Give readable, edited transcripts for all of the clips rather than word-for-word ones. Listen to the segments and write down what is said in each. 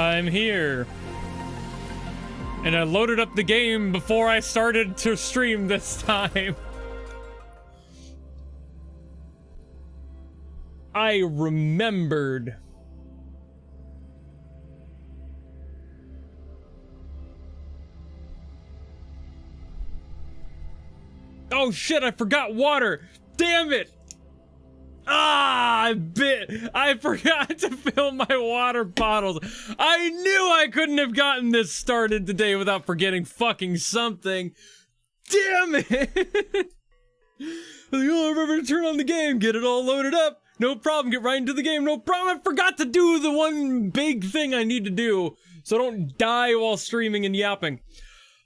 I'm here. And I loaded up the game before I started to stream this time. I remembered. Oh shit, I forgot water. Damn it. I forgot to fill my water bottles. I knew I couldn't have gotten this started today without forgetting fucking something. Damn it. Oh, remember to turn on the game, get it all loaded up. No problem, get right into the game, no problem. I forgot to do the one big thing I need to do so I don't die while streaming and yapping.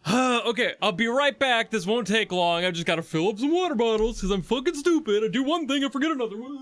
Okay, I'll be right back. This won't take long. I just gotta fill up some water bottles because I'm fucking stupid. I do one thing, I forget another one.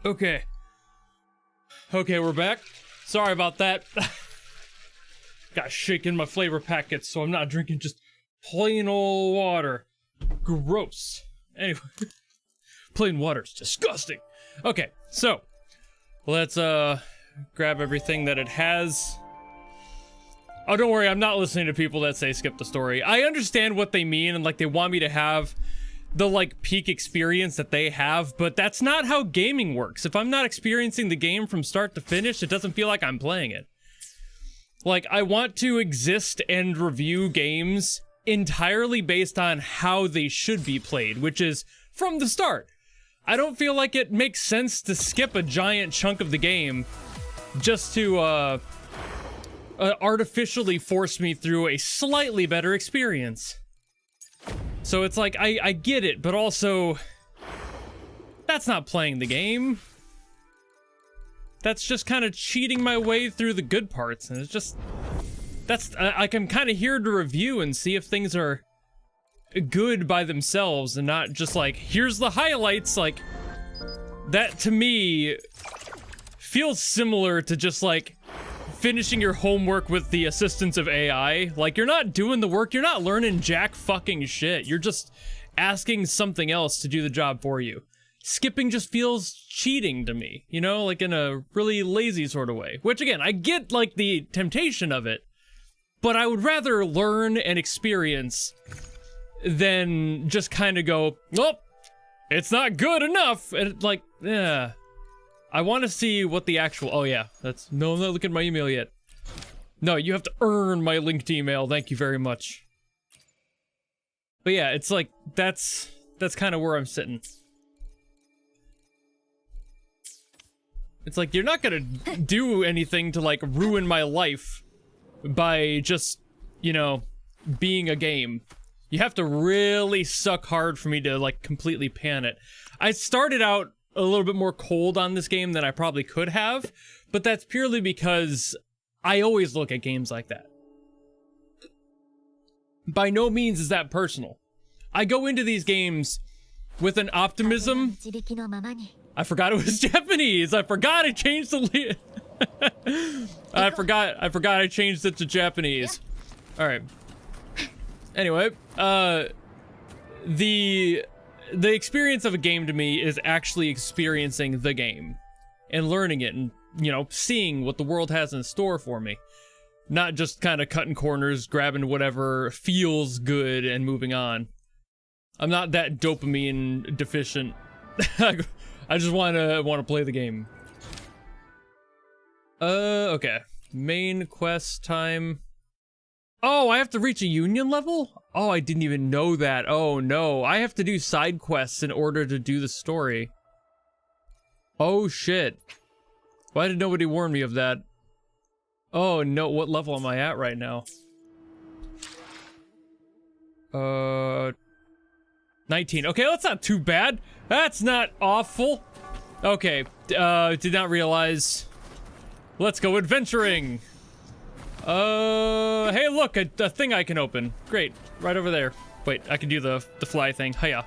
Okay. Okay, we're back. Sorry about that. Got shaken my flavor packets, so I'm not drinking just plain old water. Gross. Anyway, plain water's disgusting. Okay, so let's grab everything that it has. Oh, don't worry, I'm not listening to people that say skip the story. I understand what they mean, and like they want me to have the like peak experience that they have, but that's not how gaming works. If I'm not experiencing the game from start to finish, it doesn't feel like I'm playing it. Like, I want to exist and review games entirely based on how they should be played, which is from the start. I don't feel like it makes sense to skip a giant chunk of the game just to artificially force me through a slightly better experience. So it's like, I get it, but also, that's not playing the game. That's just kind of cheating my way through the good parts, and it's just, that's, like, I'm kind of here to review and see if things are good by themselves, and not just like, here's the highlights. Like, that to me feels similar to just like finishing your homework with the assistance of AI. Like, you're not doing the work, you're not learning jack fucking shit. You're just asking something else to do the job for you. Skipping just feels cheating to me, you know, like in a really lazy sort of way. Which again, I get like the temptation of it, but I would rather learn and experience than just kind of go, oh, it's not good enough. And like, yeah. I want to see what the actual, oh yeah, that's, no, I'm not looking at my email yet. No, you have to earn my linked email, thank you very much. But yeah, it's like, that's kind of where I'm sitting. It's like, you're not gonna do anything to like ruin my life by just, you know, being a game. You have to really suck hard for me to like completely pan it. I started out a little bit more cold on this game than I probably could have, but that's purely because I always look at games like that. By no means is that personal. I go into these games with an optimism. I forgot it was Japanese. I forgot I changed the I forgot I changed it to Japanese. All right. Anyway, the experience of a game to me is actually experiencing the game and learning it and, you know, seeing what the world has in store for me. Not just kind of cutting corners, grabbing whatever feels good and moving on. I'm not that dopamine deficient. I just want to play the game. Okay. Main quest time. Oh, I have to reach a union level? Oh, I didn't even know that. Oh no, I have to do side quests in order to do the story. Oh shit. Why did nobody warn me of that? Oh no, what level am I at right now? 19. Okay, that's not too bad. That's not awful. Okay, did not realize. Let's go adventuring. Hey look, a thing I can open. Great, right over there. Wait, I can do the fly thing. Hiya.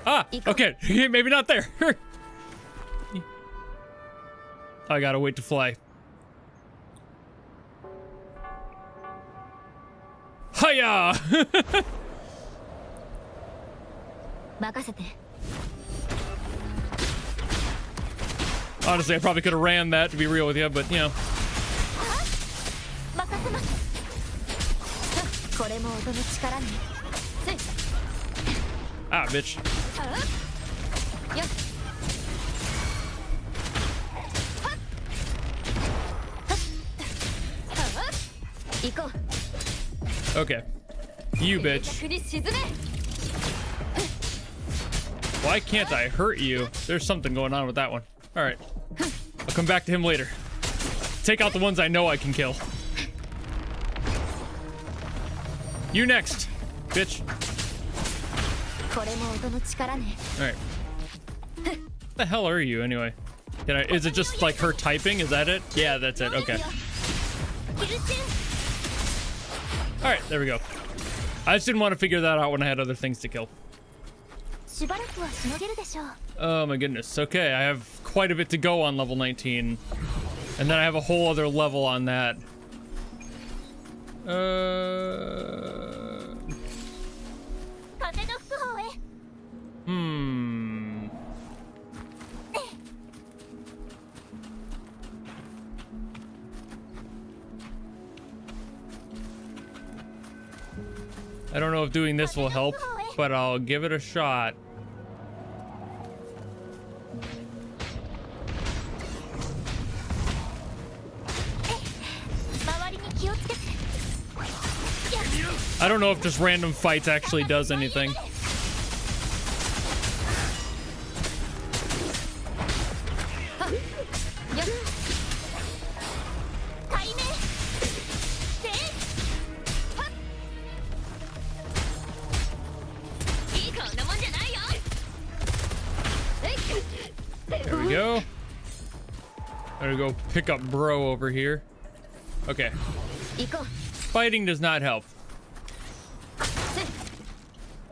Ah, okay, maybe not there. I gotta wait to fly. Hiya! Honestly, I probably could have ran that, to be real with you, but you know. Ah, bitch. Okay. You bitch. Why can't I hurt you? There's something going on with that one. Alright. I'll come back to him later. Take out the ones I know I can kill. You next, bitch. Alright. What the hell are you anyway? Is it just like her typing? Is that it? Yeah, that's it. Okay. Alright, there we go. I just didn't want to figure that out when I had other things to kill. Oh my goodness. Okay, I have quite a bit to go on level 19. And then I have a whole other level on that. I don't know if doing this will help, but I'll give it a shot. I don't know if just random fights actually does anything. There we go. Gotta go pick up bro over here. Okay. Fighting does not help.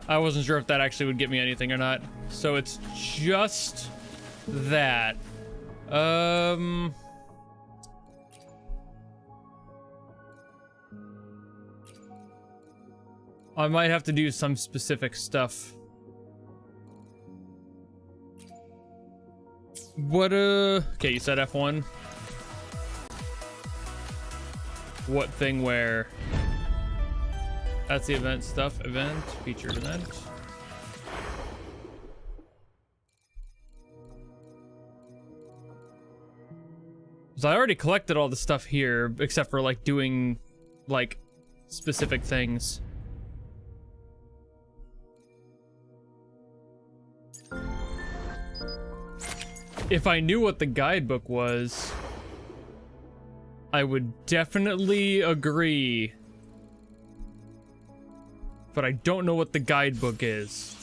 I wasn't sure if that actually would get me anything or not. So it's just that. I might have to do some specific stuff. What, okay, you said F1. What thing where? That's the event stuff. Event, featured event. So I already collected all the stuff here, except for like doing like specific things. If I knew what the guidebook was, I would definitely agree. But I don't know what the guidebook is.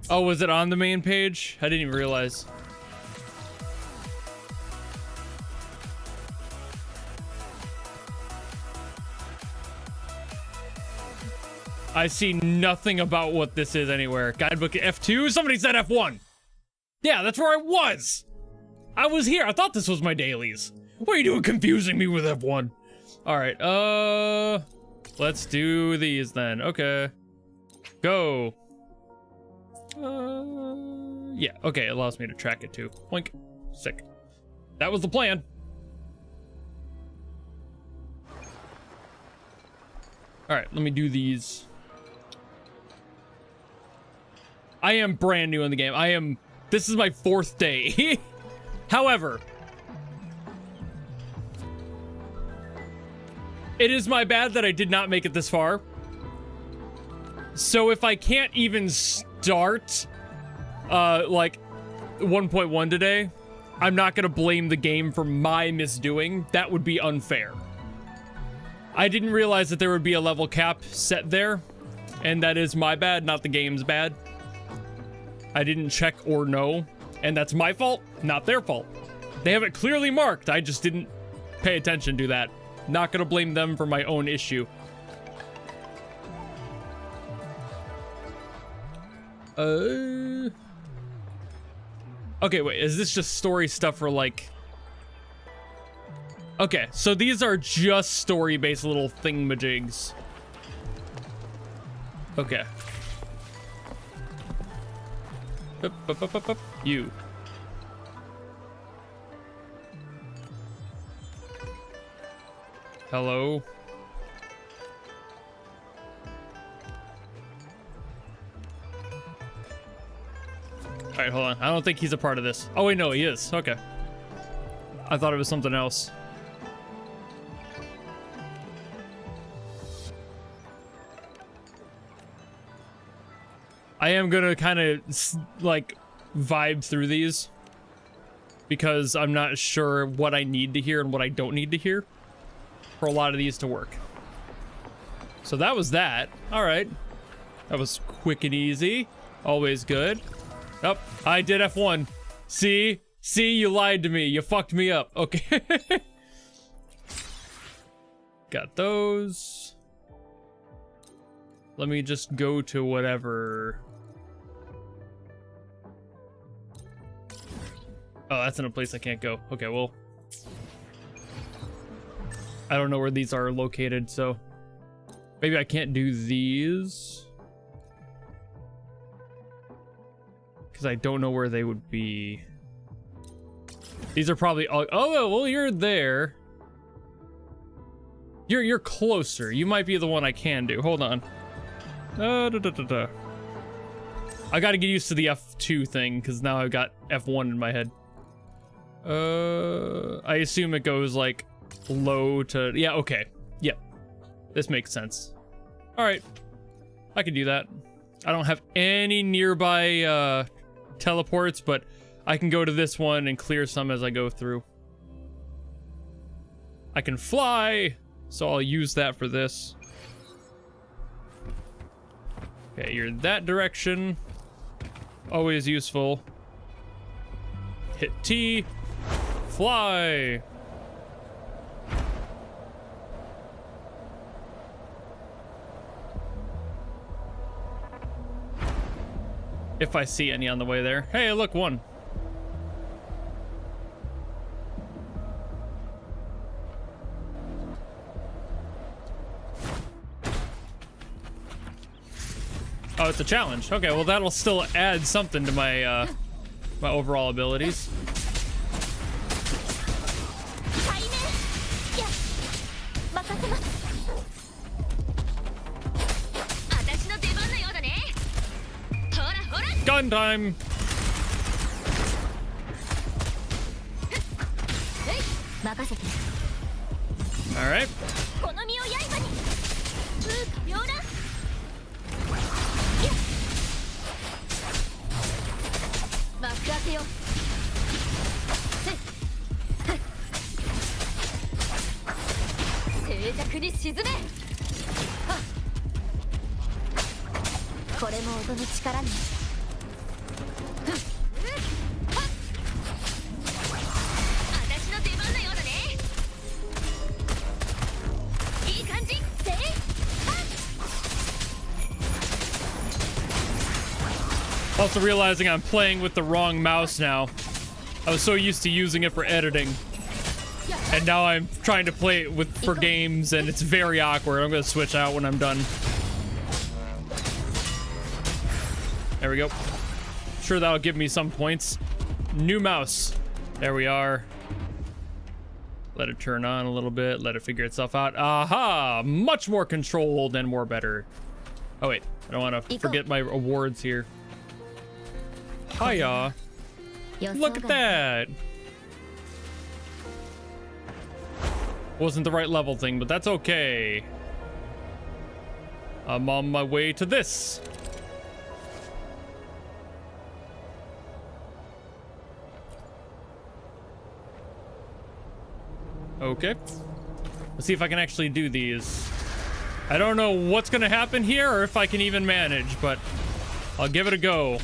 Oh, was it on the main page? I didn't even realize. I see nothing about what this is anywhere. Guidebook F2? Somebody said F1. Yeah, that's where I was. I was here. I thought this was my dailies. What are you doing confusing me with F1? All right, let's do these then. Okay. Go. Yeah, okay, it allows me to track it too. Boink. Sick. That was the plan. All right, let me do these. I am brand new in the game. This is my 4th day. However, it is my bad that I did not make it this far. So if I can't even start, like 1.1 today, I'm not gonna blame the game for my misdoing. That would be unfair. I didn't realize that there would be a level cap set there, and that is my bad, not the game's bad. I didn't check or know, and that's my fault, not their fault. They have it clearly marked, I just didn't pay attention to that. Not gonna blame them for my own issue. Okay, wait, is this just story stuff for like... Okay, so these are just story-based little thingamajigs. Okay. Up. You. Hello? Alright, hold on. I don't think he's a part of this. Oh, wait, no, he is. Okay. I thought it was something else. I am gonna kind of, like, vibe through these. Because I'm not sure what I need to hear and what I don't need to hear for a lot of these to work. So that was that. Alright. That was quick and easy. Always good. Oh, I did F1. See, you lied to me. You fucked me up. Okay. Got those. Let me just go to whatever. Oh, that's in a place I can't go. Okay, well. I don't know where these are located, so. Maybe I can't do these. Because I don't know where they would be. These are probably all. Oh, well, you're there. You're closer. You might be the one I can do. Hold on. I gotta get used to the F2 thing because now I've got F1 in my head. I assume it goes like low to. Yeah, okay. Yep. This makes sense. All right. I can do that. I don't have any nearby teleports, but I can go to this one and clear some as I go through. I can fly, so I'll use that for this. Okay, you're that direction. Always useful. Hit T. Fly. If I see any on the way there. Hey, look, one. Oh, it's a challenge. Okay, well that'll still add something to my my overall abilities. Gun time. All right. Also realizing I'm playing with the wrong mouse now. I was so used to using it for editing. And now I'm trying to play it for games, and it's very awkward. I'm gonna switch out when I'm done. There we go. Sure, that'll give me some points. New mouse. There we are. Let it turn on a little bit. Let it figure itself out. Aha! Much more controlled and more better. Oh wait, I don't want to forget my awards here. Hiya. Look at that. Wasn't the right level thing, but that's okay. I'm on my way to this. Okay. Let's see if I can actually do these. I don't know what's gonna happen here or if I can even manage, but I'll give it a go.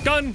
Gun!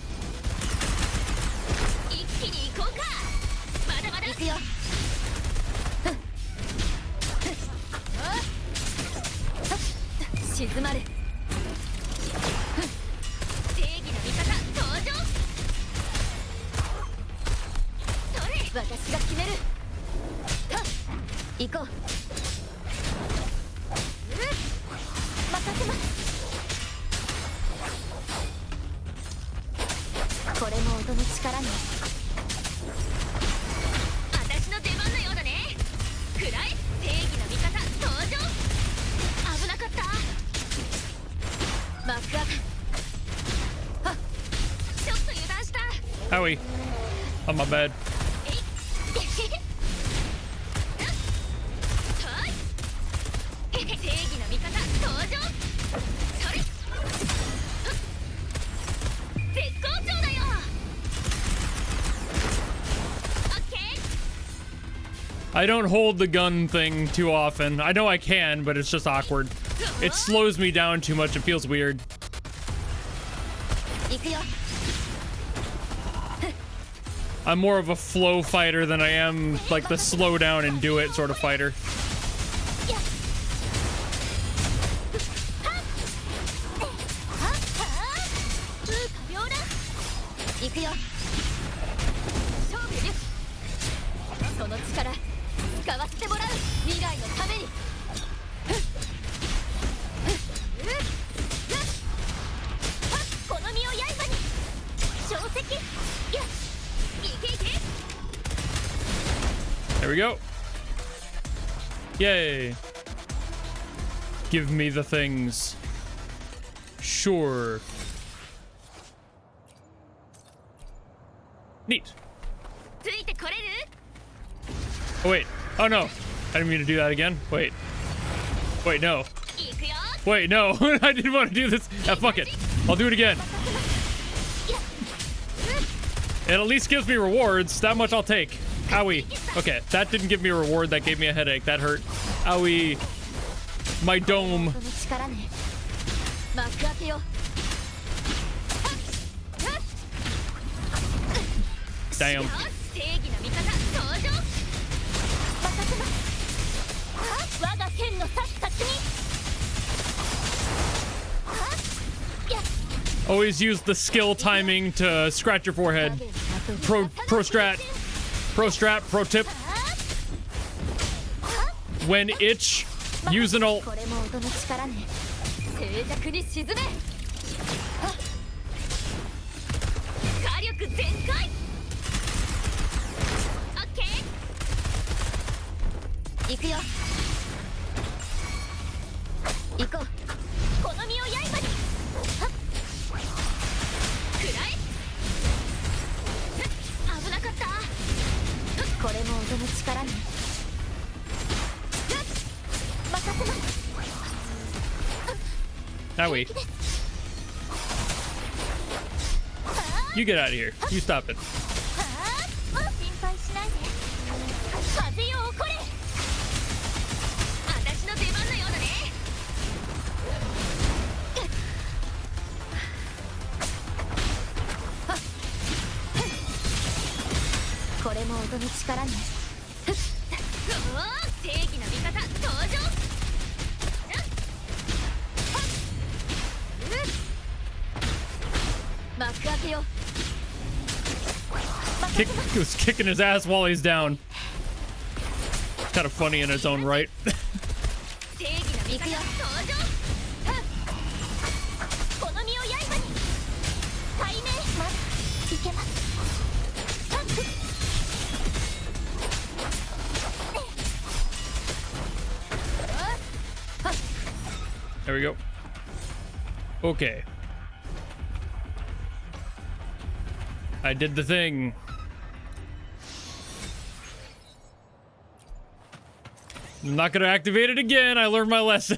Howie. On my bed. I don't hold the gun thing too often. I know I can, but it's just awkward. It slows me down too much. It feels weird. I'm more of a flow fighter than I am like the slow down and do it sort of fighter. There we go. Yay. Give me the things. Sure. Neat. Oh, wait. Oh, no. I didn't mean to do that again. Wait. Wait, no. Wait, no. I didn't want to do this. Ah, fuck it. I'll do it again. It at least gives me rewards. That much I'll take. Owie. Okay, that didn't give me a reward. That gave me a headache. That hurt. Owie. My dome. Damn. Always use the skill timing to scratch your forehead. Pro strat. Pro strat, pro tip. When itch, use an ult. Howie. You get out of here. You stop it. Was kicking his ass while he's down. Kind of funny in its own right. There we go. Okay. I did the thing. I'm not gonna activate it again. I learned my lesson.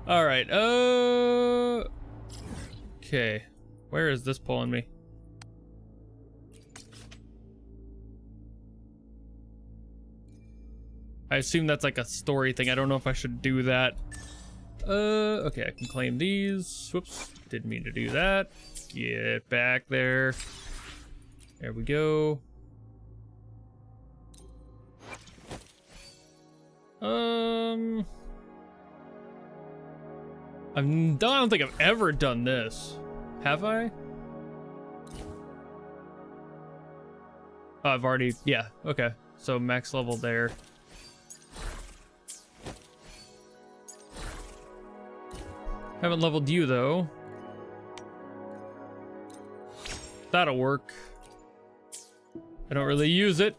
All right. Okay. Where is this pulling me? I assume that's like a story thing. I don't know if I should do that. Okay, I can claim these. Whoops, didn't mean to do that. Get back there. There we go. I don't think I've ever done this. Have I? Oh, I've already, yeah, okay. So max level there. Haven't leveled you though. That'll work. I don't really use it,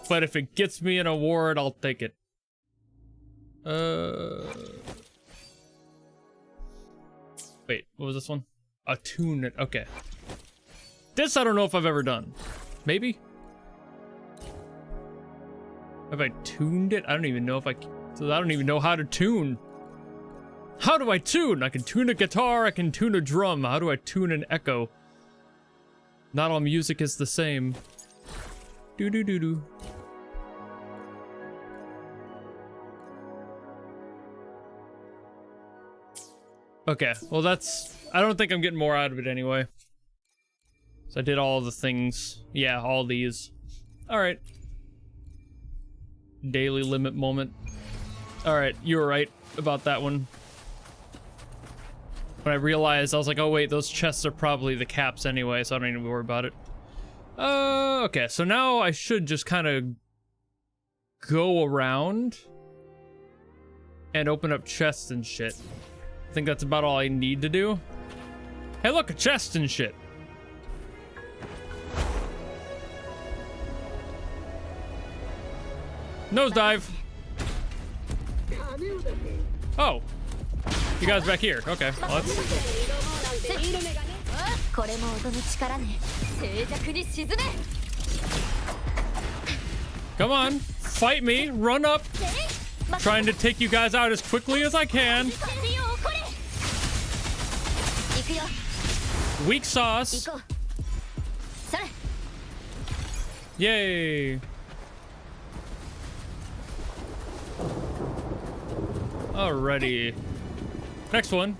but if it gets me an award, I'll take it. Wait, what was this one? Attune it. Okay. This I don't know if I've ever done. Maybe? Have I tuned it? I don't even know if I don't even know how to tune. How do I tune? I can tune a guitar, I can tune a drum. How do I tune an echo? Not all music is the same. Do. Okay, well that's... I don't think I'm getting more out of it anyway. So I did all the things. Yeah, all these. Alright. Daily limit moment. Alright, you were right about that one. When I realized, I was like, oh wait, those chests are probably the caps anyway, so I don't need to worry about it. Okay, so now I should just kind of go around and open up chests and shit. I think that's about all I need to do. Hey look, a chest and shit. Nosedive. Oh. You guys back here. Okay, well, come on, fight me, run up. Trying to take you guys out as quickly as I can. Weak sauce. Yay. Alrighty. Next one.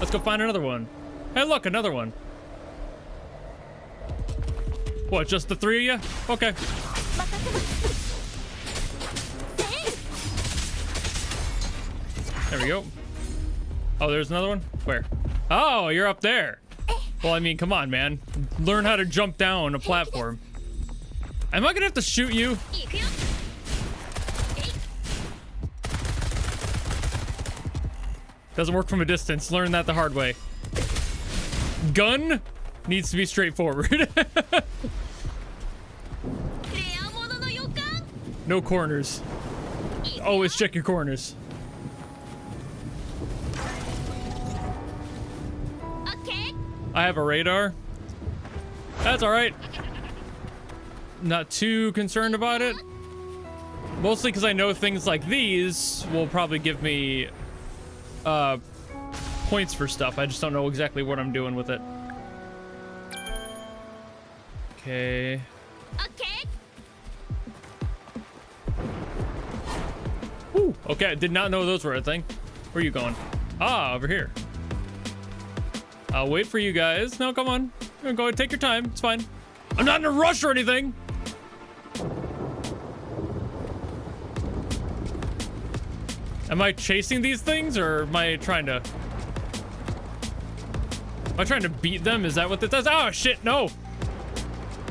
Let's go find another one. Hey, look, another one. What, just the three of you? Okay. There we go. Oh, there's another one? Where? Oh, you're up there. Well, I mean, come on, man. Learn how to jump down a platform. Am I gonna have to shoot you? Doesn't work from a distance. Learn that the hard way. Gun needs to be straightforward. No corners. Always check your corners. I have a radar. That's alright. Not too concerned about it. Mostly because I know things like these will probably give me points for stuff. I just don't know exactly what I'm doing with it. Okay. Ooh, okay, I did not know those were a thing. Where are you going? Ah, over here. I'll wait for you guys. No, come on. Go ahead, take your time. It's fine. I'm not in a rush or anything. Am I chasing these things, or am I trying to... Am I trying to beat them? Is that what this does? Oh, shit, no!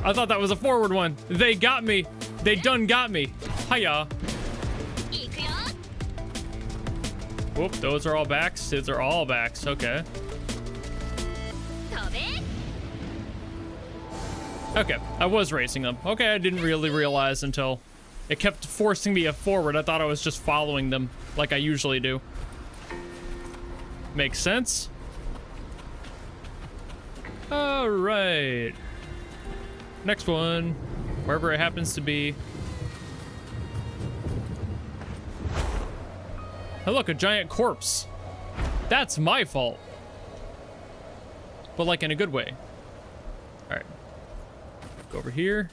I thought that was a forward one. They got me. They done got me. Hiya. Whoop, those are all backs? Those are all backs, okay. Okay, I was racing them. Okay, I didn't really realize until it kept forcing me forward. I thought I was just following them like I usually do. Makes sense. All right. Next one, wherever it happens to be. Oh, look, a giant corpse. That's my fault. But like in a good way. All right. Go over here.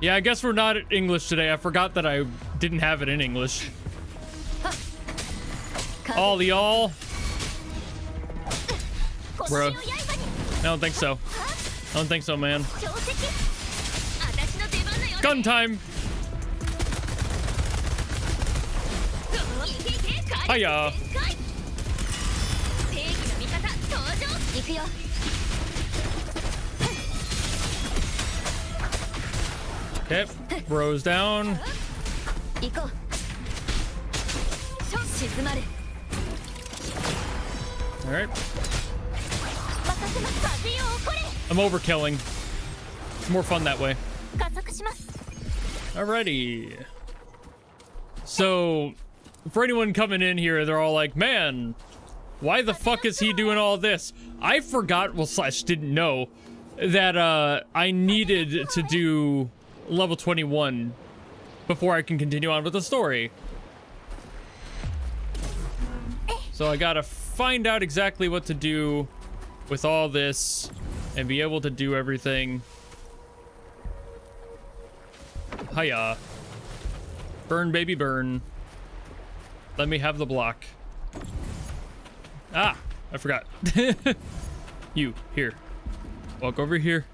Yeah, I guess we're not English today. I forgot that I didn't have it in English. All y'all. Bro. I don't think so. I don't think so, man. Gun time. Hiya. Okay, bros down. All right. I'm overkilling. It's more fun that way. Alrighty. So, for anyone coming in here, they're all like, man, why the fuck is he doing all this? I forgot, well, slash didn't know, that I needed to do level 21 before I can continue on with the story. So I gotta find out exactly what to do with all this and be able to do everything. Hiya. Burn, baby, burn. Let me have the block. Ah, I forgot. You, here. Walk over here.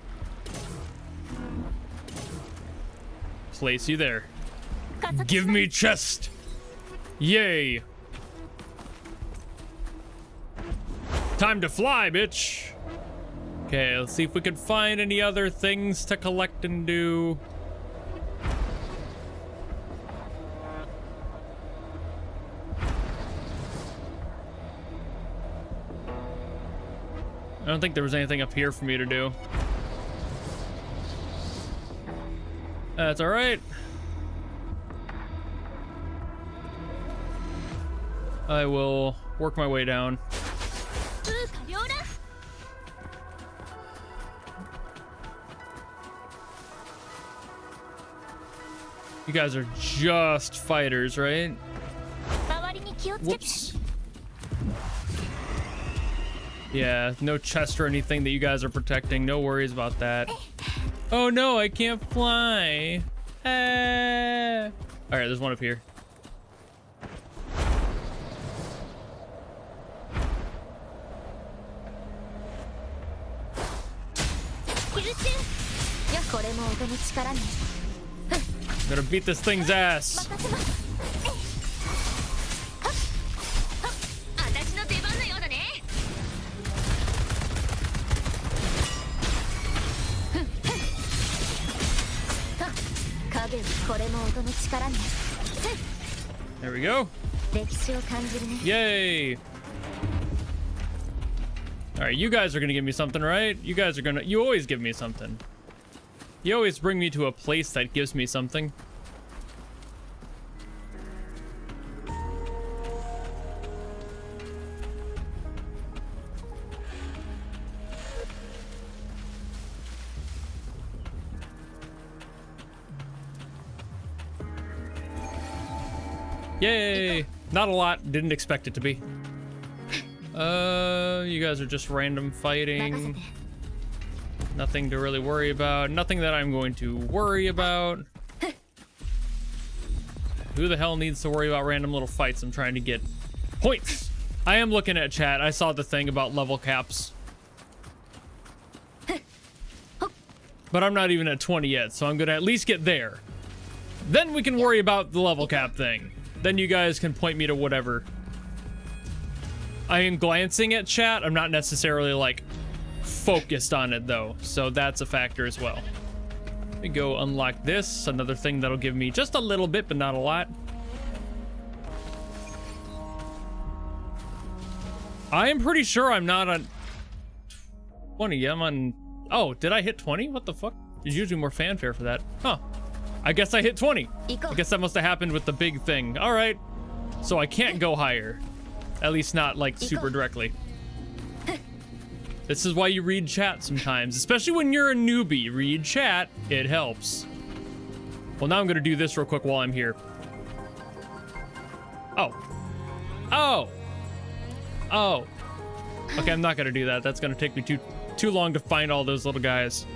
Place you there. Give me chest. Yay. Time to fly, bitch. Okay, let's see if we can find any other things to collect and do. I don't think there was anything up here for me to do. That's all right. I will work my way down. You guys are just fighters, right? Whoops. Yeah, no chest or anything that you guys are protecting. No worries about that. Oh no, I can't fly. All right, there's one up here. I'm gonna beat this thing's ass. There we go. Yay. All right, you guys are gonna give me something, right? You guys are gonna, you always give me something. You always bring me to a place that gives me something. Yay! Not a lot. Didn't expect it to be. You guys are just random fighting. Nothing to really worry about. Nothing that I'm going to worry about. Who the hell needs to worry about random little fights? I'm trying to get points. I am looking at chat. I saw the thing about level caps. But I'm not even at 20 yet, so I'm gonna at least get there. Then we can worry about the level cap thing. Then you guys can point me to whatever. I am glancing at chat. I'm not necessarily like focused on it though, so that's a factor as well. Let me go unlock this, another thing that'll give me just a little bit, but not a lot. I am pretty sure I'm not on 20. I'm on... Oh, did I hit 20? What the fuck? There's usually more fanfare for that. Huh. I guess I hit 20. I guess that must have happened with the big thing. All right. So I can't go higher. At least not, like, super directly. This is why you read chat sometimes. Especially when you're a newbie. Read chat. It helps. Well, now I'm going to do this real quick while I'm here. Oh. Oh. Oh. Okay, I'm not going to do that. That's going to take me too long to find all those little guys.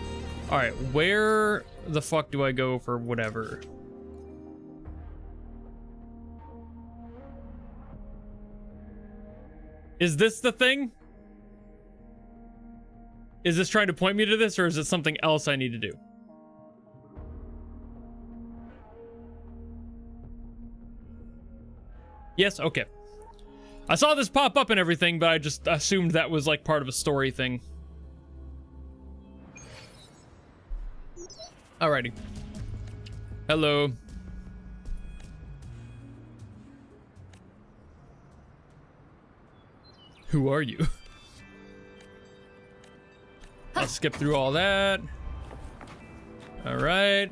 All right, where the fuck do I go for whatever? Is this the thing? Is this trying to point me to this, or is it something else I need to do? Yes, okay. I saw this pop up and everything, but I just assumed that was like part of a story thing. Alrighty. Hello. Who are you? I'll skip through all that. Alright.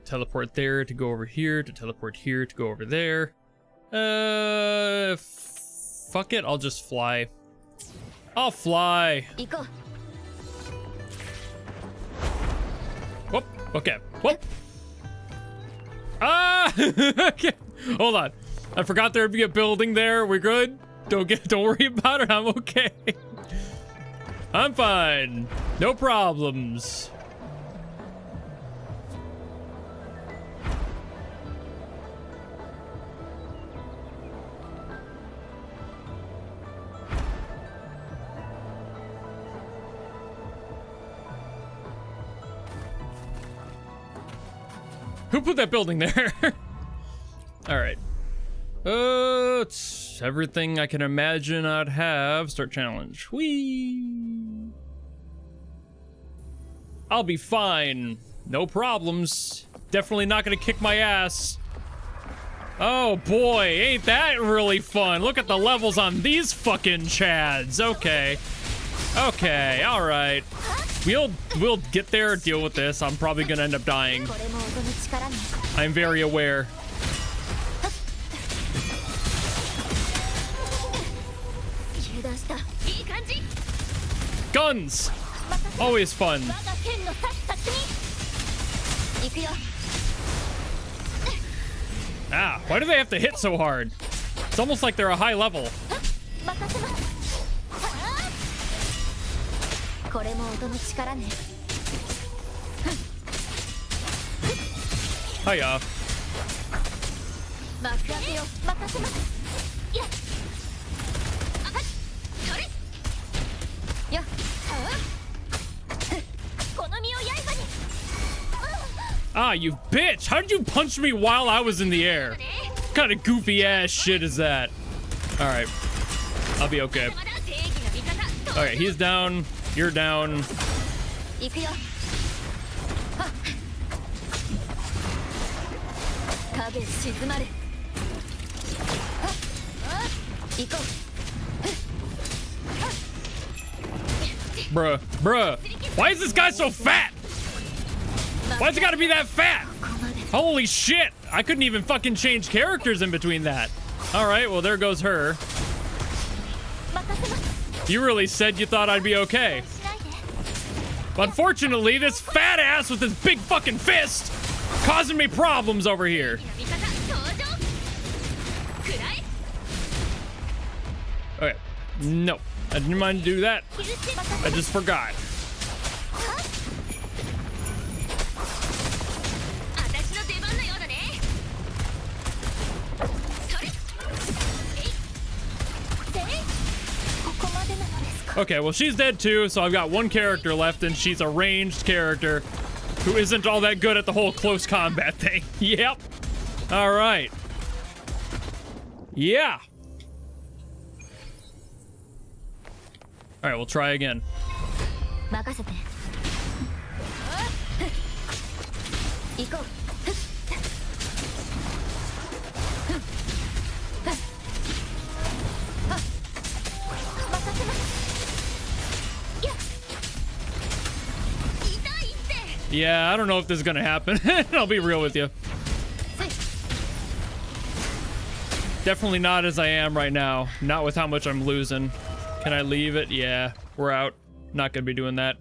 Teleport there to go over here, to teleport here to go over there. Fuck it, I'll just fly. I'll fly. Whoop, okay, whoop. Ah, okay, hold on. I forgot there'd be a building there. We're good. Don't worry about it. I'm okay. I'm fine. No problems. Who put that building there? All right. It's everything I can imagine I'd have. Start challenge. Whee! I'll be fine. No problems. Definitely not gonna kick my ass. Oh boy, ain't that really fun. Look at the levels on these fucking chads. Okay. Okay, all right. We'll get there, deal with this. I'm probably gonna end up dying. I'm very aware. Guns! Always fun. Ah, why do they have to hit so hard? It's almost like they're a high level. Hiya. Ah, you bitch! How did you punch me while I was in the air? What kind of goofy ass shit is that? Alright. I'll be okay. Alright, he's down. You're down. Bruh. Why is this guy so fat? Why's it gotta be that fat? Holy shit. I couldn't even fucking change characters in between that. Alright, well there goes her. You really said you thought I'd be okay. But unfortunately, this fat ass with this big fucking fist causing me problems over here. Okay. No. I didn't mind to do that. I just forgot. Okay, well she's dead too, so I've got one character left and she's a ranged character. who isn't all that good at the whole close combat thing. Yep. All right. Yeah. All right, we'll try again. Yeah, I don't know if this is gonna happen. I'll be real with you. Definitely not as I am right now. Not with how much I'm losing. Can I leave it? Yeah, we're out. Not gonna be doing that.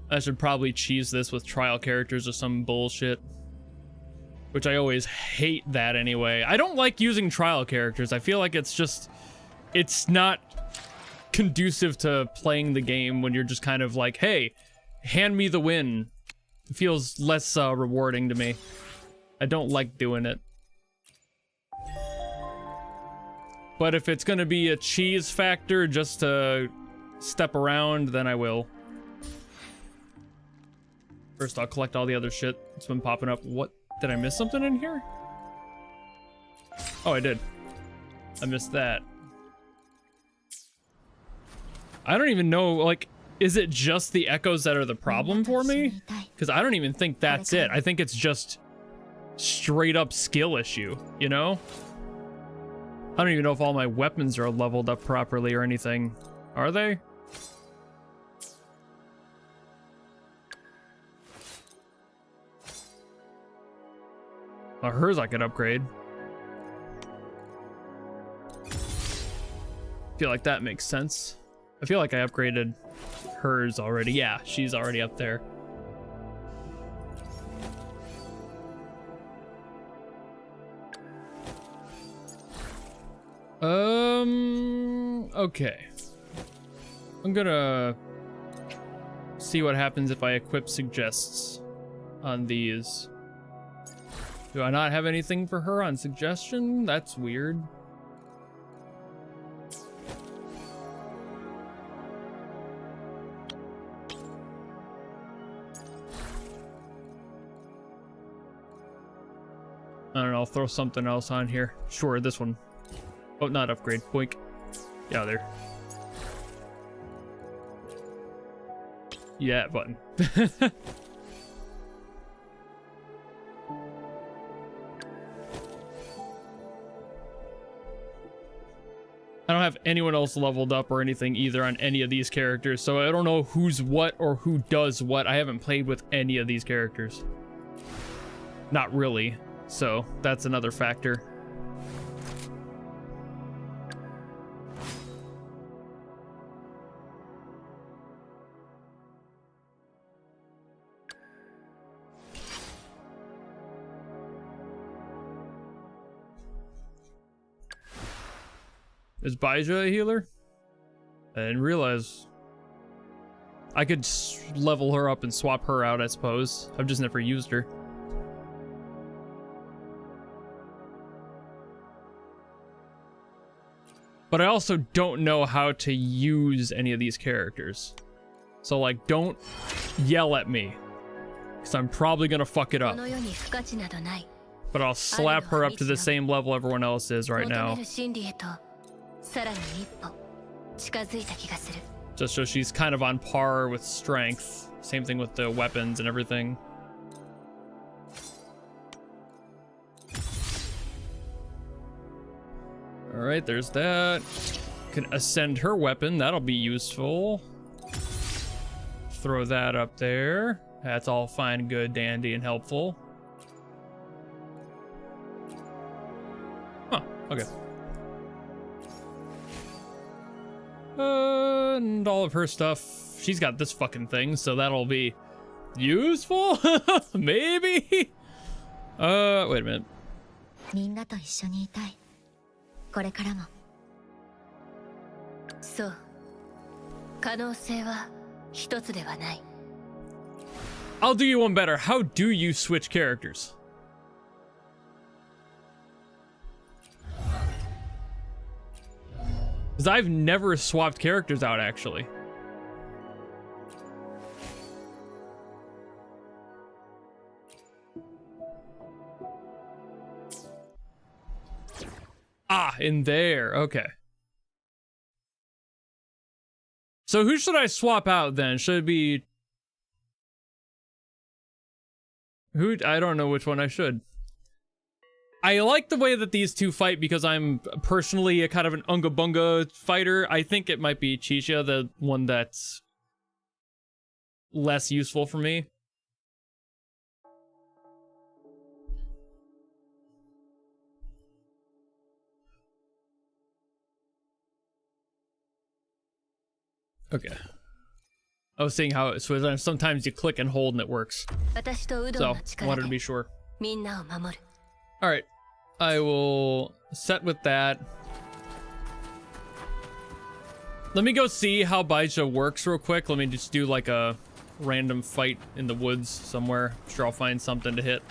I should probably cheese this with trial characters or some bullshit. Which I always hate that anyway. I don't like using trial characters. I feel like it's not conducive to playing the game when you're just kind of like, hey, hand me the win. It feels less rewarding to me. I don't like doing it. But if it's gonna be a cheese factor just to step around, then I will. First, I'll collect all the other shit that's been popping up. What? Did I miss something in here? Oh, I did. I missed that. I don't even know, like, is it just the echoes that are the problem for me? Because I don't even think that's it. I think it's just straight up skill issue, you know? I don't even know if all my weapons are leveled up properly or anything. Are they? Oh, hers I could upgrade. Feel like that makes sense. I feel like I upgraded hers already. Yeah, she's already up there. Okay. I'm gonna see what happens if I equip suggests on these. Do I not have anything for her on suggestion? That's weird. I don't know, I'll throw something else on here. Sure, this one. Oh, not upgrade. Boink. Yeah, there. Yeah, button. I don't have anyone else leveled up or anything either on any of these characters, so I don't know who's what or who does what. I haven't played with any of these characters. Not really, so that's another factor. Is Baija a healer? I didn't realize. I could level her up and swap her out, I suppose. I've just never used her. But I also don't know how to use any of these characters. So, like, don't yell at me, because I'm probably gonna fuck it up. But I'll slap her up to the same level everyone else is right now. Just so she's kind of on par with strength. Same thing with the weapons and everything. Alright, there's that. Can ascend her weapon, that'll be useful. Throw that up there. That's all fine, good, dandy, and helpful. Huh, okay. And all of her stuff. She's got this fucking thing, so that'll be useful? Maybe? Wait a minute. I'll do you one better. How do you switch characters? Because I've never swapped characters out, actually. In there, okay. So who should I swap out then? Should it be... Who? I don't know which one I should. I like the way that these two fight because I'm personally a kind of an unga bunga fighter. I think it might be Chisha, the one that's less useful for me. Okay. I was seeing how it switches. Sometimes you click and hold and it works. So, wanted to be sure. Alright. I will set with that. Let me go see how Baija works real quick. Let me just do like a random fight in the woods somewhere. I'm sure I'll find something to hit.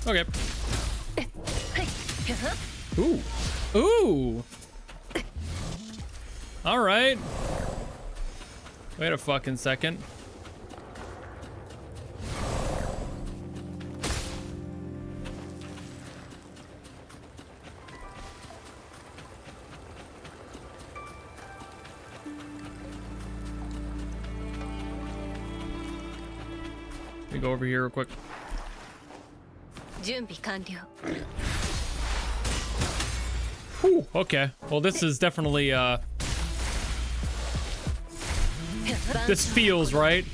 Okay. Ooh. Ooh. All right. Wait a fucking second. Let me go over here real quick. Whew, okay. Well, this is definitely, this feels right.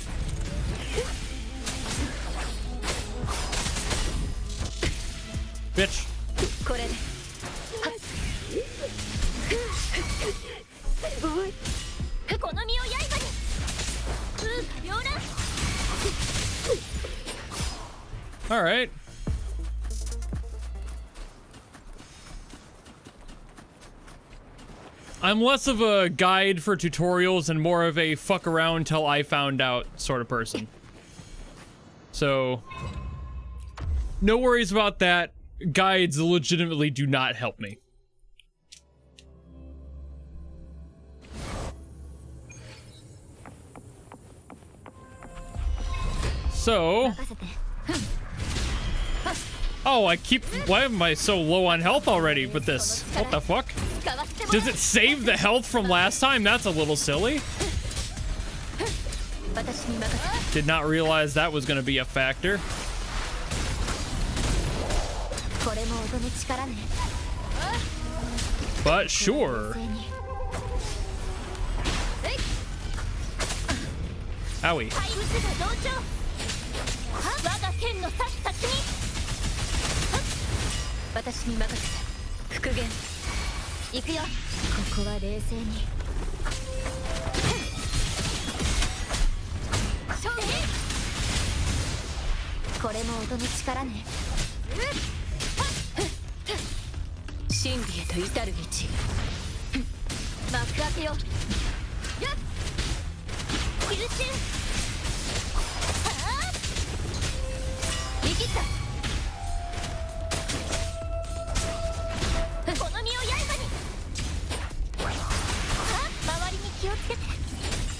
Bitch. All right. I'm less of a guide for tutorials and more of a fuck around till I found out sort of person. So, no worries about that. Guides legitimately do not help me. So... Oh, why am I so low on health already with this? What the fuck? Does it save the health from last time? That's a little silly. Did not realize that was gonna be a factor. But sure. Owie.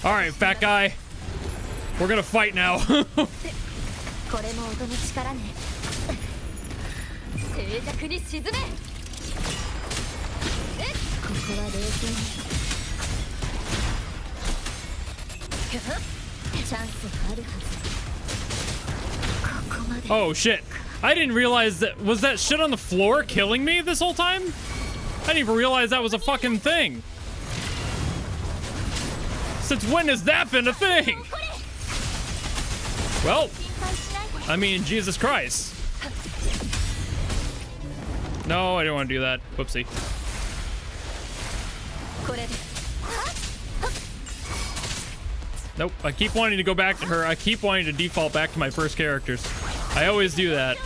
All right, fat guy. We're gonna fight now. Oh shit. I didn't realize that. Was that shit on the floor killing me this whole time? I didn't even realize that was a fucking thing. Since when has that been a thing? Well, I mean, Jesus Christ. No, I didn't want to do that. Whoopsie. Nope, I keep wanting to go back to her. I keep wanting to default back to my first characters. I always do that.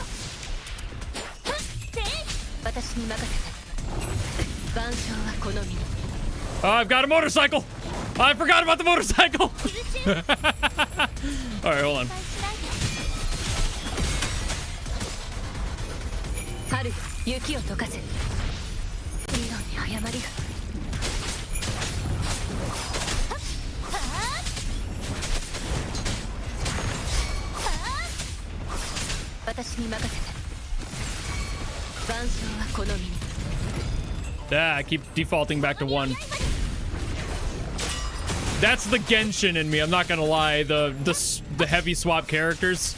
Oh, I've got a motorcycle! I forgot about the motorcycle! Alright, hold on. Ah, I keep defaulting back to 1. That's the Genshin in me, I'm not gonna lie. The heavy swap characters.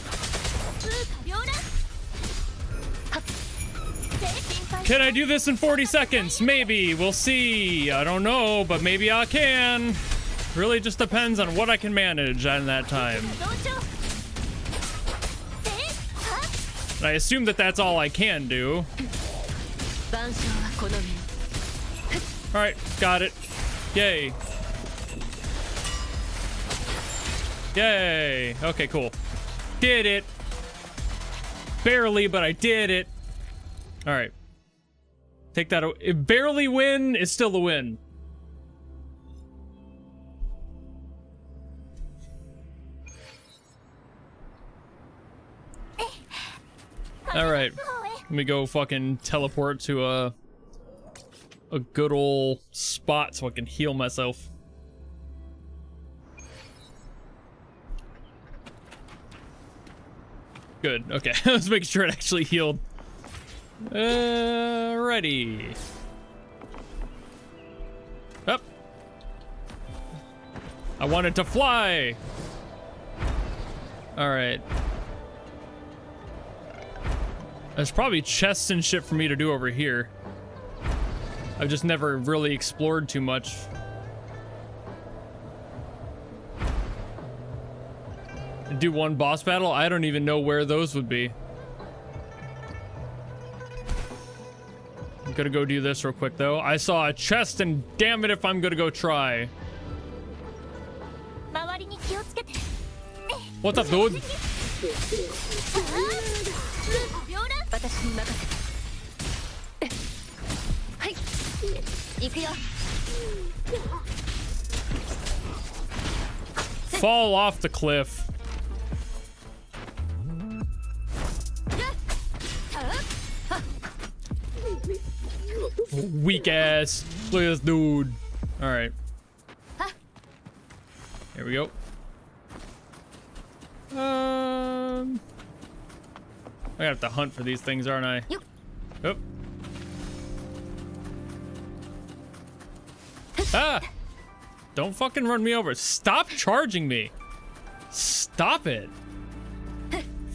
Can I do this in 40 seconds? Maybe. We'll see. I don't know, but maybe I can. Really just depends on what I can manage in that time. And I assume that that's all I can do. Alright, got it. Yay. Yay. Okay, cool. Did it. Barely, but I did it. Alright. Take that. Barely win is still a win. Alright. Let me go fucking teleport to a good old spot so I can heal myself. Good. Okay. Let's make sure it actually healed. Ready. Up. I wanted to fly. All right. There's probably chests and shit for me to do over here. I've just never really explored too much. Do one boss battle? I don't even know where those would be. I'm gonna go do this real quick though. I saw a chest and damn it if I'm gonna go try. What's up, dude? Fall off the cliff. Weak ass. Look at this dude. Alright. Here we go. I have to hunt for these things, aren't I? Oh. Ah! Don't fucking run me over. Stop charging me. Stop it.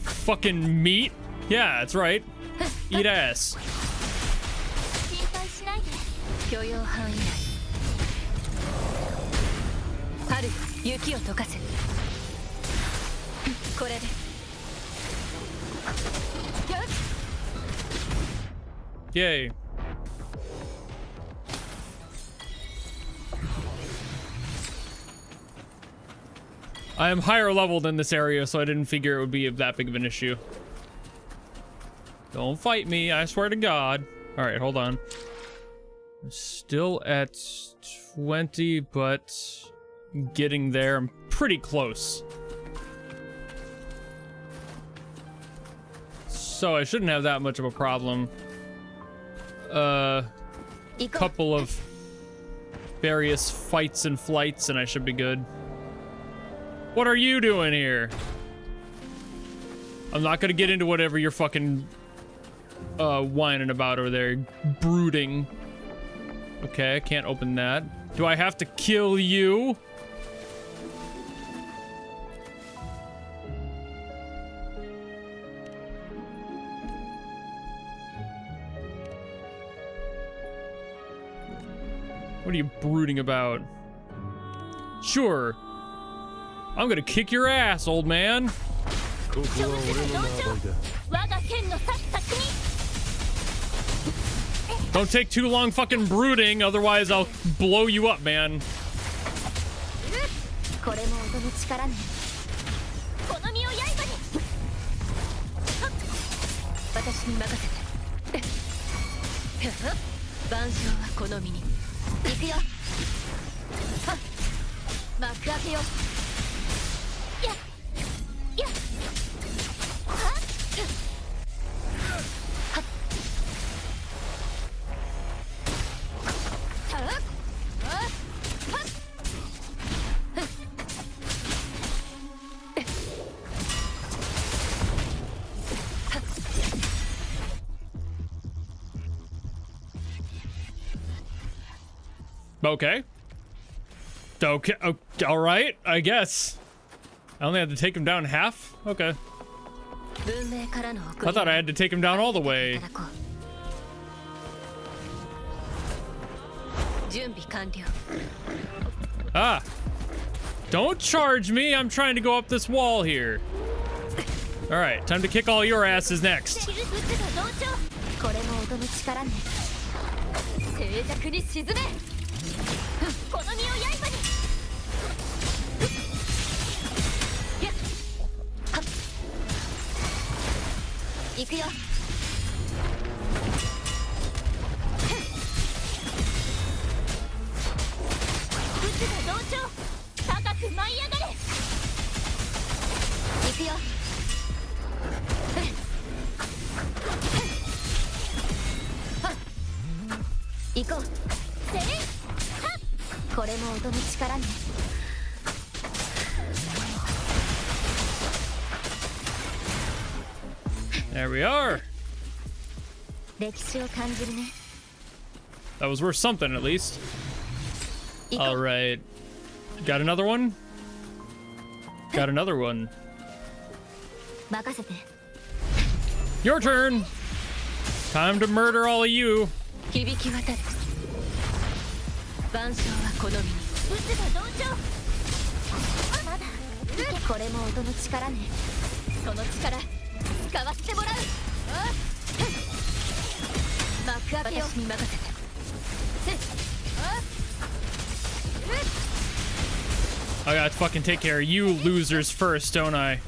Fucking meat. Yeah, that's right. Eat ass. Yay. I am higher leveled in this area, so I didn't figure it would be that big of an issue. Don't fight me, I swear to God. Alright, hold on. I'm still at 20, but getting there. I'm pretty close. So I shouldn't have that much of a problem. Couple of various fights and flights and I should be good. What are you doing here? I'm not gonna get into whatever you're fucking whining about over there. Brooding. Okay, I can't open that. Do I have to kill you? What are you brooding about? Sure. I'm gonna kick your ass, old man. Don't take too long fucking brooding, otherwise I'll blow you up, man. Okay. Okay. Oh, all right. I guess. I only had to take him down half. Okay. I thought I had to take him down all the way. Ah. Don't charge me. I'm trying to go up this wall here. All right. Time to kick all your asses next. There we are. That was worth something, at least. All right. Got another one? Got another one. Your turn. Time to murder all of you. I gotta fucking take care of you losers first, don't I?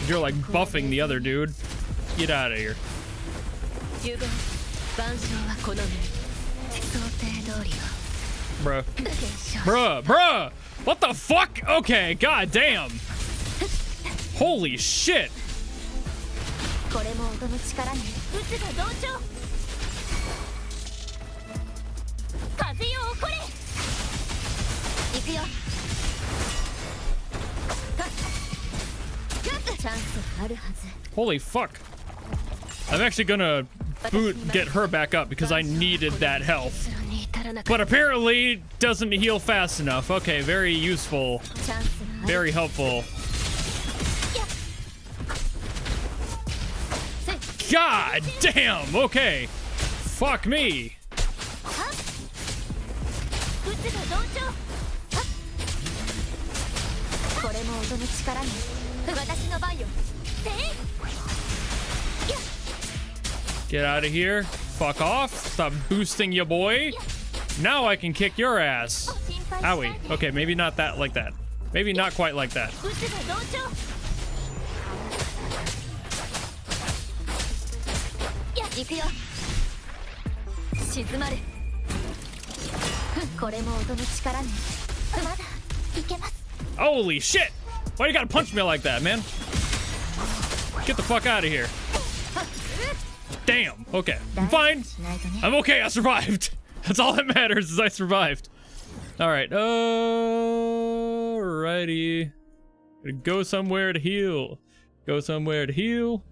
You're like buffing the other dude. Get out of here. Bruh. Bruh! What the fuck? Okay, god damn. Holy shit. Holy fuck. I'm actually gonna get her back up because I needed that health. But apparently doesn't heal fast enough. Okay, very useful. Very helpful. God damn, okay. Fuck me. Get out of here. Fuck off. Stop boosting ya boy. Now I can kick your ass. Owie. Okay, maybe not that like that. Maybe not quite like that. Holy shit! Why you gotta punch me like that, man? Get the fuck out of here. Damn. Okay. I'm fine. I'm okay. I survived. That's all that matters is I survived. All right. Alrighty. Gotta go somewhere to heal. Go somewhere to heal.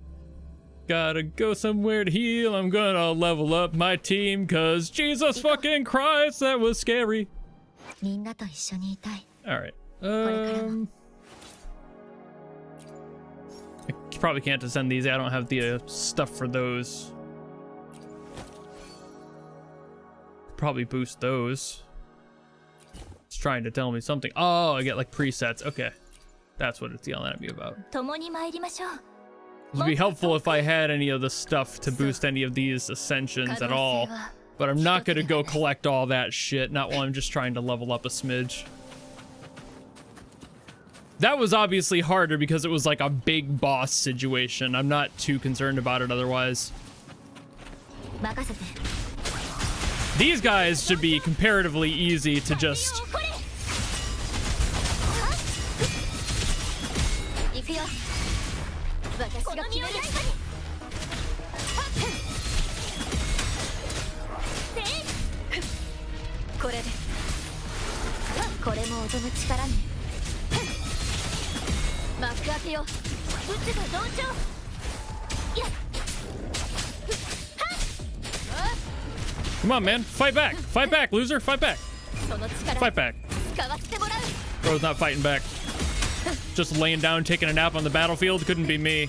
Gotta go somewhere to heal. I'm gonna level up my team because Jesus fucking Christ, that was scary. Alright. I probably can't descend these. I don't have the stuff for those. Probably boost those. It's trying to tell me something. Oh, I get like presets. Okay. That's what it's yelling at me about. It would be helpful if I had any of the stuff to boost any of these ascensions at all. But I'm not gonna go collect all that shit, not while I'm just trying to level up a smidge. That was obviously harder because it was like a big boss situation. I'm not too concerned about it otherwise. These guys should be comparatively easy to just... Come on, man. Fight back. Fight back, loser. Fight back. Fight back. Bro's not fighting back. Just laying down, taking a nap on the battlefield. Couldn't be me.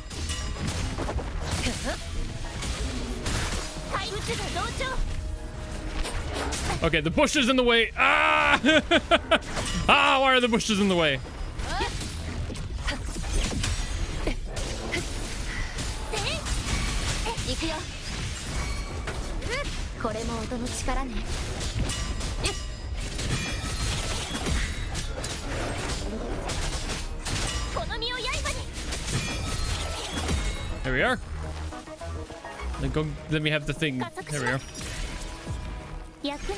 Okay, the bush is in the way. Ah! Ah, why are the bushes in the way? There we are. Let me have the thing. There we are.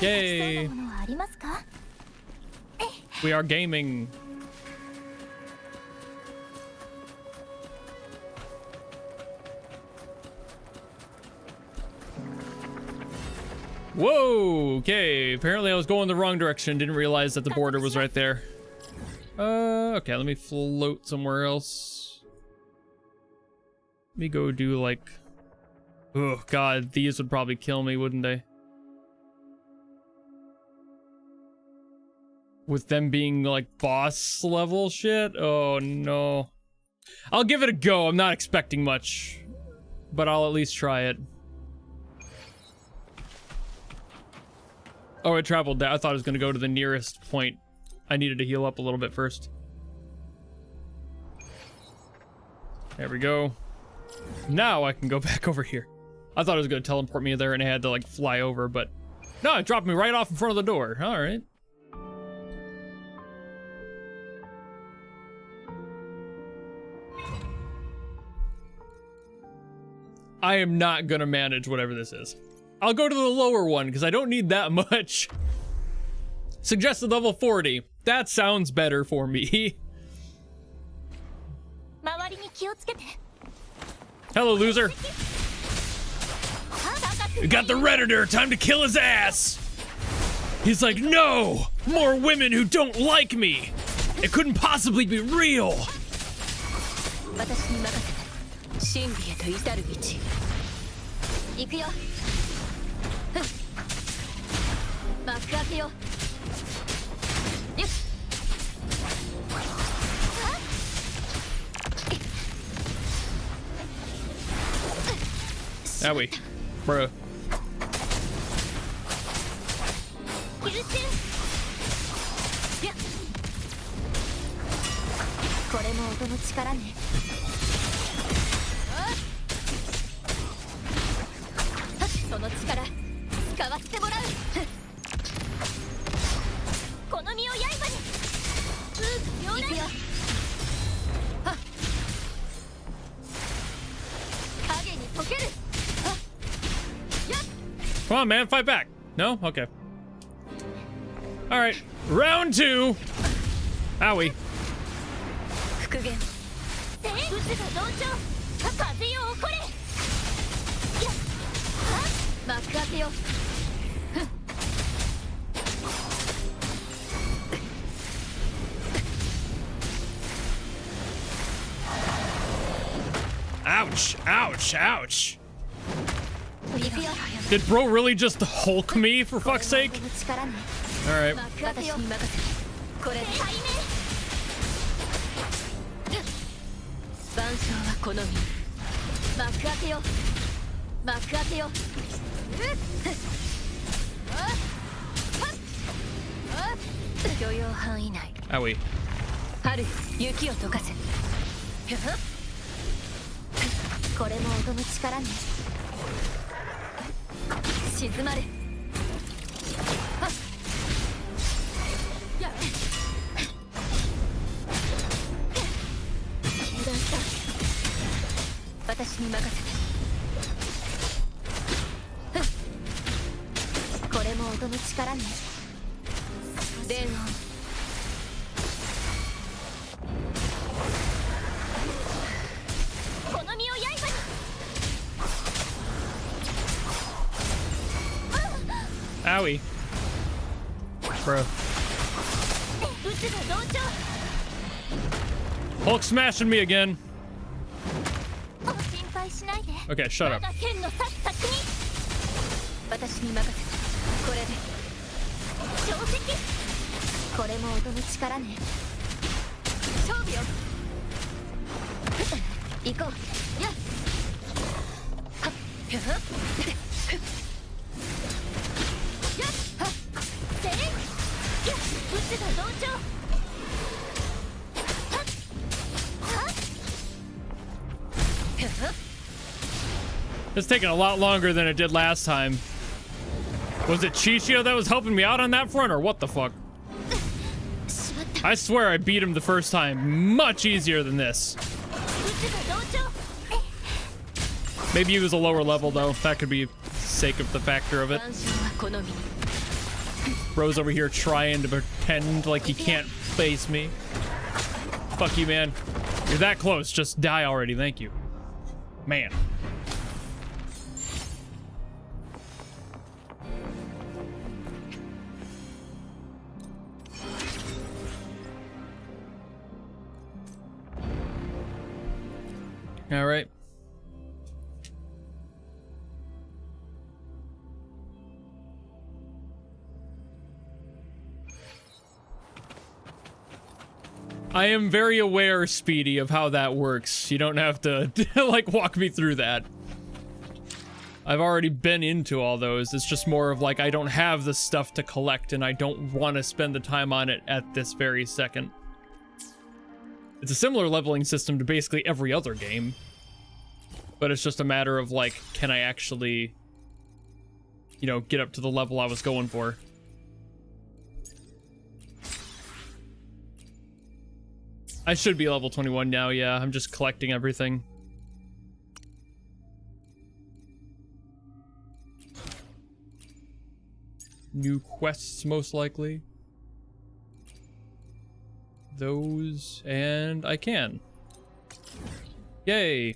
Yay! We are gaming. Whoa! Okay, apparently I was going the wrong direction. Didn't realize that the border was right there. Okay, let me float somewhere else. Let me go do like... Oh god, these would probably kill me, wouldn't they? With them being like boss level shit? Oh no. I'll give it a go. I'm not expecting much, but I'll at least try it. Oh, it traveled down. I thought it was going to go to the nearest point. I needed to heal up a little bit first. There we go. Now I can go back over here. I thought it was going to teleport me there and I had to like fly over, but no, it dropped me right off in front of the door. All right. I am not going to manage whatever this is. I'll go to the lower one because I don't need that much. Suggested level 40. That sounds better for me. Hello, loser. We got the Redditor. Time to kill his ass. He's like, no! More women who don't like me! It couldn't possibly be real! Owie. Bruh. Come on, man, fight back. No? Okay. All right, round 2. Owie. Ouch, ouch, ouch. Did bro really just Hulk me, for fuck's sake? Alright. Owie. Owie. Bro. Hulk smashing me again. Okay, shut up. これで小石これも音の力ね勝負よ行こうやっはっふふやっはっせいやっうつが同調はっはっふふ It's taking a lot longer than it did last time. Was it Chichio that was helping me out on that front, or what the fuck? I swear I beat him the first time much easier than this. Maybe he was a lower level though. That could be sake of the factor of it. Bro's over here trying to pretend like he can't face me. Fuck you, man. You're that close. Just die already. Thank you. Man. All right. I am very aware, Speedy, of how that works. You don't have to, like, walk me through that. I've already been into all those. It's just more of, like, I don't have the stuff to collect, and I don't want to spend the time on it at this very second. It's a similar leveling system to basically every other game. But it's just a matter of, like, can I actually, you know, get up to the level I was going for? I should be level 21 now, yeah. I'm just collecting everything. New quests, most likely. Those, and I can. Yay!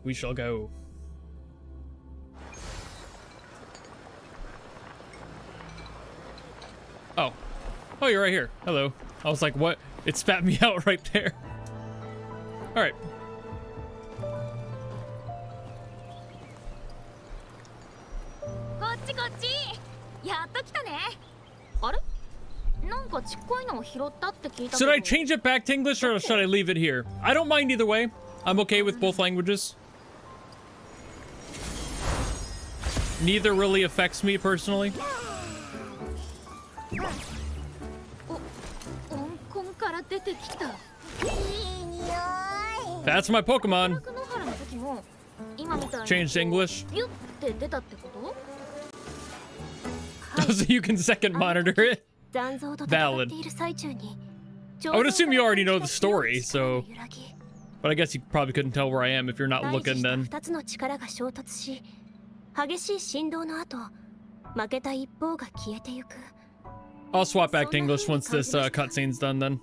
We shall go. Oh. Oh, you're right here. Hello. I was like, what? It spat me out right there. Alright. Should I change it back to English or should I leave it here? I don't mind either way. I'm okay with both languages. Neither really affects me personally. That's my Pokemon. Change to English. So you can second monitor it. Valid. I would assume you already know the story, so... But I guess you probably couldn't tell where I am if you're not looking then. I'll swap back to English once this cutscene's done then.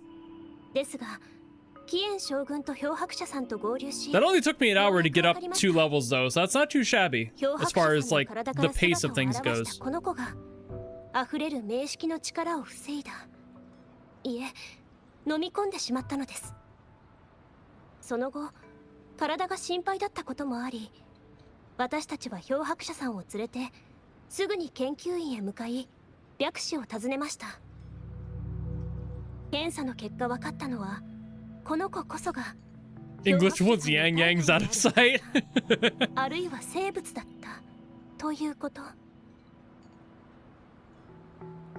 That only took me an hour to get up 2 levels though, so that's not too shabby as far as like the pace of things goes. English was Yang Yang's out of sight.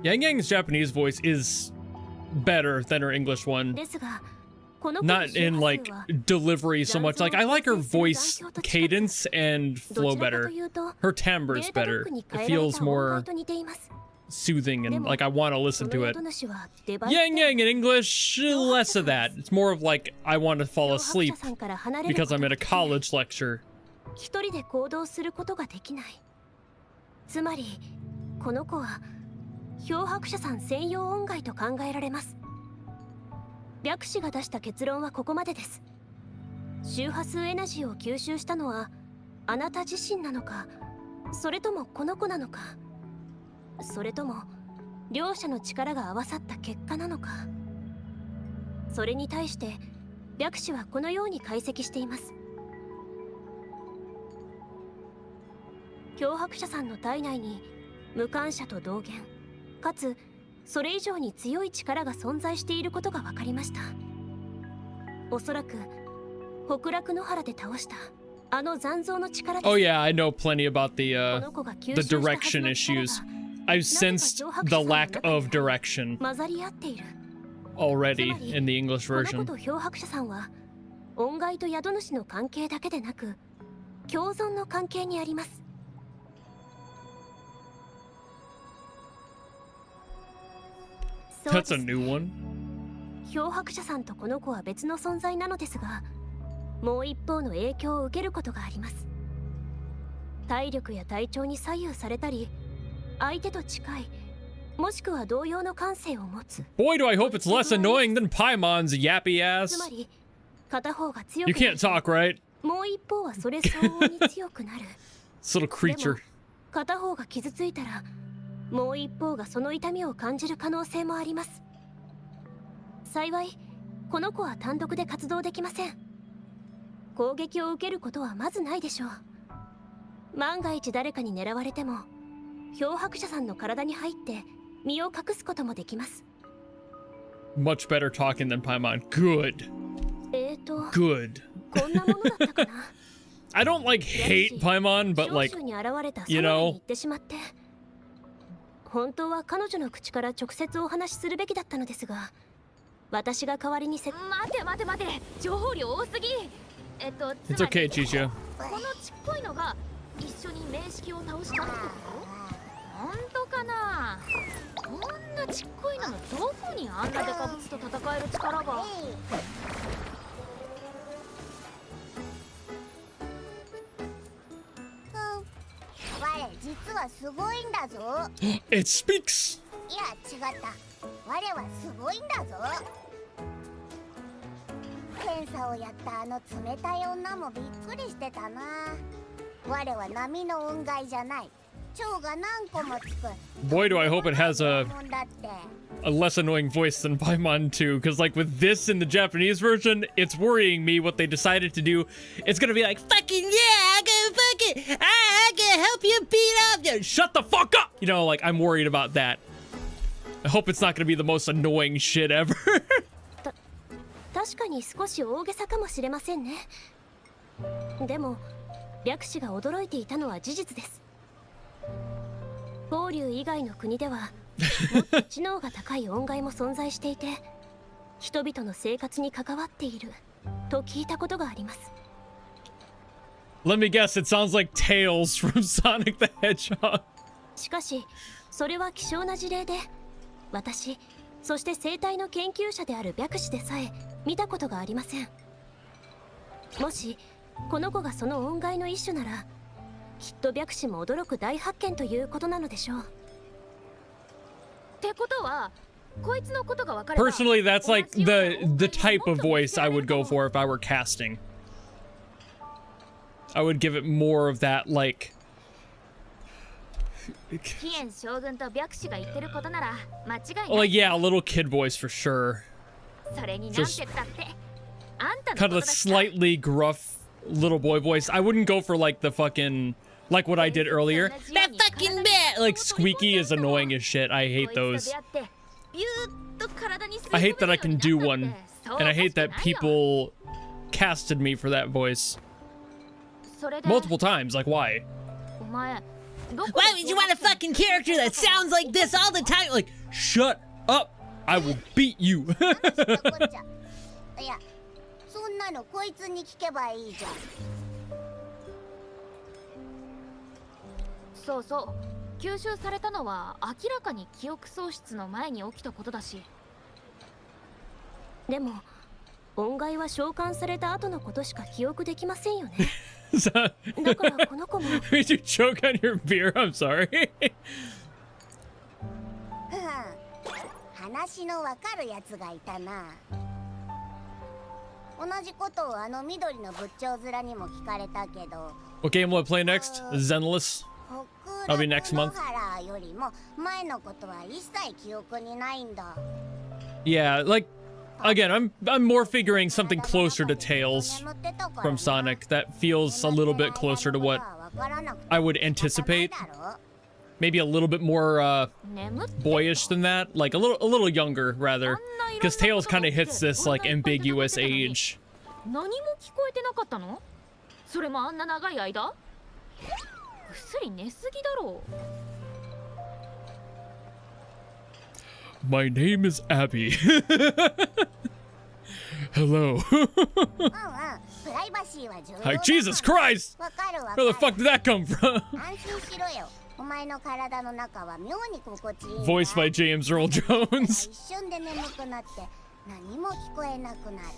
Yang Yang's Japanese voice is better than her English one. Not in like delivery so much. Like I like her voice cadence and flow better. Her timbre's better. It feels more soothing and like I want to listen to it. Yang Yang in English, less of that. It's more of like I want to fall asleep because I'm in a college lecture. 脅迫者さんの体内に無感者と同源かつそれ以上に強い力が存在していることが分かりました。おそらく北楽野原で倒したあの残像の力です。 Oh yeah, I know plenty about the direction issues. I've sensed the lack of direction 混ざり合っている already in the English この version. 子と漂白者さんは恩骸と宿主の関係だけでなく共存の関係にあります。That's a new one. 漂白者さんとこの子は別の存在なのですが、もう一方の影響を受けることがあります。体力や体調に左右されたり、相手と近いもしくは同様の感性を持つ。 Boy, do I hope it's less annoying than Paimon's yappy つ ass. まり片方が強 You くな can't る talk, right? もう一方はそれ相応に強くなる。 This little で creature. も片方が傷ついたらもう一方がその痛みを感じる可能性もあります。幸いこの子は単独で活動できません。攻撃を受けることはまずないでしょう。万が一誰かに狙われても漂白者さんの体に入って身を隠すこともできます。 Much better talking than Paimon. Good. Good. こんなものだったかな。 I don't like hate Paimon, but like, 少々に現れた you サムライ know に行ってしまって本当は彼女の口から直接お話しするべきだったのですが、私が代わりに待て情報量多すぎ。it's okay, Chisha. このちっこいのが一緒に面識を倒したってこと？本当かな。こんなちっこいののどこにあんなデカブツと戦える力が。我実はすごいんだぞ。 It speaks. いや違った。我はすごいんだぞ。検査をやったあの冷たい女もびっくりしてたな。我は波の雲海じゃない。蝶が何個もつく。 Boy, do I hope it has もんだって。 a less annoying voice than Paimon 2, because like with this in the Japanese version, it's worrying me what they decided to do. It's gonna be like, fucking yeah, I can help you beat up. Yeah, shut the fuck up. You know, like I'm worried about that. I hope it's not gonna be the most annoying shit ever. 確かに少し大げさかもしれませんね。でも略氏が驚いていたのは事実です。法隆以外の国ではもっと知能が高い音階も存在していて人々の生活に関わっていると聞いたことがあります。 Let me guess, it sounds like Tails from Sonic the Hedgehog. しかしそれは希少な事例で、私そして生態の研究者である白氏でさえ見たことがありません。もしこの子がその音階の一種ならきっと白氏も驚く大発見ということなのでしょう。ってことはこいつのことが分かれば Personally, that's like the type of voice I would go for if I were casting. I would give it more of that like 飛燕将軍と白氏が言ってることなら間違いない。 like yeah, a little kid voice for sure. それになんてったってあんたの Kind こ of a とだしさ slightly gruff little boy voice. I wouldn't go for like the fucking like what I did earlier. That fucking bit like squeaky is annoying as shit. I hate those. I hate that I can do one, and I hate that people casted me for that voice それで multiple times. Like why? お前どこ Why would you want a fucking character that sounds like this all the time? Like shut up. I will beat you. 話したこっちゃ。いや、そんなのこいつに聞けばいいじゃん。そうそう吸収されたのは明らかに記憶喪失の前に起きたことだし。でも音階は召喚された後のことしか記憶できませんよね。 So- だからこの子も Did you choke on your beer? I'm sorry. ふん、話のわかるやつがいたな。同じことをあの緑の仏頂面にも聞かれたけど。 What game will I play next? Zenless. I'll be next month. 北楽野原よりも前のことは一切記憶にないんだ。 Yeah, like again, I'm more figuring something closer to Tails from Sonic that feels a little bit closer to what わからなくて I would anticipate 仕方ないだろ maybe a little bit more 眠って boyish than that, like a little younger rather, because Tails kind of hits this like ambiguous age. 何も聞こえてなかったの？それもあんな長い間？ぐっすり寝すぎだろう。 My name is Abby. Hello. うんうんプライバシーは重要だから Like Jesus Christ! わかるわか Where る the fuck did that come from? 安心しろよお前の体の中は妙に心地いいんだ Voiced by James Earl Jones. 一瞬で眠くなって何も聞こえなくなる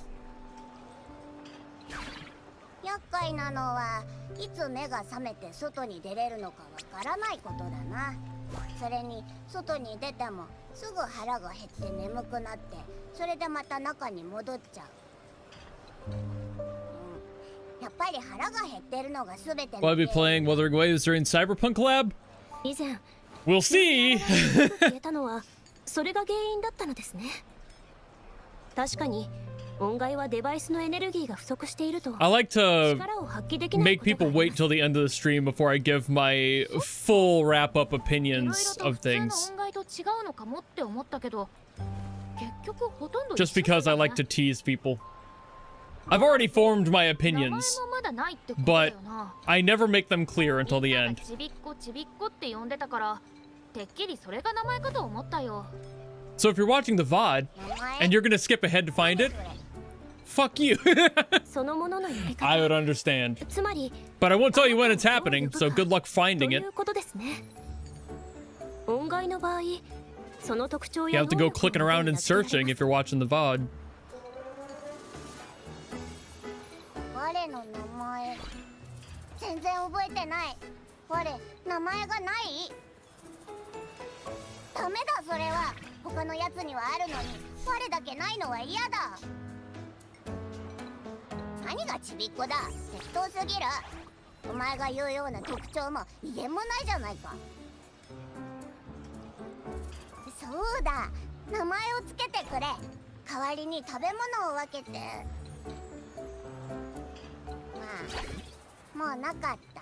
厄介なのはいつ目が覚めて外に出れるのかわからないことだなそれに外に出てもすぐ腹が減って眠くなってそれでまた中に戻っちゃう、やっぱり腹が減ってるのが全ての Will I be playing Wuthering Waves during Cyberpunk Lab? 以前 We'll see. 消えたのはそれが原因だったのですね確かに音階はデバイスのエネルギーが不足していると I like to 力を発揮できない make ことが people あり wait ます till the end of the stream before I give my full wrap up いろい opinions ろと of 普通の things. 音階と違うのかもって思ったけど、結局ほとんど Just 一緒 because I だね like to tease people. I've already formed my 名前 opinions, もまだないってことだよな。 I never make them clear until the みんな end. がちびっこちびっこって呼んでたから、てっきりそれが名前かと思ったよ。 So if you're watching the VOD 名前 and you're gonna skip ahead to find it, fuck you. そのものの呼び I would 方 understand. つまり But I won't tell you when it's happening, so good luck と finding い it. うことですね音階の場合その特徴 You や have to go clicking around and searching if you're watching the VOD. 我の名前全然覚えてない我名前がないダメだそれは他のやつにはあるのに我だけないのは嫌だ何がちびっこだ適当すぎるお前が言うような特徴も威厳もないじゃないかそうだ名前をつけてくれ代わりに食べ物を分けてまあもうなかった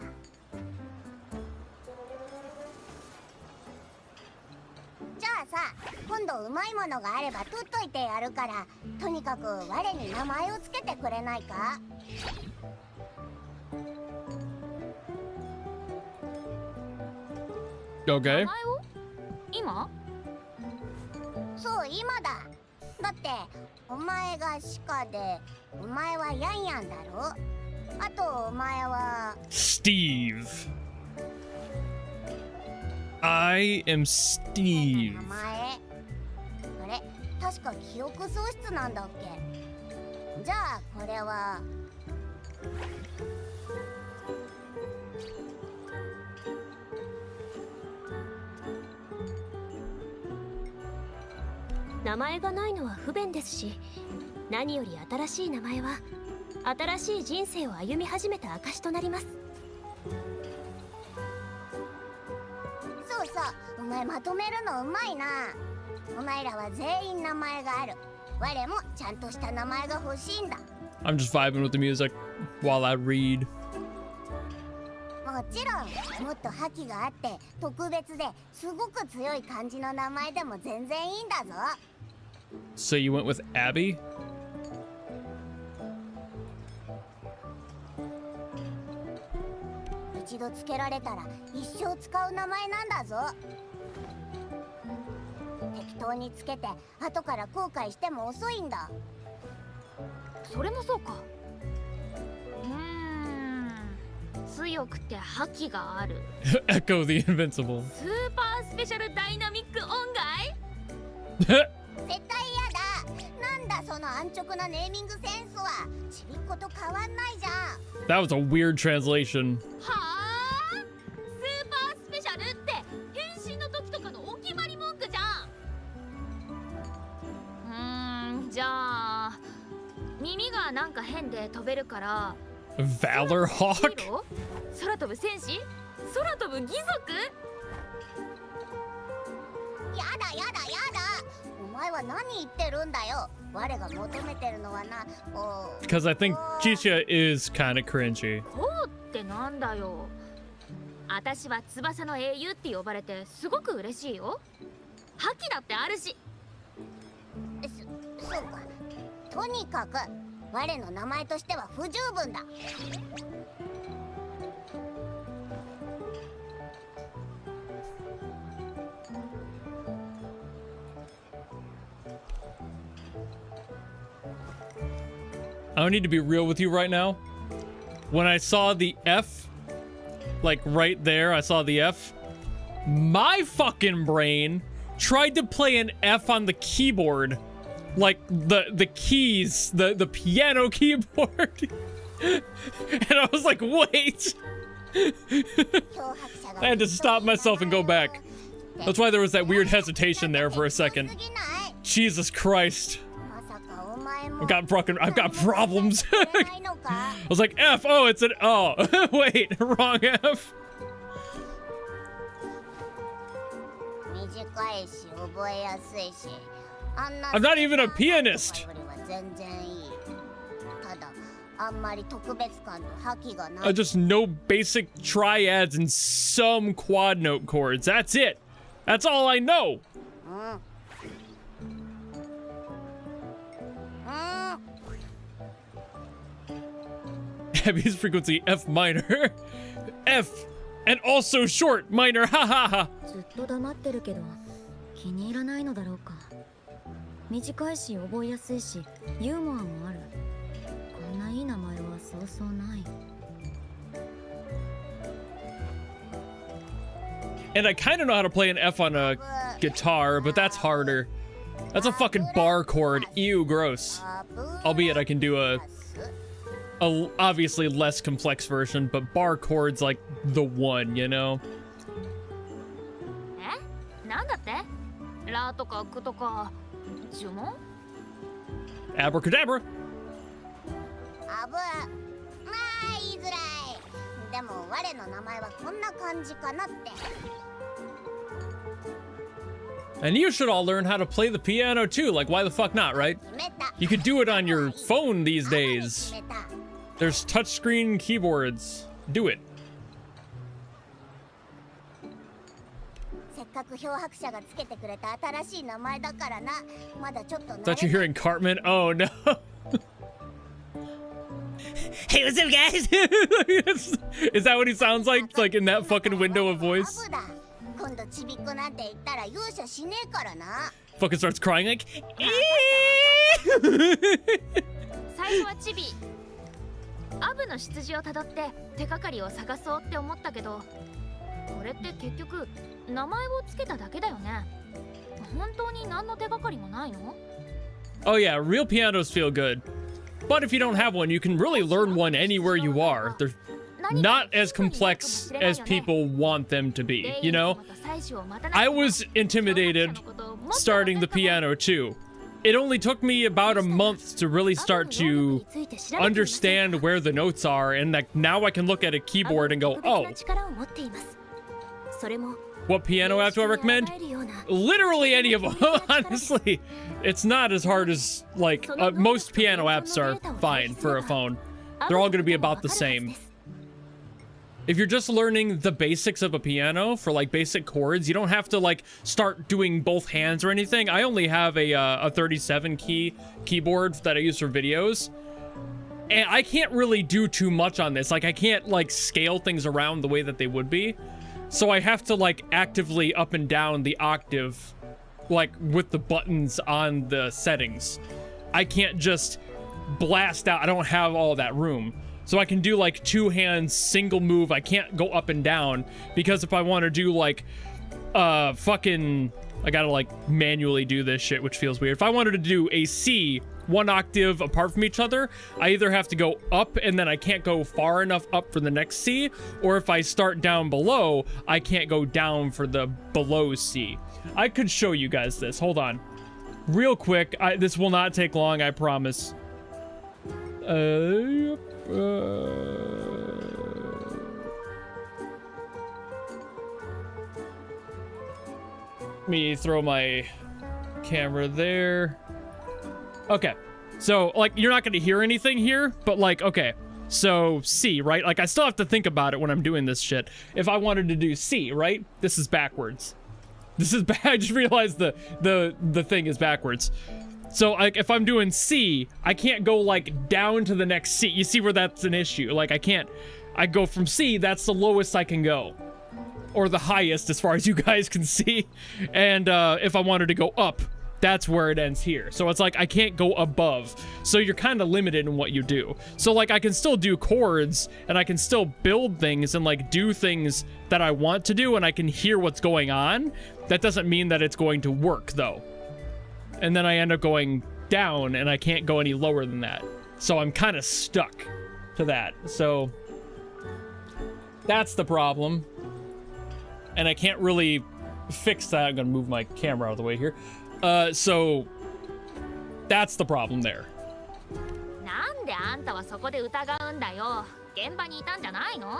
じゃあさ今度うまいものがあれば取っといてやるからとにかく我に名前をつけてくれないか Okay. 名前を？今？そう今だだってお前が鹿でお前はヤンヤンだろあとお前は Steve. I am 名 Steve. 前あれ確か記憶喪失なんだっけじゃあこれは名前がないのは不便ですし何より新しい名前は新しい人生を歩み始めた証となりますそうそうお前まとめるのうまいなお前らは全員名前がある我もちゃんとした名前が欲しいんだ I'm just vibing with the music while I read. もちろんもっと覇気があって特別ですごく強い感じの名前でも全然いいんだぞ So you went with Abby? 一度つけられたら一生使う名前なんだぞ適当につけて後から後悔しても遅いんだそれもそうか。強くて覇気がある。 Echo the Invincible. スーパースペシャルダイナミック音階？絶対嫌だなんだその安直なネーミングセンスはちびっこと変わんないじゃん That was a weird translation. はあ？スーパースペシャルって変身の時とかのお決まり文句じゃん。じゃあ耳がなんか変で飛べるから。 Valor Hawk? 空飛ぶ戦士？空飛ぶ義足？やだお前は何言ってるんだよ我が求めてるのはな Because I think Jisha is kind of cringy. こうってなんだよ。私は翼の英雄って呼ばれてすごく嬉しいよ。覇気だってあるし。そうか。とにかく我の名前としては不十分だ。I don't need to be real with you right now. When I saw the F, like right there, I saw the F. My fucking brain tried to play an F on the keyboard. Like the keys, the piano keyboard. And I was like, wait. I had to stop myself and go back. That's why there was that weird hesitation there for a second. Jesus Christ. I've got problems. I was like, F, oh, it's an O. Wait, wrong F. I'm not even a pianist. I just know basic triads and some quad note chords. That's it. That's all I know. Abby's frequency F minor. F and also short minor. Ha ha ha. ずっと黙ってるけど気に入らないのだろうか。短いし覚えやすいしユーモアもある。こんないい名前はそうそうない。 And I kind of know how to play an F on a guitar, but that's harder. That's a fucking bar chord. Ew, gross. Albeit I can do a obviously less complex version, but bar chords like the one, you know? なんだって？ラとかクとか呪文？ Abracadabra. あぶ、まあ言いづらい。でも我の名前はこんな感じかなって。 And you should all learn how to play the piano too. Like, why the fuck not, right? You could do it on your phone these days. There's touchscreen keyboards. Do it. Thought you're hearing Cartman? Oh no. Hey, what's up, guys? Is that what he sounds like? Like in that fucking window of voice? Fucking starts crying like. 最初はチビ。アブの出自をたどって手がかりを探そうって思ったけど、これって結局名前をつけただけだよね。本当に何の手がかりもないの？ Oh yeah, real pianos feel good. But if you don't have one, you can really learn one anywhere you are. They're not as complex as people want them to be, you know? I was intimidated starting the piano too. It only took me about a month to really start to understand where the notes are, and like now I can look at a keyboard and go, oh, what piano app do I recommend? Literally any of them, honestly. It's not as hard as, like, most piano apps are fine for a phone. They're all going to be about the same. If you're just learning the basics of a piano for, like, basic chords, you don't have to, like, start doing both hands or anything. I only have a 37-key keyboard that I use for videos. And I can't really do too much on this. Like, I can't, like, scale things around the way that they would be. So I have to, like, actively up and down the octave, like, with the buttons on the settings. I can't just blast out. I don't have all that room. So I can do, like, two hands, single move. I can't go up and down, because if I want to do, like, fucking... I gotta, like, manually do this shit, which feels weird. If I wanted to do a C, one octave apart from each other, I either have to go up and then I can't go far enough up for the next C, or if I start down below, I can't go down for the below C. I could show you guys this. Hold on. Real quick. This will not take long, I promise. Let me throw my camera there. Okay, so like you're not gonna hear anything here, but like, okay, So C, right? Like I still have to think about it when I'm doing this shit. If I wanted to do C, right? This is backwards. This is bad. I just realized the thing is backwards. So like if I'm doing C, I can't go like down to the next C. You see where that's an issue? Like I go from C, that's the lowest I can go. Or the highest as far as you guys can see. And if I wanted to go up, that's where it ends here. So it's like I can't go above. So you're kind of limited in what you do. So like I can still do chords and I can still build things and like do things that I want to do and I can hear what's going on. That doesn't mean that it's going to work though. And then I end up going down and I can't go any lower than that. So I'm kind of stuck to that. So that's the problem. And I can't really fix that. I'm gonna move my camera out of the way here. So that's the problem there. なんであんたはそこで疑うんだよ。現場にいたんじゃないの？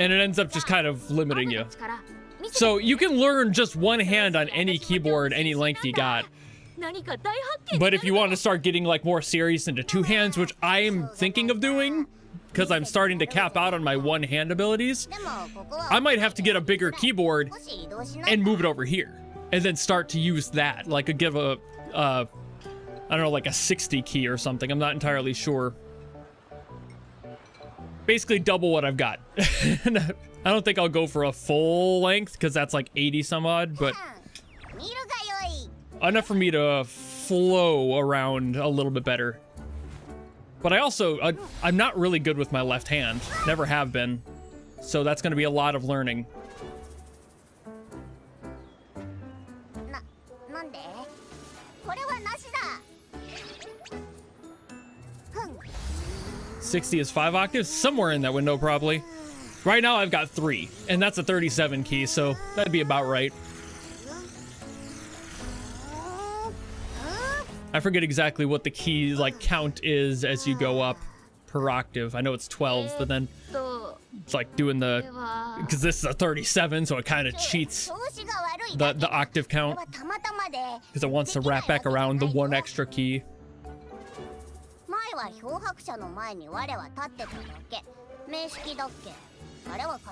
And it ends up just kind of limiting you. So you can learn just one hand on any keyboard, any length you got. But if you want to start getting like more serious into two hands, which I'm thinking of doing, because I'm starting to cap out on my one hand abilities, I might have to get a bigger keyboard and move it over here. And then start to use that, like give a, I don't know, like a 60 key or something. I'm not entirely sure. Basically double what I've got. I don't think I'll go for a full length because that's like 80 some odd, but enough for me to flow around a little bit better. But I also, I'm not really good with my left hand. Never have been. So that's going to be a lot of learning. 60 is 5 octaves? Somewhere in that window, probably. Right now, I've got 3, and that's a 37 key, so that'd be about right. I forget exactly what the key, like, count is as you go up per octave. I know it's 12, but then it's like doing the... Because this is a 37, so it kind of cheats the octave count. Because it wants to wrap back around the one extra key.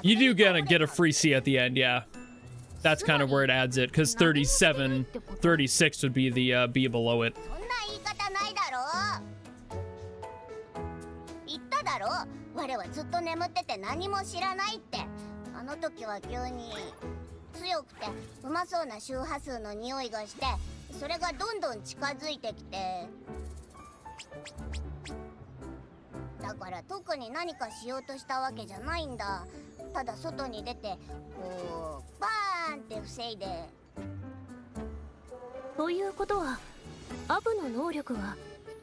You do get a free C at the end, yeah. That's kind of where it adds it, because 37, 36 would be the B below it. だから特に何かしようとしたわけじゃないんだ。ただ外に出てこうバーンって防いで。ということは、アブの能力は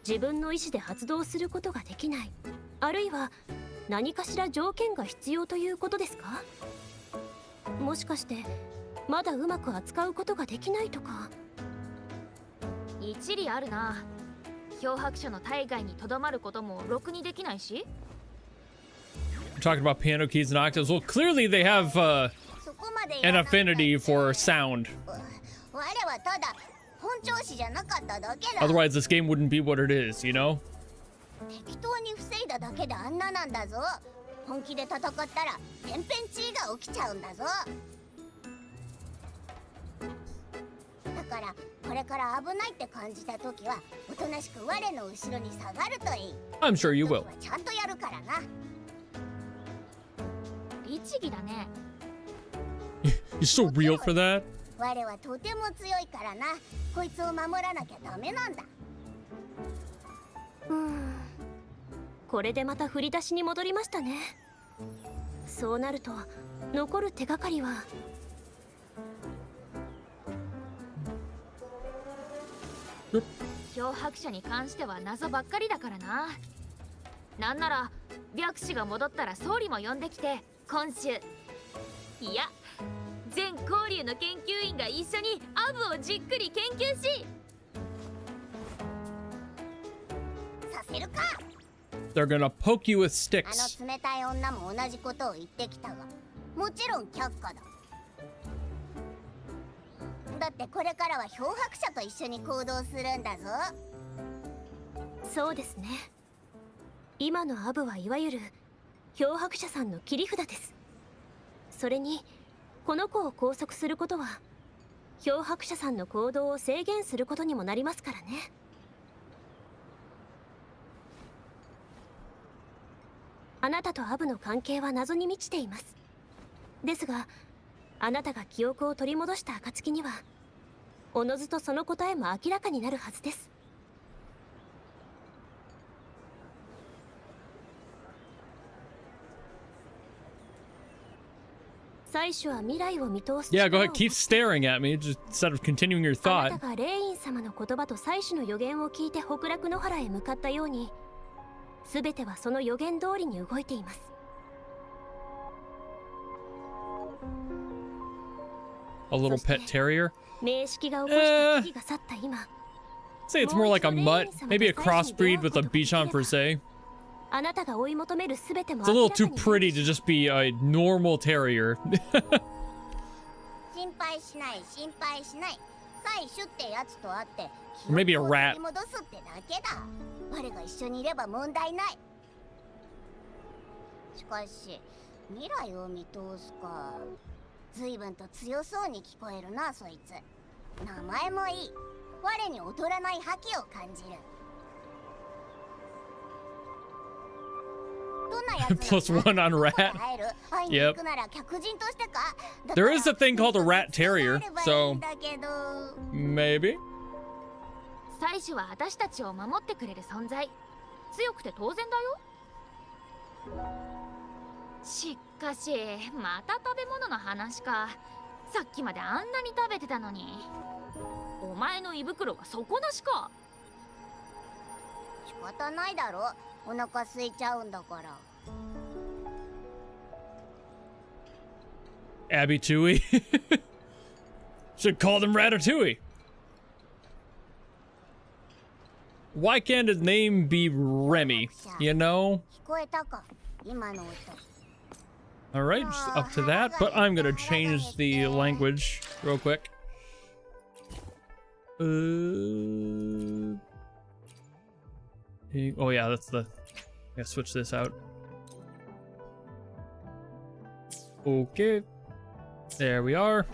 自分の意思で発動することができない、あるいは何かしら条件が必要ということですか？もしかしてまだうまく扱うことができないとか。一理あるな。漂白者の体外にとどまることもろくにできないし。We're talking about piano keys and octaves. Well, clearly they have an affinity for sound. Otherwise, this game wouldn't be what it is, you know? 適当に防いだだけであんななんだぞ。本気で戦ったら天変地異が起きちゃうんだぞ。だからこれから危ないって感じたときはおとなしく我の後ろに下がるといい。I'm sure you will. ちゃんとやるからな。律儀だね。You're so real for that? 我はとても強いからな。こいつを守らなきゃダメなんだ。これでまた振り出しに戻りましたね。そうなると残る手がかりは。漂白者に関しては謎ばっかりだからな。なんなら白紙が戻ったら総理も呼んできて今週、いや全交流の研究員が一緒にアブをじっくり研究しさせるか。 They're gonna poke you with あ sticks. の冷たい女も同じことを言ってきたが、もちろん却下だ。だってこれからは漂白者と一緒に行動するんだぞ。そうですね。今のアブはいわゆる漂白者さんの切り札です。それにこの子を拘束することは漂白者さんの行動を制限することにもなりますからね。あなたとアブの関係は謎に満ちています。ですがあなたが記憶を取り戻した暁にはおのずとその答えも明らかになるはずです。最初は未来を見通す。 Yeah, go ahead. Keep staring at me just instead of continuing your あ thought. なたがレイン様の言葉と祭司の予言を聞いて北楽野原へ向かったように、全てはその予言通りに動いています。A little pet terrier. 名式が起こした危機が去った今、 Say it's more like a mutt, maybe a crossbreed with a Bichon Frise. あなたが追い求める全ても It's a 明 little らか too に pretty to just be a normal terrier. 心配しない心配しない。採取ってやつと会って Or maybe a 記憶を rat. 取り戻すってだけだ。我が一緒にいれば問題ない。しかし未来を見通すか。随分と強そうに聞こえるなそいつ。名前もいい。我に劣らない覇気を感じる。どんなやつなのか Plus one on rat. 会える？会いに Yep. 行くなら客人としてか？ There is a thing called a rat terrier, だから so だけど maybe. 祭司は私たちを守ってくれる存在。強くて当然だよ。しかしまた食べ物の話か。さっきまであんなに食べてたのに。お前の胃袋は底なしか。仕方ないだろ。お腹空いちゃうんだから。 Abby Tui. Should call them Ratatouille. Why can't his name be Remy? You know? 聞こえたか？今の音。 Alright, just up to that. But I'm gonna change the language real quick. Oh yeah, that's the... I gotta switch this out. Okay. There we are.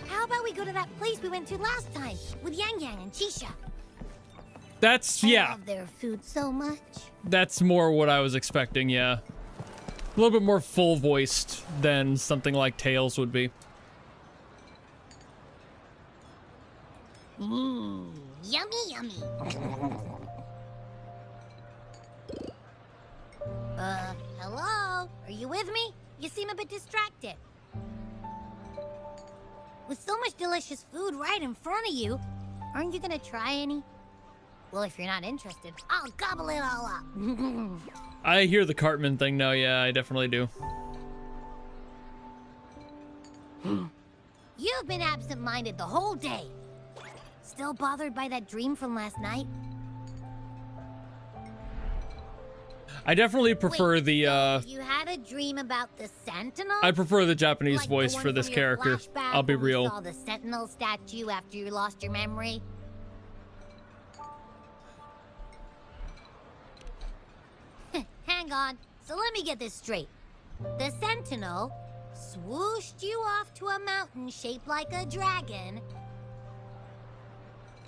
How about we go to that place we went to last time with Yang Yang and Chisha? That's, I yeah. love their food so much. That's more what I was expecting, yeah. A little bit more full-voiced than something like Tails would be. Mmm, yummy, yummy. Hello? Are you with me? You seem a bit distracted. With so much delicious food right in front of you, aren't you gonna try any? Well, if you're not interested, I'll gobble it all up. I hear the Cartman thing now, yeah, I definitely do. You've been absent-minded the whole day. Still bothered by that dream from last night? I definitely prefer Wait, the, so you had a dream about the Sentinel? I prefer the Japanese Like the voice one for this from your character. flashback I'll be when we real. saw the Sentinel statue after you lost your memory? Hang on. So let me get this straight. The Sentinel swooshed you off to a mountain shaped like a dragon.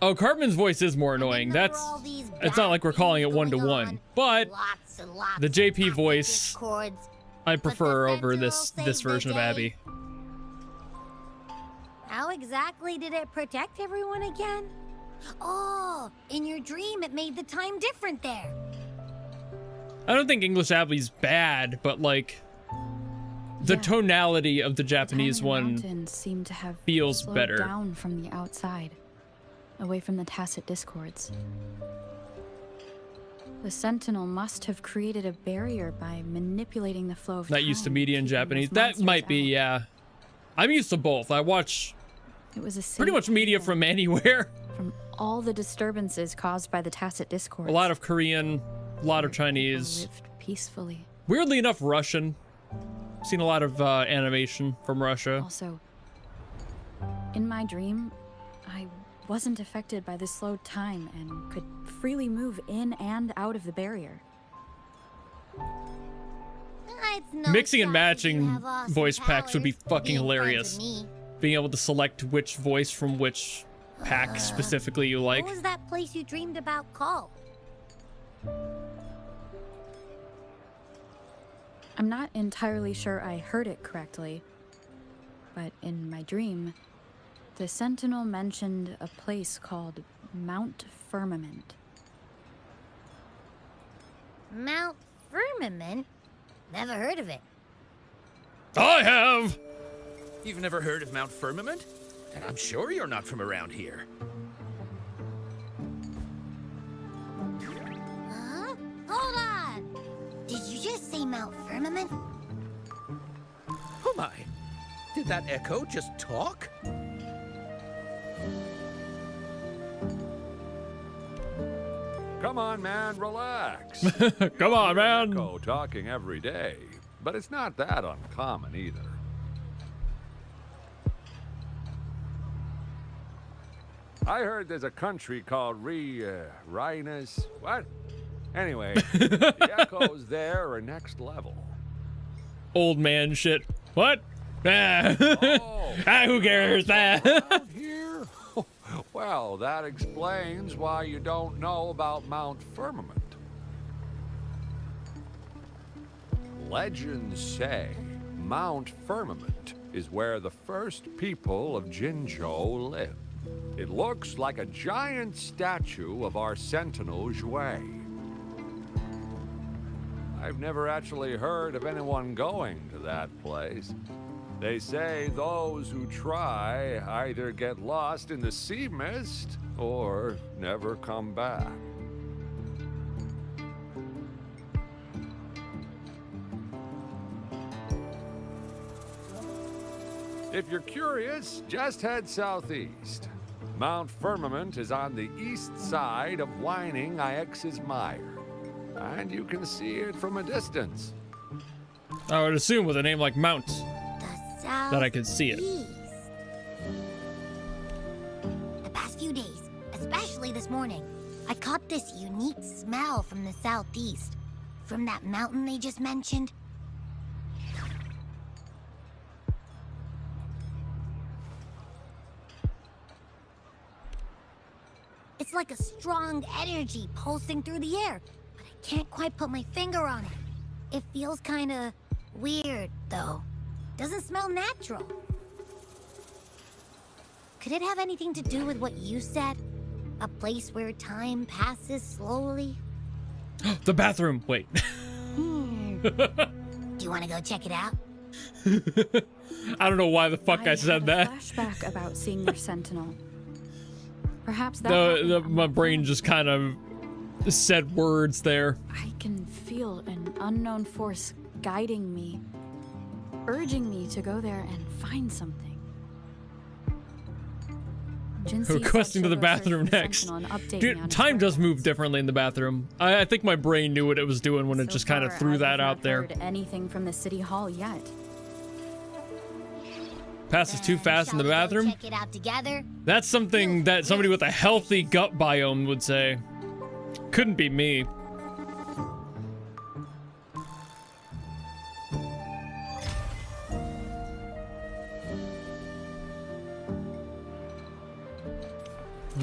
Oh, Cartman's voice is more annoying. And then there That's... were all these It's not like we're calling it bad things going one-to-one. on. But Lots and lots the of JP happy voice discords. I prefer the over this Sentinel this saved the version of day. Abby. How exactly did it protect everyone again? Oh, in your dream it made the time different there. I don't think English Abby's bad, but like the Yeah. tonality of the The Japanese tiny one mountains seem to have feels slowed better. down from the outside, away from the tacit discords. The Sentinel must have created a barrier by manipulating the flow of Not used to time, media in keeping Japanese. those That monsters might be, out. yeah. I'm used to both. I watch It was a pretty safe much media haven from anywhere. from all the disturbances caused by the tacit discords. A lot of Korean, a lot of People Chinese. lived peacefully. Weirdly enough, Russian. Seen a lot of animation from Russia. Also, In my dream, I wasn't affected by the slowed time and could freely move in and out of the barrier. It's no Mixing and shock matching you have awesome voice packs would be powers, fucking being hilarious. friends with me. Being able to select which voice from which pack specifically you like. What was that place you dreamed about called? I'm not entirely sure I heard it correctly, but in my dream, the Sentinel mentioned a place called Mount Firmament. Mount Firmament? Never heard of it. I have! You've never heard of Mount Firmament? And I'm sure you're not from around here. Huh? Hold on! Did you just say Mount Firmament? Oh my! Did that echo just talk? Come on, man, relax. Come on, man. Echo talking every day, but it's not that uncommon either. I heard there's a country called Rhinus. What? Anyway, the echoes there are next level. Old man shit. What? Ah, Oh, who cares? Ah. around here? Well, that explains why you don't know about Mount Firmament. Legends say Mount Firmament is where the first people of Jinzhou lived. It looks like a giant statue of our Sentinel Jue. I've never actually heard of anyone going to that place. They say those who try either get lost in the sea mist or never come back. If you're curious, just head southeast. Mount Firmament is on the east side of Whining Ix's Mire, and you can see it from a distance. I would assume with a name like Mount The south that I could see it. The past few days, especially this morning, I caught this unique smell from the southeast. From that mountain they just mentioned. It's like a strong energy pulsing through the air, but I can't quite put my finger on it. It feels kinda weird, though. Doesn't smell natural. Could it have anything to do with what you said? A place where time passes slowly? The bathroom. Wait. Do you want to go check it out? I don't know why the fuck I said had a that. flashback about seeing your Sentinel. Perhaps that happened on My my brain phone. just kind of said words there. I can feel an unknown force guiding me, urging me to go there and find something. Jinsei said Requesting to she'll the go search bathroom for the next. Sentinel and update me on Dude, its time does move whereabouts. differently in the bathroom. I think my brain knew what it was doing when it So just kind of far, threw I that have out not there. heard anything from the city hall yet. Passes too fast in the Shall we go bathroom. check it out together? That's something that somebody with a healthy gut biome would say. Couldn't be me.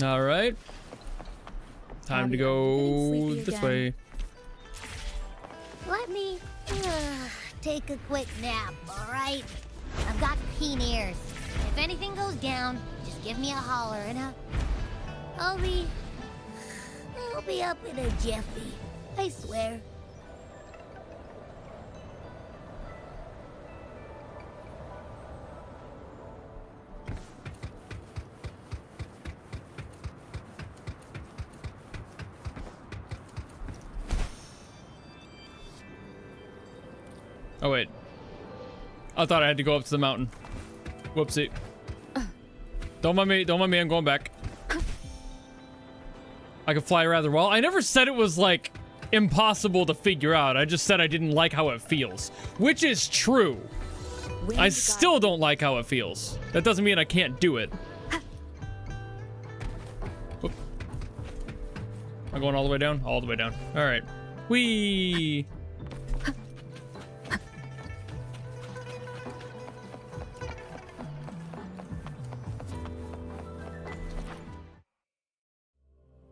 All right. Time to Abby, I'm getting go sleepy this again. way. Let me take a quick nap, all right? I've got keen ears. If anything goes down, just give me a holler and I'll be up in a jiffy. I swear. Oh wait. I thought I had to go up to the mountain. Whoopsie. Don't mind me, I'm going back. I can fly rather well. I never said it was like impossible to figure out. I just said I didn't like how it feels, which is true. I still don't like how it feels. That doesn't mean I can't do it. Oop. Am I going all the way down? All the way down. All right. Whee!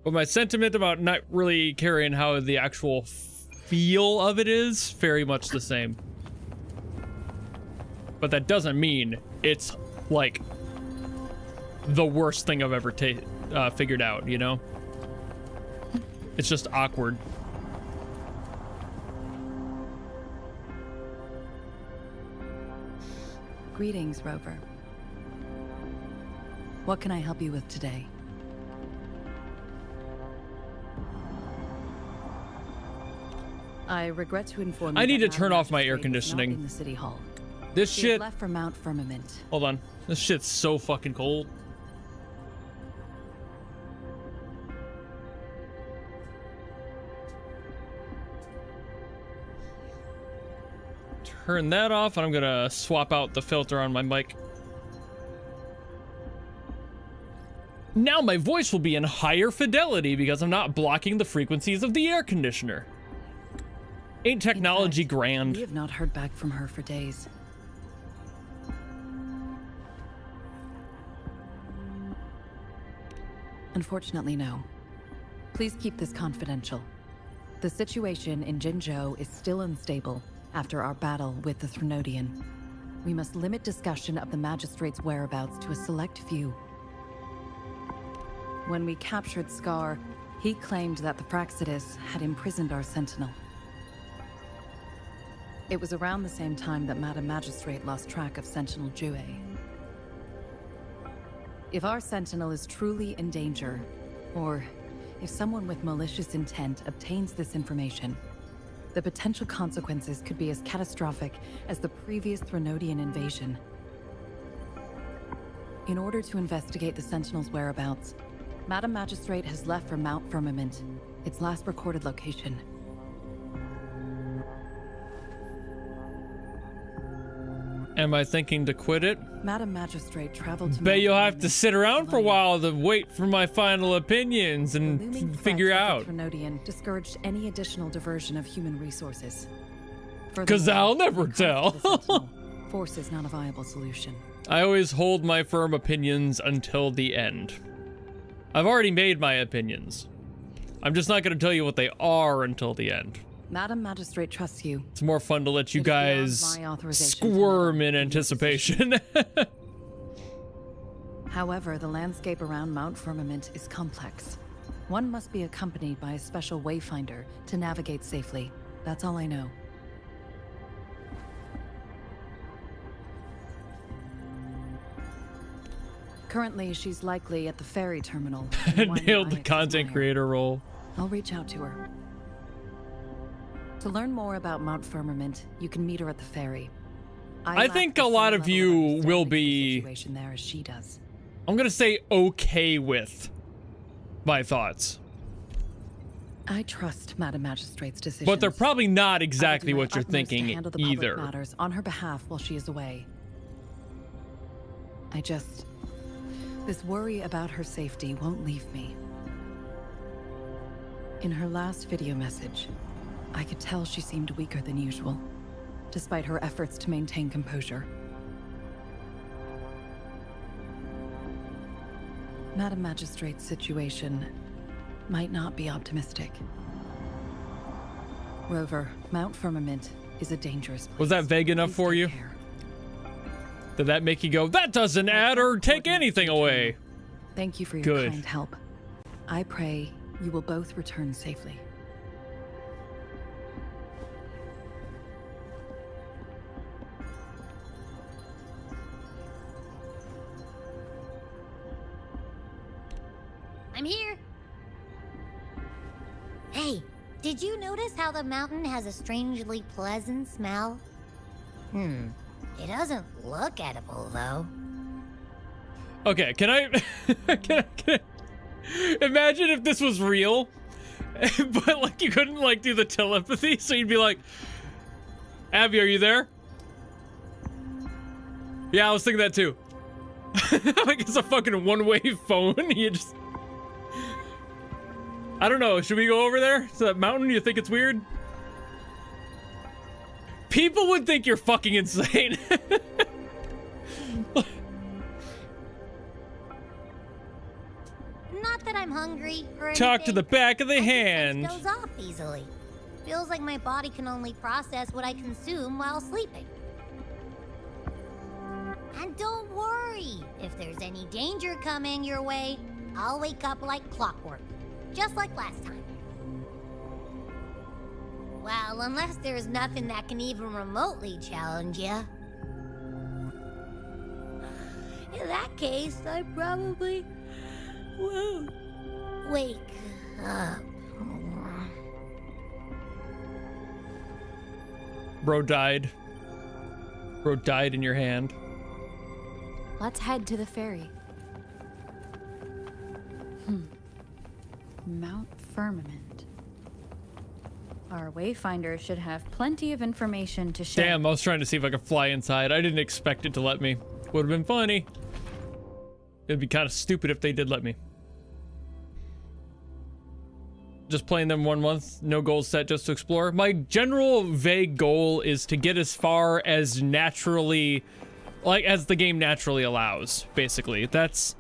But my sentiment about not really caring how the actual feel of it is very much the same. But that doesn't mean it's like the worst thing I've ever figured out, you know? It's just awkward. Greetings, Rover. What can I help you with today? I regret to inform you I need to that turn Madam off my air Magistrate is not conditioning. in the city hall. This She shit. has left for Mount Firmament. Hold on. This shit's so fucking cold. Turn that off, and I'm gonna swap out the filter on my mic. Now my voice will be in higher fidelity because I'm not blocking the frequencies of the air conditioner. Ain't technology In fact, grand? We have not heard back from her for days. Unfortunately, no. Please keep this confidential. The situation in Jinzhou is still unstable after our battle with the Threnodian. We must limit discussion of the magistrate's whereabouts to a select few. When we captured Scar, he claimed that the Praxidus had imprisoned our sentinel. It was around the same time that Madam Magistrate lost track of Sentinel Jue. If our sentinel is truly in danger, or if someone with malicious intent obtains this information, the potential consequences could be as catastrophic as the previous Threnodian invasion. In order to investigate the Sentinel's whereabouts, Madam Magistrate has left for Mount Firmament, its last recorded location. Am I thinking to quit it? Madam Magistrate traveled to Bet Mount you'll have to Firmament sit around for a alone. while to wait for my final opinions The and looming figure threat out. of the Threnodian discouraged any additional diversion of human resources. 'Cause Furthermore, I'll never in conflict tell. with the Sentinel, force is not a viable solution. I always hold my firm opinions until the end. I've already made my opinions. I'm just not going to tell you what they are until the end. Madam Magistrate trusts you. It's more fun to let you It is beyond guys my authorization to squirm make in any anticipation. However, the landscape around Mount Firmament is complex. One must be accompanied by a special wayfinder to navigate safely. That's all I know. Currently, she's likely at the ferry terminal. in one Nailed the Onyx content Mire. creator role. I'll reach out to her. To learn more about Mount Firmament, you can meet her at the ferry. I lack think the a lot same of level you will understanding of the be- situation there as she does. I'm going to say okay with my thoughts. I trust Madam Magistrate's decision. But they're probably not exactly what you're to thinking handle the public either. matters on her behalf while she is away. This worry about her safety won't leave me. In her last video message, I could tell she seemed weaker than usual, despite her efforts to maintain composure. Madam Magistrate's situation might not be optimistic. Rover, Mount Firmament is a dangerous place. Was that vague enough Please for take you? care. Did that make you go, that doesn't add or take anything away? Thank you for your Good. kind help. I pray you will both return safely. I'm here. Hey, did you notice how the mountain has a strangely pleasant smell? It doesn't look edible, though. Okay, can I, can I imagine if this was real, but like you couldn't like do the telepathy, so you'd be like, Abby, are you there? Yeah, I was thinking that too. Like it's a fucking one-way phone. You just... I don't know. Should we go over there to that mountain? You think it's weird? People would think you're fucking insane. Not that I'm hungry or Talk to the anything. back of the I hand. just doze off easily. Feels like my body can only process what I consume while sleeping. And don't worry, if there's any danger coming your way, I'll wake up like clockwork, just like last time. Well, unless there's nothing that can even remotely challenge you. In that case, I probably won't wake up. Bro died. Bro died in your hand. Let's head to the ferry. Mount Firmament. Our wayfinder should have plenty of information to share. Damn, I was trying to see if I could fly inside. I didn't expect it to let me. Would have been funny. It'd be kind of stupid if they did let me. Just playing them 1 month, no goals set, just to explore. My general vague goal is to get as far as naturally, like as the game naturally allows, basically. That's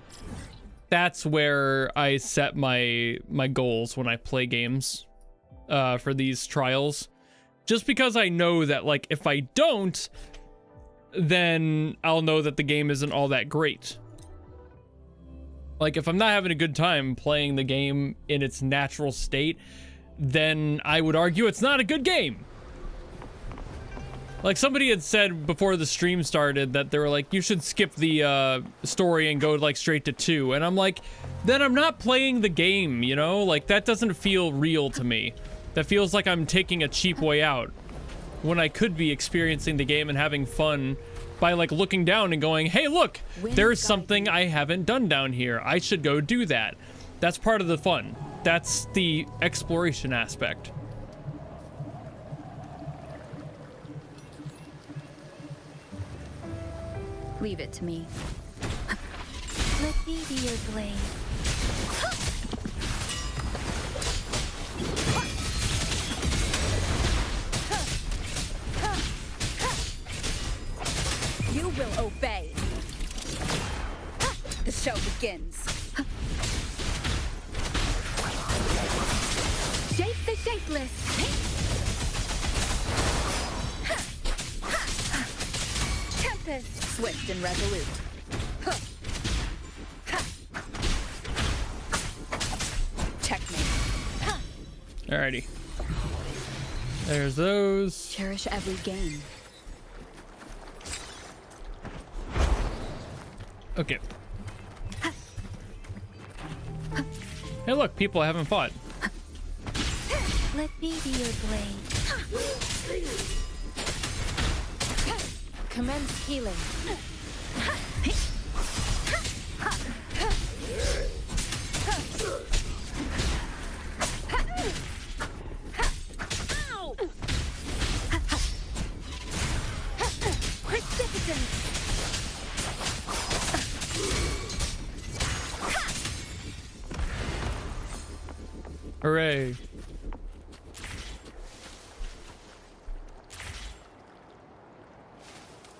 where I set my goals when I play games for these trials. Just because I know that, like, if I don't, then I'll know that the game isn't all that great. Like, if I'm not having a good time playing the game in its natural state, then I would argue it's not a good game. Like, somebody had said before the stream started that they were like, you should skip the story and go, like, straight to 2. And I'm like, then I'm not playing the game, you know? Like, that doesn't feel real to me. That feels like I'm taking a cheap way out when I could be experiencing the game and having fun by, like, looking down and going, hey, look, there's something I haven't done down here. I should go do that. That's part of the fun. That's the exploration aspect. Leave it to me. Let me be your blade. You will obey. The show begins. Shape the shapeless. Tempest. Swift and resolute. Checkmate. Alrighty. There's those. Cherish every game. Okay. Hey, look, people haven't fought. Let me be your blade. Commence healing. Hooray.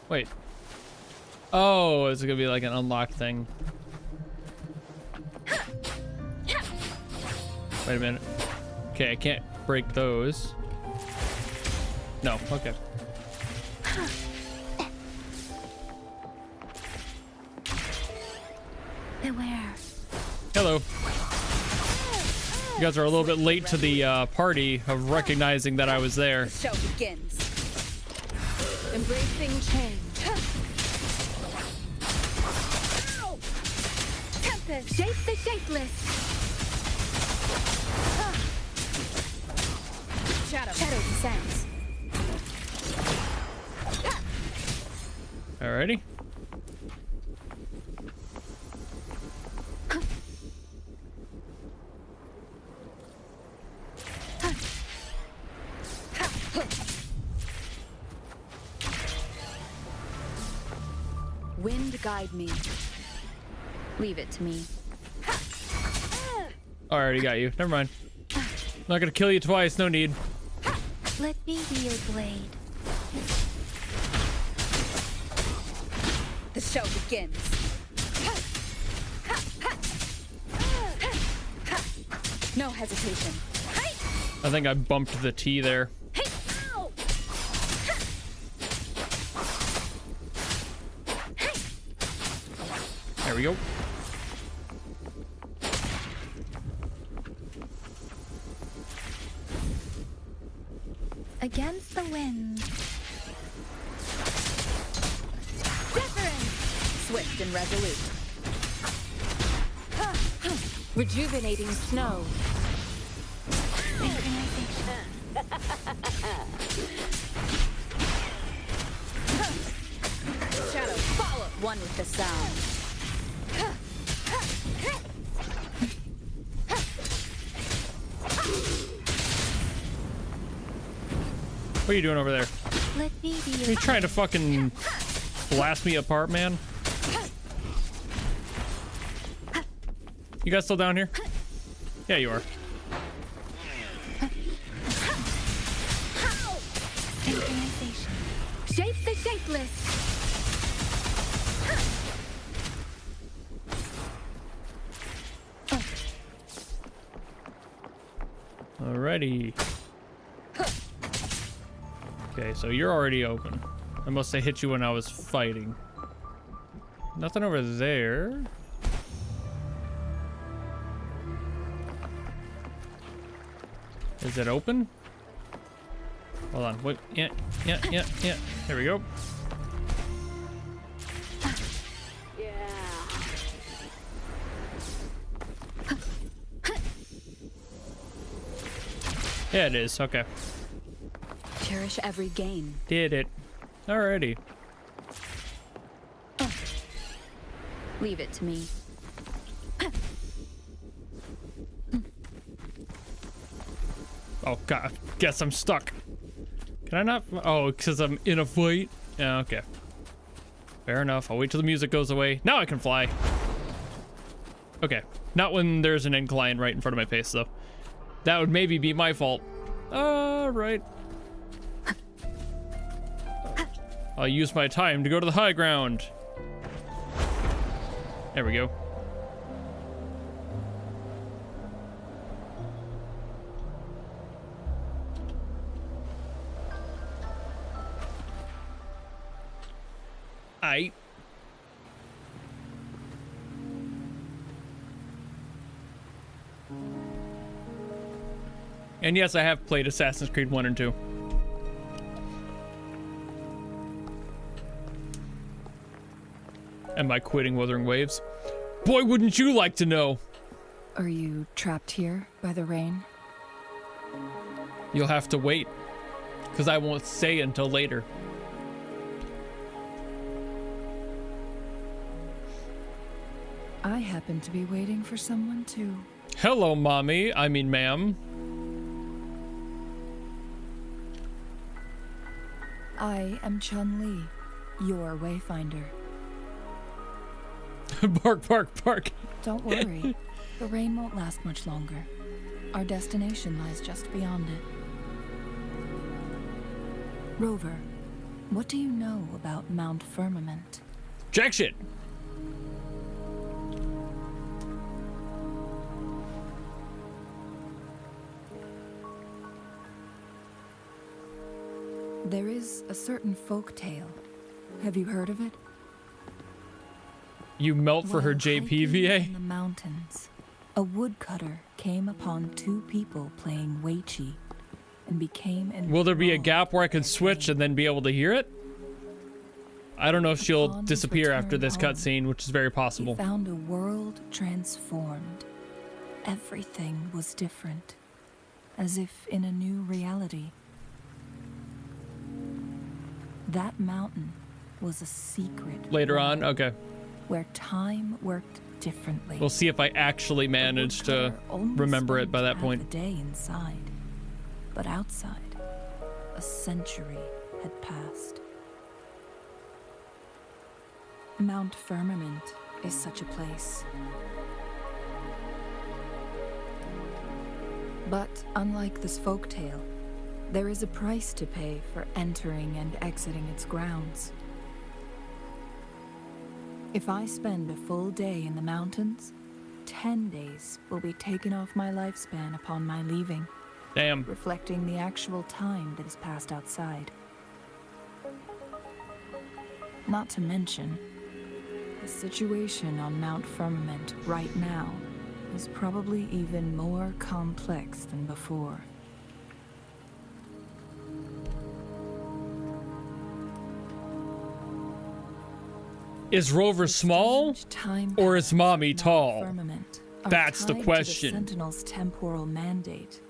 Wait. Oh, it's gonna be like an unlocked thing. Wait a minute. Okay, I can't break those. No, okay. Beware. Hello. You guys are a little bit late to the party of recognizing that I was there. The show begins. Embracing change. Tempest. Shape the shapeless. Shadow descends. Alrighty. guide me. Leave it to me. I already got you. Never mind. Not gonna kill you twice. No need. Let me be your blade. The show begins. No hesitation. I think I bumped the T there. There we go. Against the wind. Wuthering. Swift and resolute. Rejuvenating snow. Shadow, follow. One with the sound. What are you doing over there? Let me be Are your you trying to fucking blast me apart, man? You guys still down here? Yeah, you are. synchronization. Shape the shapeless. Alrighty. Okay, so you're already open. I must have hit you when I was fighting. Nothing over there. Is it open? Hold on. Wait. Yeah. There we go. Yeah, it is. Okay. Cherish every gain. Did it. Alrighty. Leave it to me. Oh god. Guess I'm stuck. Can I not? Oh, because I'm in a fight? Yeah, okay. Fair enough. I'll wait till the music goes away. Now I can fly. Okay. Not when there's an incline right in front of my face, though. That would maybe be my fault. Alright. I'll use my time to go to the high ground. There we go. Aight. And yes, I have played Assassin's Creed 1 and 2. Am I quitting Wuthering Waves? Boy, wouldn't you like to know? Are you trapped here by the rain? You'll have to wait, because I won't say until later. I happen to be waiting for someone too. Hello, mommy. I mean, ma'am. I am Chun-Li, your wayfinder. Bark, bark, bark. Don't worry, the rain won't last much longer. Our destination lies just beyond it. Rover, what do you know about Mount Firmament? Jack shit. There is a certain folk tale. Have you heard of it? You melt for her While hiking JPVA? in the mountains, a woodcutter came upon two people playing Weiqi and became Will there be a enthralled gap where I can by switch the and then be able to hear it? I don't know if she'll Upon his disappear after return this home, cutscene, which is very He possible. found a world transformed. Everything was different, as if in a new reality. That mountain was a secret Later on? world Okay. where time worked differently. We'll see if I actually manage to woodcutter only remember it spent by that half point. a day inside, but outside, a century had passed. Mount Firmament is such a place. But unlike this folktale, there is a price to pay for entering and exiting its grounds. If I spend a full day in the mountains, 10 days will be taken off my lifespan upon my leaving. Damn. Reflecting the actual time that is passed outside. Not to mention, the situation on Mount Firmament right now is probably even more complex than before. Is Rover small or is Mommy tall? That's the question. The Sentinel's temporal mandate.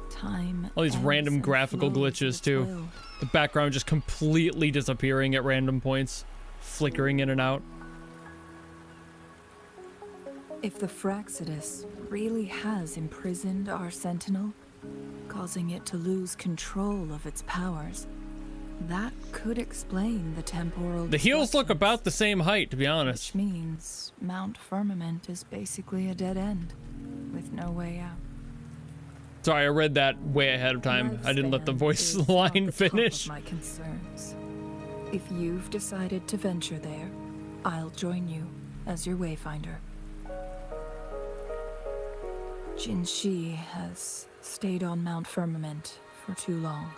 Time All these random graphical glitches too. The background just completely disappearing at random points, flickering in and out. If the Fraxidus really has imprisoned our Sentinel, causing it to lose control of its powers, that could explain the temporal The heels look about the same height, to be honest. Which means Mount Firmament is basically a dead end, with no way out. Sorry, I read that way ahead of time. I didn't let the voice line finish. My concerns. If you've decided to venture there, I'll join you as your wayfinder. Jin Shi has stayed on Mount Firmament for too long.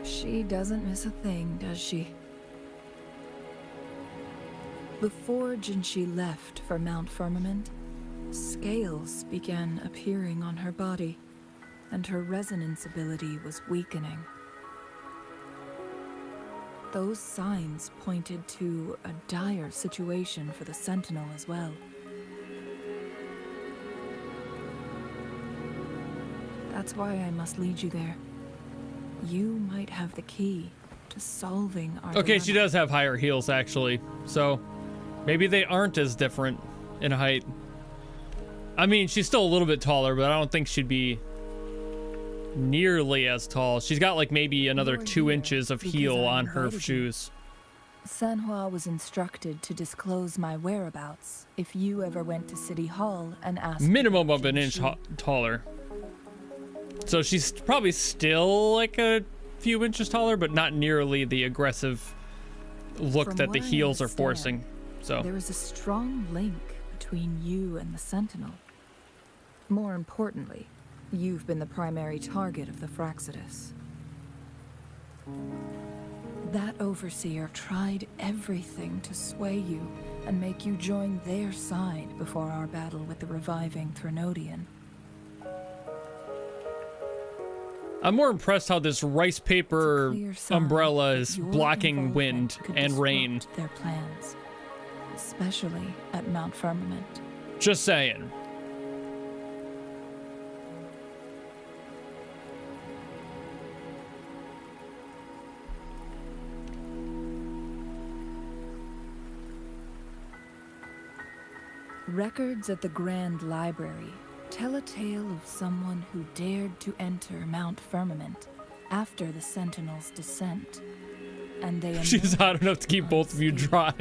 She doesn't miss a thing, does she? Before Jinshi left for Mount Firmament, scales began appearing on her body, and her resonance ability was weakening. Those signs pointed to a dire situation for the Sentinel as well. That's why I must lead you there. You might have the key to solving our Okay, dilemma. she does have higher heels, actually. So, maybe they aren't as different in height. I mean, she's still a little bit taller, but I don't think she'd be nearly as tall. She's got like maybe another 2 inches of heel on her shoes. Sanhua was instructed to disclose my whereabouts if you ever went to City Hall and asked. Minimum of an inch taller. So she's probably still like a few inches taller, but not nearly the aggressive look From that the what I heels are understand, forcing. So there is a strong link between you and the Sentinel. More importantly, you've been the primary target of the Fraxidus. That overseer tried everything to sway you and make you join their side before our battle with the reviving Threnodian. I'm more impressed how this rice paper umbrella is blocking wind and rain. Their plans, especially at Mount Firmament. Just saying. Records at the Grand Library tell a tale of someone who dared to enter Mount Firmament after the Sentinel's descent, and they She's hot enough to keep both of you dry.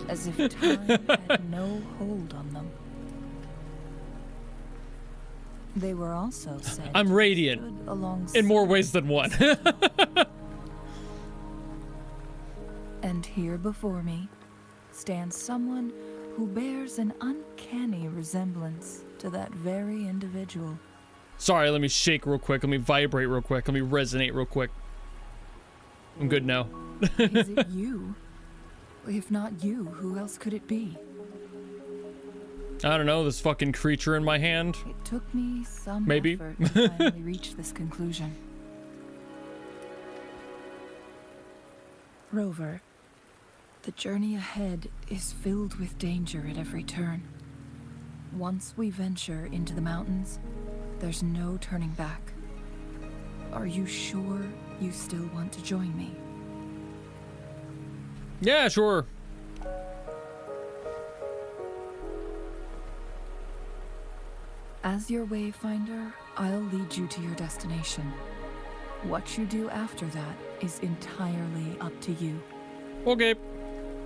as if time had no hold on them. They were also said I'm radiant in more ways than one. And here before me stands someone who bears an uncanny resemblance to that very individual. Sorry, let me shake real quick. Let me vibrate real quick. Let me resonate real quick. I'm good now. Is it you? If not you, who else could it be? I don't know, this fucking creature in my hand. It took me some Maybe. effort to finally reach this conclusion. Rover, the journey ahead is filled with danger at every turn. Once we venture into the mountains, there's no turning back. Are you sure you still want to join me? Yeah, sure. As your wayfinder, I'll lead you to your destination. What you do after that is entirely up to you. Okay,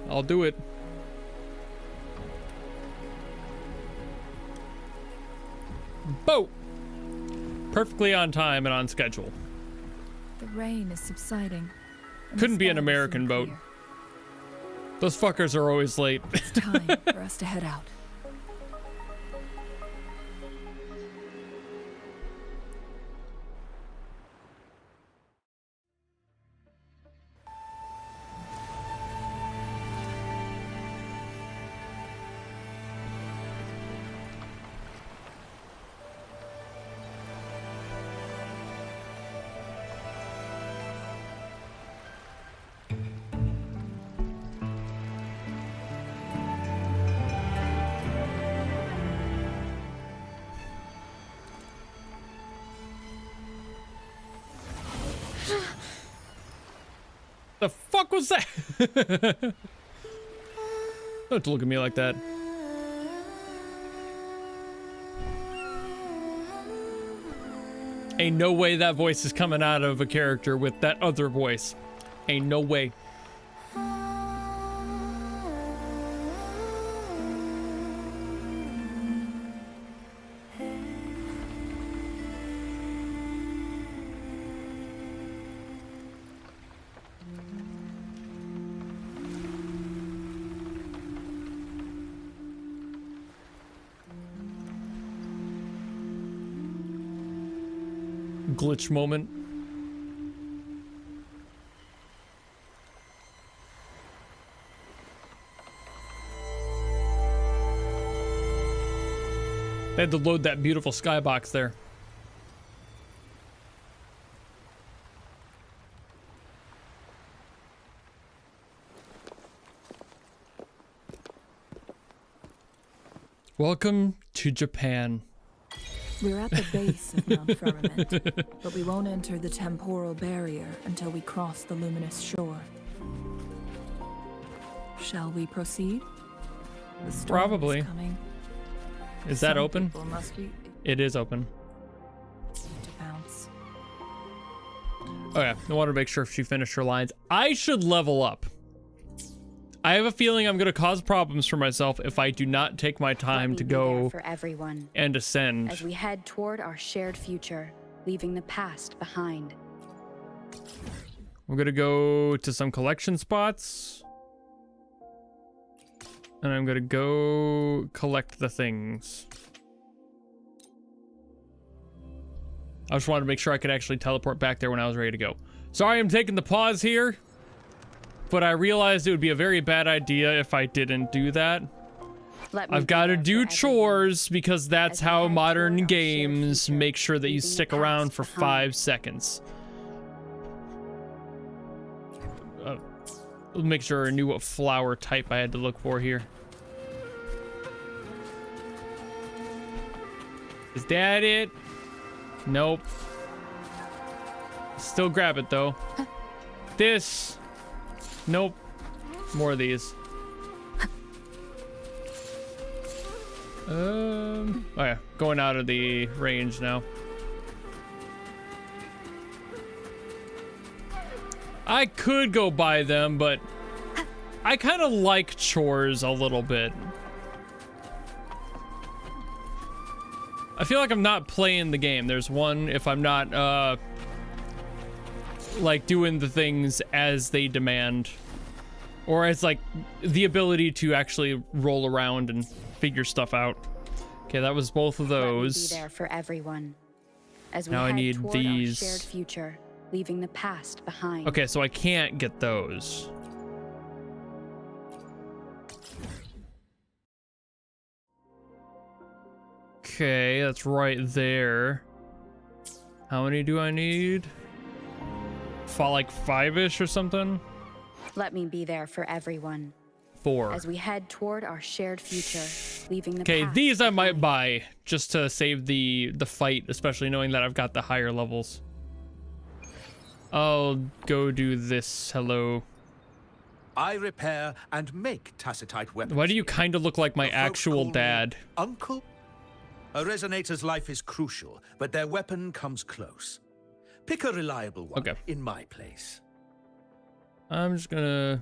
I'll do it. Boat! Perfectly on time and on schedule. The rain is subsiding. and the Couldn't be an sky is American soon boat. clear. Those fuckers are always late. It's time for us to head out. The fuck was that? Don't have to look at me like that. Ain't no way that voice is coming out of a character with that other voice. Ain't no way. Glitch moment. They had to load that beautiful skybox there. Welcome to Japan. We're at the base of Mount Firmament, but we won't enter the temporal barrier until we cross the luminous shore. Shall we proceed? The storm Probably. is coming. Is that Some open? people must be It is open. to bounce. Okay, I want to make sure if she finished her lines. I should level up. I have a feeling I'm going to cause problems for myself if I do not take my time to go for everyone and ascend. as we head toward our shared future, leaving the past behind. I'm going to go to some collection spots. And I'm going to go collect the things. I just wanted to make sure I could actually teleport back there when I was ready to go. Sorry, I'm taking the pause here. But I realized it would be a very bad idea if I didn't do that. I've got to do chores because that's how modern games make sure that you stick around for 5 seconds. Make sure I knew what flower type I had to look for here. Is that it? Nope. Still grab it though. This. Nope. More of these. Oh yeah, going out of the range now. I could go buy them, but I kind of like chores a little bit. I feel like I'm not playing the game. There's one if I'm not like doing the things as they demand, or as like the ability to actually roll around and figure stuff out. Okay, that was both of those. Be there for everyone as we Now I head need toward these. our shared future, leaving the past behind. Okay, so I can't get those. Okay, that's right there. How many do I need? Like 5-ish or something? Let me be there for everyone 4. as we head toward our shared future, leaving the Okay, past these I behind. might buy just to save the fight, especially knowing that I've got the higher levels. I'll go do this. Hello. I repair and make tacitite weapons. Why do you kind of look like my The folks actual call me dad? Uncle? A resonator's life is crucial, but their weapon comes close. Pick a reliable one Okay. in my place. I'm just gonna.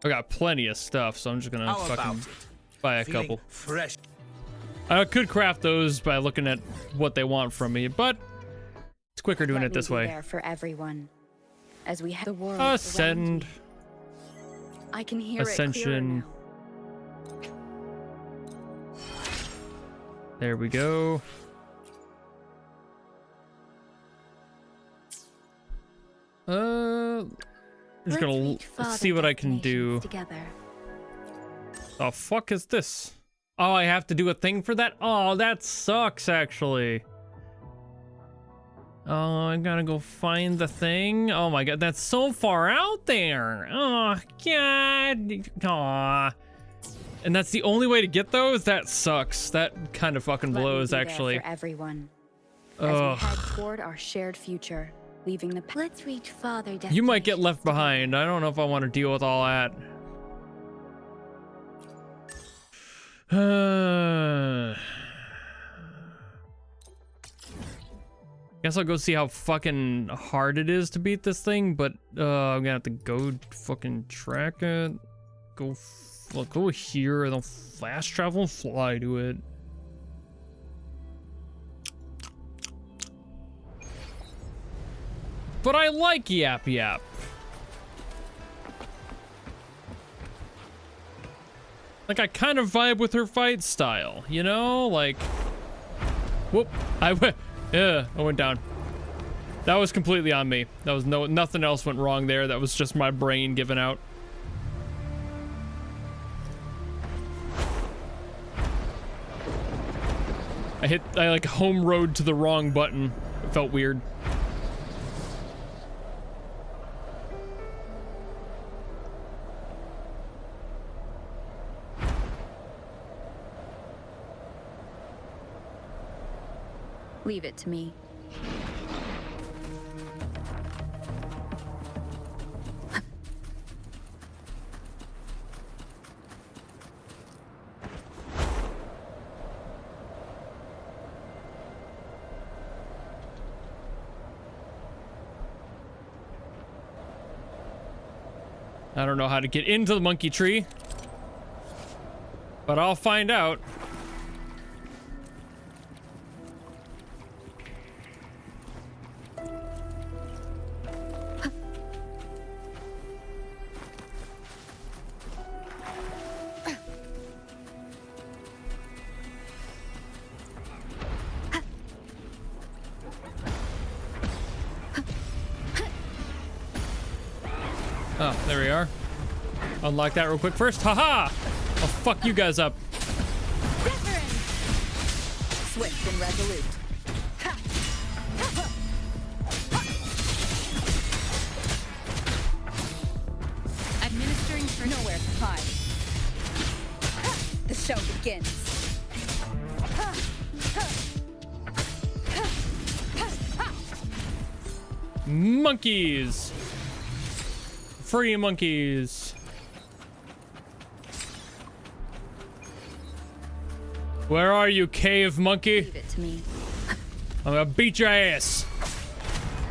I got plenty of stuff, so I'm just gonna How about fucking it? buy a Feeling couple. fresh. I could craft those by looking at what they want from me, but it's quicker doing Let it me this be way. there for everyone. As we have the world around Ascend. me. I can hear Ascension. it clearer now. There we go. I'm just Let's gonna reach farther see what I can do. destinations Together. The fuck is this? Oh, I have to do a thing for that? Oh, that sucks, actually. Oh, I gotta go find the thing. Oh my god, that's so far out there. Oh, god. Aw. And that's the only way to get those? That sucks. That kind of fucking Let me blows, be there actually. for everyone. As Ugh. we head toward our shared future, leaving the Let's reach farther You might get destinations left behind. I don't know if I want to deal with all that. Guess I'll go see how fucking hard it is to beat this thing, but I'm gonna have to go fucking track it. Go here and then fast travel and fly to it. But I like Yap Yap. Like, I kind of vibe with her fight style, you know? Like, whoop, I went down. That was completely on me. That was nothing else went wrong there. That was just my brain giving out. I like home road to the wrong button. It felt weird. Leave it to me. I don't know how to get into the monkey tree, but I'll find out. Oh, there we are. Unlock that real quick first. Haha! I'll fuck you guys up. Swift and resolute. Administering for nowhere to hide. The show begins. Monkeys! Free monkeys! Where are you, cave monkey? Leave it to me. I'm gonna beat your ass.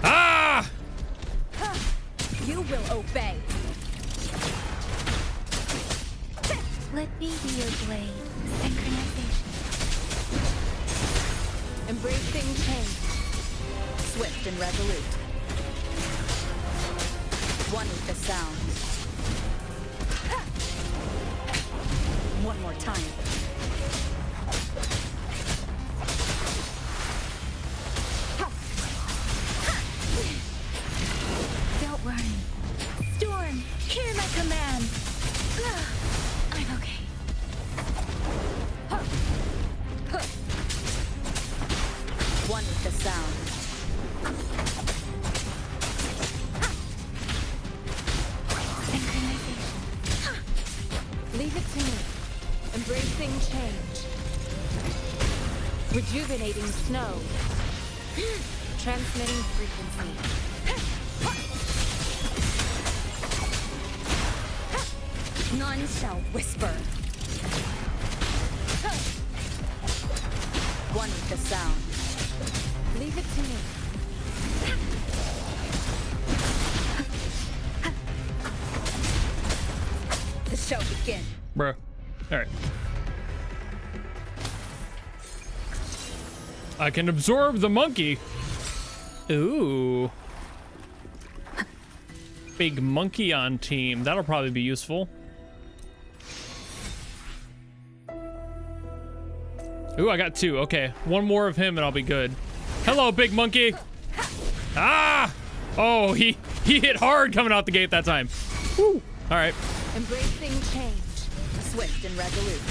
Ah! You will obey. Let me be your blade. Synchronization. Embracing change. Swift and resolute. One with the sound. One more time. Don't worry. Storm, hear my command. I'm okay. One with the sound. Leave it to me. Embracing change. Rejuvenating snow. Transmitting frequency. None shall whisper. One with the sound. Leave it to me. show begin. Bro. Alright. I can absorb the monkey. Ooh. Big monkey on team. That'll probably be useful. Ooh, I got 2. Okay. 1 more of him and I'll be good. Hello, big monkey. Ah! Oh, he hit hard coming out the gate that time. Woo! All right. Embracing change. Swift and resolute.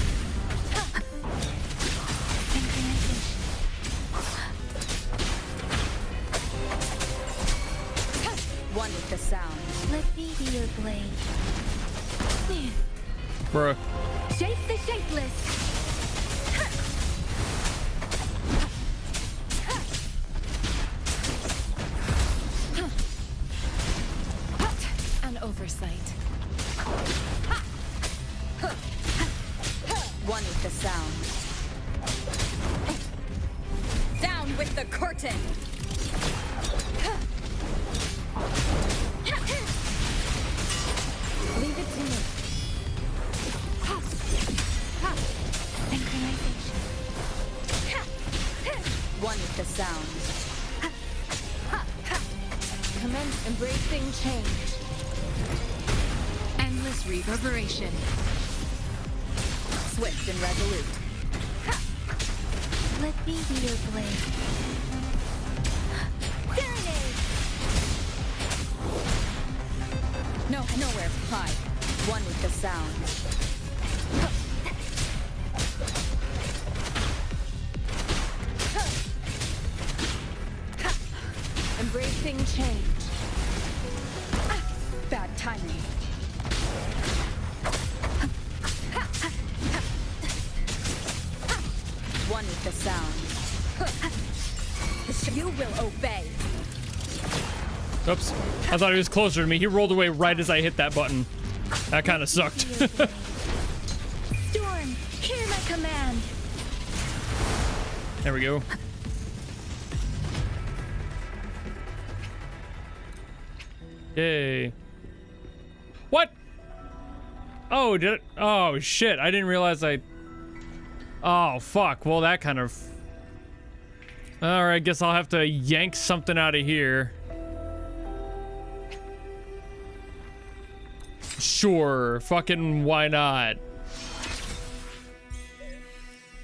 One with the sound. Let me be your blade. Bruh. Shape the shapeless. An oversight. One with the sound. Down with the curtain. Leave it to me. One with the sound. Commence embracing change. Endless reverberation. Swift and resolute. Let me be your blade. Serenade! No, nowhere to hide. One with the sound. Embracing change. Bad timing. One with the sound. You will obey. Oops. I thought he was closer to me. He rolled away right as I hit that button. That kind of sucked. Storm, hear my command. There we go. Yay. What? Oh, did it? Oh, shit. I didn't realize I... Oh, fuck. Well, that kind of... Alright, guess I'll have to yank something out of here. Sure. Fucking why not?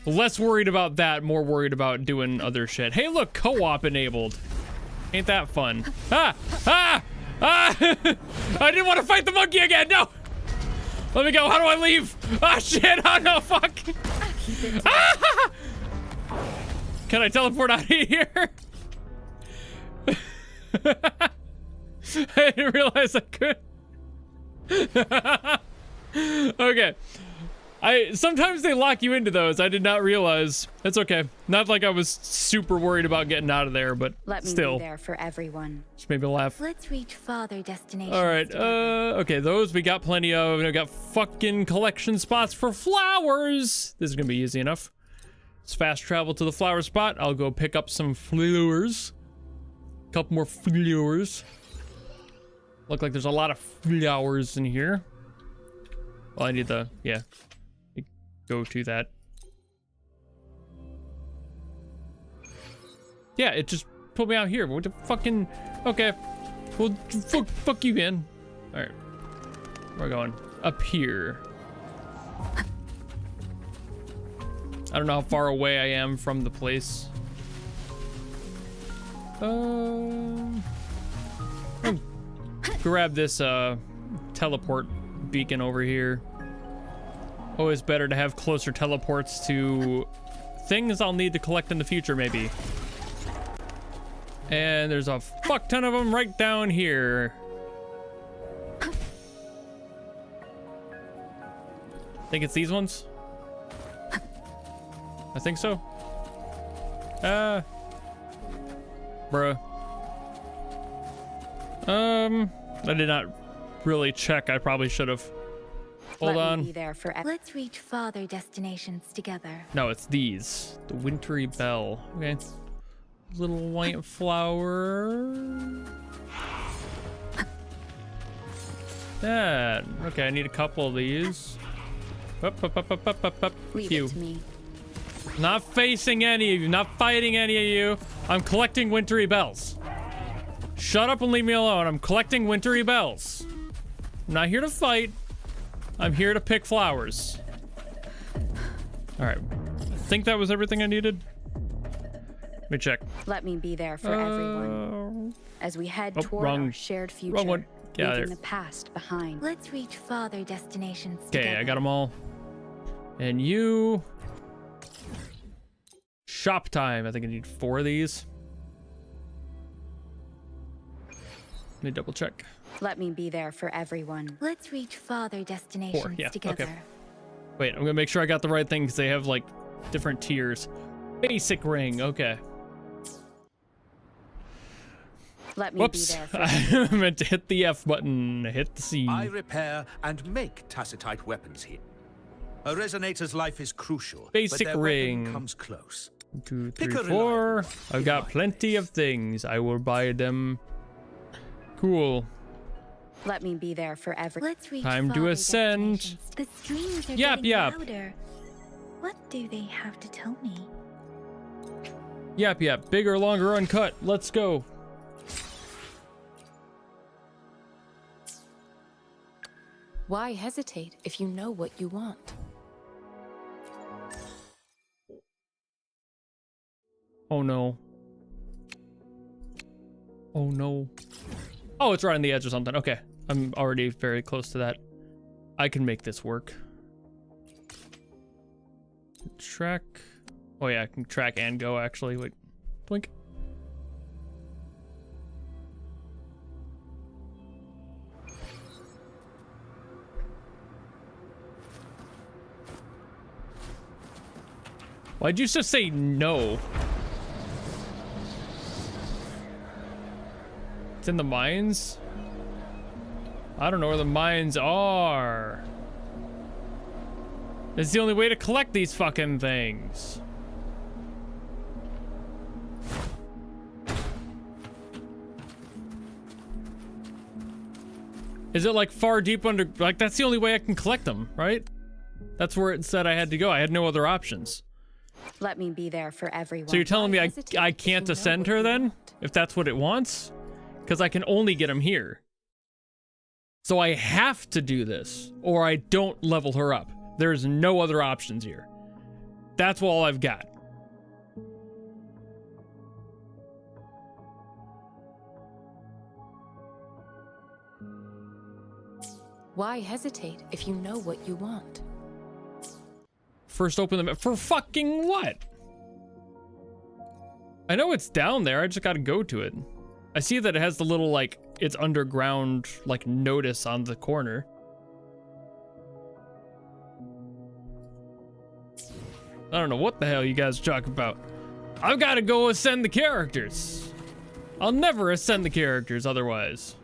Less worried about that, more worried about doing other shit. Hey, look, co-op enabled. Ain't that fun? Ah! Ah! Ah! I didn't want to fight the monkey again. No! Let me go. How do I leave? Ah, shit. Oh, no. Fuck. Ah! Can I teleport out of here? I didn't realize I could. Okay. Sometimes they lock you into those. I did not realize. It's okay. Not like I was super worried about getting out of there, but Let me still. be there for everyone. Just made me laugh. Let's reach farther destinations. All right. together. Okay. Those we got plenty of. And we got fucking collection spots for flowers. This is gonna be easy enough. Let's fast travel to the flower spot. I'll go pick up some flowers. Couple more flowers. Look like there's a lot of flowers in here. Well, I need the go to that. Yeah, it just put me out here. What the fucking... Okay. Well, fuck you, man. All right. We're going up here. I don't know how far away I am from the place. Grab this teleport beacon over here. Always better to have closer teleports to things I'll need to collect in the future, maybe. And there's a fuck ton of them right down here. Think it's these ones? I think so. Bruh. I did not really check. I probably should have. Hold Let on. me be there for Let's reach farther destinations together. No, it's these. The wintry bell. Okay. Little white flower. that. Okay, I need a couple of these. Up. Leave Phew. it to me. Not facing any of you, not fighting any of you. I'm collecting wintry bells. Shut up and leave me alone. I'm collecting wintry bells. I'm not here to fight. I'm here to pick flowers. All right. I think that was everything I needed. Let me check. Let me be there for everyone as we head toward our shared future, wrong one. Yeah, leaving there. the past behind. Let's reach farther destinations Okay, together. I got them all. And you... Shop time. I think I need 4 of these. Let me double check. Let me be there for everyone. Let's reach farther destinations 4, yeah, together. okay. Wait, I'm gonna make sure I got the right thing because they have like different tiers. Basic ring, okay. Let me Whoops, be there for I meant to hit the F button, hit the C. I repair and make tacitite weapons here. A resonator's life is crucial, Basic but their ring. weapon comes close. 2, 3, Pick a 4. reliable, I've got in plenty of things. I will buy them. Cool. Let me be there for everyone. Let's reach Time to farther ascend. destinations. The streams are Yap, getting yap. louder. What do they have to tell me? Yap. Bigger, longer, uncut. Let's go. Why hesitate if you know what you want? Oh no. Oh no. Oh, it's right on the edge or something. Okay. I'm already very close to that. I can make this work. Track. Oh yeah, I can track and go actually. Wait. Blink. Why'd you just say no? It's in the mines? I don't know where the mines are. It's the only way to collect these fucking things. Is it like far deep under, like that's the only way I can collect them, right? That's where it said I had to go. I had no other options. Let me be there for everyone. So you're telling me I can't ascend her then? If that's what it wants? Because I can only get him here. So I have to do this, or I don't level her up. There's no other options here. That's all I've got. Why hesitate if you know what you want? First open the map. For fucking what? I know it's down there. I just gotta go to it. I see that it has the little, like, it's underground, like, notice on the corner. I don't know what the hell you guys talk about. I've gotta go ascend the characters. I'll never ascend the characters otherwise.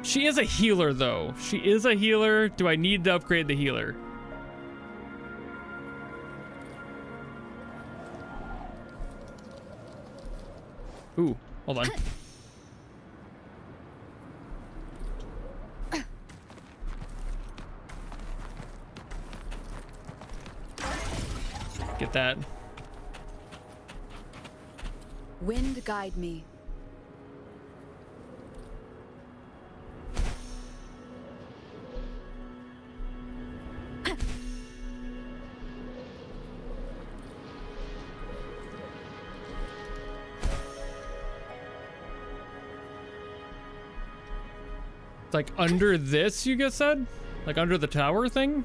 She is a healer, though. She is a healer. Do I need to upgrade the healer? Ooh, hold on. Get that. Wind guide me. Like under this, you guys said? Like under the tower thing?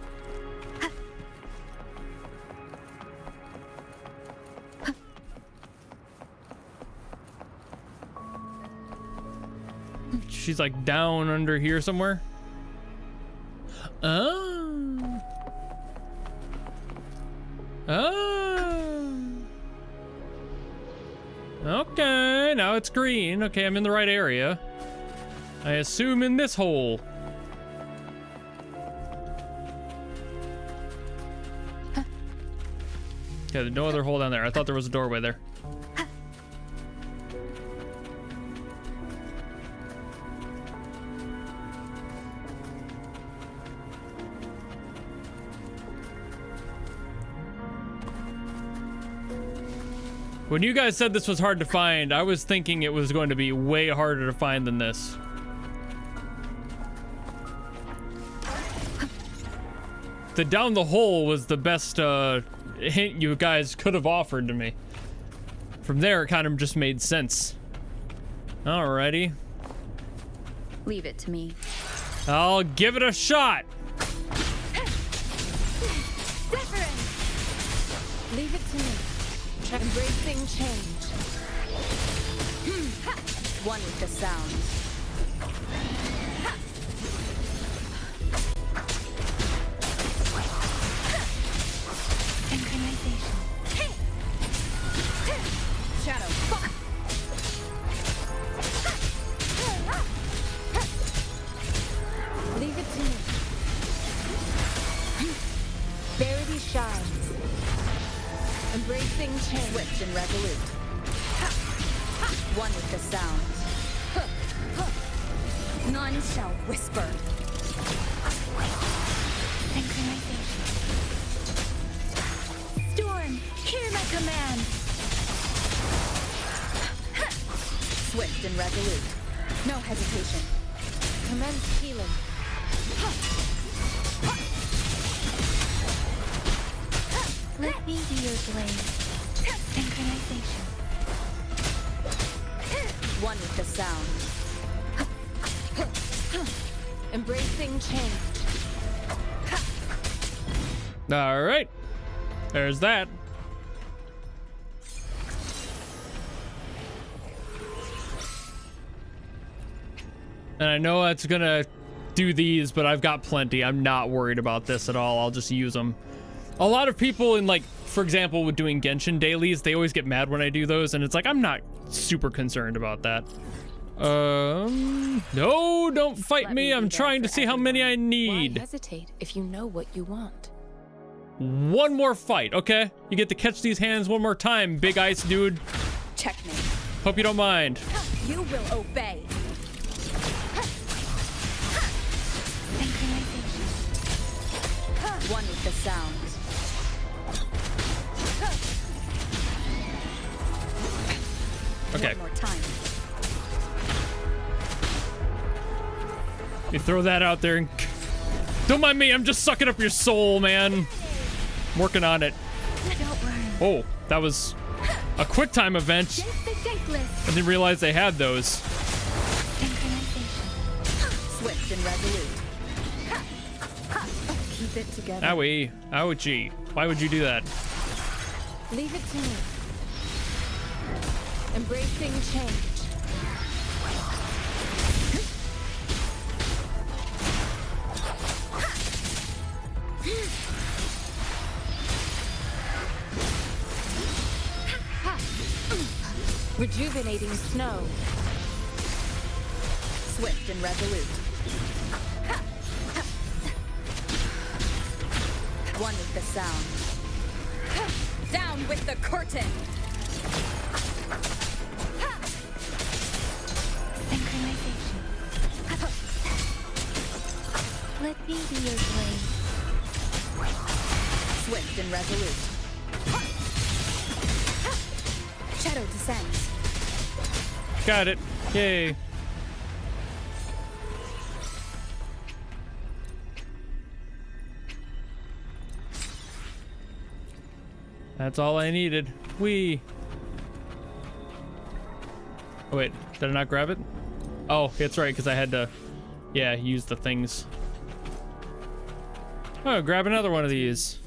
She's like down under here somewhere. Oh. Oh. Okay, now it's green. Okay, I'm in the right area. I assume in this hole. Okay, there's no other hole down there. I thought there was a doorway there. When you guys said this was hard to find, I was thinking it was going to be way harder to find than this. The down the hole was the best hint you guys could have offered to me. From there, it kind of just made sense. Alrighty. Leave it to me. I'll give it a shot. Leave it to me. Embracing change. One with the sounds. Shadow. Leave it to me. Verity shines. Embracing change. Swift and resolute. One with the sounds. None shall whisper. Synchronization. Storm, hear my command. Swift and resolute. No hesitation. Commence healing. Let me be your blade. Synchronization. One with the sounds. Embracing change. All right. There's that. And I know that's gonna do these, but I've got plenty. I'm not worried about this at all. I'll just use them. A lot of people in, like, for example, with doing Genshin dailies, they always get mad when I do those, and it's like, I'm not super concerned about that. No, don't fight me. I'm trying to see how many I need. Why hesitate if you know what you want? One more fight, okay? You get to catch these hands one more time, big ice dude. Checkmate. Hope you don't mind. You will obey. One with the sounds. Okay. One more time. You throw that out there and don't mind me. I'm just sucking up your soul, man. I'm working on it. Don't worry. Oh, that was a quick time event. Just the thankless. I didn't realize they had those. Synchronization. Swift and resolute. Keep it together. Owie. Ouchie. Why would you do that? Leave it to me. Embracing change. Rejuvenating snow. Swift and resolute. One with the sound. Down with the curtain. Synchronization. Let me be your blade. Swift and resolute. Shadow descends. Got it. Yay. That's all I needed. Whee. Oh, wait. Did I not grab it? Oh, it's right, because I had to, yeah, use the things. Oh, grab another one of these.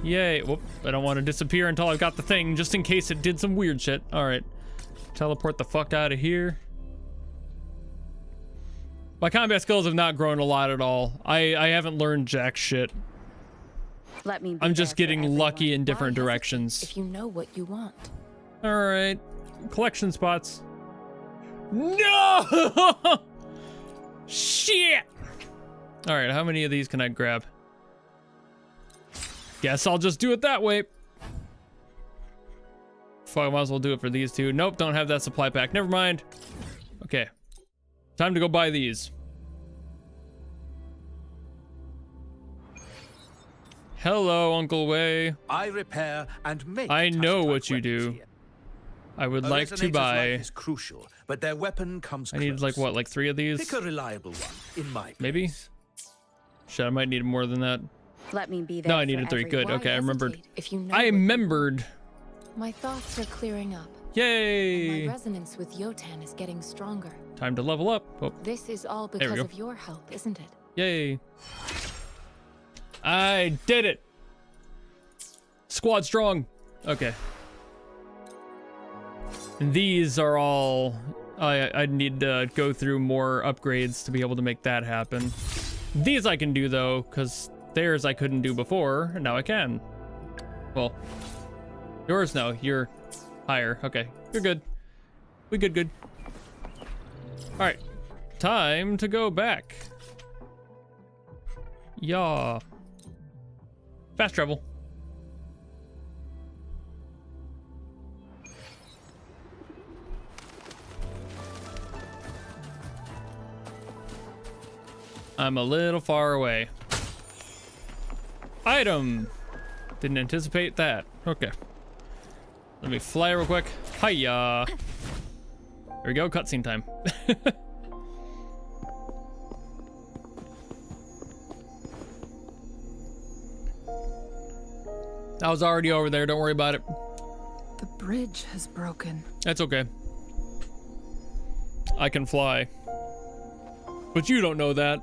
Yay. Whoop. I don't want to disappear until I've got the thing, just in case it did some weird shit. All right. Teleport the fuck out of here. My combat skills have not grown a lot at all. I haven't learned jack shit. Let me be I'm just there for getting everyone. lucky in different Why hesitate directions. if you know what you want? All right. Collection spots. No! Shit! All right, how many of these can I grab? Guess I'll just do it that way. Fuck, I might as well do it for these two. Nope, don't have that supply pack. Never mind. Okay. Time to go buy these. Hello, Uncle Wei. I repair and make. I know Tacityte what you weapons do. here. I would A like to resonator's buy. life is crucial, but their weapon comes I need close. like what, like 3 of these? Pick a reliable one in my place. Maybe. Shit, I might need more than that. Let me be there. No, I for needed 3. Good. Why Okay, I remembered. hesitate if you know I what you remembered. My thoughts are clearing up. Yay! My resonance with Yotan is getting stronger. Time to level up. Oh, This is all There we because go. of your help, isn't it? yay! I did it. Squad strong. Okay. And these are all. I need to go through more upgrades to be able to make that happen. These I can do though, because theirs I couldn't do before, and now I can. Well, yours no, you're higher. Okay, you're good. We good. All right, time to go back. Yeah. Fast travel. I'm a little far away. Item. Didn't anticipate that. Okay. Let me fly real quick. Hiya. There we go. Cutscene time. I was already over there. Don't worry about it. The bridge has broken. That's okay. I can fly. But you don't know that.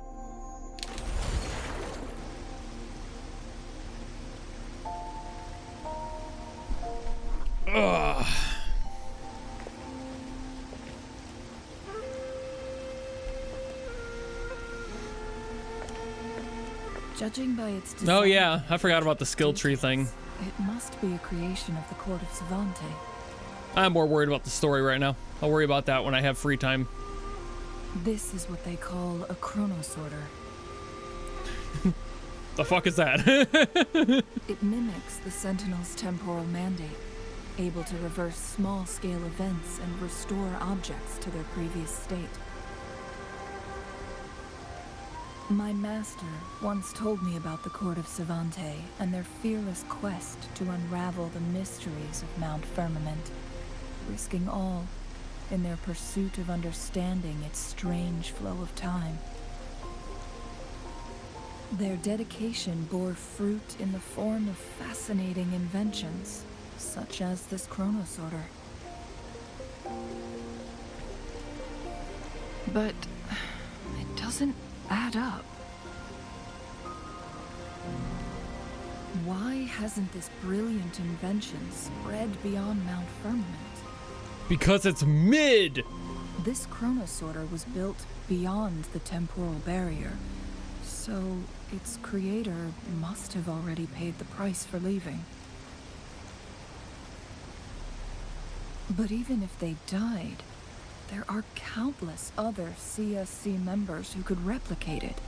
Ugh. Judging by its design, Oh yeah, I forgot about the skill tree thing. it must be a creation of the Court of Savante. I'm more worried about the story right now. I'll worry about that when I have free time. This is what they call a chronosorter. The fuck is that? It mimics the Sentinel's temporal mandate, able to reverse small-scale events and restore objects to their previous state. My master once told me about the Court of Savante and their fearless quest to unravel the mysteries of Mount Firmament, risking all in their pursuit of understanding its strange flow of time. Their dedication bore fruit in the form of fascinating inventions, such as this chronosorter. But it doesn't add up. Why hasn't this brilliant invention spread beyond Mount Firmament? Because it's mid! This chronosorter was built beyond the temporal barrier, so its creator must have already paid the price for leaving. But even if they died, there are countless other CSC members who could replicate it.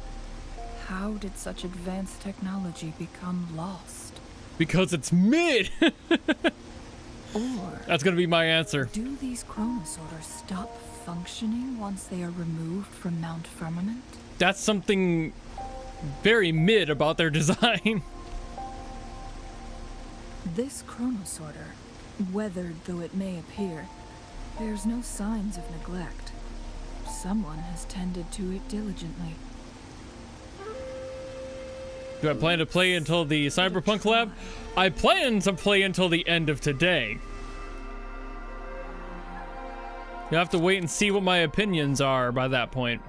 How did such advanced technology become lost? Because it's mid! Or That's gonna be my answer. do these chronosorters stop functioning once they are removed from Mount Firmament? That's something very mid about their design. This chronosorter, weathered though it may appear, bears no signs of neglect. Someone has tended to it diligently. Do I plan to play until the Cyberpunk Lab? I plan to play until the end of today. You have to wait and see what my opinions are by that point.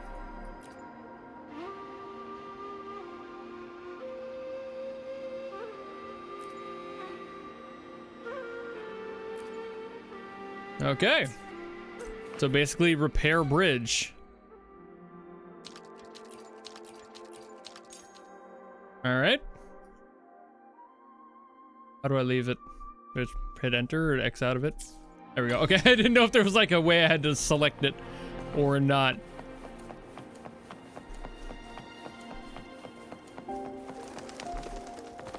Okay. So basically repair bridge. All right. How do I leave it? Just hit enter or X out of it? There we go. Okay, I didn't know if there was like a way I had to select it or not.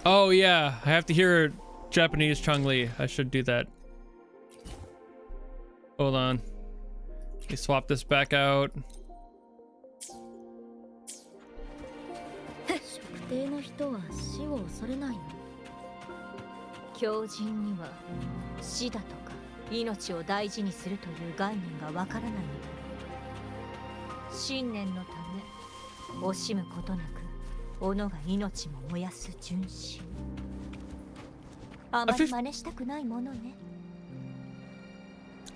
Oh yeah, I have to hear Japanese Chun-Li. I should do that. Hold on. Let me swap this back out. 帝の人は死を恐れないの？狂人には死だとか命を大事にするという概念がわからないのだろう。信念のため惜しむことなく己が命も燃やす純真。あまり真似したくないものね。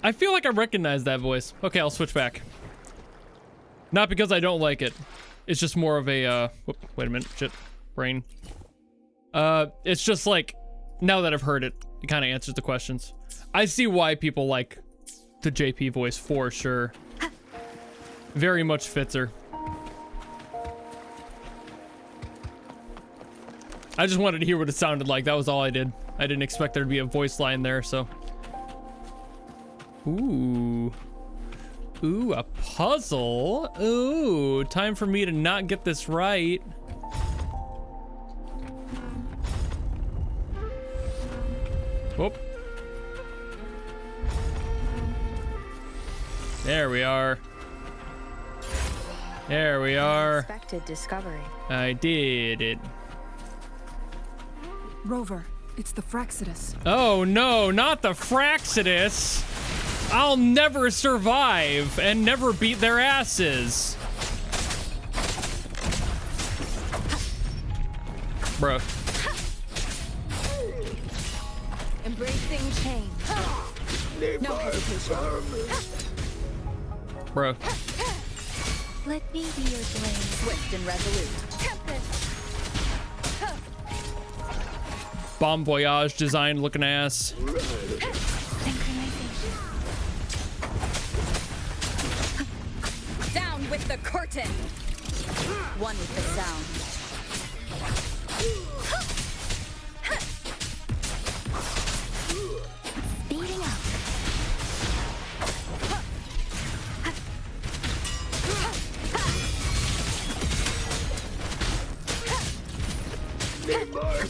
I feel like I recognize that voice. Okay, I'll switch back. Not because I don't like it. It's just more of a, wait a minute, shit, brain. It's just like, now that I've heard it, it kind of answers the questions. I see why people like the JP voice for sure. Very much fits her. I just wanted to hear what it sounded like. That was all I did. I didn't expect there to be a voice line there, so. Ooh. Ooh, a puzzle. Ooh, time for me to not get this right. Whoop. There we are. There we are. Unexpected discovery. I did it. Rover, it's the Fraxidus. Oh no, not the Fraxidus. I'll never survive and never beat their asses. Bro. Embracing change. No hesitation. Bro. Let me be your blade. Swift and resolute. Bon Voyage design looking ass. Down with the curtain. One with the sound. Speeding up.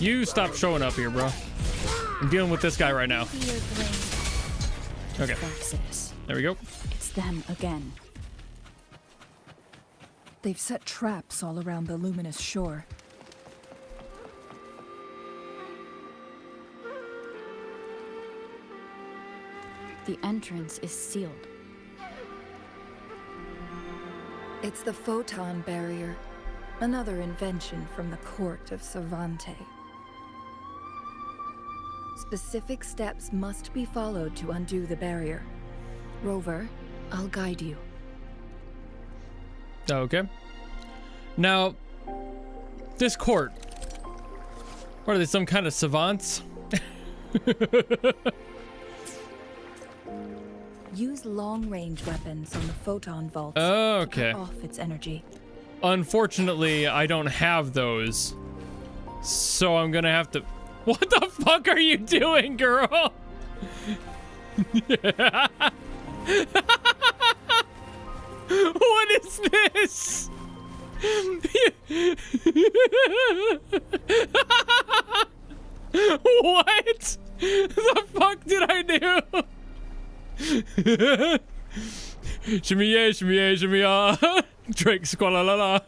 You stop showing up here, bro. I'm dealing with this guy right now. Okay. There we go. It's them again. They've set traps all around the luminous shore. The entrance is sealed. It's the photon barrier, another invention from the court of Savante. Specific steps must be followed to undo the barrier. Rover, I'll guide you. Okay. Now, this court. What are they, some kind of savants? Use long-range weapons on the photon vault Okay. to cut off its energy. Unfortunately, I don't have those. So I'm gonna have to... What the fuck are you doing, girl? What is this? What the fuck did I do? Shimmy yeah, shimmy yeah, shimmy ah. Drake squalla la la.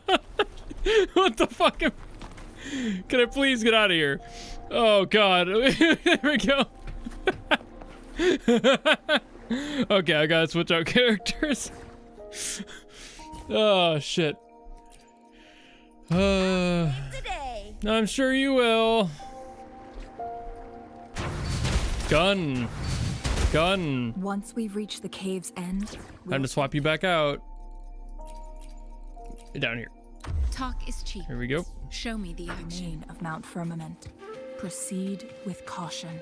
What the fuck? Can I please get out of here? Oh god. There we go. Okay, I gotta switch out characters. Oh shit. I'm sure you will. Gun. Gun. Once we've reached the cave's end, Time to swap you back out. Down here. Talk is cheap. Here we go. Show me the action. Domain of Mount Firmament. Proceed with caution.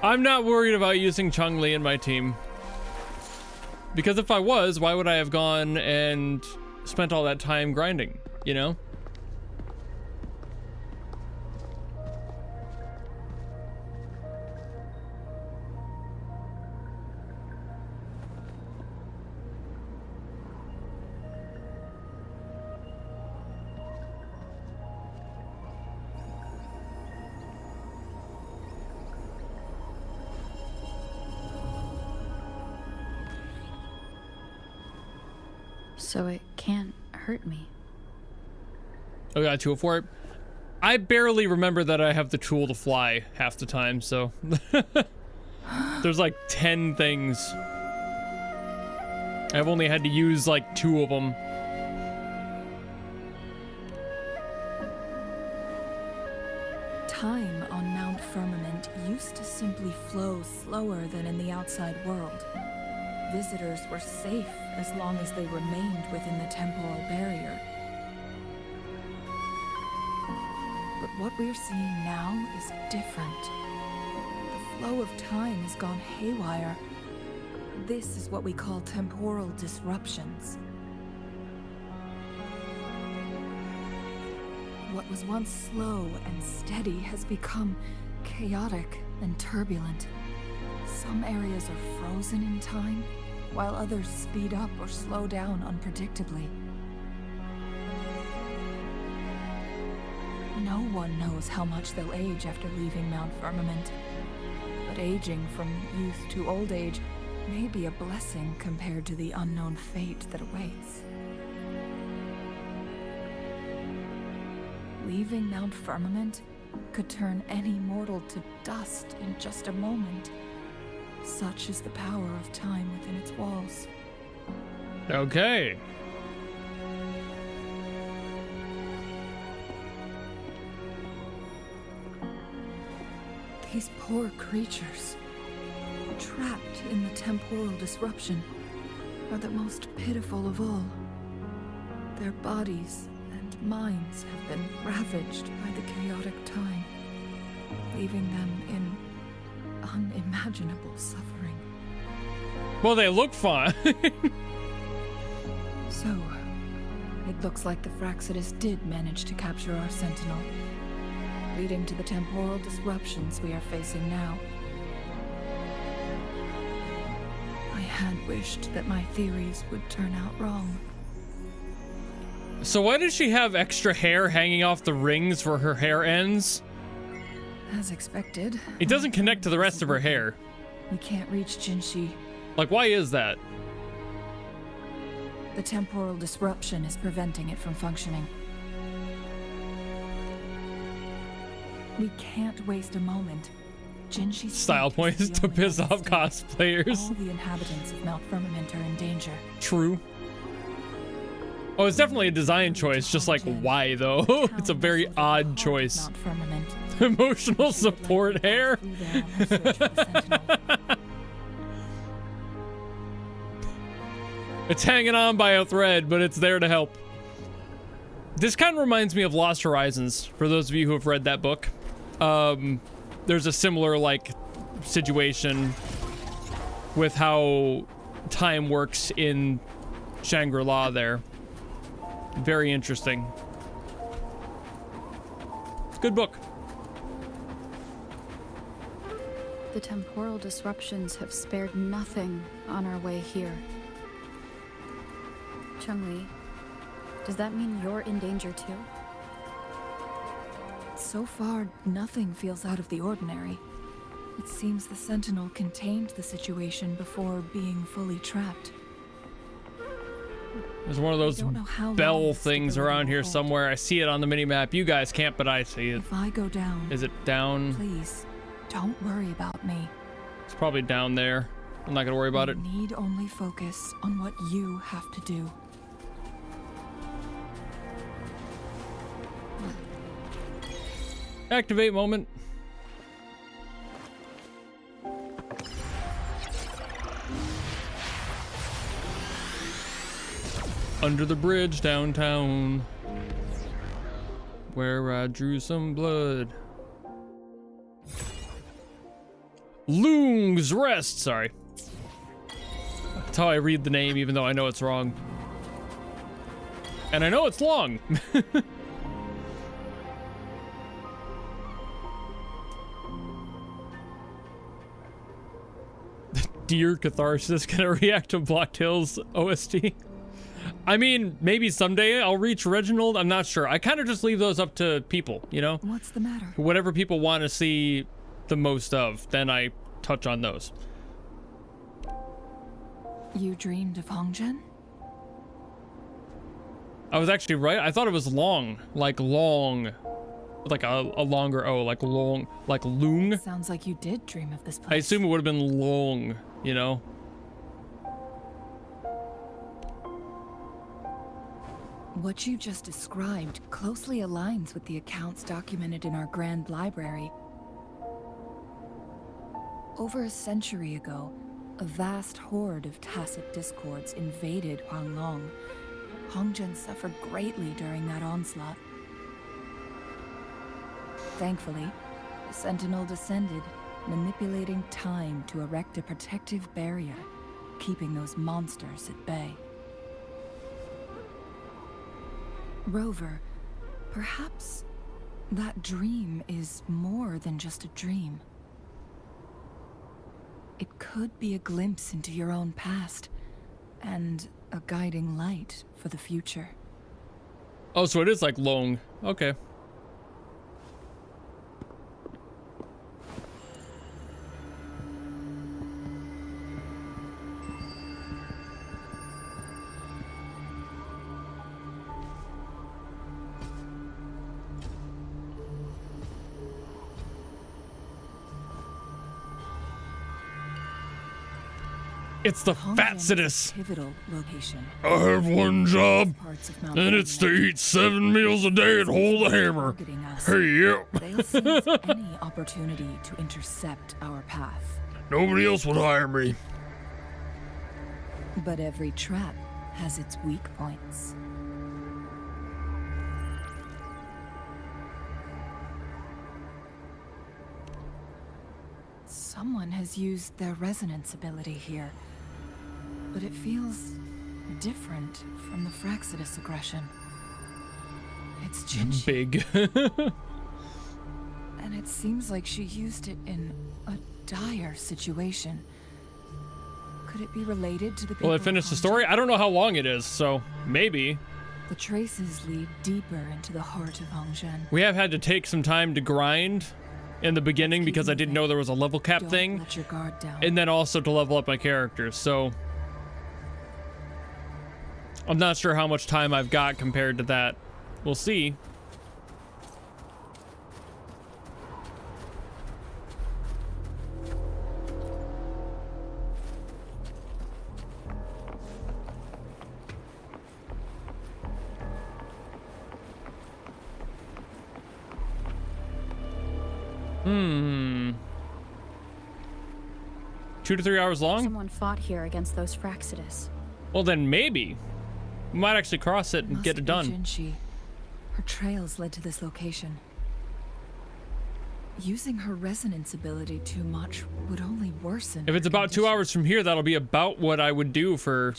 I'm not worried about using Chun-Li in my team. Because if I was, why would I have gone and spent all that time grinding, you know? So it can't hurt me. Oh, got 204. I barely remember that I have the tool to fly half the time, so there's like 10 things. I've only had to use like 2 of them. Time on Mount Firmament used to simply flow slower than in the outside world. Visitors were safe as long as they remained within the temporal barrier. But what we're seeing now is different. The flow of time has gone haywire. This is what we call temporal disruptions. What was once slow and steady has become chaotic and turbulent. Some areas are frozen in time, while others speed up or slow down unpredictably. No one knows how much they'll age after leaving Mount Firmament, but aging from youth to old age may be a blessing compared to the unknown fate that awaits. Leaving Mount Firmament could turn any mortal to dust in just a moment. Such is the power of time within its walls. Okay. These poor creatures, trapped in the temporal disruption, are the most pitiful of all. Their bodies and minds have been ravaged by the chaotic time, leaving them in unimaginable suffering. Well, they look fine. So, it looks like the Fraxidus did manage to capture our Sentinel, leading to the temporal disruptions we are facing now. I had wished that my theories would turn out wrong. So why does she have extra hair hanging off the rings where her hair ends? As expected. It doesn't connect to the rest of her hair. We can't reach Jinshi. Like, why is that? The temporal disruption is preventing it from functioning. We can't waste a moment. Jinshi's Style points to piss off cosplayers. All the inhabitants of Mount Firmament are in danger. True. Oh, it's definitely a design choice, just like why though? It's a very odd choice. Emotional support hair. It's hanging on by a thread, but it's there to help. This kind of reminds me of Lost Horizons, for those of you who have read that book. There's a similar, like, situation with how time works in Shangri-La there. Very interesting. Good book. The temporal disruptions have spared nothing on our way here. Chun-Li, does that mean you're in danger too? So far, nothing feels out of the ordinary. It seems the Sentinel contained the situation before being fully trapped. There's one of those bell things around here somewhere. I see it on the minimap. You guys can't, but I see it. If I go down... Is it down? Please, don't worry about me. It's probably down there. I'm not gonna worry about it. You need only focus on what you have to do. Activate moment. Under the bridge downtown, where I drew some blood. Loong's Rest, sorry. That's how I read the name, even though I know it's wrong. And I know it's long. Dear Catharsis, can I react to Blocked Hills OST? I mean, maybe someday I'll reach Reginald. I'm not sure. I kind of just leave those up to people, you know? What's the matter? Whatever people want to see the most of, then I touch on those. You dreamed of Hongzhen? I was actually right. I thought it was long, like long, like a longer O, like long, like lung. Sounds like you did dream of this place. I assume it would have been long, you know? What you just described closely aligns with the accounts documented in our Grand Library. Over a century ago, a vast horde of tacit discords invaded Huanglong. Hongzhen suffered greatly during that onslaught. Thankfully, the Sentinel descended, manipulating time to erect a protective barrier, keeping those monsters at bay. Rover, perhaps that dream is more than just a dream. It could be a glimpse into your own past, and a guiding light for the future. Oh, so it is like long. Okay. It's the Fatsidus. Pivotal location. I have one job, and it's to eat 7 meals a day and hold a hammer. Hey, yep. They'll seize any opportunity to intercept our path. Nobody else would hire me. But every trap has its weak points. Someone has used their resonance ability here. But it feels different from the Fraxidus aggression. It's Jinshi. Big. And it seems like she used it in a dire situation. Could it be related to the people? Will it finish the story? I don't know how long it is, so maybe. The traces lead deeper into the heart of Hongzhen. We have had to take some time to grind in the beginning because I didn't know there was a level cap thing. Let your guard down. And then also to level up my characters, so I'm not sure how much time I've got compared to that. We'll see. Hmm. 2 to 3 hours long? Someone fought here against those Fraxidus. Well, then maybe. We might actually cross it and get it done. Jinshi. Her trails led to this location. Using her resonance ability too much would only worsen. If it's about 2 hours from here, that'll be about what I would do for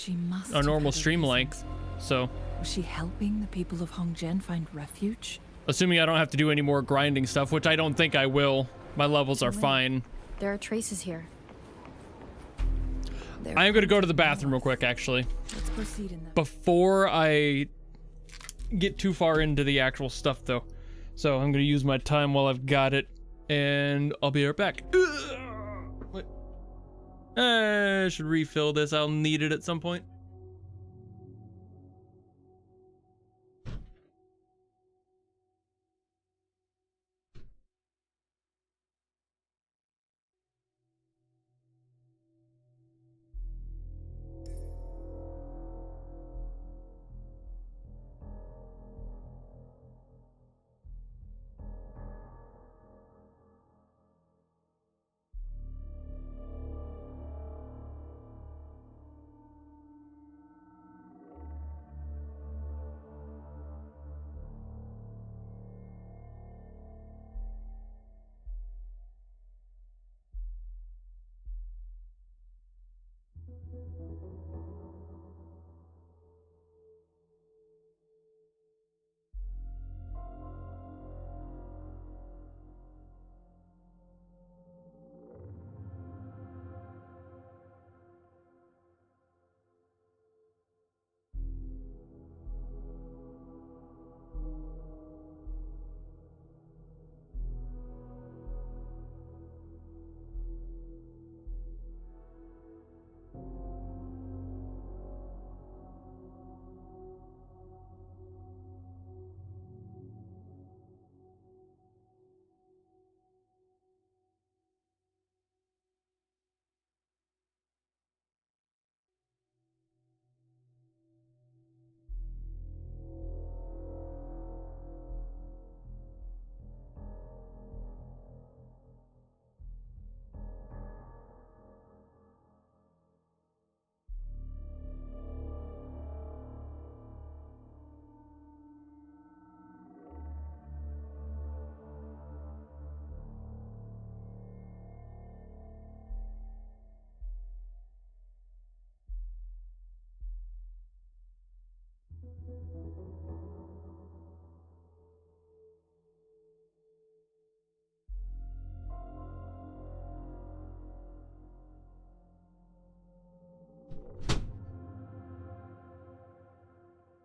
a normal stream length. So, was she helping the people of Hongzhen find refuge? Assuming I don't have to do any more grinding stuff, which I don't think I will. My levels are fine. There are traces here. I am going to go to the bathroom real quick, actually. Let's proceed in that. Before I get too far into the actual stuff, though. So I'm going to use my time while I've got it, and I'll be right back. What? I should refill this. I'll need it at some point.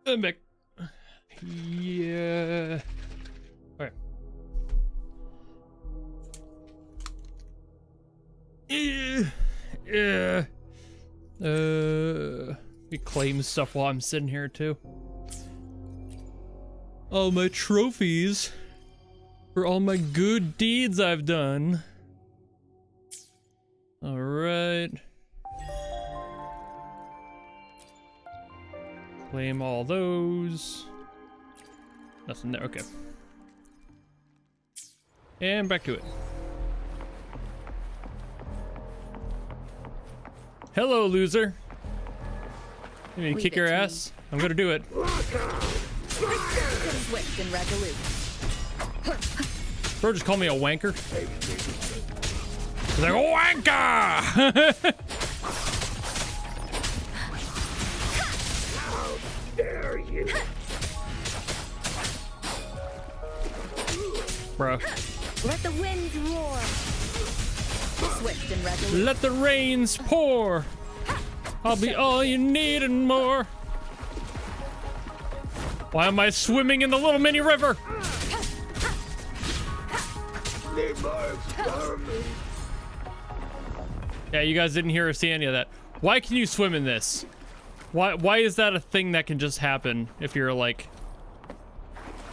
I'm back. Yeah. Okay. Yeah. We claim stuff while I'm sitting here too. All my trophies for all my good deeds I've done. All right. Claim all those. Nothing there. Okay. And back to it. Hello, loser. You need to kick your ass? I'm gonna do it. Swift and resolute. Bro just called me a wanker. He's like, wanker! How dare you? Bro. Let the winds roar. Swift and resolute. Let the rains pour. I'll be all you need and more. Why am I swimming in the little mini river? Yeah, you guys didn't hear or see any of that. Why can you swim in this? Why is that a thing that can just happen if you're like...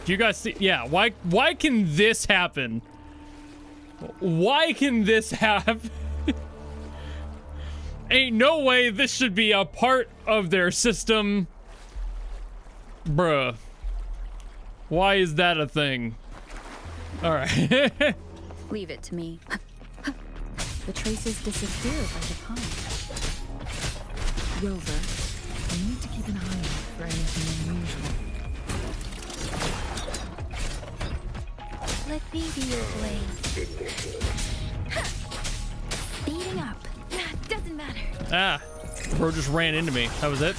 Do you guys see? Yeah, why can this happen? Why can this happen? Ain't no way this should be a part of their system. Bruh. Why is that a thing? Alright. Leave it to me. The traces disappeared by the pond. Rover, you need to keep an eye out for anything unusual. Let me be your blade. Speeding up. Doesn't matter. Ah. Bro just ran into me. That was it?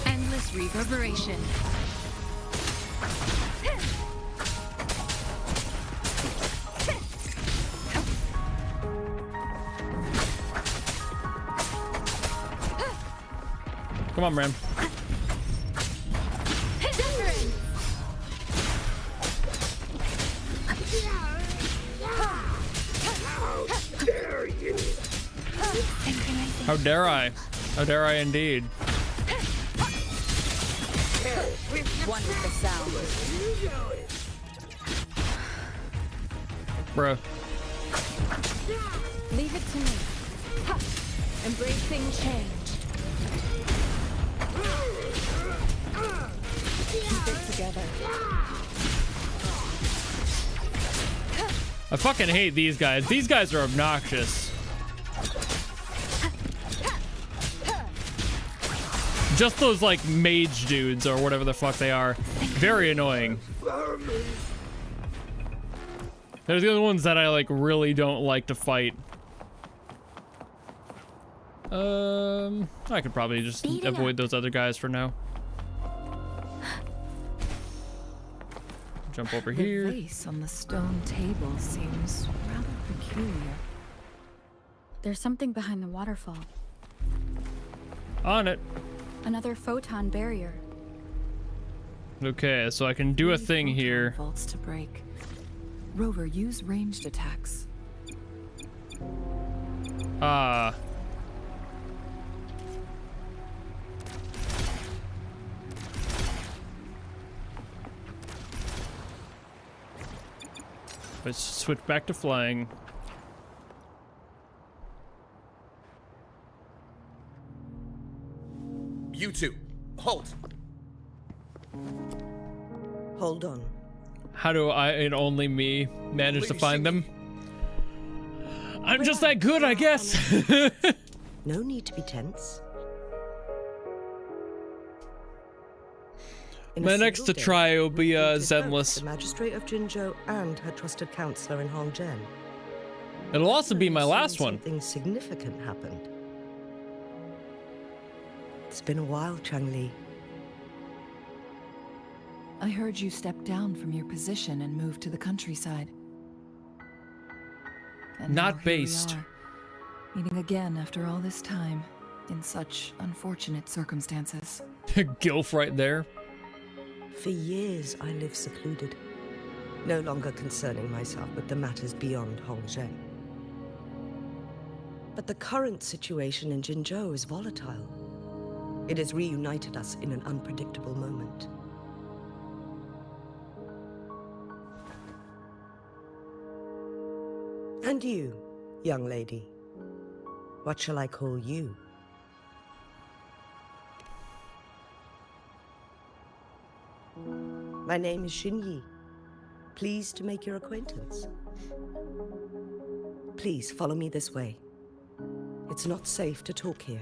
Endless reverberation. Come on, Ram. How dare you? How dare I? How dare I indeed? One with the sound. Bro. Leave it to me. Embracing change. Keep it together. I fucking hate these guys. These guys are obnoxious. Just those like mage dudes or whatever the fuck they are. Very annoying. They're the other ones that I like really don't like to fight. I could probably just avoid those other guys for now. Jump over here. The vase on the stone table seems rather peculiar. There's something behind the waterfall. On it. Another photon barrier. Okay, so I can do a thing here. Vaults to break. Rover, use ranged attacks. Ah. Let's switch back to flying. You two, halt. Hold on. How do I and only me manage to find them? I'm just that good, I guess. No need to be tense. My next to try will be Zenless. The magistrate of Jinzhou and her trusted counselor in Hongzhen. It'll also be my last one. Something significant happened. It's been a while, Changli. I heard you stepped down from your position and moved to the countryside. And Not now here we based. are, meeting again after all this time. in such unfortunate circumstances. Gilf right there. For years I lived secluded, no longer concerning myself with the matters beyond Hongzhen. But the current situation in Jinzhou is volatile. It has reunited us in an unpredictable moment. And you, young lady, what shall I call you? My name is Xinyi. Pleased to make your acquaintance. Please follow me this way. It's not safe to talk here.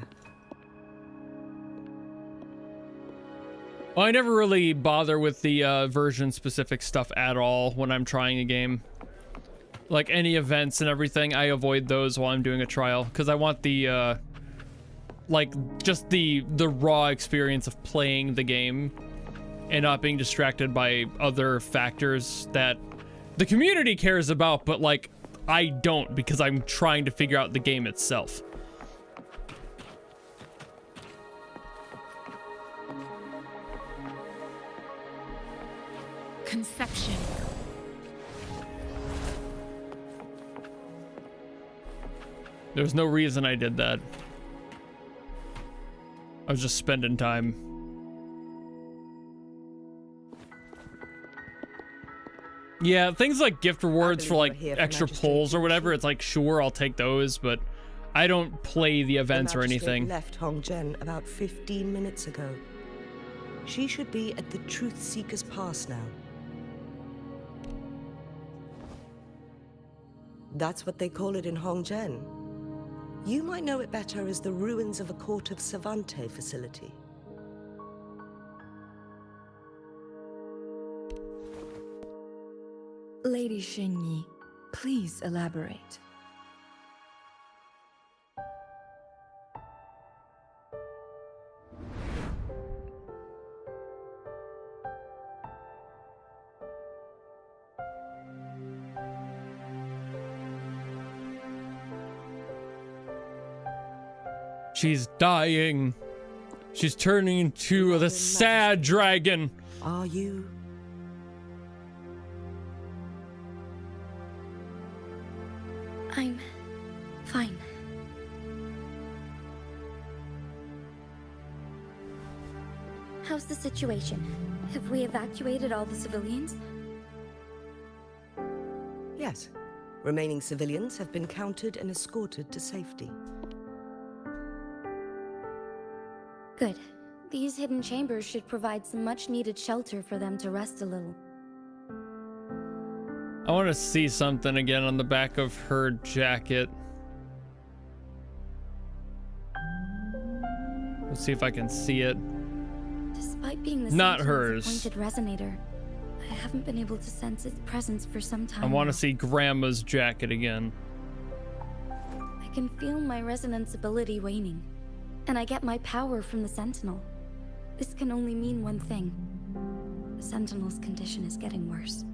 Well, I never really bother with the version-specific stuff at all when I'm trying a game. Like any events and everything, I avoid those while I'm doing a trial because I want the like just the raw experience of playing the game and not being distracted by other factors that the community cares about, but like I don't, because I'm trying to figure out the game itself. Conception. There's no reason I did that. I was just spending time. Yeah, things like gift rewards for like extra pulls or whatever, it's like, sure, I'll take those, but I don't play the events or anything. Left Hongzhen about 15 minutes ago. She should be at the Truth Seeker's Pass now. That's what they call it in Hongzhen. You might know it better as the ruins of a Court of Savante facility. Lady Xinyi, please elaborate. She's dying. She's turning into the sad dragon. Are you? I'm fine. How's the situation? Have we evacuated all the civilians? Yes. Remaining civilians have been counted and escorted to safety. Good. These hidden chambers should provide some much-needed shelter for them to rest a little. I want to see something again on the back of her jacket. Let's see if I can see it. Despite being the Not Sentinel's hers. appointed resonator, I haven't been able to sense its presence for some time I want now. to see Grandma's jacket again. I can feel my resonance ability waning, and I get my power from the Sentinel. This can only mean one thing. The Sentinel's condition is getting worse.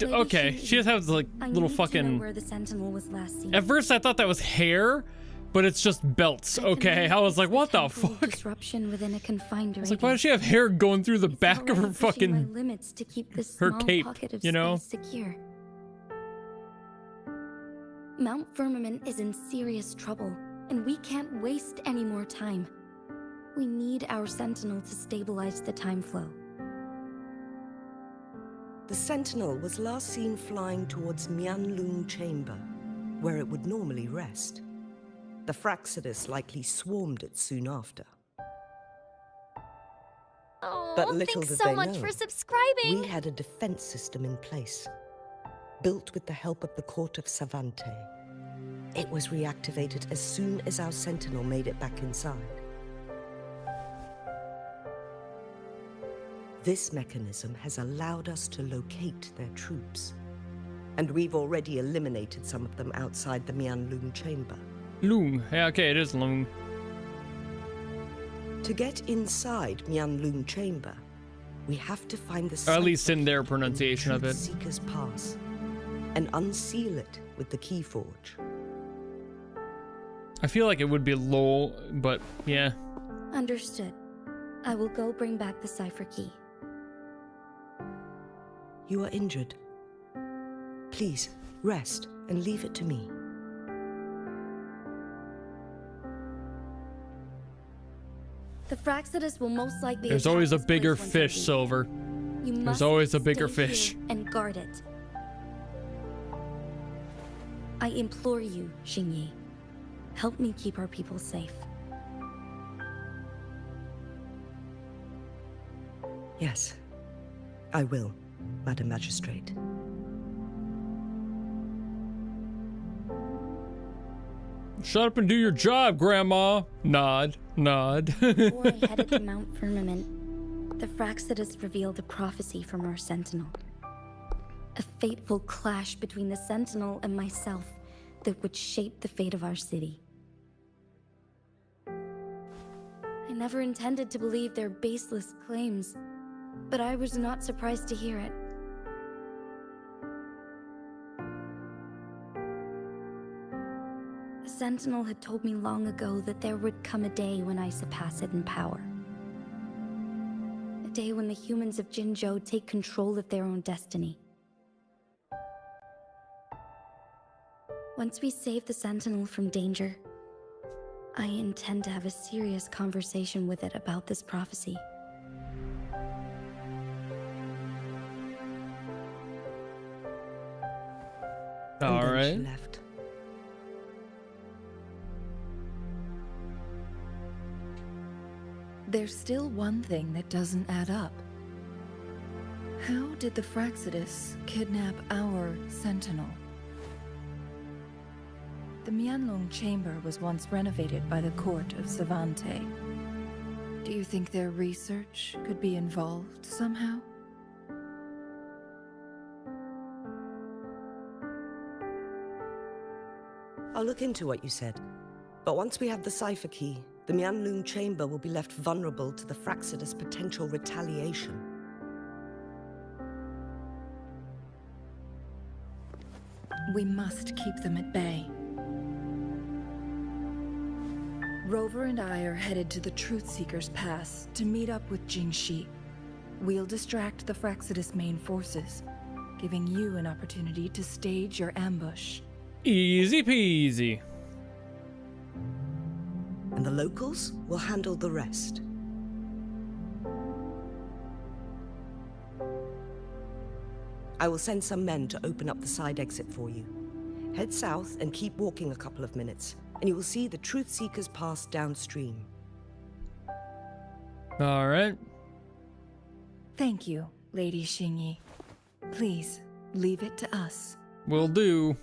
Okay, she just has like I little need to know fucking. where the Sentinel was last seen. At first I thought that was hair, but it's just belts. Okay, I was like, what the fuck? Disruption within a confined I was like, why does she have hair going through the back of her my fucking limits to keep this her small cape? pocket of You know? space secure. Mount Firmament is in serious trouble, and we can't waste any more time. We need our Sentinel to stabilize the time flow. The Sentinel was last seen flying towards Mianlung Chamber, where it would normally rest. The Fraxidus likely swarmed it soon after. Oh, But little thanks did so they much know, for subscribing. we had a defense system in place, built with the help of the Court of Savante. It was reactivated as soon as our Sentinel made it back inside. This mechanism has allowed us to locate their troops, and we've already eliminated some of them outside the Mianlung Chamber. Lung. Yeah, okay, it is Lung. To get inside Mianlung Chamber, we have to find the Or at least cipher in their key pronunciation of the it. Truth Seeker's Pass. and unseal it with the Keyforge. I feel like it would be lol, but yeah. Understood. I will go bring back the cipher key. You are injured. Please, rest and leave it to me. The Fraccidus will most likely. There's always a bigger fish, Silver. There's always a bigger fish. And guard it. I implore you, Xingyi. Help me keep our people safe. Yes, I will, Madam Magistrate. Shut up and do your job, Grandma. Nod, nod. Before I headed to Mount Firmament, the Fraccidus revealed a prophecy from our Sentinel. A fateful clash between the Sentinel and myself that would shape the fate of our city. I never intended to believe their baseless claims, but I was not surprised to hear it. The Sentinel had told me long ago that there would come a day when I surpass it in power. A day when the humans of Jinzhou take control of their own destiny. Once we save the Sentinel from danger, I intend to have a serious conversation with it about this prophecy. All right. She left. There's still one thing that doesn't add up. How did the Fraccidus kidnap our Sentinel? The Mianlong Chamber was once renovated by the court of Savante. Do you think their research could be involved somehow? I'll look into what you said. But once we have the cipher key, the Mianlong Chamber will be left vulnerable to the Fraccidus' potential retaliation. We must keep them at bay. Rover and I are headed to the Truthseeker's Pass to meet up with Jingxi. We'll distract the Fraccidus' main forces, giving you an opportunity to stage your ambush. Easy peasy. And the locals will handle the rest. I will send some men to open up the side exit for you. Head south and keep walking a couple of minutes, and you will see the Truthseeker's Pass downstream. All right. Thank you, Lady Xingyi. Please, leave it to us. Will do.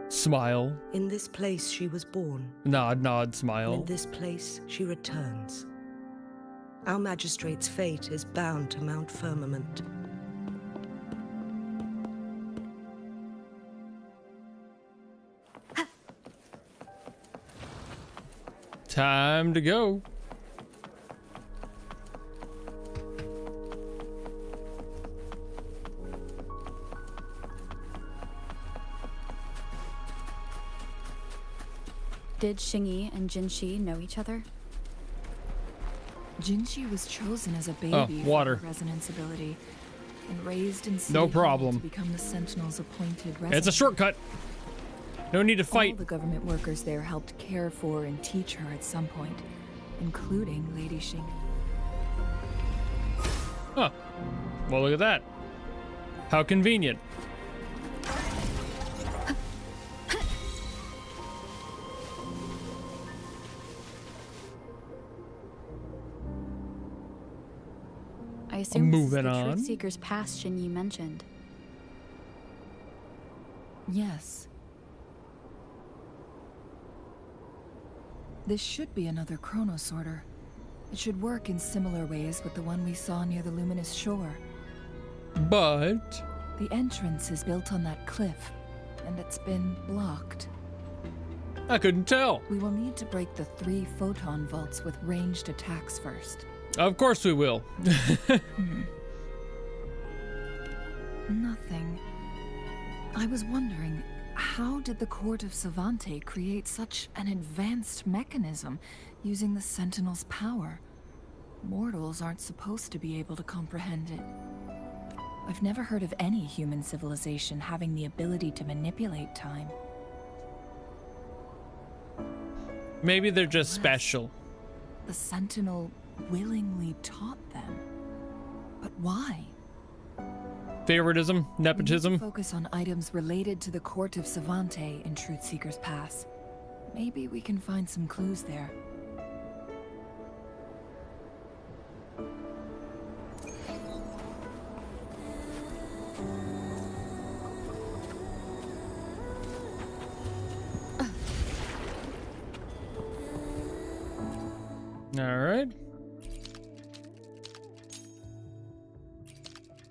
Smile. In this place she was born. Nod, nod, smile. In this place she returns. Our magistrate's fate is bound to Mount Firmament. Time to go. Did Xingyi and Jinxi know each other? Jinxi was chosen as a baby water. for her resonance ability and raised in No problem. to become the Sentinel's appointed resident. It's a shortcut. No need to fight. All the government workers there helped care for and teach her at some point, including Lady Xing. Huh. Well, look at that. How convenient. I assume this is Moving the on. Truthseeker's Pass Xingyi mentioned. Yes. This should be another chronosorter. It should work in similar ways with the one we saw near the Luminous Shore. But The entrance is built on that cliff, and it's been blocked. I couldn't tell. We will need to break the 3 photon vaults with ranged attacks first. Of course we will. Nothing. I was wondering, how did the Court of Savante create such an advanced mechanism using the Sentinel's power? Mortals aren't supposed to be able to comprehend it. I've never heard of any human civilization having the ability to manipulate time. Maybe they're just special. The Sentinel willingly taught them. But why? Favoritism, nepotism. Focus on items related to the Court of Savante in Truthseeker's Pass. Maybe we can find some clues there. All right.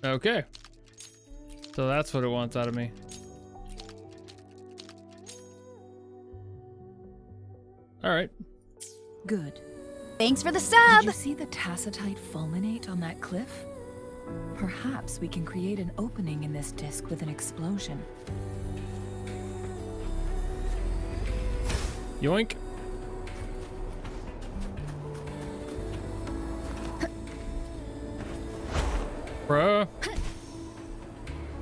Okay. So that's what it wants out of me. All right. Good. Thanks for the sub! Did you see the Tacitite fulminate on that cliff? Perhaps we can create an opening in this disk with an explosion. Yoink. Bruh.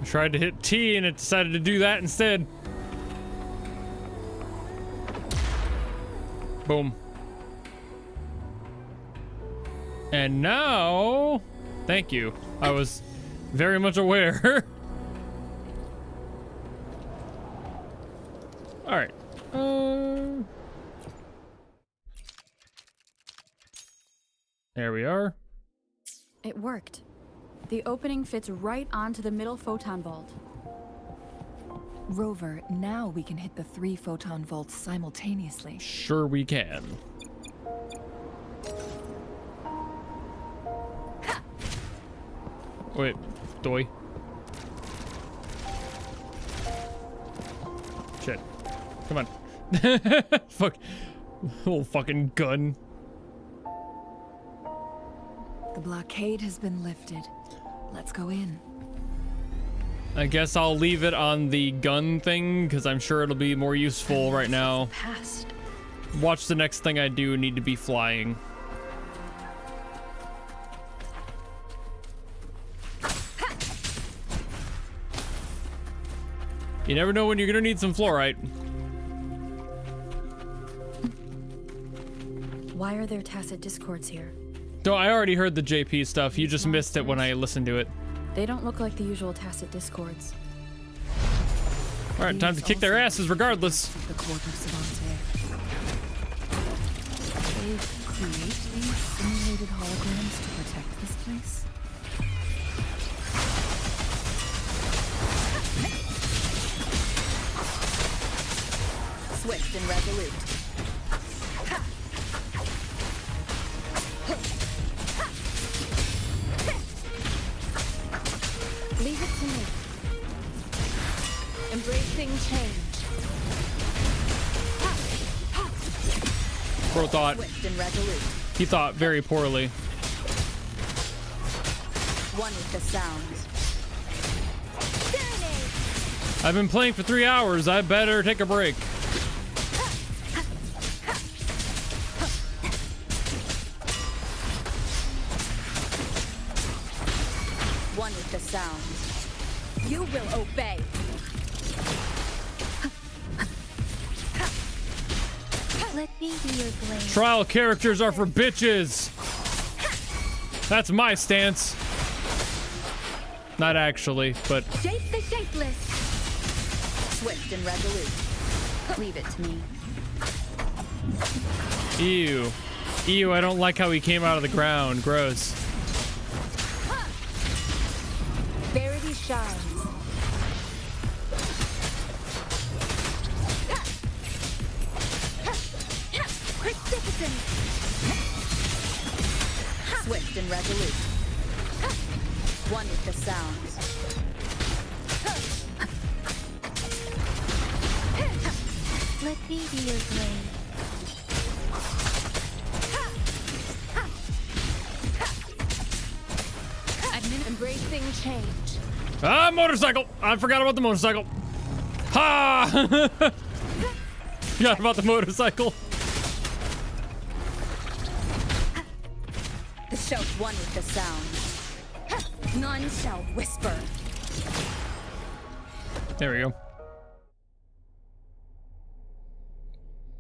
I tried to hit T and it decided to do that instead. Boom. And now, thank you. I was very much aware. All right. There we are. It worked. The opening fits right onto the middle photon vault. Rover, now we can hit the 3 photon vaults simultaneously. Sure we can. Wait, doy. Shit. Come on. Fuck. Little fucking gun. The blockade has been lifted. Let's go in. I guess I'll leave it on the gun thing because I'm sure it'll be more useful right now. Watch the next thing I do need to be flying. You never know when you're gonna need some fluorite. Why are there tacit discords here? No, I already heard the JP stuff. You just missed it when I listened to it. They don't look like the usual tacit discords. All right, time to kick their asses regardless. The Court of Savante. They create these simulated holograms to protect this place? Swift and resolute. Leave it to me. Embracing change. Bro thought. Swift and resolute. He thought very poorly. One with the sounds. I've been playing for 3 hours. I better take a break. One with the sounds. You will obey. Let me be your blade. Trial characters are for bitches. That's my stance. Not actually, but Shape the shapeless. Swift and resolute. Leave it to me. ew. Ew, I don't like how he came out of the ground. Gross. Verity shines. Precipitant. Swift and resolute. One with the sounds. Let me be your blade. Embracing change. Ah, motorcycle! I forgot about the motorcycle. Ha! Forgot about the motorcycle. The shout's one with the sound. None shall whisper. There we go.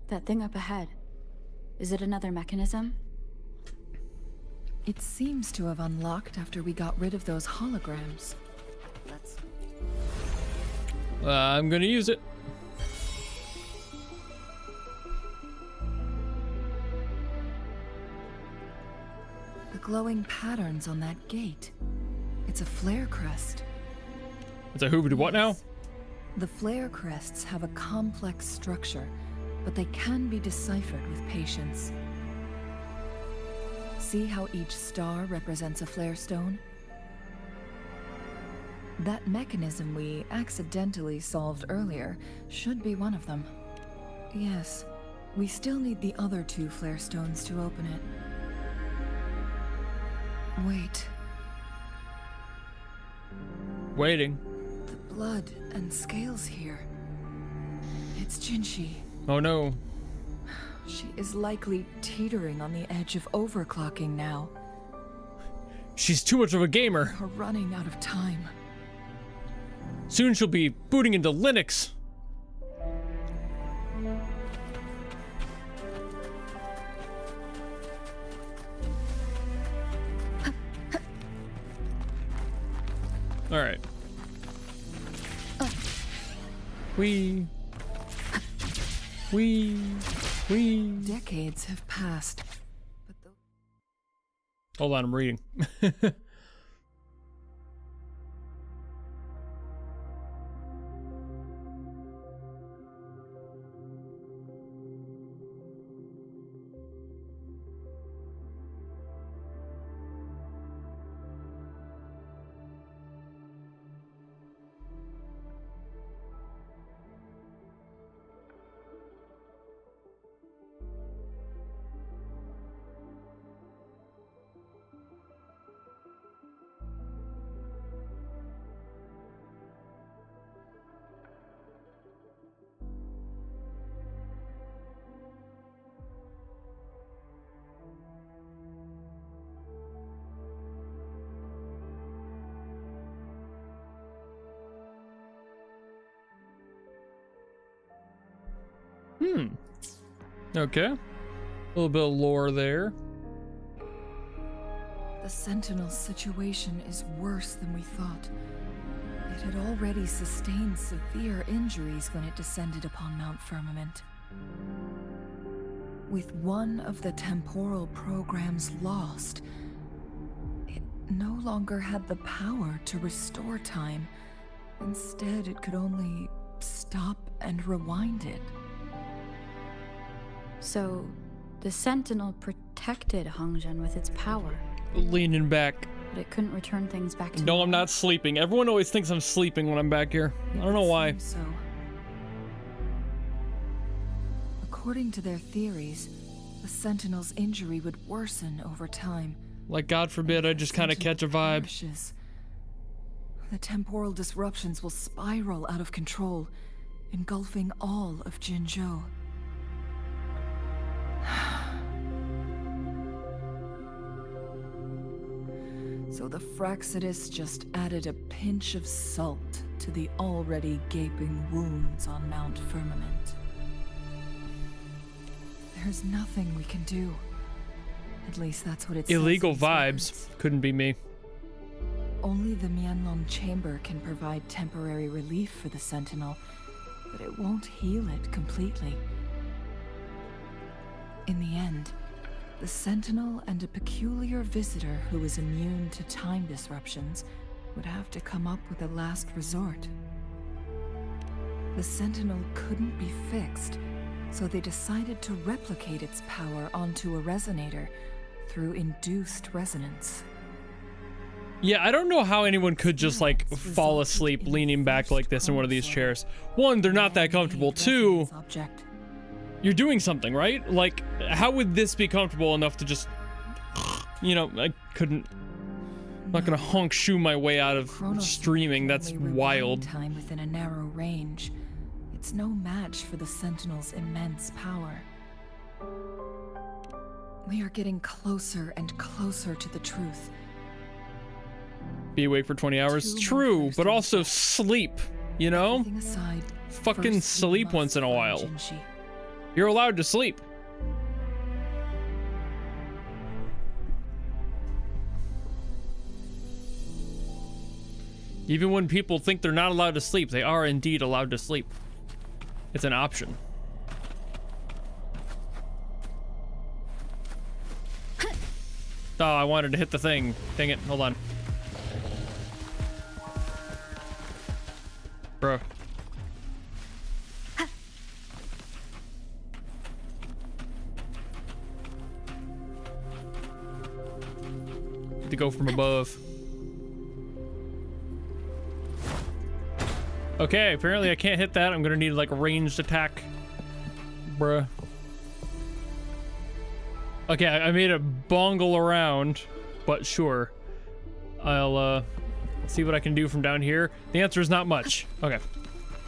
That thing up ahead. Is it another mechanism? It seems to have unlocked after we got rid of those holograms. Let's... I'm gonna use it. The glowing patterns on that gate. It's a flare crest. It's a hoobity what now? The flare crests have a complex structure, but they can be deciphered with patience. See how each star represents a flare stone? That mechanism we accidentally solved earlier should be one of them. Yes, we still need the other 2 flare stones to open it. Wait. Waiting. The blood and scales here. It's Jinshi. Oh no. She is likely teetering on the edge of overclocking now. She's too much of a gamer. We're running out of time. Soon she'll be booting into Linux. All right. We. Decades have passed. But hold on, I'm reading. Okay. A little bit of lore there. the Sentinel's situation is worse than we thought. It had already sustained severe injuries when it descended upon Mount Firmament. With one of the temporal programs lost, it no longer had the power to restore time. Instead, it could only stop and rewind it. So, the Sentinel protected Hongzhen with its power. Leaning back. But it couldn't return things back to No, I'm not sleeping. Everyone always thinks I'm sleeping when I'm back here. I don't know why. So, according to their theories, the Sentinel's injury would worsen over time. Like, God forbid, I just kind of catch a vibe. Perishes. The temporal disruptions will spiral out of control, engulfing all of Jinzhou. So the Fraxidus just added a pinch of salt to the already gaping wounds on Mount Firmament. There's nothing we can do. At least that's what it says. Illegal vibes. Couldn't be me. Only the Mianlong Chamber can provide temporary relief for the Sentinel, but it won't heal it completely. In the end, the Sentinel and a peculiar visitor who is immune to time disruptions would have to come up with a last resort. The Sentinel couldn't be fixed, so they decided to replicate its power onto a resonator through induced resonance. Yeah, I don't know how anyone could just, like, fall asleep leaning back like this in one of these chairs. One, they're not that comfortable. Two, you're doing something, right? Like, how would this be comfortable enough to just... You know, I couldn't... I'm not gonna honk shoe my way out of streaming. That's wild. Time within a narrow range. It's no match for the Sentinel's immense power. We are getting closer and closer to the truth. Be awake for 20 hours. True, but also sleep, you know? Aside, fucking sleep once in a while. You're allowed to sleep. Even when people think they're not allowed to sleep, they are indeed allowed to sleep. It's an option. Oh, I wanted to hit the thing. Dang it, hold on. Bro. Need to go from above. Okay, apparently I can't hit that. I'm gonna need like a ranged attack. Bruh. Okay, I made a bongle around, but sure. I'll see what I can do from down here. The answer is not much. Okay.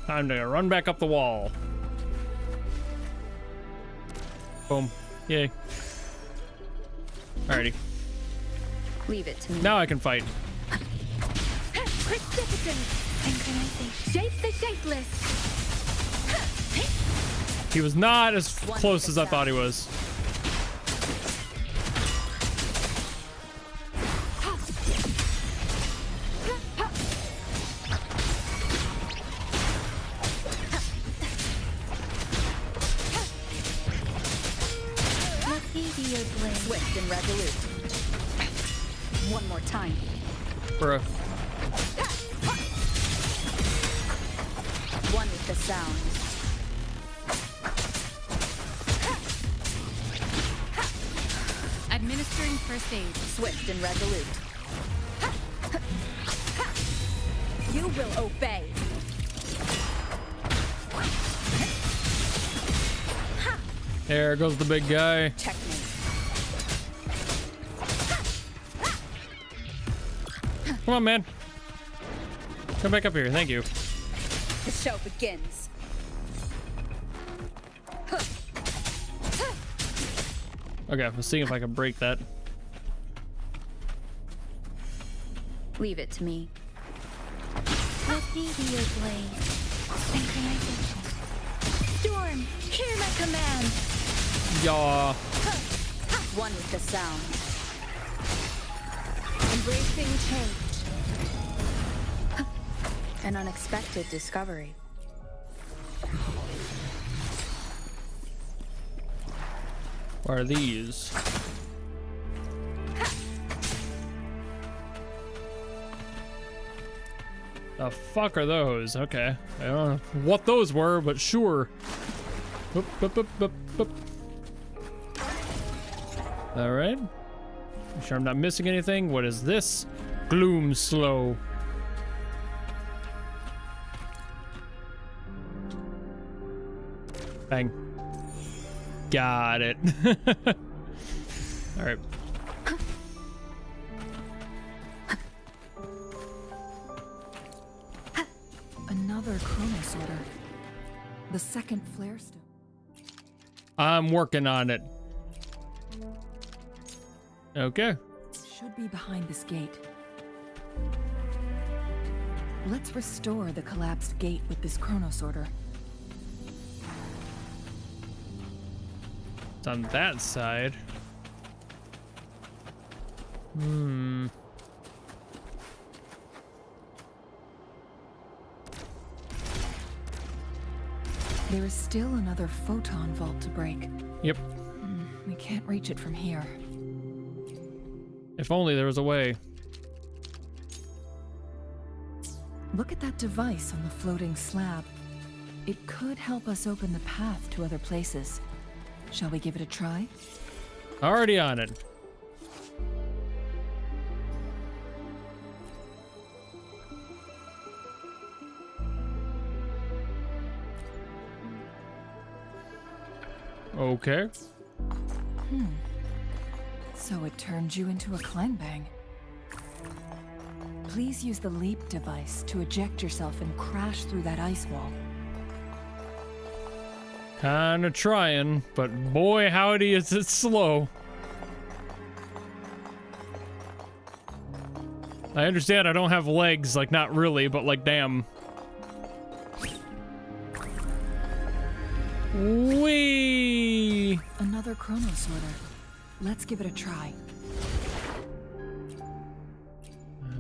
Time to run back up the wall. Boom. Yay. Alrighty. Leave it to me. Now I can fight. Shape the shapeless. He was not as close as I thought he was. Swift and resolute. One more time. Bruh. One with the sound. Administering first aid. Swift and resolute. You will obey. There goes the big guy. Checkmate. Come on, man. Come back up here. Thank you. The show begins. Okay, let's see if I can break that. Leave it to me. Meteor blade. Synchronization. Storm, hear my command. Yaw. One with the sound. Embracing change. An unexpected discovery. What are these? The fuck are those? Okay. I don't know what those were, but sure. Boop, boop, boop, boop, boop. All right. I'm sure I'm not missing anything. What is this? Gloom slow. Bang. Got it. All right. Another Chronos order. The second flare stone. I'm working on it. Okay. Should be behind this gate. Let's restore the collapsed gate with this Chronos order. It's on that side. Hmm. There is still another photon vault to break. Yep. We can't reach it from here. If only there was a way. Look at that device on the floating slab. It could help us open the path to other places. Shall we give it a try? Already on it. Okay. So it turned you into a clangbang. Please use the leap device to eject yourself and crash through that ice wall. Kinda trying, but boy howdy is it slow. I understand I don't have legs, like not really, but like damn. Whee! Another chrono sorter. Let's give it a try.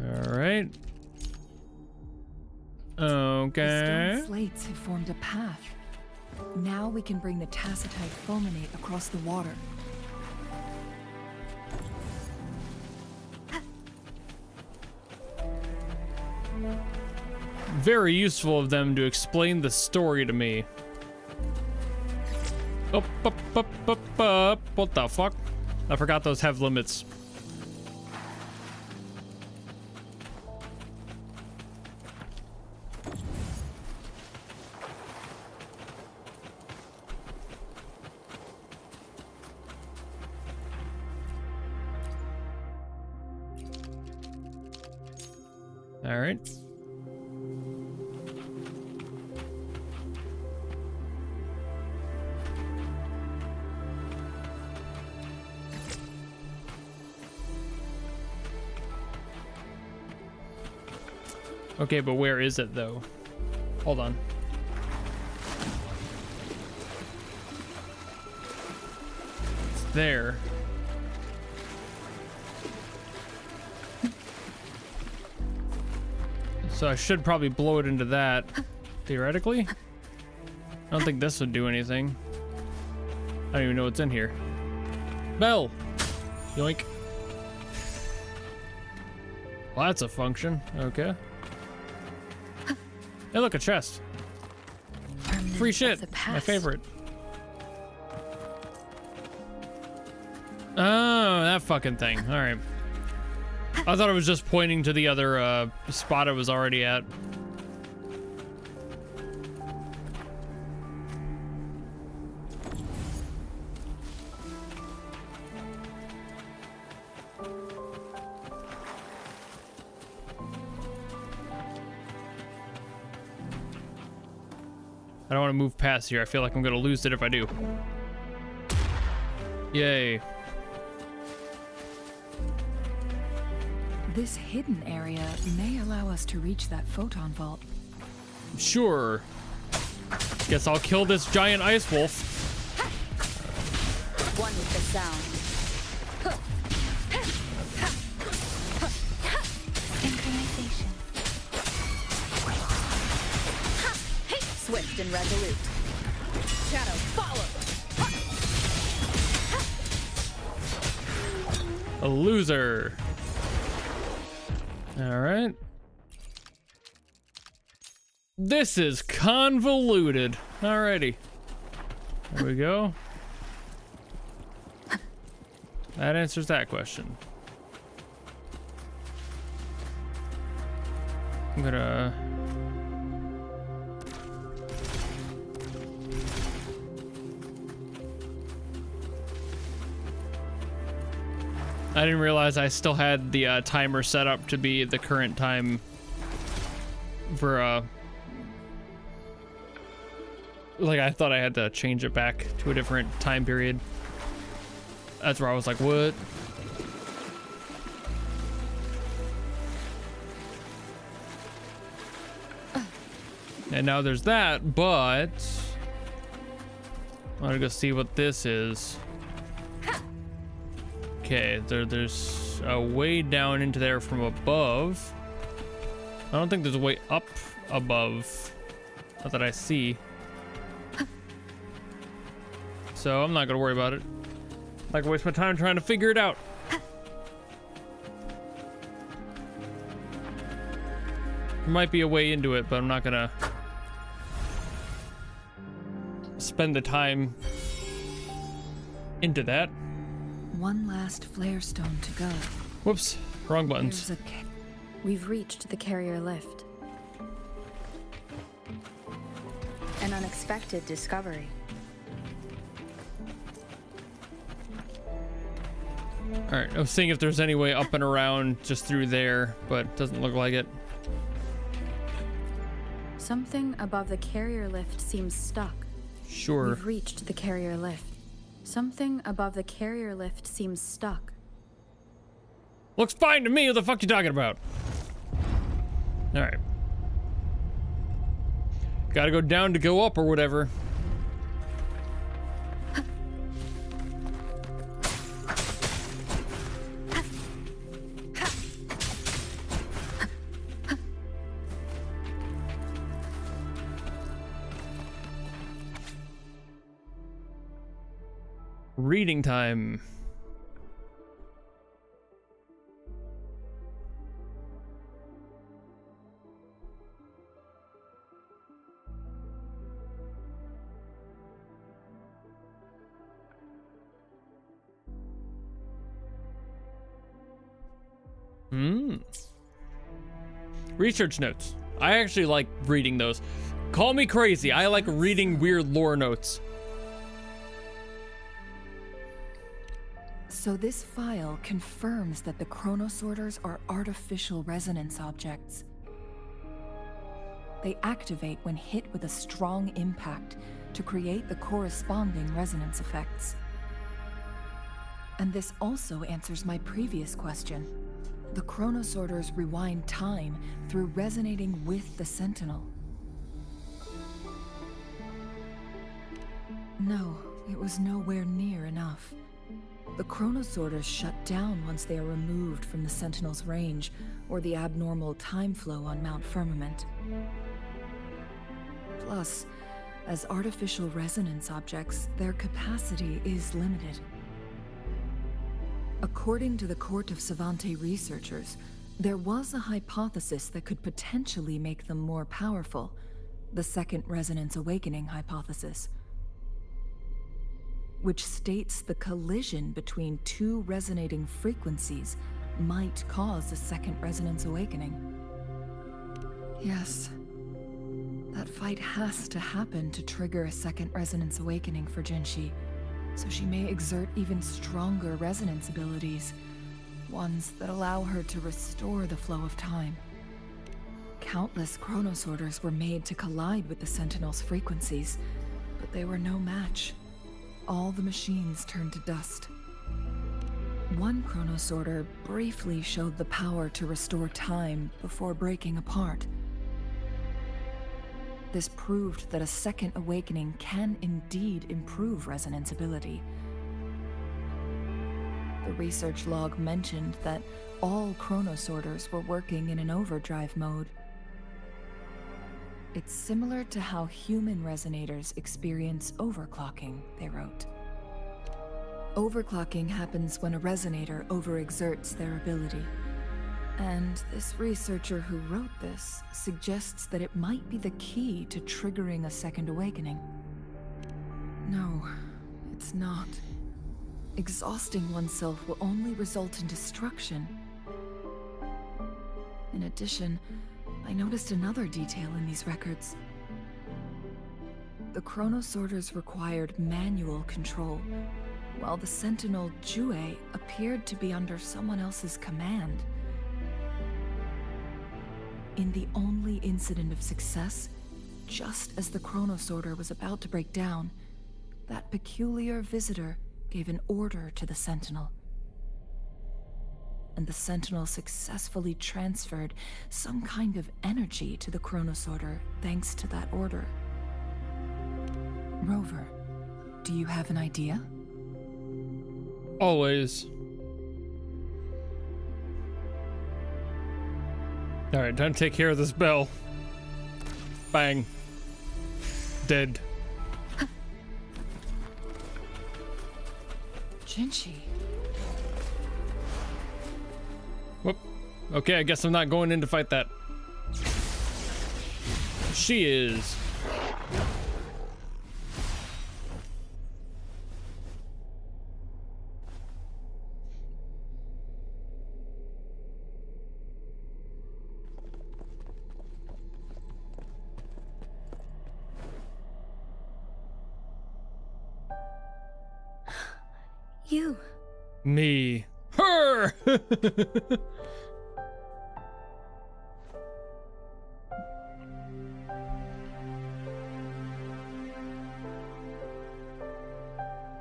Alright. Okay. The stone slates have formed a path. Now we can bring the tacitite fulminate across the water. Very useful of them to explain the story to me. Up. What the fuck? I forgot those have limits. All right. Okay, but where is it though? Hold on. It's there. So I should probably blow it into that, theoretically. I don't think this would do anything. I don't even know what's in here. Bell! Yoink. Well, that's a function. Okay. Hey, look, a chest. Free shit. My favorite. Oh, that fucking thing. All right. I thought it was just pointing to the other spot I was already at. I don't want to move past here. I feel like I'm going to lose it if I do. Yay. This hidden area may allow us to reach that photon vault. Sure. Guess I'll kill this giant ice wolf. One with the sound. Synchronization. Swift and resolute. Shadow, follow. A loser. All right. This is convoluted. Alrighty. There we go. That answers that question. I'm gonna... I didn't realize I still had the timer set up to be the current time for like I thought I had to change it back to a different time period. That's where I was like, what? And now there's that, but I want to go see what this is. Okay, there's a way down into there from above. I don't think there's a way up above. Not that I see. So I'm not gonna worry about it. I'm not gonna waste my time trying to figure it out. There might be a way into it, but I'm not gonna spend the time into that. One last flare stone to go. Whoops, wrong buttons. We've reached the carrier lift. An unexpected discovery. Alright, I was seeing if there's any way up and around just through there, but doesn't look like it. Something above the carrier lift seems stuck. Sure. We've reached the carrier lift. Something above the carrier lift seems stuck. Looks fine to me. What the fuck you talking about? Alright. Gotta go down to go up or whatever. Reading time. Research notes. I actually like reading those. Call me crazy. I like reading weird lore notes. So this file confirms that the chronosorters are artificial resonance objects. They activate when hit with a strong impact to create the corresponding resonance effects. And this also answers my previous question. The chronosorters rewind time through resonating with the Sentinel. No, it was nowhere near enough. The chronosorters shut down once they are removed from the Sentinel's range, or the abnormal time flow on Mount Firmament. Plus, as artificial resonance objects, their capacity is limited. According to the Court of Savante researchers, there was a hypothesis that could potentially make them more powerful, the Second Resonance Awakening hypothesis, which states the collision between two resonating frequencies might cause a Second Resonance Awakening. Yes, that fight has to happen to trigger a Second Resonance Awakening for Jinshi, so she may exert even stronger resonance abilities, ones that allow her to restore the flow of time. Countless chronosorters were made to collide with the Sentinel's frequencies, but they were no match. All the machines turned to dust. One chronosorter briefly showed the power to restore time before breaking apart. This proved that a second awakening can indeed improve resonance ability. The research log mentioned that all chronosorters were working in an overdrive mode. It's similar to how human resonators experience overclocking, they wrote. Overclocking happens when a resonator overexerts their ability. And this researcher who wrote this suggests that it might be the key to triggering a second awakening. No, it's not. Exhausting oneself will only result in destruction. In addition, I noticed another detail in these records. The chronosorters required manual control, while the Sentinel Jue appeared to be under someone else's command. In the only incident of success, just as the chronosorter was about to break down, that peculiar visitor gave an order to the Sentinel. And the Sentinel successfully transferred some kind of energy to the chronosorter thanks to that order. Rover, do you have an idea? Always. Alright, time to take care of this bell. Bang. Dead. Jinshi. Whoop. Okay, I guess I'm not going in to fight that. She is. You. Me. Rover!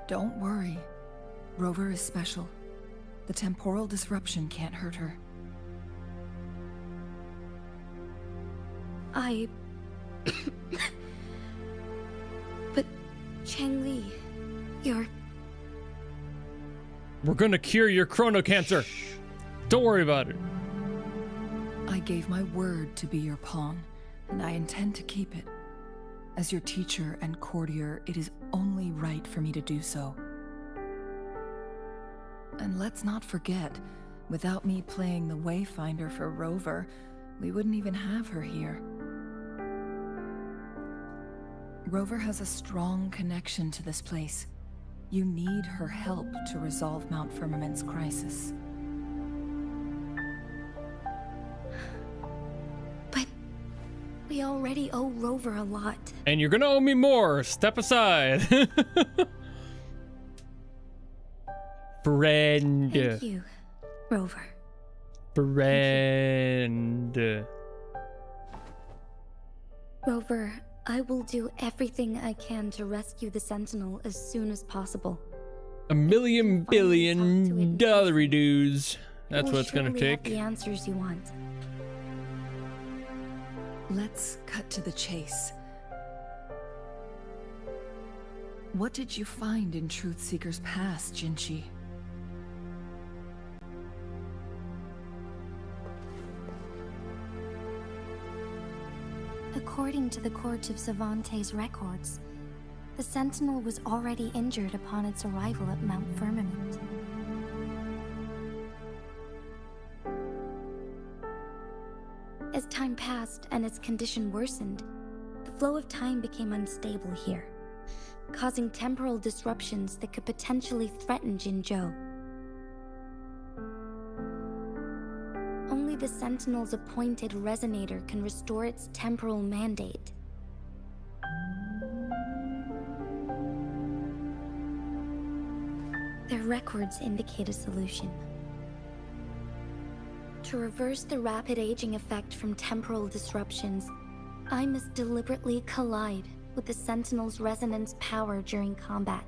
Don't worry. Rover is special. The temporal disruption can't hurt her. But Changli, you're... We're gonna cure your chrono cancer. Don't worry about it. I gave my word to be your pawn, and I intend to keep it. As your teacher and courtier, it is only right for me to do so. And let's not forget, without me playing the Wayfinder for Rover, we wouldn't even have her here. Rover has a strong connection to this place. You need her help to resolve Mount Firmament's crisis. But we already owe Rover a lot. And you're gonna owe me more. Step aside. Friend. Thank you, Rover. Friend. Rover, I will do everything I can to rescue the Sentinel as soon as possible. $1 billion dollary-doos. That's what it's gonna Have take. the answers you want. Let's cut to the chase. What did you find in Truthseeker's past, Jinchi? According to the Court of Savante's records, the Sentinel was already injured upon its arrival at Mount Firmament. As time passed and its condition worsened, the flow of time became unstable here, causing temporal disruptions that could potentially threaten Jinzhou. Only the Sentinel's appointed resonator can restore its temporal mandate. Their records indicate a solution. To reverse the rapid aging effect from temporal disruptions, I must deliberately collide with the Sentinel's resonance power during combat,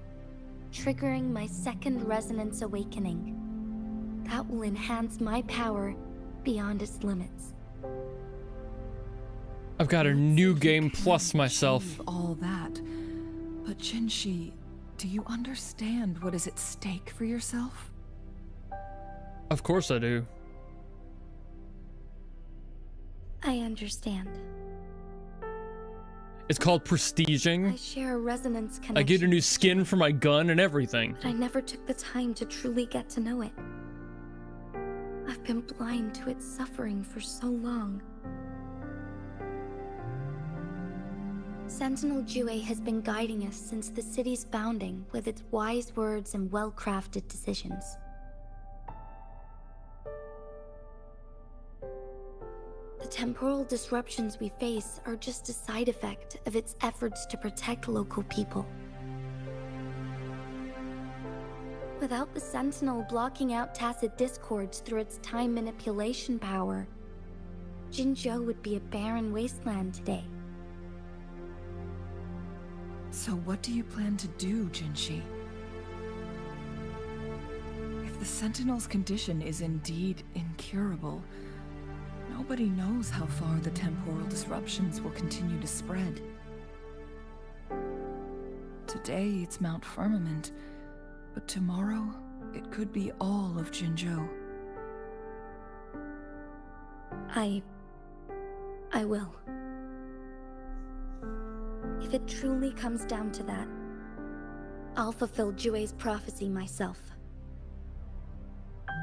triggering my second resonance awakening. That will enhance my power beyond its limits. I've got a new game plus myself. All that. But Jinshi, do you understand what is at stake for yourself? Of course I do. I understand. It's called prestiging. I share a resonance connection. I get a new skin for my gun and everything. But I never took the time to truly get to know it. I've been blind to its suffering for so long. Sentinel Jue has been guiding us since the city's founding with its wise words and well-crafted decisions. The temporal disruptions we face are just a side effect of its efforts to protect local people. Without the Sentinel blocking out tacit discords through its time manipulation power, Jinzhou would be a barren wasteland today. So what do you plan to do, Jinshi? If the Sentinel's condition is indeed incurable, nobody knows how far the temporal disruptions will continue to spread. Today it's Mount Firmament, but tomorrow it could be all of Jinzhou. I will. If it truly comes down to that, I'll fulfill Jue's prophecy myself.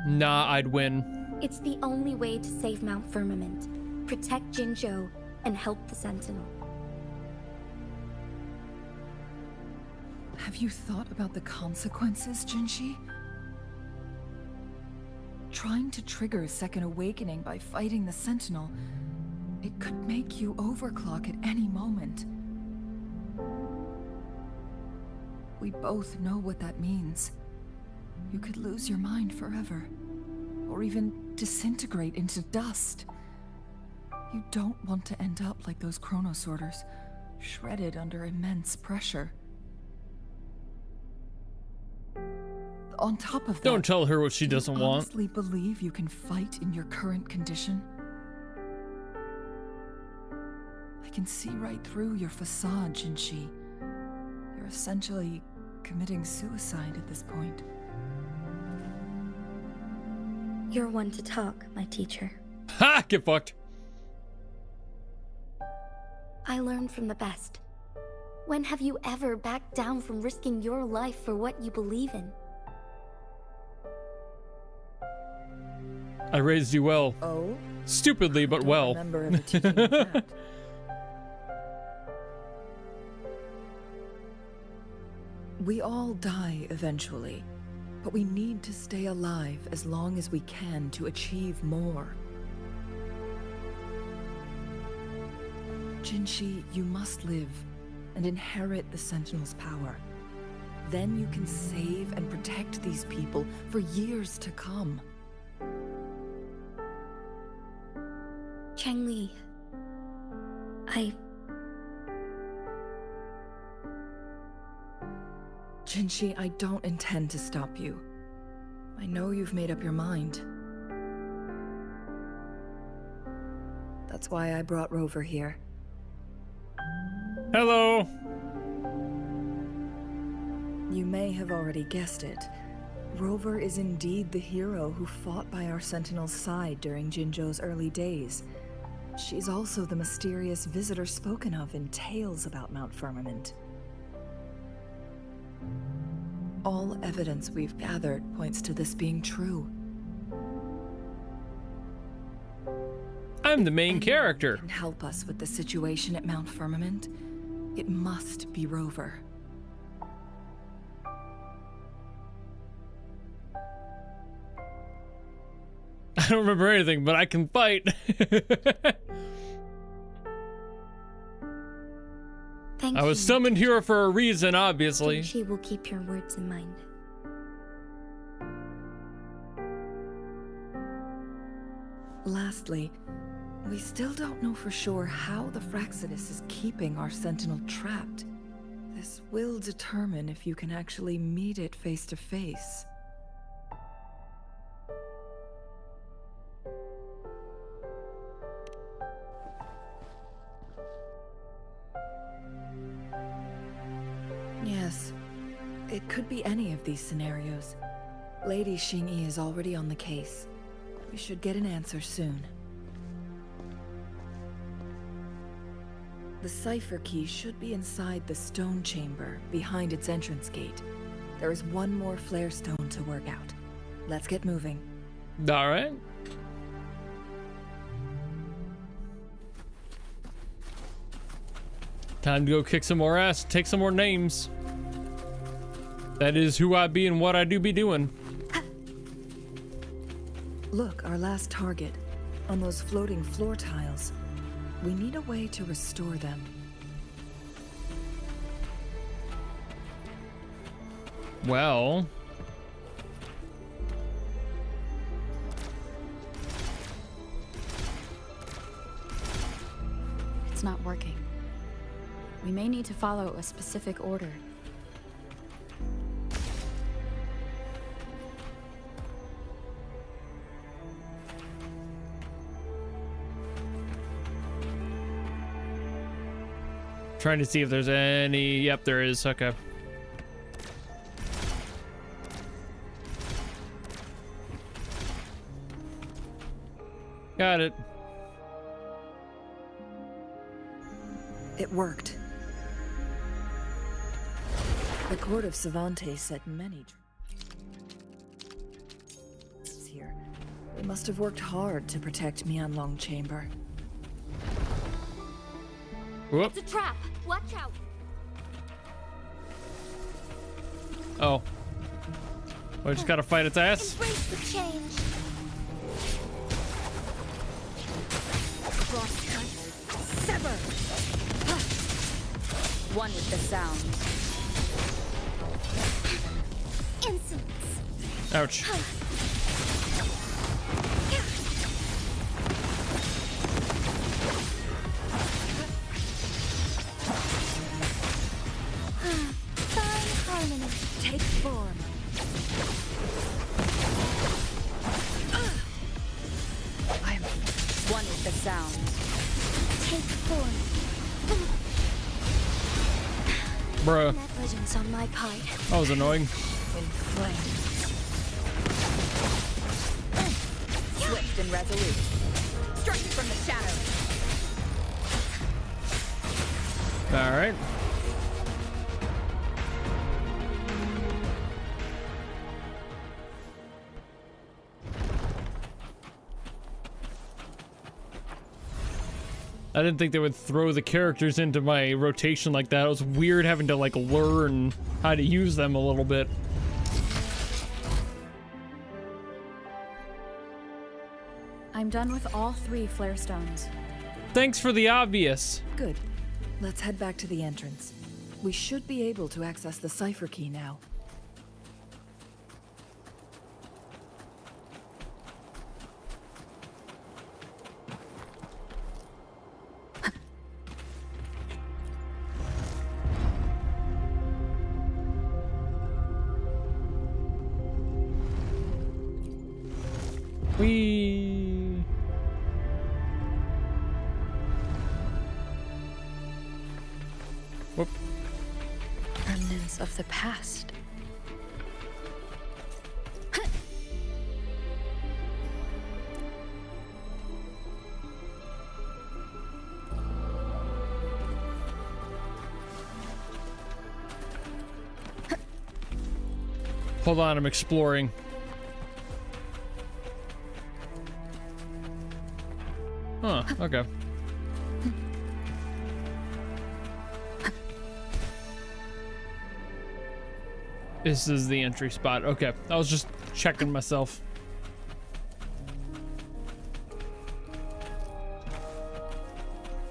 Nah, I'd win. It's the only way to save Mount Firmament, protect Jinzhou, and help the Sentinel. Have you thought about the consequences, Jinshi? Trying to trigger a second awakening by fighting the Sentinel, it could make you overclock at any moment. We both know what that means. You could lose your mind forever. or even disintegrate into dust. You don't want to end up like those chronosorters, shredded under immense pressure. On top of that, don't tell her what she do doesn't you want. honestly believe you can fight in your current condition? I can see right through your facade, Jinshi. You're essentially committing suicide at this point. You're one to talk, my teacher. Ha! Get fucked. I learned from the best. When have you ever backed down from risking your life for what you believe in? I raised you well. Oh? Stupidly, but well. Remember ever teaching you that. We all die eventually, but we need to stay alive as long as we can to achieve more. Jinshi, you must live and inherit the Sentinel's power. Then you can save and protect these people for years to come. Changli, Jinshi, I don't intend to stop you. I know you've made up your mind. That's why I brought Rover here. Hello. You may have already guessed it. Rover is indeed the hero who fought by our Sentinel's side during Jinzhou's early days. She's also the mysterious visitor spoken of in tales about Mount Firmament. All evidence we've gathered points to this being true. I'm the main Anyone character. Can help us with the situation at Mount Firmament. It must be Rover. I don't remember anything, but I can fight. I was summoned here for a reason, obviously. She will keep your words in mind. Lastly, we still don't know for sure how the Fraxidus is keeping our Sentinel trapped. This will determine if you can actually meet it face to face. Yes, it could be any of these scenarios. Lady Xingyi is already on the case. We should get an answer soon. The cipher key should be inside the stone chamber, behind its entrance gate. There is one more flare stone to work out. Let's get moving. All right. Time to go kick some more ass, take some more names. That is who I be and what I do be doing. Look, our last target. On those floating floor tiles. We need a way to restore them. Well... It's not working. We may need to follow a specific order. Trying to see if there's any... Yep, there is. Okay. Got it. It worked. The court of Savantes said many here. They must have worked hard to protect Mianlong Chamber. Whoop. It's a trap. Watch out. Oh. I just gotta fight its ass. Embrace the change. Sever! One with the sound. Insolence. Ouch. the sound. Take form. Bruh. Negligence on my part. That was annoying. In flames. Swift and resolute. Striking from the shadows. All right. I didn't think they would throw the characters into my rotation like that. It was weird having to like learn how to use them a little bit. I'm done with all 3 flare stones. Thanks for the obvious. Good. Let's head back to the entrance. We should be able to access the cipher key now. Whee! Whoop. Remnants of the past. Hold on, I'm exploring. Huh, okay. This is the entry spot. Okay, I was just checking myself.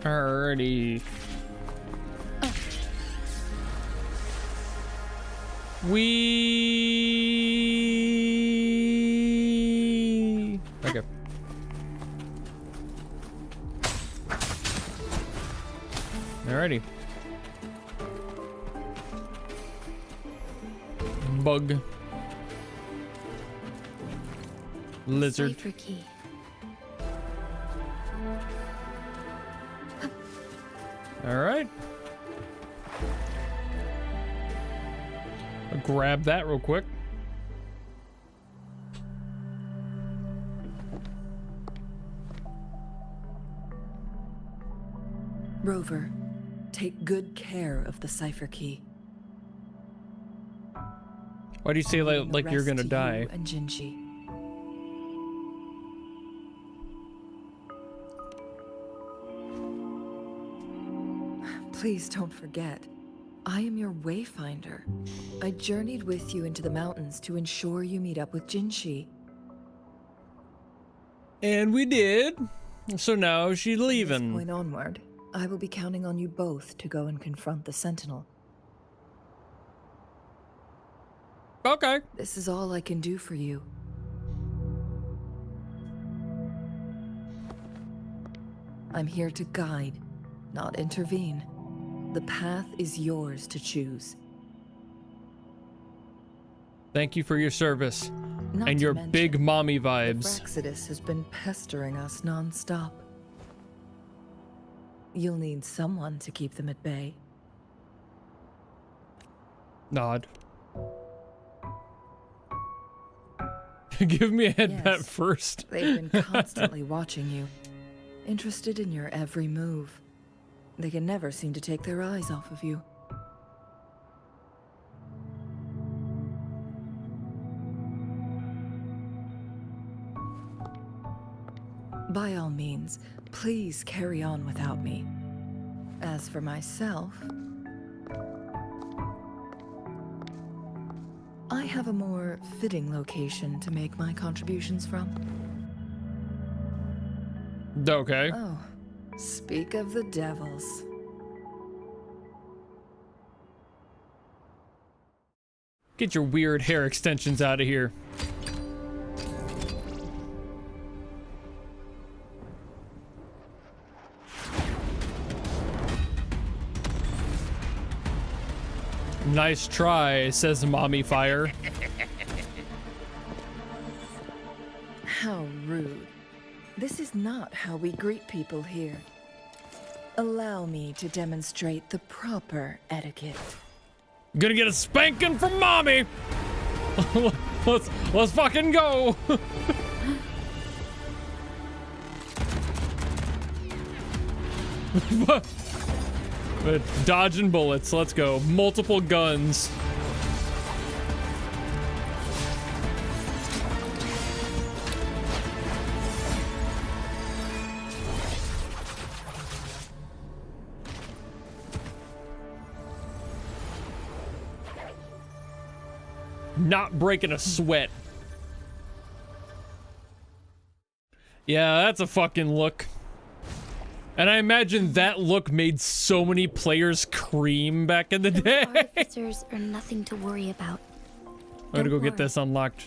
Alrighty. Okay. Alrighty. Bug. Lizard. Cipher key. Alright. I'll grab that real quick. Rover, take good care of the cipher key. Why do you say like you're gonna die? You and Jinji. Please don't forget, I am your wayfinder. I journeyed with you into the mountains to ensure you meet up with Jinji. And we did. So now she's leaving. From this point onward, I will be counting on you both to go and confront the Sentinel. Okay. This is all I can do for you. I'm here to guide, not intervene. The path is yours to choose. Thank you for your service. Not and to your mention, big mommy the vibes. Fraxidus has been pestering us non-stop. You'll need someone to keep them at bay. Nod. Give me a head pat first. They've been constantly watching you, interested in your every move. They can never seem to take their eyes off of you. By all means, please carry on without me. As for myself, I have a more fitting location to make my contributions from. Okay. Oh, speak of the devils. Get your weird hair extensions out of here. Nice try, says Mommy Fire. How rude. This is not how we greet people here. Allow me to demonstrate the proper etiquette. Gonna get a spanking from mommy. let's fucking go. But dodging bullets. Let's go. Multiple guns. Not breaking a sweat. Yeah, that's a fucking look. And I imagine that look made so many players cream back in the day. Artificers are nothing to worry about. I'm gonna go get this unlocked.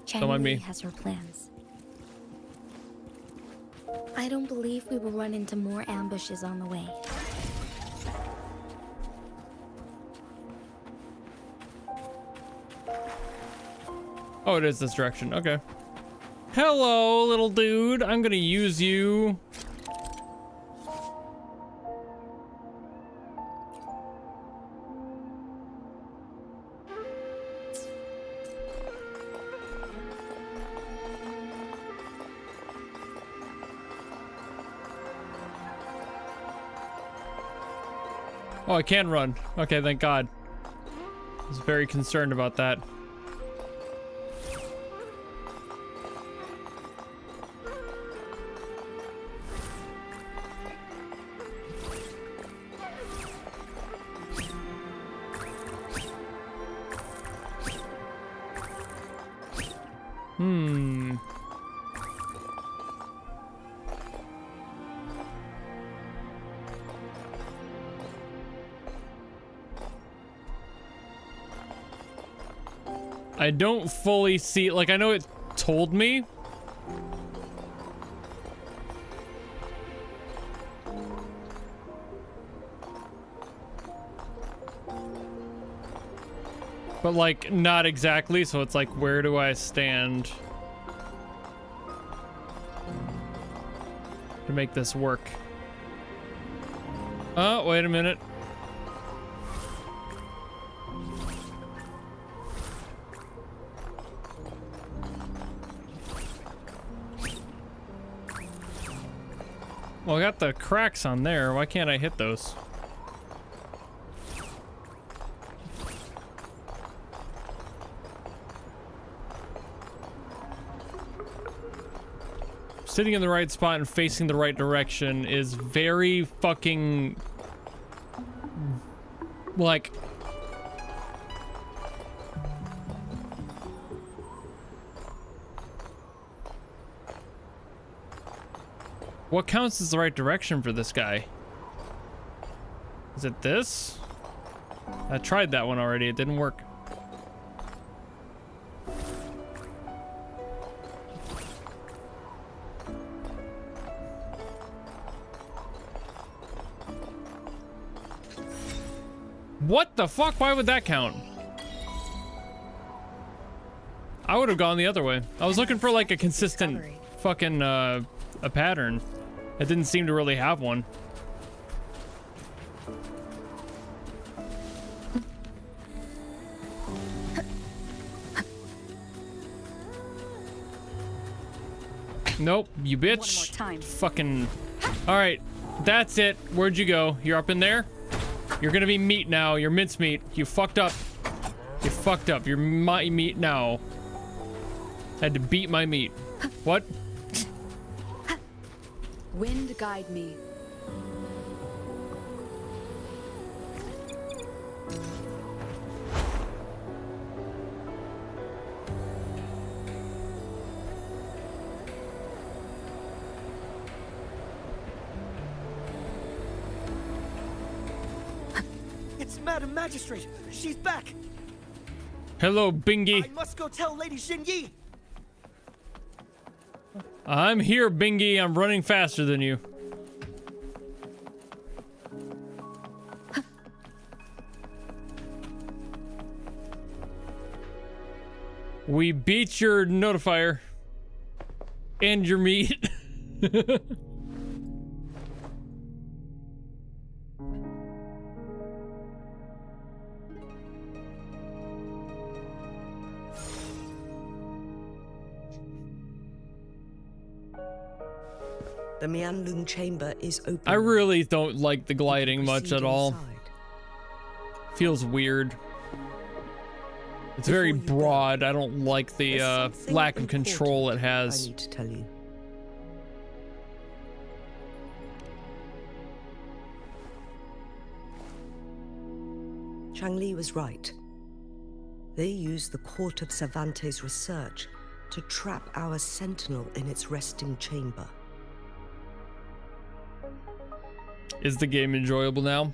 Don't mind me. Has her plans. I don't believe we will run into more ambushes on the way. Oh, it is this direction. Okay. Hello, little dude. I'm gonna use you. Oh, I can run. Okay, thank God. I was very concerned about that. I don't fully see, like, I know it told me. But, like, not exactly, so it's like, where do I stand to make this work? Oh, wait a minute. Well, I got the cracks on there. Why can't I hit those? Sitting in the right spot and facing the right direction is very fucking... like... What counts as the right direction for this guy? Is it this? I tried that one already. It didn't work. What the fuck? Why would that count? I would have gone the other way. I was looking for like a consistent fucking a pattern. It didn't seem to really have one. Nope, you bitch. One more time. Fucking. All right, that's it. Where'd you go? You're up in there? You're gonna be meat now. You're mincemeat. You fucked up. You fucked up. You're my meat now. Had to beat my meat. What? Wind guide me. It's Madam Magistrate. She's back. Hello, Bingy. I must go tell Lady Xinyi. I'm here, Bingy. I'm running faster than you. We beat your notifier. And your meat. The Mianlung chamber is open. I really don't like the gliding much at all. Inside. Feels weird. It's very broad. I don't like the lack of control it has. I need to tell you. Changli was right. They used the Court of Cervantes' research to trap our sentinel in its resting chamber. Is the game enjoyable now?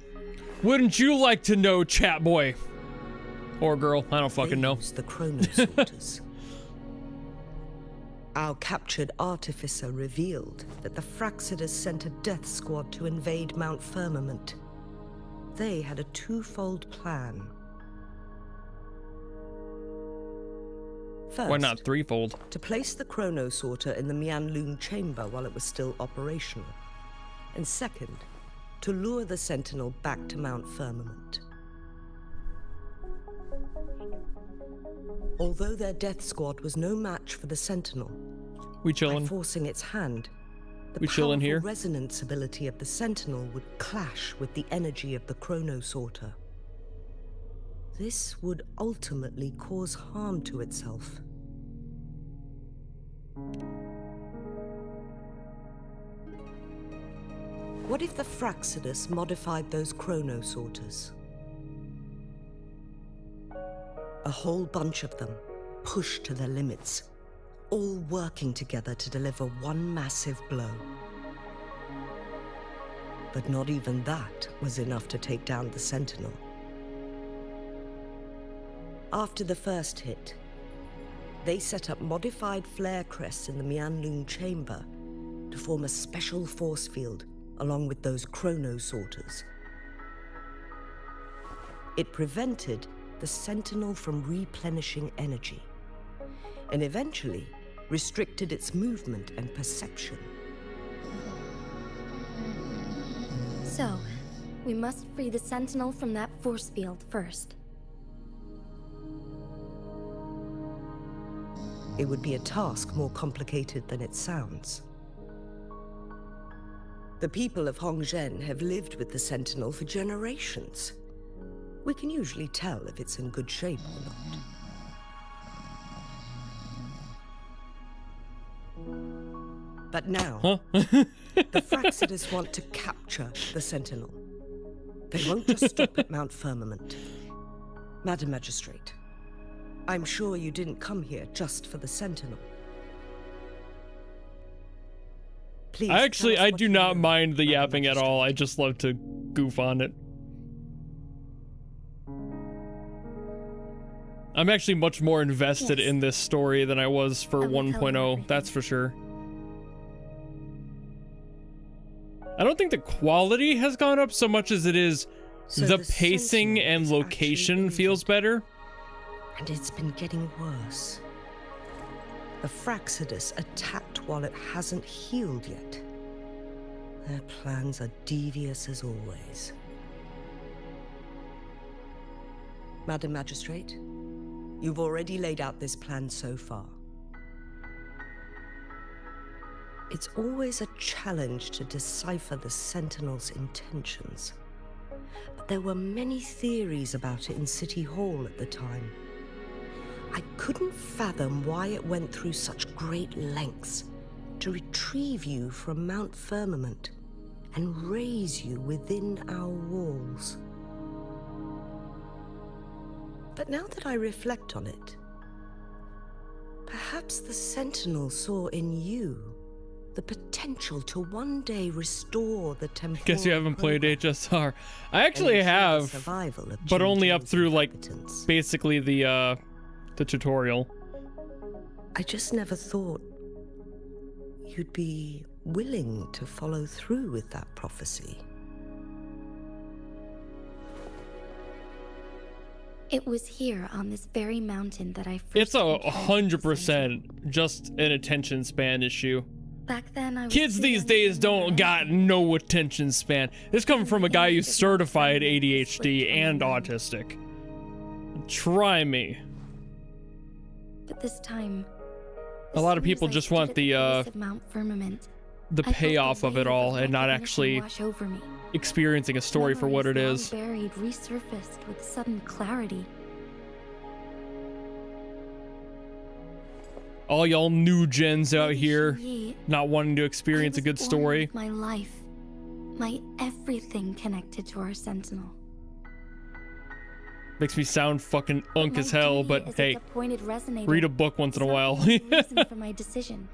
Wouldn't you like to know, chat boy? Or girl, I don't fucking know. The chronosorters. Our captured artificer revealed that the Fraxidus sent a death squad to invade Mount Firmament. They had a twofold plan. First, why not threefold? To place the chronosorter in the Mianlung chamber while it was still operational. And second, to lure the Sentinel back to Mount Firmament. Although their death squad was no match for the Sentinel, we chillin'. By forcing its hand, the we chillin' here. resonance ability of the Sentinel would clash with the energy of the chronosorter. This would ultimately cause harm to itself. What if the Fraxidus modified those chronosorters? A whole bunch of them, pushed to their limits, all working together to deliver one massive blow. But not even that was enough to take down the Sentinel. After the first hit, they set up modified flare crests in the Mianlung chamber to form a special force field along with those chronosorters. It prevented the Sentinel from replenishing energy, and eventually restricted its movement and perception. So, we must free the Sentinel from that force field first. It would be a task more complicated than it sounds. The people of Hongzhen have lived with the Sentinel for generations. We can usually tell if it's in good shape or not. But now, the Fraxidus want to capture the Sentinel. They won't just stop at Mount Firmament. Madam Magistrate, I'm sure you didn't come here just for the Sentinel. Please, I do not mind the yapping at all. I just love to goof on it. I'm actually much more invested in this story than I was for 1.0, that's for sure. I don't think the quality has gone up so much as it is the pacing and location feels better. And it's been getting worse. The Fraxidus attacked while it hasn't healed yet. Their plans are devious as always. Madam Magistrate, you've already laid out this plan so far. It's always a challenge to decipher the Sentinel's intentions. But there were many theories about it in City Hall at the time. I couldn't fathom why it went through such great lengths to retrieve you from Mount Firmament and raise you within our walls. But now that I reflect on it, perhaps the Sentinel saw in you the potential to one day restore the temple. Guess you haven't played HSR. I actually have, but only up through like basically the tutorial. I just never thought you'd be willing to follow through with that prophecy. It was here on this very mountain that I first It's 100% just an attention span issue. Back then, I was Kids these days don't got no attention span. This coming from a guy who's certified ADHD and autistic. Try me. But this time, A lot of people just want the payoff of it all and not actually experiencing a story for what it is. Buried resurfaced with sudden clarity. All y'all new gens out here not wanting to experience a good story. My life, my everything connected to our sentinel. Makes me sound fucking unk as hell, but hey, read a book once in a while. Reason for my decision.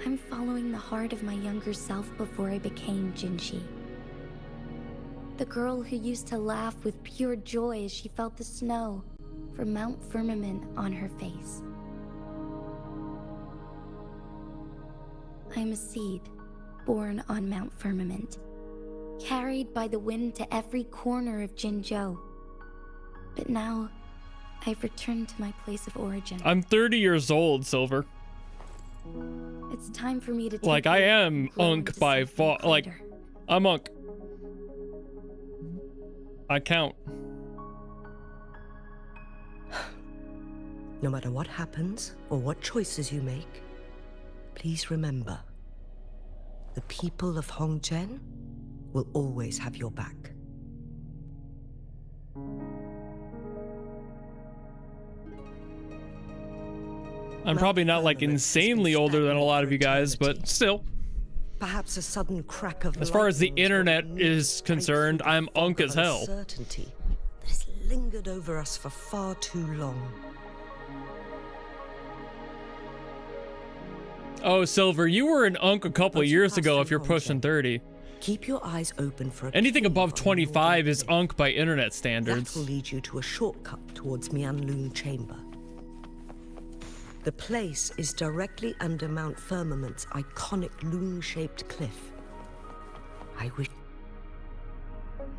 I'm following the heart of my younger self before I became Jinshi. The girl who used to laugh with pure joy as she felt the snow from Mount Firmament on her face. I'm a seed born on Mount Firmament, carried by the wind to every corner of Jinzhou. But now, I've returned to my place of origin. I'm 30 years old, Silver. It's time for me to take like I am unk by far. Like I'm unk. I count. No matter what happens or what choices you make, please remember, the people of Hongzhen will always have your back. I'm probably not like insanely older than a lot of you guys, but still. Perhaps a sudden crack of as far as the internet is concerned, I'm unk as hell. Uncertainty that has lingered over us for far too long. Oh, Silver, you were an unk a couple of years ago if you're pushing 30. Keep your eyes open for anything above 25 is unk by internet standards. That will lead you to a shortcut towards Mianlun Chamber. The place is directly under Mount Firmament's iconic loon-shaped cliff. I wish...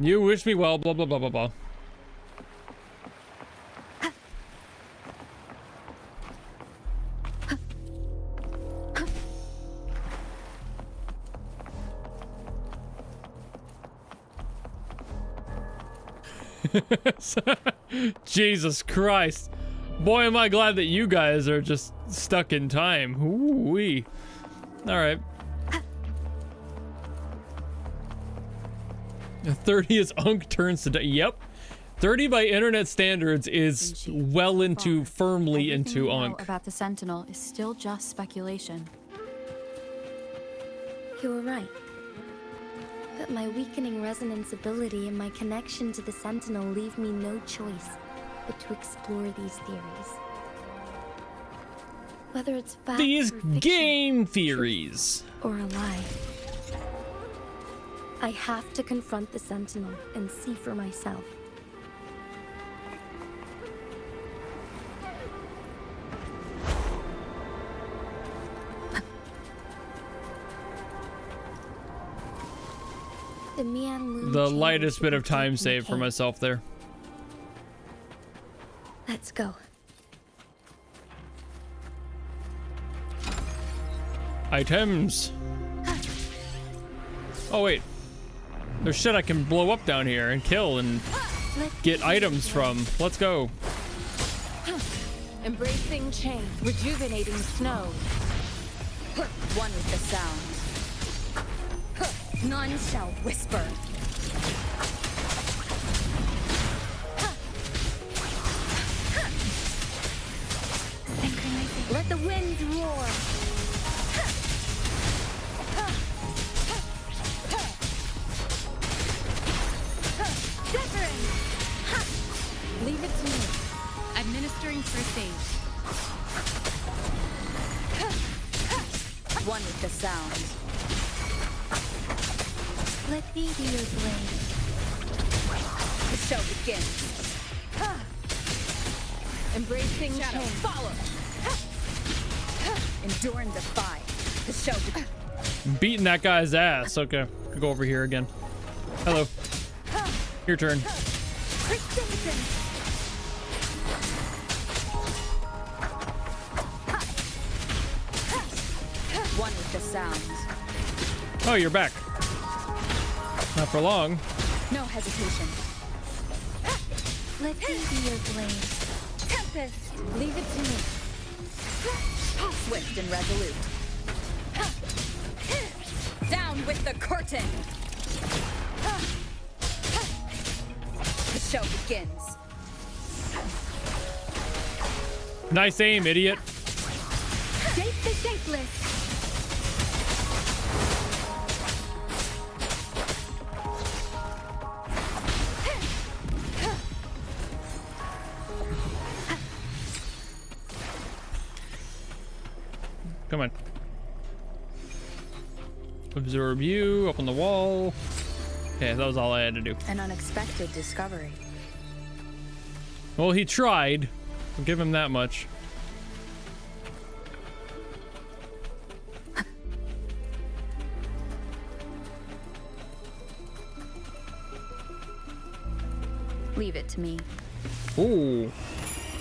You wish me well, blah, blah, blah, blah, blah. Jesus Christ. Boy, am I glad that you guys are just stuck in time. Ooh-wee. Alright. 30 is unk turns to... Yep. 30 by internet standards is well into, firmly into unk. About the Sentinel is still just speculation. You were right. But my weakening resonance ability and my connection to the Sentinel leave me no choice but to explore these theories. Whether it's fact these or fiction, game theories or a lie, I have to confront the Sentinel and see for myself. the lightest bit of time saved for myself there. Let's go. Items. Oh wait, there's shit I can blow up down here and kill and get items from. Let's go. Embracing change, rejuvenating snow. One with the sound. None shall whisper. Let the wind roar. Leave it to me. Administering first aid. One with the sound. Let me be your blade. The show begins. Embracing change. Follow. Endure and defy. The show begins. Beating that guy's ass. Okay, go over here again. Hello. Your turn. with the sounds. Oh, you're back. Not for long. No hesitation. Let me be your blade. Tempest, leave it to me. Swift and resolute. Down with the curtain. The show begins. Nice aim, idiot. Shape the shapeless. Come on. Absorb you up on the wall. Okay, that was all I had to do. An unexpected discovery. Well, he tried. I'll give him that much. Leave it to me. Ooh.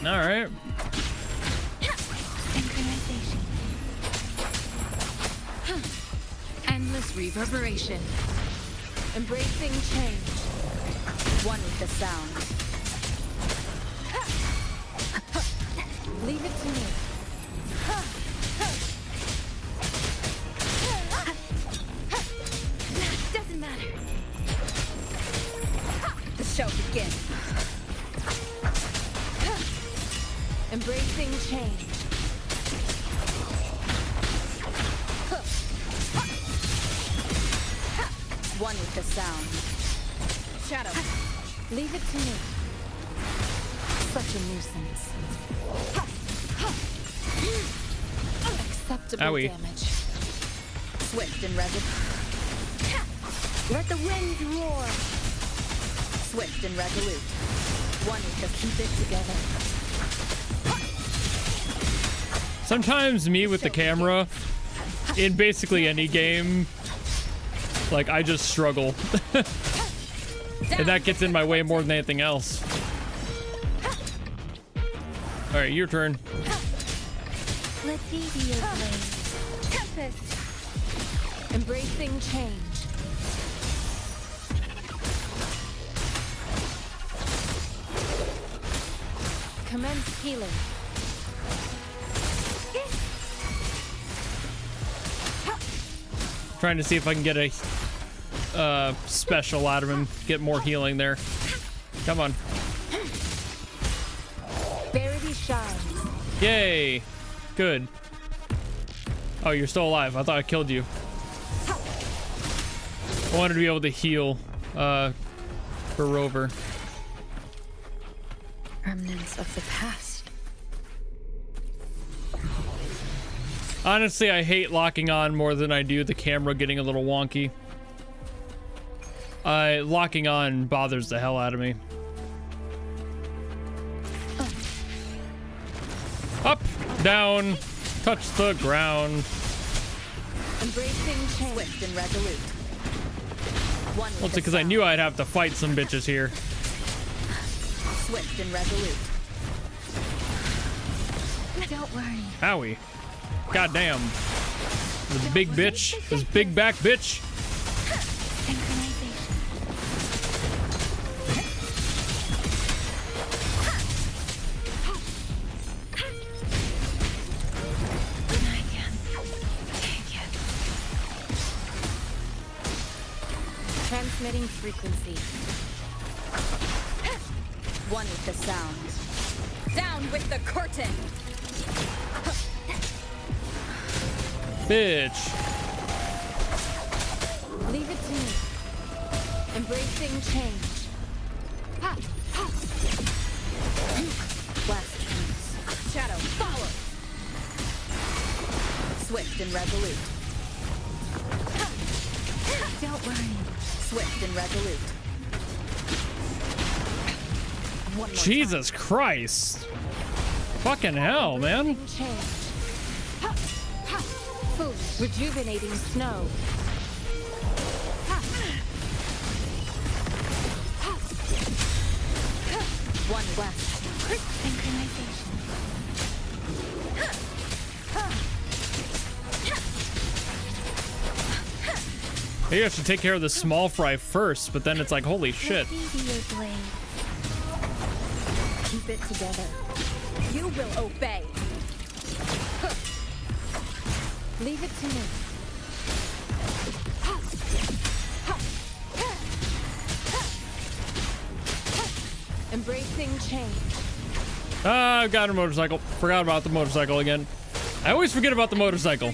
All right. Synchronization. Endless reverberation. Embracing change. One with the sound. Leave it to me. Doesn't matter. The show begins. Embracing change. One with the sound. Shadow, leave it to me. Such a nuisance. Acceptable Owie. damage. Swift and resolute. Let the wind roar. Swift and resolute. One with the keep it together. Sometimes me with the camera, in basically any game, like I just struggle. And that gets in my way more than anything else. All right, your turn. Let me be your blade. Tempest. Embracing change. Commence healing. Trying to see if I can get a special out of him. Get more healing there. Come on. Verity shines. Yay. Good. Oh, you're still alive. I thought I killed you. I wanted to be able to heal for Rover. Remnants of the past. Honestly, I hate locking on more than I do the camera getting a little wonky. Locking on bothers the hell out of me. Up, down, touch the ground. Embracing change. Swift and resolute. One with Well, it's the because I sound. knew I'd have to fight some bitches here. Swift and resolute. Don't worry. Howie. Goddamn. This big bitch. This big back bitch. Synchronization. I can take it. Transmitting frequency. One with the sound. Down with the curtain. Bitch. Leave it to me. Embracing change. Blast fuse. Shadow, follow. Swift and resolute. Don't worry. Swift and resolute. One more Jesus Christ. Fucking hell, man. change. Food, rejuvenating snow. One blast. Synchronization. Maybe I should take care of the small fry first, but then it's like, holy shit. Keep it together. You will obey. Leave it to me. Embracing change. Ah, I've got a motorcycle. Forgot about the motorcycle again. I always forget about the motorcycle.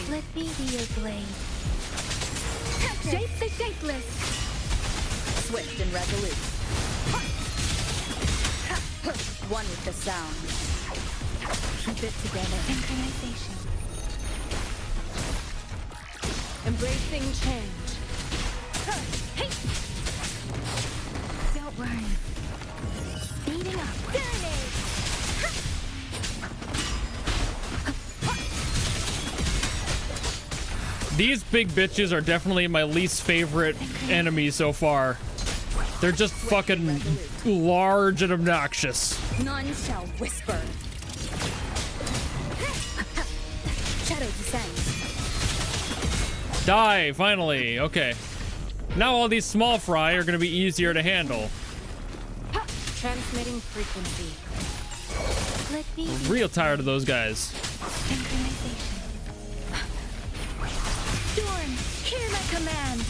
Let me be your blade. Shape the shapeless. Swift and resolute. One with the sound. Keep it together. Synchronization. Embracing change. Don't worry. Speeding up. These big bitches are definitely my least favorite enemies so far. They're just fucking large and obnoxious. None shall whisper. Shadow descends. Die, finally. Okay. Now all these small fry are gonna be easier to handle. Transmitting frequency. Let me I'm real tired of those guys. synchronization. Storm, hear my command.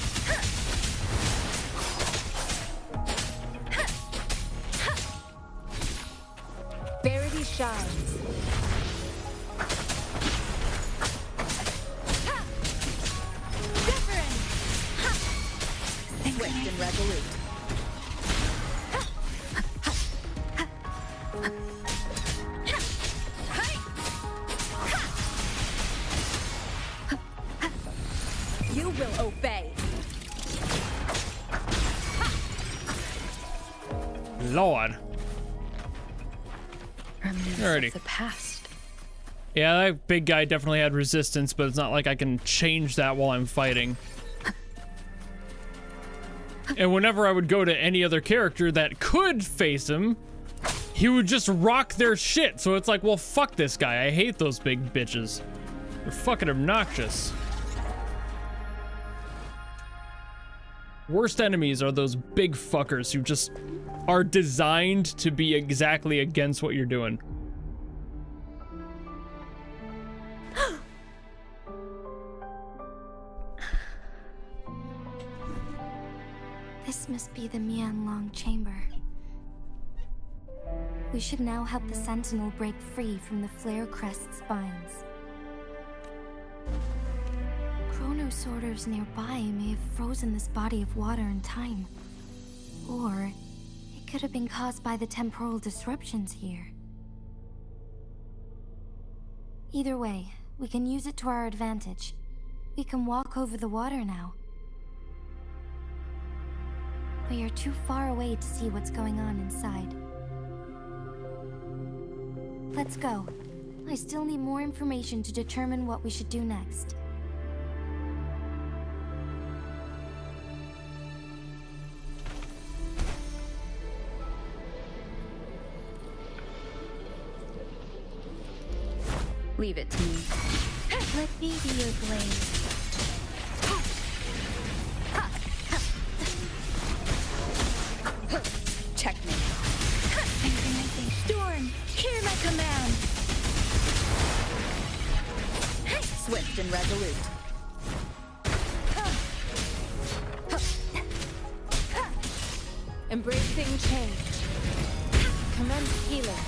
Verity shines. Swift and resolute. You will obey. Lord. Remnants Alrighty. of the past. Yeah, that big guy definitely had resistance, but it's not like I can change that while I'm fighting. And whenever I would go to any other character that could face him, he would just rock their shit. So it's like, well, fuck this guy. I hate those big bitches. They're fucking obnoxious. Worst enemies are those big fuckers who just are designed to be exactly against what you're doing. This must be the Mianlong chamber. We should now help the Sentinel break free from the Flare Crest spines. Chronos orders nearby may have frozen this body of water in time. Or it could have been caused by the temporal disruptions here. Either way, we can use it to our advantage. We can walk over the water now. We are too far away to see what's going on inside. Let's go. I still need more information to determine what we should do next. Leave it to me. Let me be your blade. Checkmate. Storm, hear my command. Swift and resolute. Embracing change. Commence healing.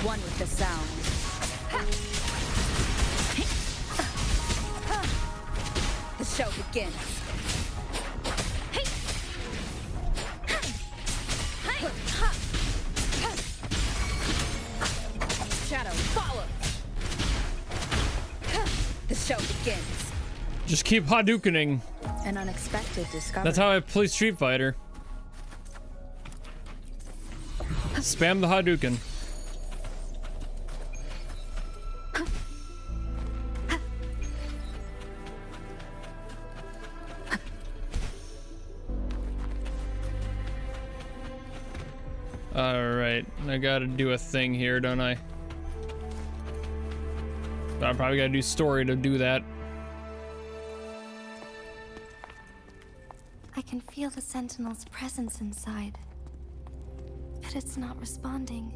One with the sound. The show begins. Shadow, follow. The show begins. Just keep Hadoukening. An unexpected discovery. That's how I play Street Fighter. Spam the Hadouken. Alright, I gotta do a thing here, don't I? I'm probably gotta do story to do that. I can feel the Sentinel's presence inside, but it's not responding.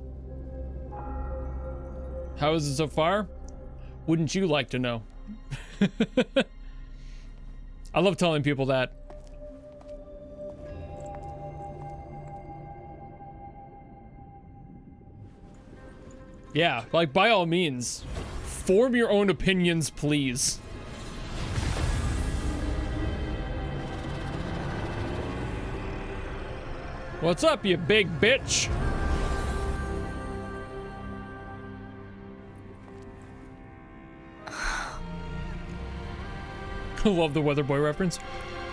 How is it so far? Wouldn't you like to know? I love telling people that. Yeah, like, by all means, form your own opinions, please. What's up, you big bitch? Love the Weather Boy reference.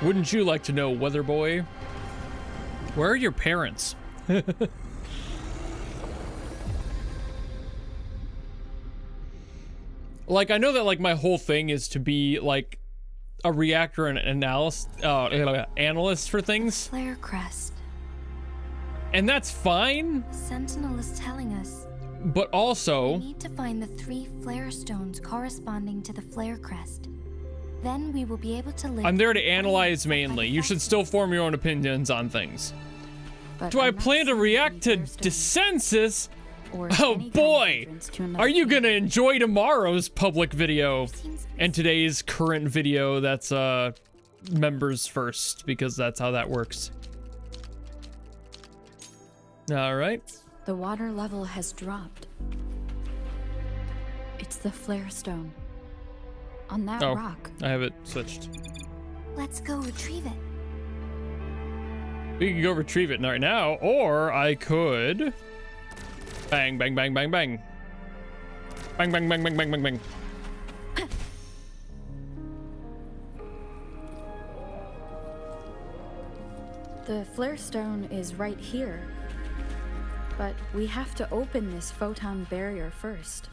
Wouldn't you like to know, Weather Boy? Where are your parents? Like, I know that, like, my whole thing is to be, like, a reactor and analyst for things. Flare crest. And that's fine. Sentinel is telling us. But also, we need to find the 3 flare stones corresponding to the flare crest. Then we will be able to live. I'm there to analyze mainly. You should still form your own opinions on things. But do I plan to react to dissensus? Oh boy! Are you gonna enjoy tomorrow's public video and today's current video that's members first, because that's how that works. All right. The water level has dropped. It's the flare stone. On that rock. I have it switched. Let's go retrieve it. We can go retrieve it right now, or I could bang, bang, bang, bang, bang. Bang, bang, bang, bang, bang, bang, bang. The flare stone is right here. But we have to open this photon barrier first.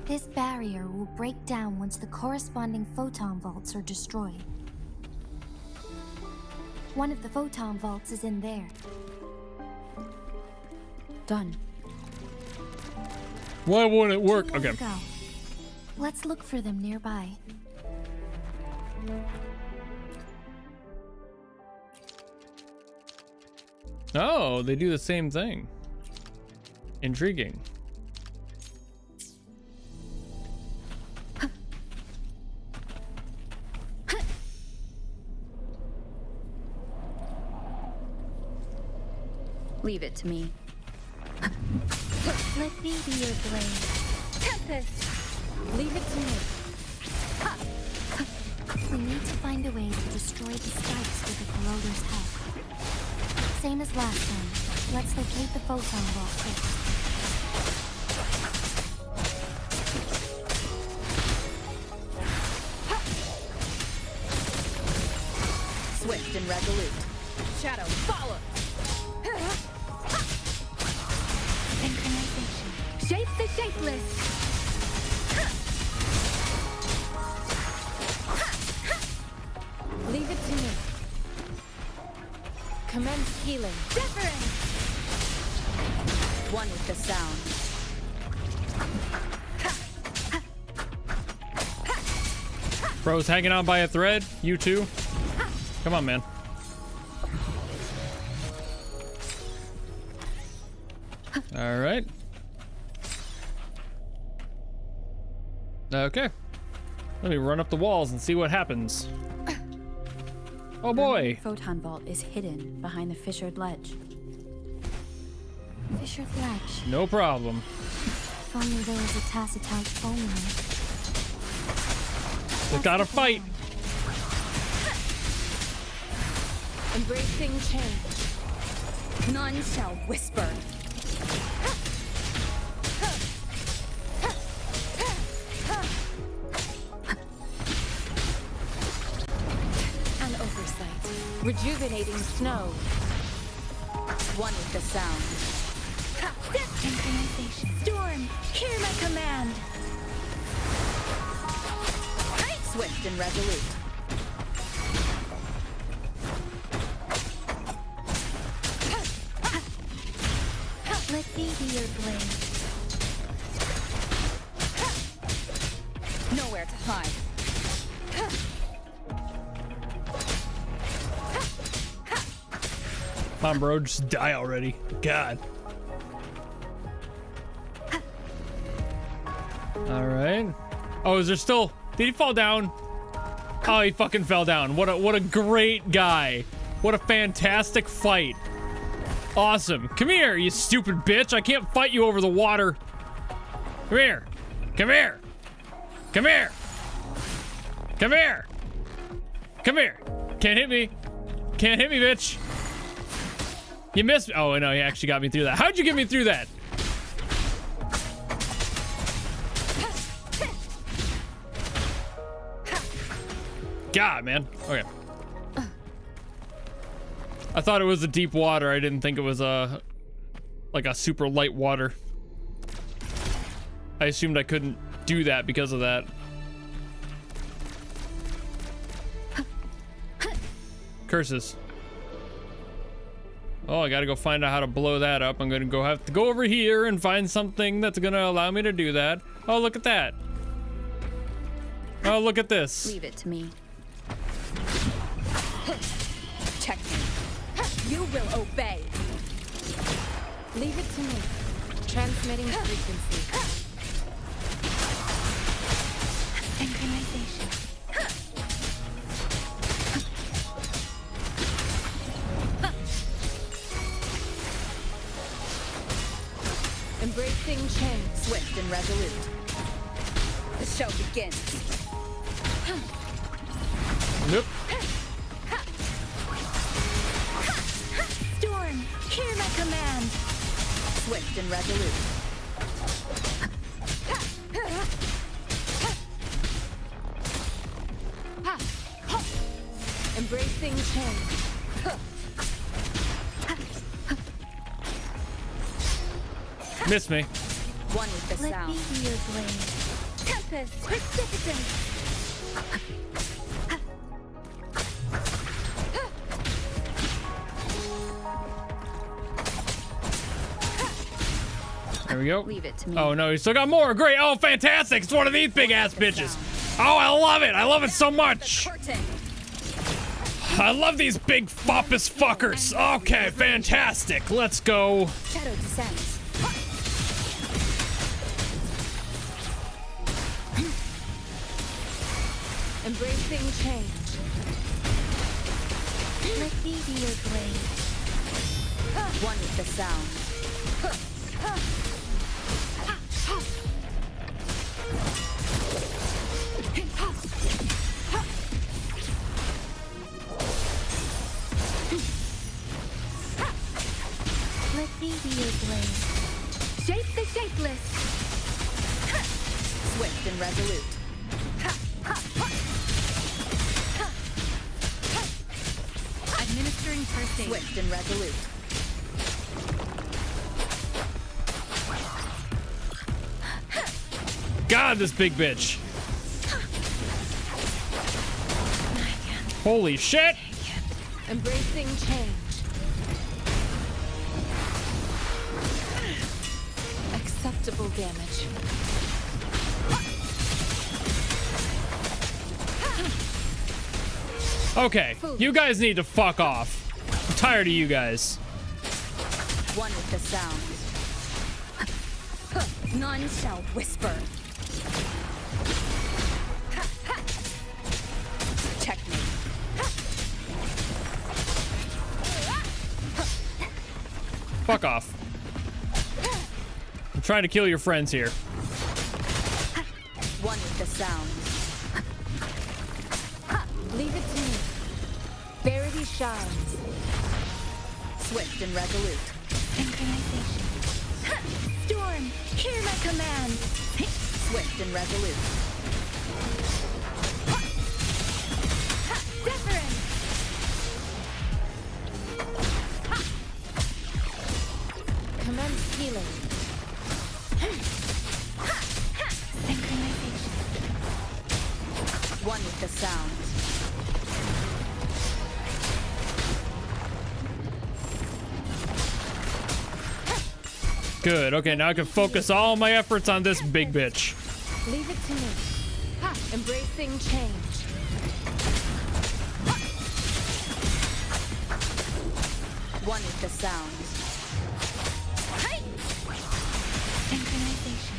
This barrier will break down once the corresponding photon vaults are destroyed. One of the photon vaults is in there. Done. Why won't it work? Okay. Go. Let's look for them nearby. Oh, they do the same thing. Intriguing. Leave it to me. Let me be your blade. Tempest! Leave it to me. We need to find a way to destroy the spikes with the corroder's help. Same as last time. Let's locate the photon vault first. Swift and resolute. Shadow, follow! Synchronization. Shape the shapeless! Leave it to me. Commence healing. Different! One with the sound. Bro's hanging on by a thread. You too. Come on, man. All right. Okay. Let me run up the walls and see what happens. Oh boy. The photon vault is hidden behind the fissured ledge. Fissured ledge. No problem. If only there was a tacitite foam in it. We gotta fight. Embracing change. None shall whisper. An oversight. Rejuvenating snow. One with the sound. Synchronization. Storm, hear my command. Swift and resolute. Let me be your blade. nowhere to hide. Come on, bro, just die already. God. All right. Oh, is there still? Did he fall down? Oh, he fucking fell down. What a great guy. What a fantastic fight. Awesome. Come here, you stupid bitch. I can't fight you over the water. Come here. Come here. Come here. Come here. Come here. Can't hit me. Can't hit me, bitch. You missed me. Oh, no, he actually got me through that. How'd you get me through that? God, man. Okay. I thought it was a deep water. I didn't think it was like a super light water. I assumed I couldn't do that because of that. Curses. Oh, I gotta go find out how to blow that up. I'm gonna have to go over here and find something that's gonna allow me to do that. Oh, look at that. Oh, look at this. Leave it to me. Check me. You will obey. Leave it to me. Transmitting frequency. Synchronization. Embracing change. Swift and resolute. The show begins. Nope. Storm, hear my command. Swift and resolute. Embracing change. Missed me. One with the sound. Let me be your blade. Tempest, precipitant. There we go. Leave it to me. Oh no, he still got more. Great. Oh, fantastic. It's one of these big ass bitches. Oh, I love it. I love it so much. I love these big foppus fuckers. Okay, fantastic. Let's go. Shadow descends. Embracing change. Let me be your blade. One with the sound. Let me be your blade. Shape the shapeless. Swift and resolute. Administering first aid. Swift and resolute. God, this big bitch. Holy shit. Embracing change. Acceptable damage. Okay, you guys need to fuck off. I'm tired of you guys. One with the sound. None shall whisper. Checkmate. Fuck off. I'm trying to kill your friends here. One with the sound. Leave it to me. Verity shines. Swift and resolute. Synchronization. Storm, hear my command. Swift and resolute. Deference. Commence healing. Synchronization. One with the sound. Good. Okay, now I can focus all my efforts on this big bitch. Leave it to me. Embracing change. One is the sound. Hey! Synchronization.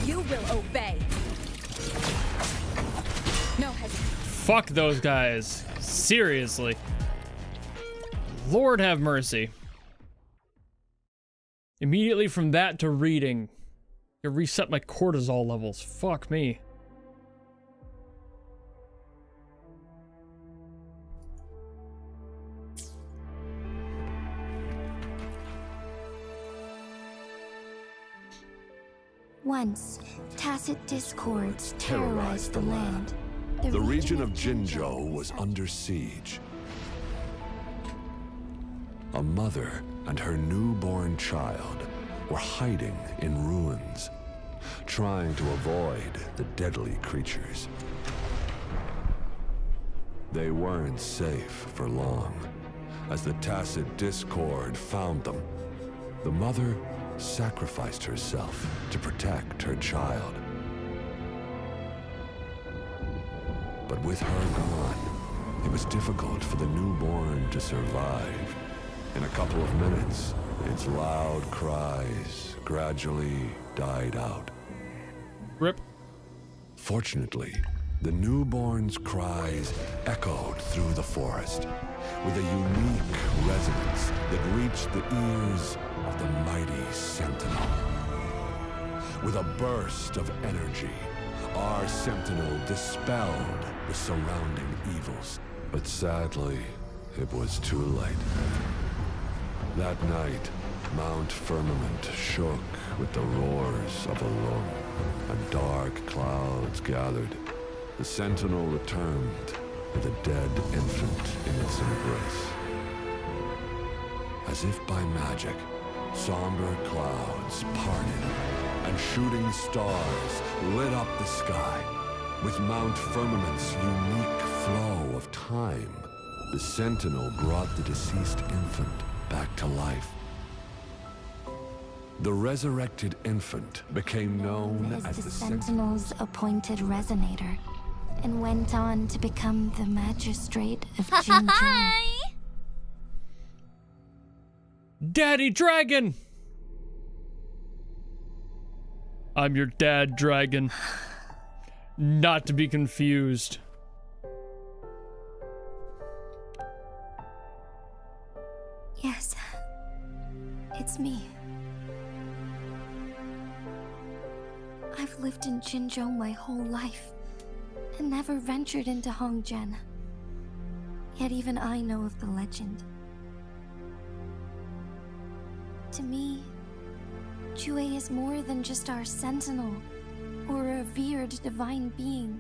You will obey. No hesitation. Fuck those guys. Seriously. Lord have mercy. Immediately from that to reading, it reset my cortisol levels. Fuck me. Once, tacit discords terrorized the land. The region of Jinzhou was under siege. A mother and her newborn child were hiding in ruins, trying to avoid the deadly creatures. They weren't safe for long. As the tacit discord found them, the mother sacrificed herself to protect her child. But with her gone, it was difficult for the newborn to survive. In a couple of minutes, its loud cries gradually died out. Rip. Fortunately, the newborn's cries echoed through the forest with a unique resonance that reached the ears of the mighty Sentinel. With a burst of energy, our Sentinel dispelled the surrounding evils. But sadly, it was too late. That night, Mount Firmament shook with the roars of a lung, and dark clouds gathered. The Sentinel returned with a dead infant in its embrace. As if by magic, somber clouds parted, and shooting stars lit up the sky. With Mount Firmament's unique flow of time, the Sentinel brought the deceased infant back to life. The resurrected infant became known as the Sentinel's appointed resonator, and went on to become the magistrate of Jinzhou. Daddy Dragon! I'm your dad, Dragon. Not to be confused. Yes, it's me. I've lived in Jinzhou my whole life, and never ventured into Hongzhen. Yet even I know of the legend. To me, Jue is more than just our sentinel, or a revered divine being.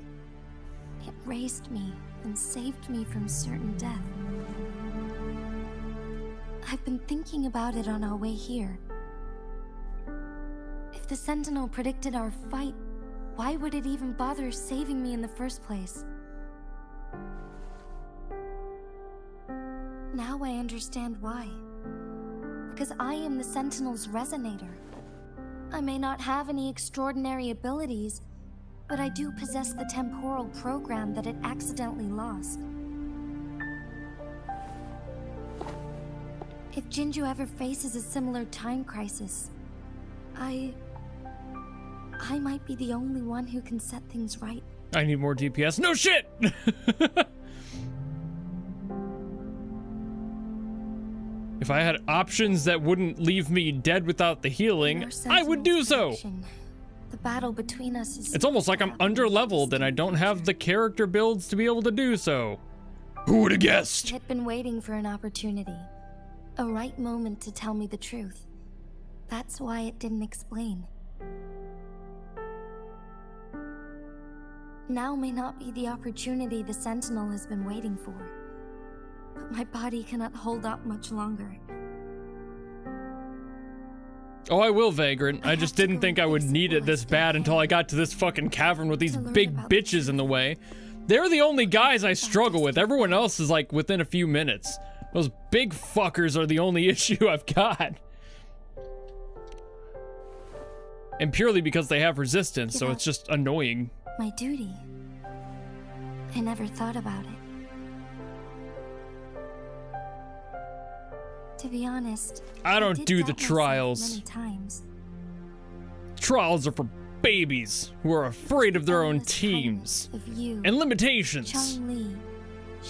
It raised me and saved me from certain death. I've been thinking about it on our way here. If the Sentinel predicted our fight, why would it even bother saving me in the first place? Now I understand why. Because I am the Sentinel's resonator. I may not have any extraordinary abilities, but I do possess the temporal program that it accidentally lost. If Jinzhou ever faces a similar time crisis, I might be the only one who can set things right. I need more DPS. No shit! If I had options that wouldn't leave me dead without the healing, I would do so. The battle between us is... It's almost like I'm underleveled and I don't have the character builds to be able to do so. Who would have guessed? I had been waiting for an opportunity. A right moment to tell me the truth. That's why it didn't explain. Now may not be the opportunity the Sentinel has been waiting for. But my body cannot hold up much longer. Oh, I will, Vagrant. I just didn't think I would need it this bad until I got to this fucking cavern with these big bitches in the way. They're the only guys I struggle with. Everyone else is like within a few minutes. Those big fuckers are the only issue I've got. And purely because they have resistance, so it's just annoying. My duty. I never thought about it. To be honest, I don't do the trials. Many times. Trials are for babies who are afraid of their own teams and limitations.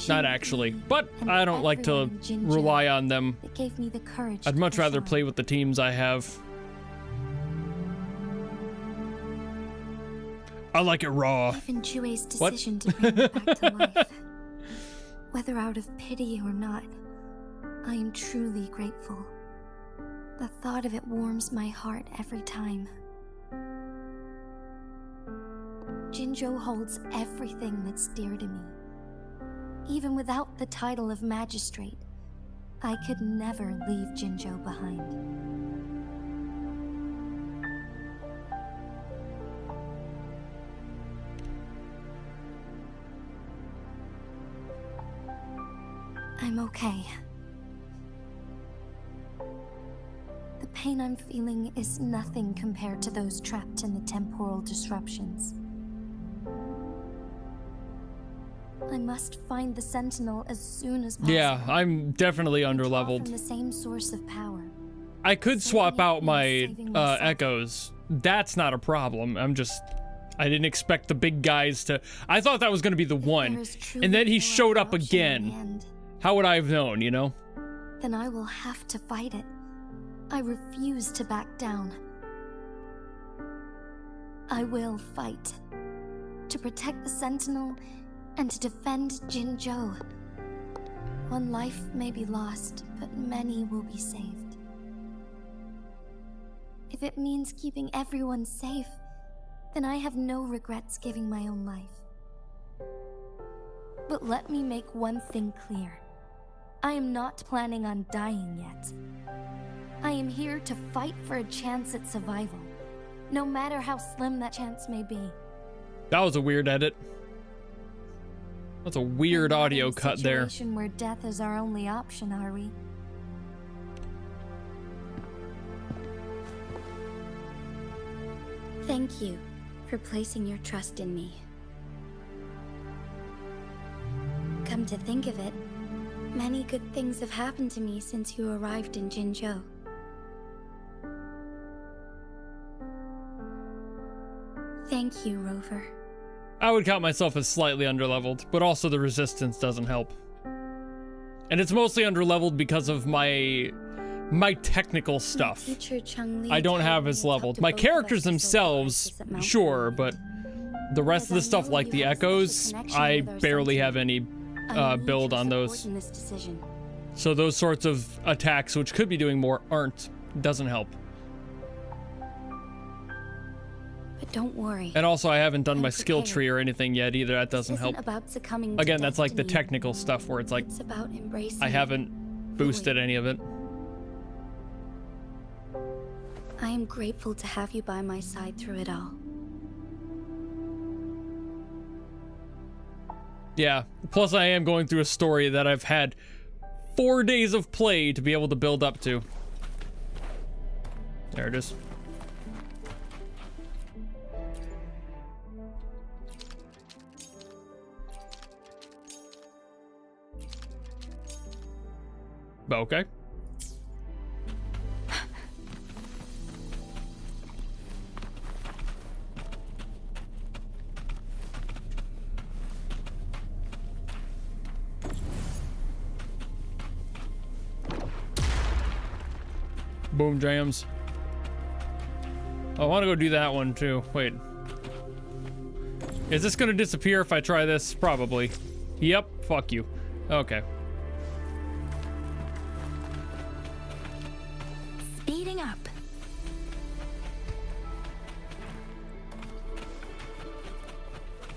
Not actually, but I don't like to rely on them. It gave me the courage. I'd much rather play with the teams I have. I like it raw. Even Jue's decision to bring me back to life, whether out of pity or not, I am truly grateful. The thought of it warms my heart every time. Jinzhou holds everything that's dear to me. Even without the title of magistrate, I could never leave Jinzhou behind. I'm okay. The pain I'm feeling is nothing compared to those trapped in the temporal disruptions. I must find the Sentinel as soon as possible. Yeah, I'm definitely underleveled. From the same source of power. I could swap out my echoes. That's not a problem. I didn't expect the big guys to... I thought that was going to be the one. And then he showed up again. How would I have known, you know? Then I will have to fight it. I refuse to back down. I will fight. To protect the Sentinel and to defend Jinzhou. One life may be lost, but many will be saved. If it means keeping everyone safe, then I have no regrets giving my own life. But let me make one thing clear. I am not planning on dying yet. I am here to fight for a chance at survival, no matter how slim that chance may be. That was a weird edit. That's a weird audio cut there. In a situation where death is our only option, are we? Thank you for placing your trust in me. Come to think of it, many good things have happened to me since you arrived in Jinzhou. Thank you, Rover. I would count myself as slightly underleveled, but also the resistance doesn't help. And it's mostly underleveled because of my technical stuff. I don't have as leveled. My characters themselves, sure, but the rest of the stuff like the echoes, I barely have any build on those. So those sorts of attacks, which could be doing more, aren't. Doesn't help. But don't worry. And also I haven't done my skill tree or anything yet either. That doesn't help. Again, that's like the technical stuff where it's like I haven't boosted any of it. I am grateful to have you by my side through it all. Yeah, plus I am going through a story that I've had 4 days of play to be able to build up to. There it is. Okay. Boom jams. I want to go do that one too. Wait. Is this gonna disappear if I try this? Probably. Yep. Fuck you. Okay. Speeding up.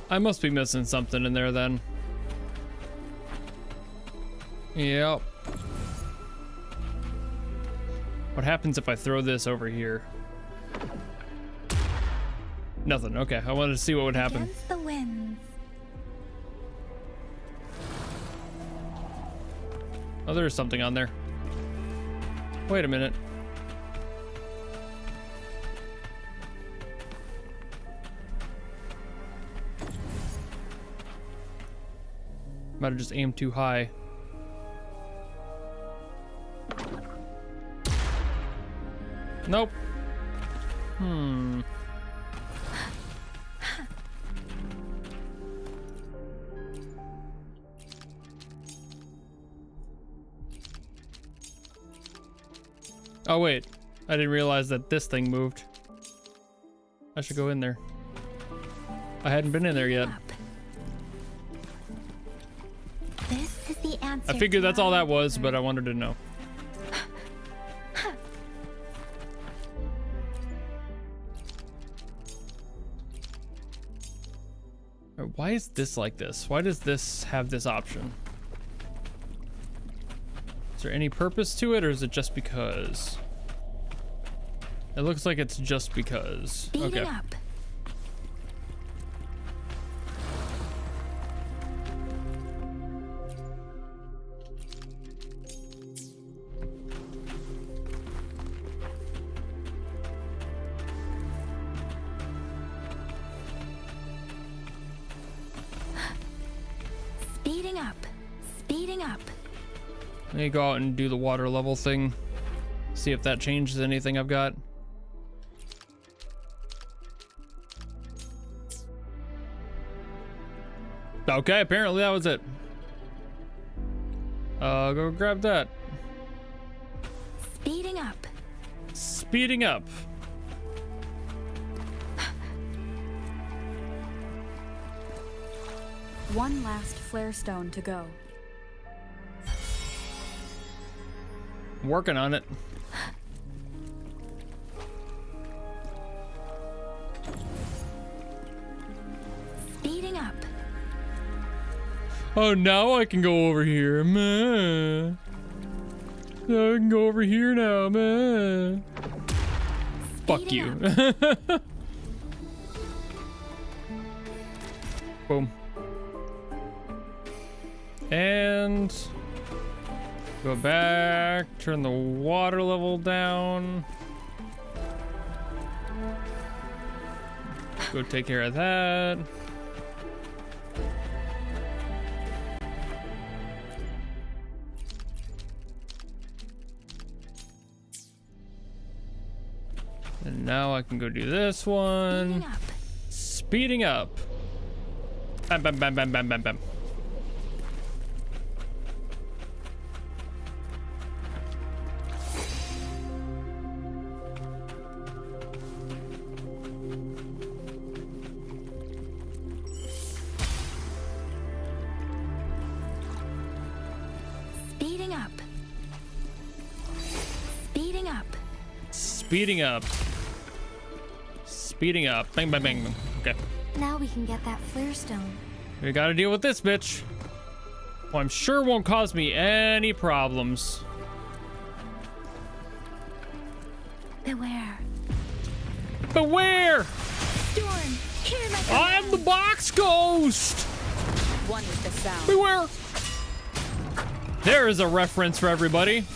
I must be missing something in there then. Yep. What happens if I throw this over here? Nothing. Okay, I wanted to see what would happen. Against the winds. Oh, there's something on there. Wait a minute. Might have just aimed too high. Nope. Oh wait, I didn't realize that this thing moved. I should go in there. I hadn't been in there yet. This is the answer. I figured that's all that was, but I wanted to know. Why is this like this? Why does this have this option? Is there any purpose to it, or is it just because? It looks like it's just because. Speeding up. Speeding up. Speeding up. Let me go out and do the water level thing. See if that changes anything I've got. Okay, apparently that was it. Go grab that. Speeding up. Speeding up. One last flare stone to go. Working on it. Speeding up. Oh, now I can go over here. Meh. Now I can go over here now. Meh. Fuck you. Boom. And go back, turn the water level down. Go take care of that. And now I can go do this one. Speeding up. Bam, bam, bam, bam, bam, bam, bam. Speeding up. Speeding up. Speeding up. Speeding up. Bang, bang, bang, bang. Okay. Now we can get that flare stone. We gotta deal with this bitch. Well, I'm sure won't cause me any problems. Beware. Beware! Storm, hear my I'm the box ghost! One with the sound. Beware! There is a reference for everybody.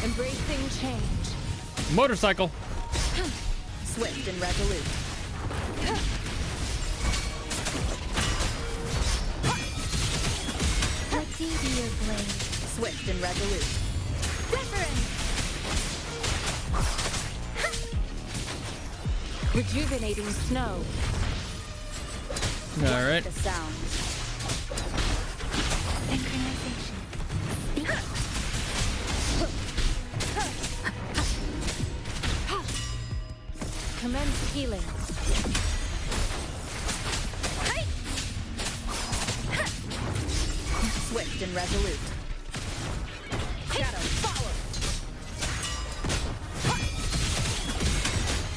Embracing change. Motorcycle. Swift and resolute. Let me be your blade. Swift and resolute. Wuthering. Rejuvenating snow. All right. The sound. Synchronization. Commence healing. Swift and resolute. Shadow, follow.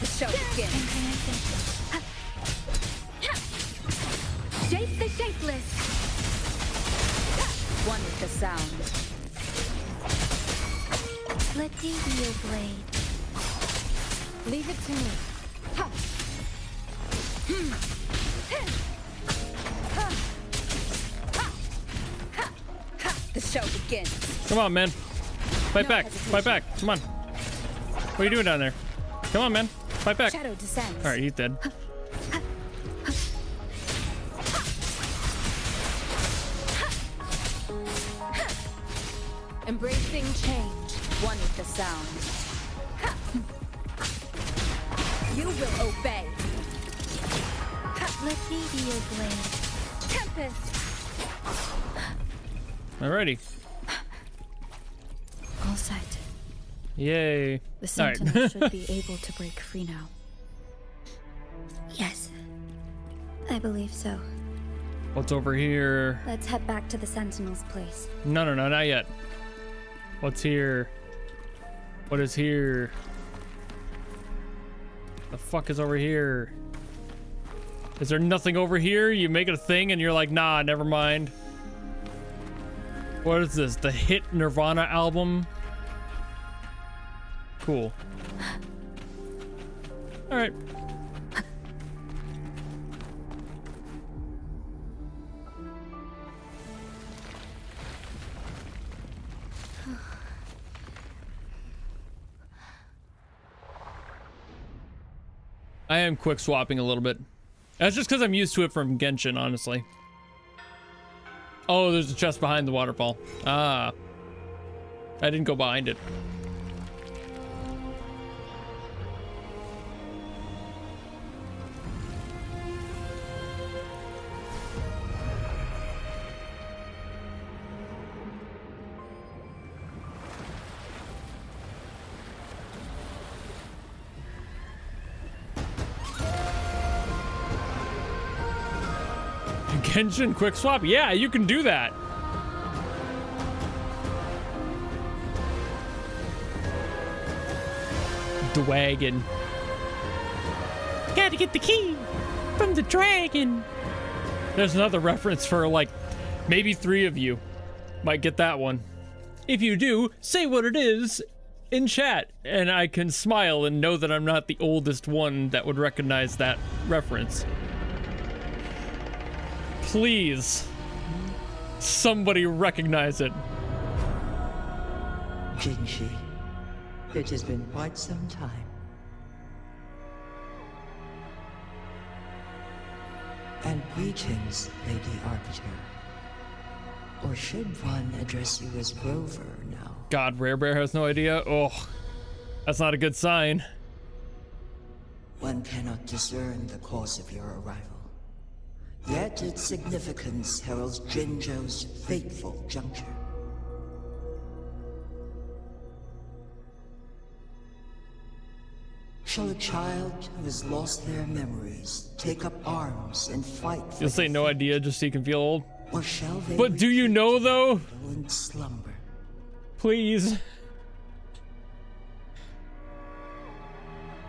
The show begins. Shape the shapeless. One with the sound. Let me be your blade. Leave it to me. The show begins. Come on, man. Fight back. Fight back. Come on. What are you doing down there? Come on, man. Fight back. Shadow descends. All right, he's dead. Embracing change. One with the sound. Ha! You will obey. Let me be your blade. Tempest! Alrighty. All set. Yay. The Sentinel should be able to break free now. Yes. I believe so. What's over here? Let's head back to the Sentinel's place. No, not yet. What's here? What is here? The fuck is over here? Is there nothing over here? You make it a thing and you're like, nah, never mind. What is this? The hit Nirvana album? Cool. All right. I am quick swapping a little bit. That's just because I'm used to it from Genshin, honestly. Oh, there's a chest behind the waterfall. Ah. I didn't go behind it. Genshin quick swap? Yeah, you can do that. Dragon. Gotta get the key from the dragon. There's another reference for like maybe 3 of you might get that one. If you do, say what it is in chat and I can smile and know that I'm not the oldest one that would recognize that reference. Please, somebody recognize it. Jinshi, it has been quite some time. And greetings, Lady Arbiter. Or should one address you as Rover now? God, Rare Bear has no idea. Oh, that's not a good sign. One cannot discern the cause of your arrival. Yet its significance heralds Jinzhou's fateful juncture. Shall a child who has lost their memories take up arms and fight for You'll say no idea just so you can feel old? Or shall they but do you know though? In slumber? Please.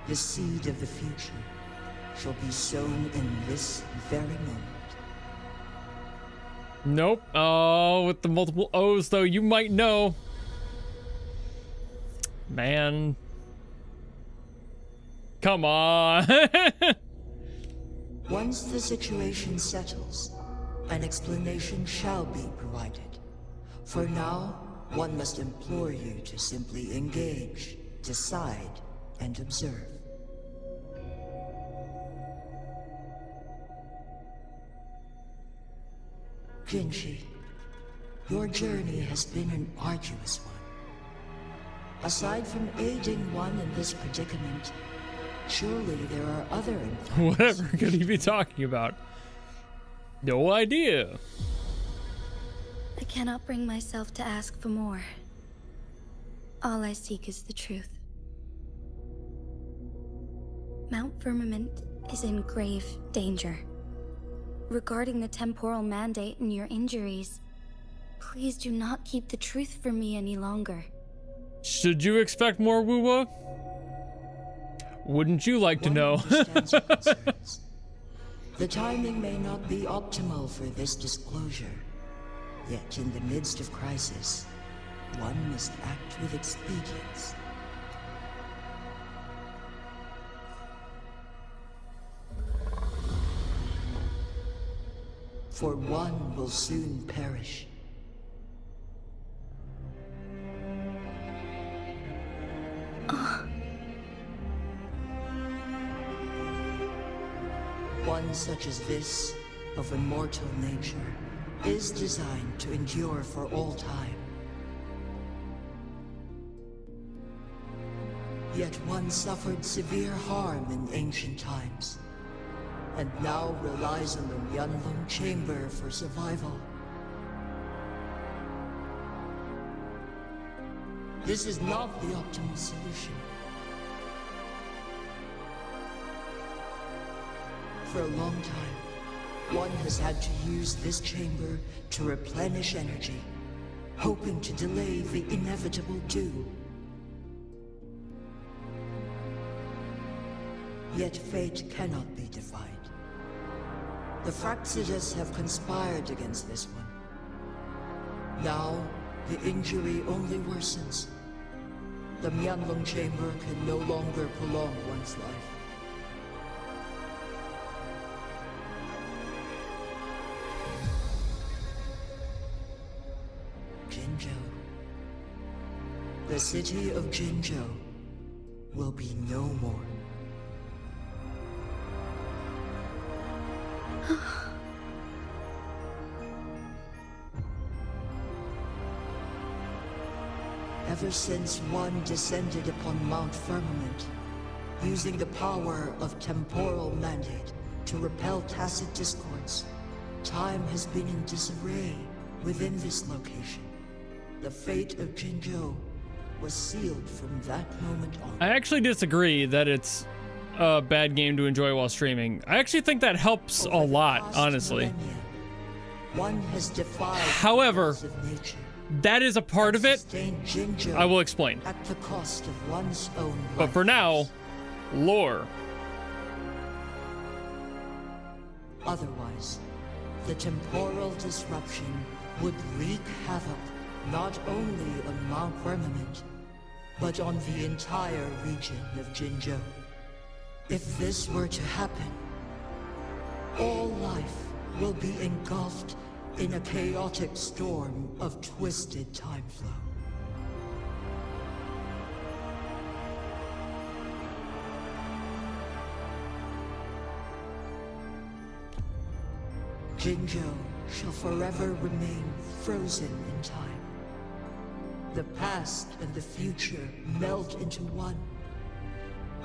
The seed of the future shall be sown in this very moment. Nope. Oh, with the multiple O's though, you might know. Man. Come on. Once the situation settles, an explanation shall be provided. For now, one must implore you to simply engage, decide, and observe. Jinshi, your journey has been an arduous one. Aside from aiding one in this predicament, surely there are other influences. Whatever could he be talking about? No idea. I cannot bring myself to ask for more. All I seek is the truth. Mount Firmament is in grave danger. Regarding the temporal mandate and your injuries, please do not keep the truth from me any longer. Should you expect more, Wuwa? Wouldn't you like to know? The timing may not be optimal for this disclosure, yet in the midst of crisis, one must act with expedience. For one will soon perish. One such as this, of immortal nature, is designed to endure for all time. Yet one suffered severe harm in ancient times, and now relies on the Myeonlong Chamber for survival. This is not the optimal solution. For a long time, one has had to use this chamber to replenish energy, hoping to delay the inevitable doom. Yet fate cannot be defied. The Fraxidas have conspired against this one. Now, the injury only worsens. The Myeonlong Chamber can no longer prolong one's life. Jinzhou. The city of Jinzhou will be no more. Ever since one descended upon Mount Firmament, using the power of temporal mandate to repel tacit discords, time has been in disarray within this location. The fate of Jinzhou was sealed from that moment on. I actually disagree that it's a bad game to enjoy while streaming. I actually think that helps a lot, honestly. One has defied However, nature. That is a part of it. I will explain. At the cost of one's own life. But for now, lore. Otherwise, the temporal disruption would wreak havoc not only on Mount Firmament, but on the entire region of Jinzhou. If this were to happen, all life will be engulfed in a chaotic storm of twisted time flow. Jinzhou shall forever remain frozen in time. The past and the future melt into one,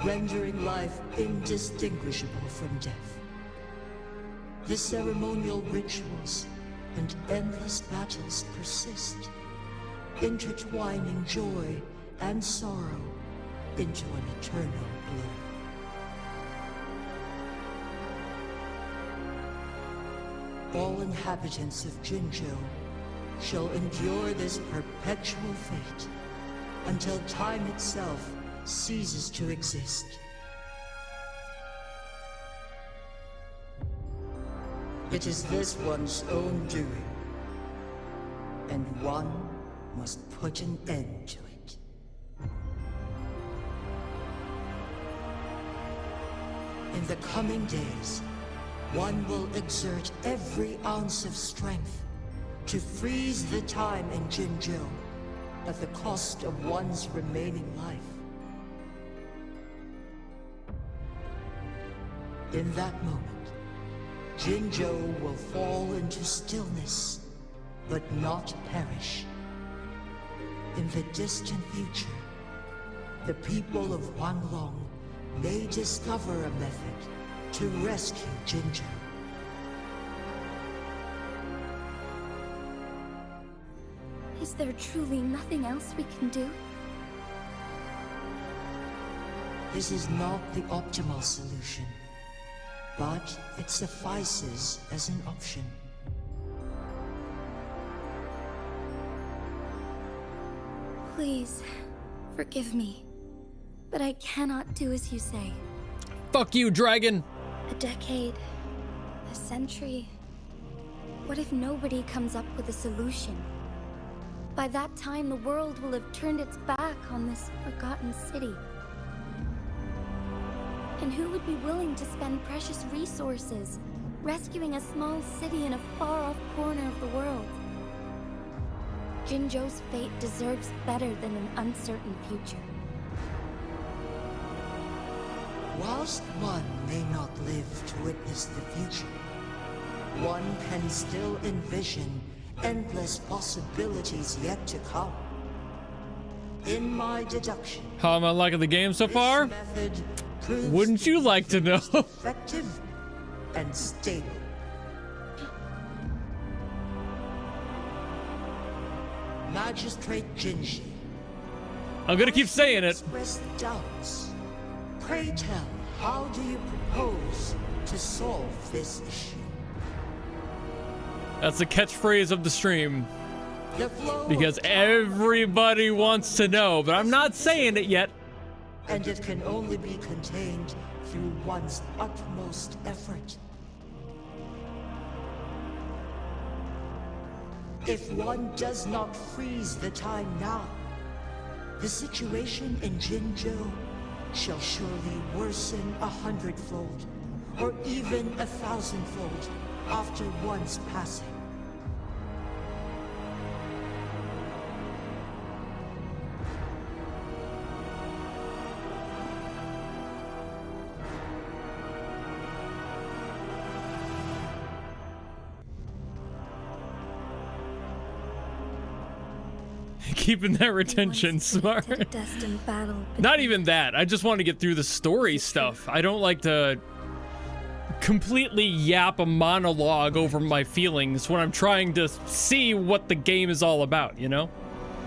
rendering life indistinguishable from death. The ceremonial rituals and endless battles persist, intertwining joy and sorrow into an eternal blur. All inhabitants of Jinzhou shall endure this perpetual fate until time itself ceases to exist. It is this one's own doing, and one must put an end to it. In the coming days, one will exert every ounce of strength to freeze the time in Jinzhou at the cost of one's remaining life. In that moment, Jinzhou will fall into stillness, but not perish. In the distant future, the people of Huanglong may discover a method to rescue Jinzhou. Is there truly nothing else we can do? This is not the optimal solution, but it suffices as an option. Please, forgive me, but I cannot do as you say. Fuck you, dragon! A decade, a century. What if nobody comes up with a solution? By that time, the world will have turned its back on this forgotten city. And who would be willing to spend precious resources rescuing a small city in a far-off corner of the world? Jinzhou's fate deserves better than an uncertain future. Whilst one may not live to witness the future, one can still envision endless possibilities yet to come. in my deduction. How am I liking the game so far? Method proves Wouldn't you like to know? effective and stable. Magistrate Jinji. I'm gonna keep saying it. Express doubts. Pray tell, how do you propose to solve this issue? That's the catchphrase of the stream. The flow Because everybody wants to know, but I'm not saying it yet. and it can only be contained through one's utmost effort. If one does not freeze the time now, the situation in Jinzhou shall surely worsen 100-fold, or even 1,000-fold after one's passing. Keeping that retention smart. Destined battle. Not even that. I just want to get through the story stuff. I don't like to completely yap a monologue over my feelings when I'm trying to see what the game is all about, you know?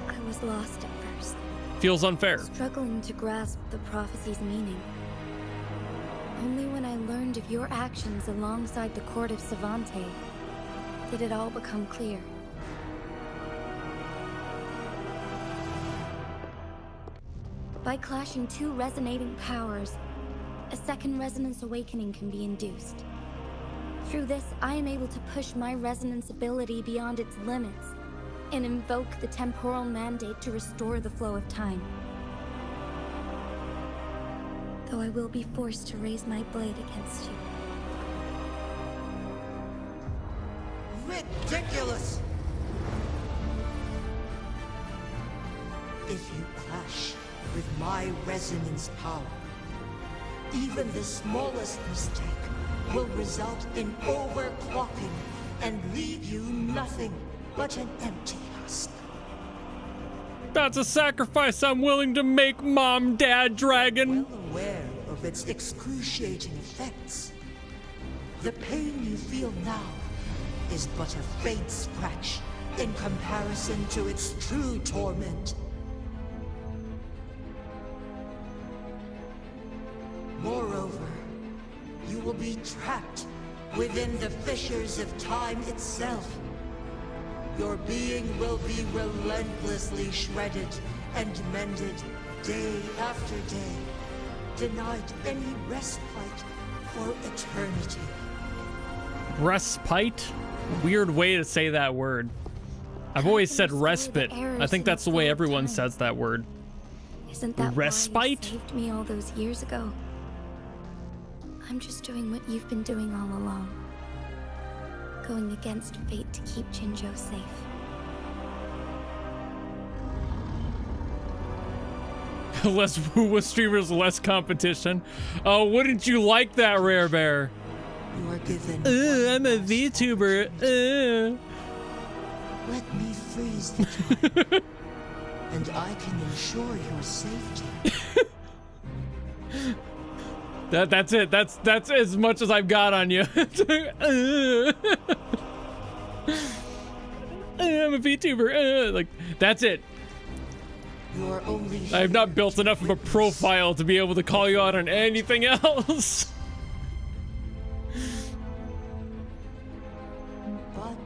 I was lost at first, Feels unfair. struggling to grasp the prophecy's meaning. Only when I learned of your actions alongside the court of Savante did it all become clear. By clashing two resonating powers, a second resonance awakening can be induced. Through this, I am able to push my resonance ability beyond its limits and invoke the temporal mandate to restore the flow of time. Though I will be forced to raise my blade against you. Ridiculous! If you clash with my resonance power, even the smallest mistake will result in overclocking and leave you nothing but an empty husk. That's a sacrifice I'm willing to make, Mom, Dad, Dragon. Well aware of its excruciating effects, the pain you feel now is but a faint scratch in comparison to its true torment. Moreover, you will be trapped within the fissures of time itself. Your being will be relentlessly shredded and mended day after day, denied any respite for eternity. Respite? Weird way to say that word. I've always said respite. I think that's the way everyone says that word. Isn't that respite? why you saved me all those years ago? I'm just doing what you've been doing all along. Going against fate to keep Jinzhou safe. Less Wuwa streamers, less competition. Oh, wouldn't you like that, Rare Bear? You are given. I'm a VTuber. Let me freeze the time, and I can ensure your safety. That's it. That's as much as I've got on you. I'm a VTuber. Like, that's it. You're only I have not built enough of a profile to be able to call you out on anything else. But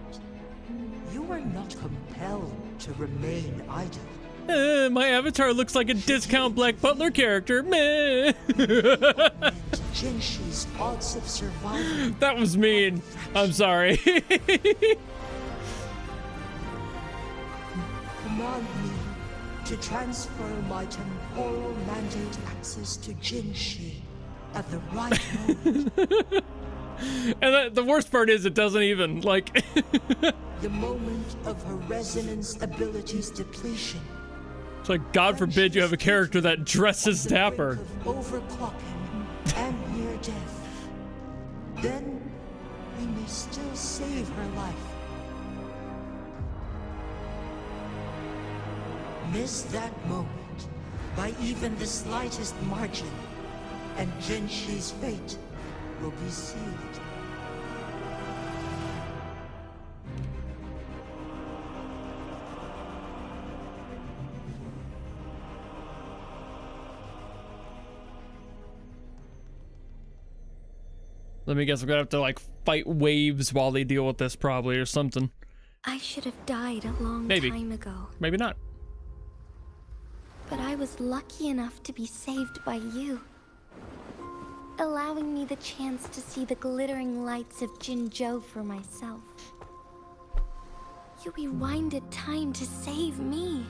you are not compelled to remain idle. My avatar looks like a discount Black Butler character. Meh. Jinshi's odds of survival. That was mean. I'm sorry. Command me to transfer my temporal mandate access to Jinshi at the right moment. And the worst part is it doesn't even, like... The moment of her resonance abilities depletion. It's like, God forbid you have a character that dresses dapper. Overclocking and near death. Then we may still save her life. Miss that moment by even the slightest margin, and Jinshi's fate will be sealed. Let me guess, I'm gonna have to like fight waves while they deal with this probably or something. I should have died a long Maybe. time ago. Maybe not. But I was lucky enough to be saved by you, allowing me the chance to see the glittering lights of Jinzhou for myself. You rewinded time to save me.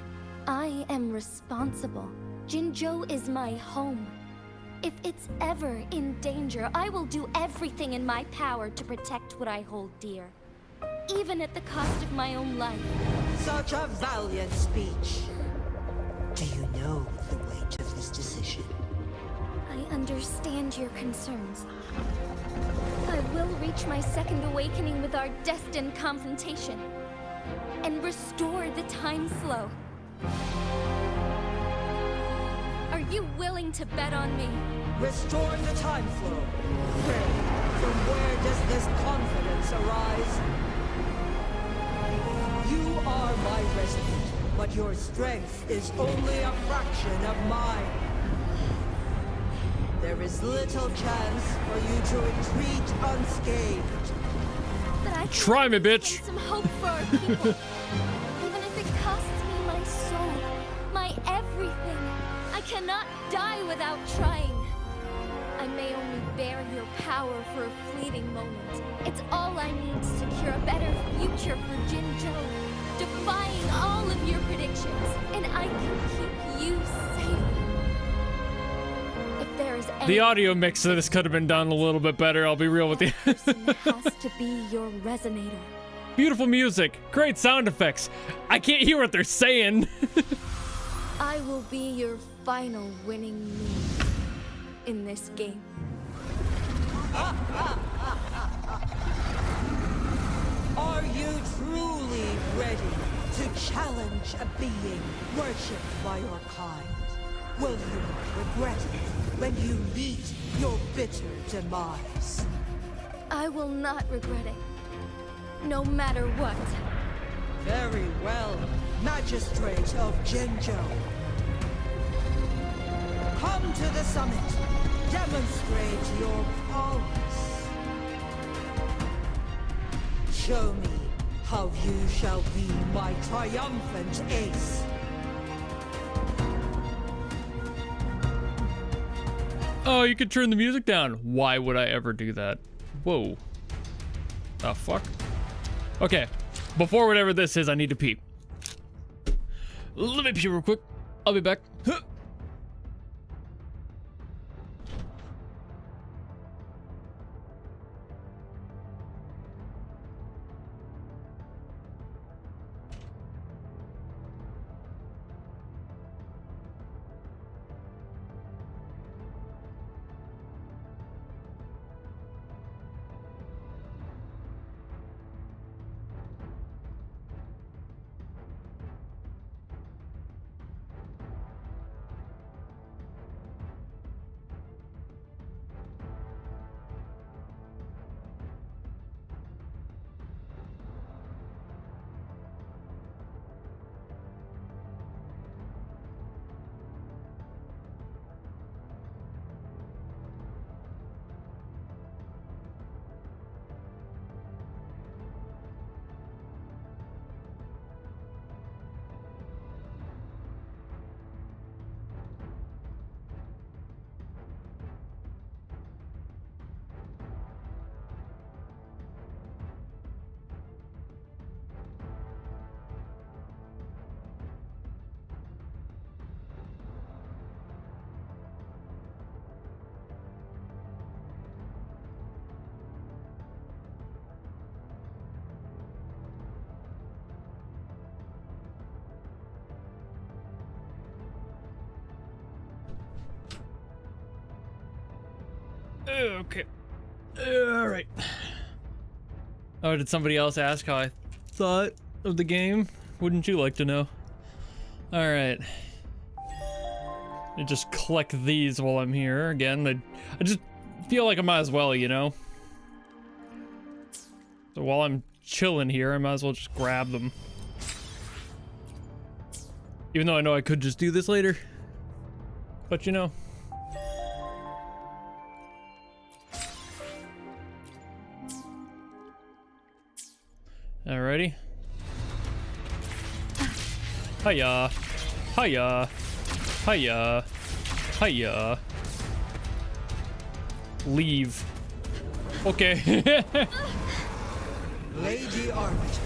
I am responsible. Jinzhou is my home. If it's ever in danger, I will do everything in my power to protect what I hold dear, even at the cost of my own life. Such a valiant speech. Do you know the weight of this decision? I understand your concerns. I will reach my second awakening with our destined confrontation and restore the time flow. Are you willing to bet on me? Restoring the time flow. From where does this confidence arise? You are my resident, but your strength is only a fraction of mine. There is little chance for you to retreat unscathed. But I try me, bitch. Some hope for our people. Even if it costs me my soul, my everything. I cannot die without trying. I may only bear your power for a fleeting moment. It's all I need to secure a better future for Jinzhou, defying all of your predictions, and I can keep you safe. If there is any The audio mix of this could have been done a little bit better, I'll be real with you. has to be your resonator. Beautiful music, great sound effects. I can't hear what they're saying. I will be your final winning move in this game. Are you truly ready to challenge a being worshipped by your kind? Will you regret it when you meet your bitter demise? I will not regret it, no matter what. Very well, Magistrate of Jinzhou. Come to the summit. Demonstrate your prowess. Show me how you shall be my triumphant ace. Oh, you could turn the music down. Why would I ever do that? Whoa. The fuck? Okay. Before whatever this is, I need to pee. Let me pee real quick. I'll be back. Okay. Alright. Oh, did somebody else ask how I thought of the game? Wouldn't you like to know? All right. I just collect these while I'm here. Again, I just feel like I might as well, you know? So while I'm chilling here, I might as well just grab them. Even though I know I could just do this later. But you know. Alrighty. Hiya. Hiya. Hiya. Hiya. Leave. Okay. Lady Arbiter,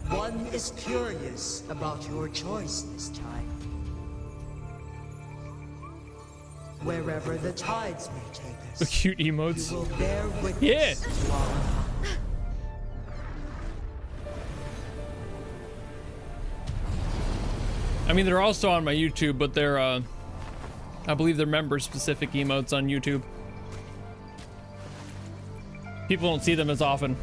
one is curious about your choice this time. Wherever the tides may take us, the cute emotes. You will bear witness yeah. to our I mean, they're also on my YouTube, but they're, I believe they're member-specific emotes on YouTube. People don't see them as often.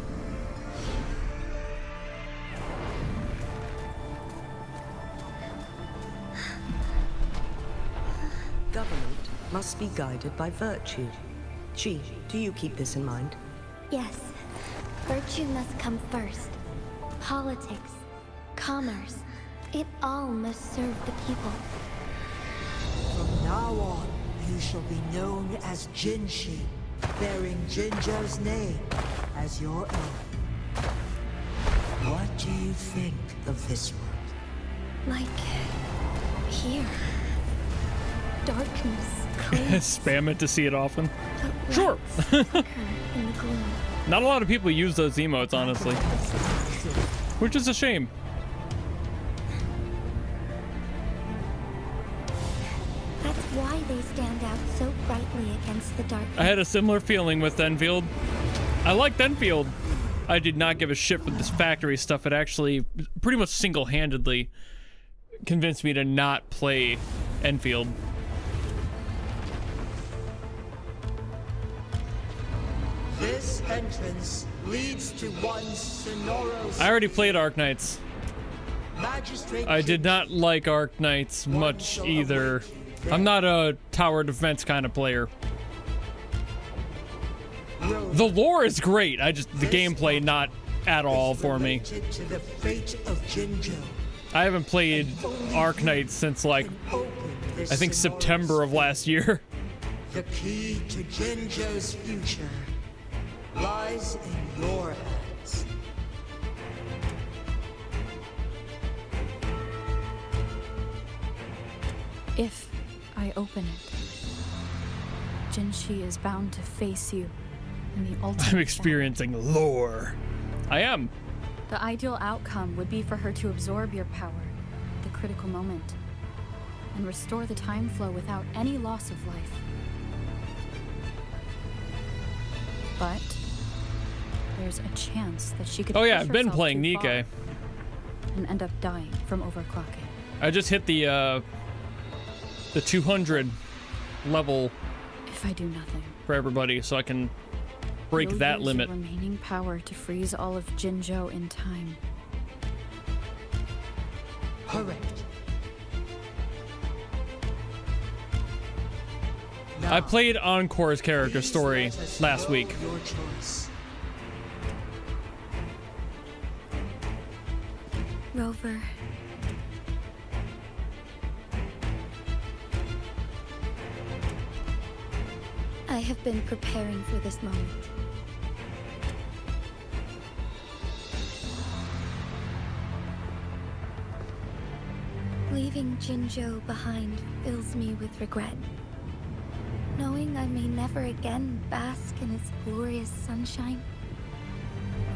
Government must be guided by virtue. Chi, do you keep this in mind? Yes. Virtue must come first. Politics, commerce, it all must serve the people. From now on, you shall be known as Jinshi, bearing Jinzhou's name as your own. What do you think of this world? Like here. Darkness clears. Spam it to see it often. But Sure. in the gloom. Not a lot of people use those emotes, honestly. Which is a shame. That's why they stand out so brightly against the darkness. I had a similar feeling with Enfield. I liked Enfield. I did not give a shit for this factory stuff. It actually pretty much single-handedly convinced me to not play Enfield. This entrance leads to one Sonoros. I already played Arknights. I did not like Arknights much either. I'm not a tower defense kind of player. The lore is great. The gameplay not at all for me. I haven't played Arknights since like I think September of last year. The key to Jinzhou's future lies in your hands. If I open it, Jinshi is bound to face you in the ultimate I'm experiencing lore. I am. The ideal outcome would be for her to absorb your power at the critical moment and restore the time flow without any loss of life. But there's a chance that she could Oh yeah, push I've been herself playing too Nikke. far and end up dying from overclocking. I just hit the 200 level If I do nothing, for everybody, so I can break you'll that use limit. your remaining power to freeze all of Jinzhou in time. Correct. I played Encore's character story last week. Your choice. Rover. I have been preparing for this moment. Leaving Jinzhou behind fills me with regret. Knowing I may never again bask in its glorious sunshine,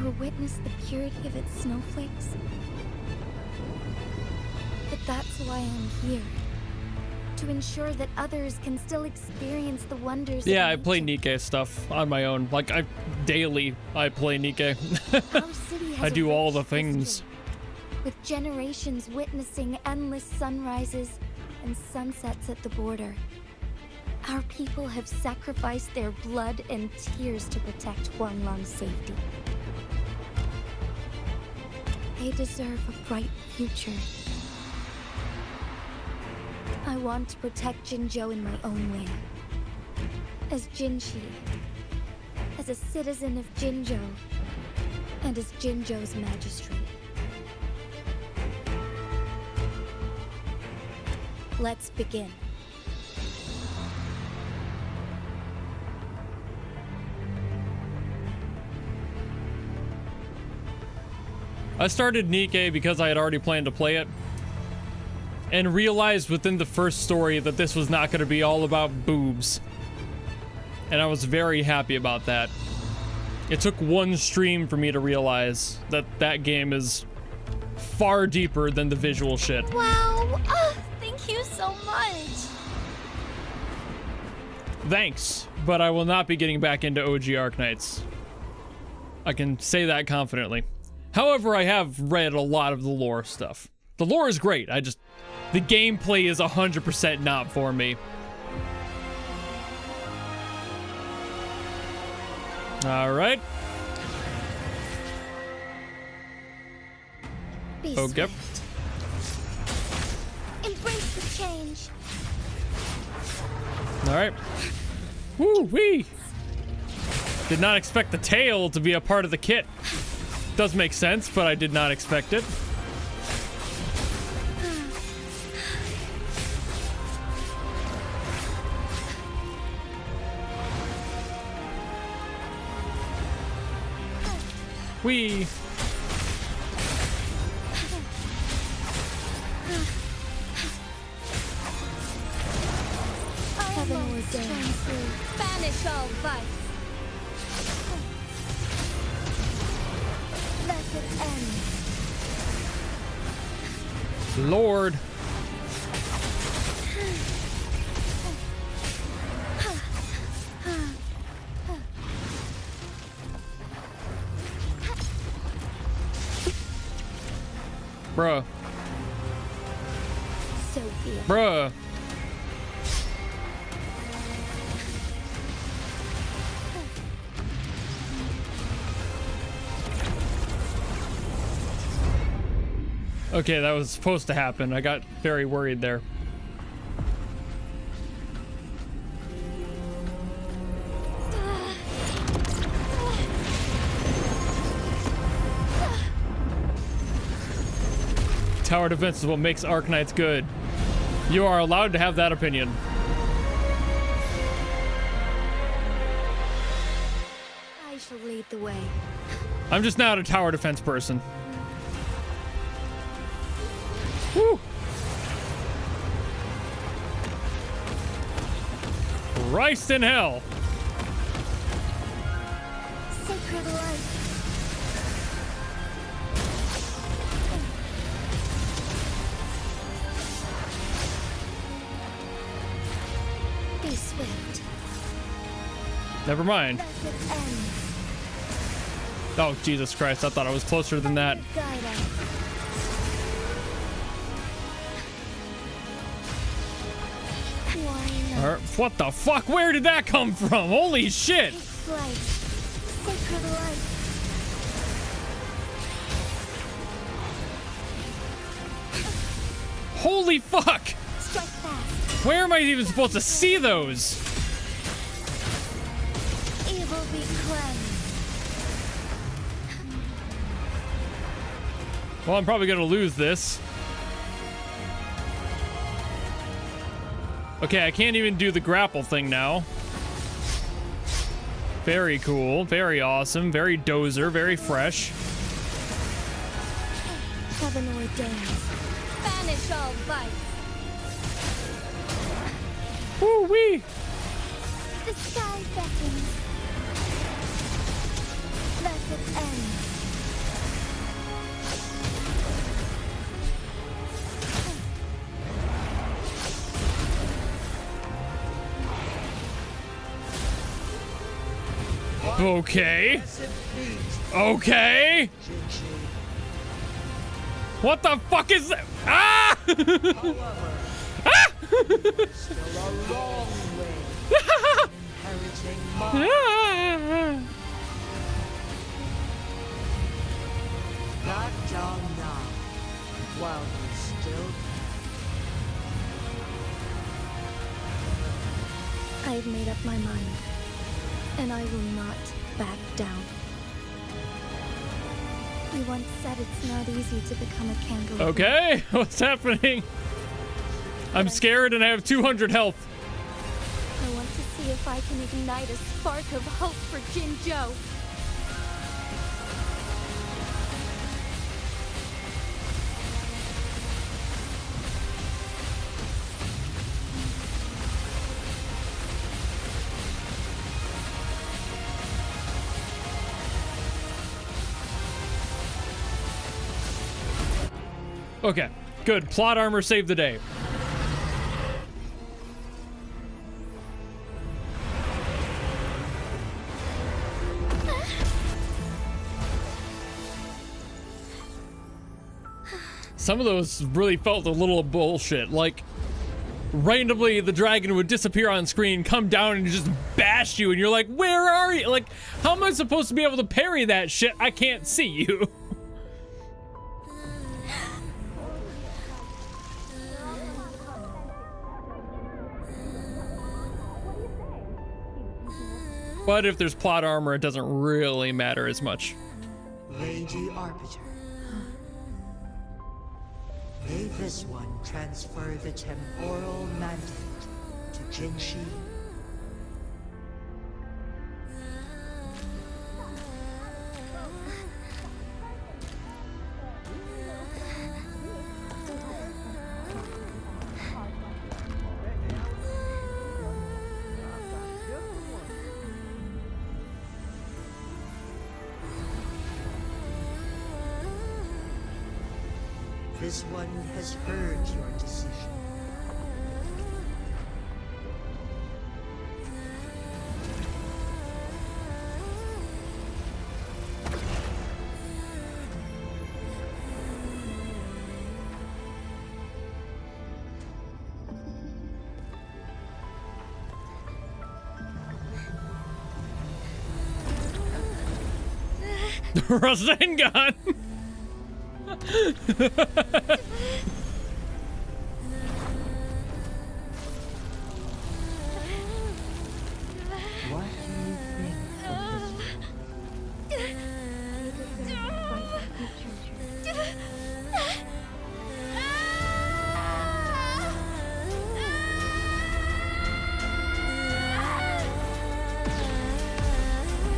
or witness the purity of its snowflakes. But that's why I'm here. To ensure that others can still experience the wonders Yeah, I of play Nikke stuff on my own. Like, daily I play Nikke. Our city has I a do all rich the things. history, with generations witnessing endless sunrises and sunsets at the border. Our people have sacrificed their blood and tears to protect Huanglong's safety. They deserve a bright future. I want to protect Jinzhou in my own way. As Jinshi, as a citizen of Jinzhou, and as Jinzhou's magistrate. Let's begin. I started Nikke because I had already planned to play it, and realized within the first story that this was not going to be all about boobs. And I was very happy about that. It took one stream for me to realize that that game is far deeper than the visual shit. Wow! Thank you so much! Thanks, but I will not be getting back into OG Arknights. I can say that confidently. However, I have read a lot of the lore stuff. The lore is great, the gameplay is 100% not for me. Alright. Okay. Embrace the change. Alright. Woo-wee! Did not expect the tail to be a part of the kit. Does make sense, but I did not expect it. Whee! Heaven was banish all vice. Let it end. Lord. Bruh. Sophia. Bruh. Okay, that was supposed to happen. I got very worried there. Tower defense is what makes Arknights good. You are allowed to have that opinion. I shall lead the way. I'm just not a tower defense person. Woo! Christ in hell! Sacred light. Be swift. Never mind. Oh, Jesus Christ, I thought I was closer than that. Guide us. What the fuck? Where did that come from? Holy shit! Light. Sacred light. Holy fuck! Strike fast. Where am I even supposed to see those? Evil be cleansed. Well, I'm probably gonna lose this. Okay, I can't even do the grapple thing now. Very cool, very awesome, very dozer, very fresh. Heaven ordains. Banish all vice. Woo-wee! The sky beckons. Let it end. Okay. Okay. What the fuck is that? Ah! Ah! Not down now, while you still can. I have made up my mind, and I will not back down. You once said it's not easy to become a candle. Okay, what's happening? I'm scared and I have 200 health. I want to see if I can ignite a spark of hope for Jinzhou. Okay, good. Plot armor saved the day. Some of those really felt a little bullshit. Like, randomly the dragon would disappear on screen, come down and just bash you, and you're like, where are you? Like, how am I supposed to be able to parry that shit? I can't see you. But if there's plot armor, it doesn't really matter as much. Lady Arbiter. May this one transfer the temporal mandate to Jinshi. This one has heard your decision. Rasengan! What do you think of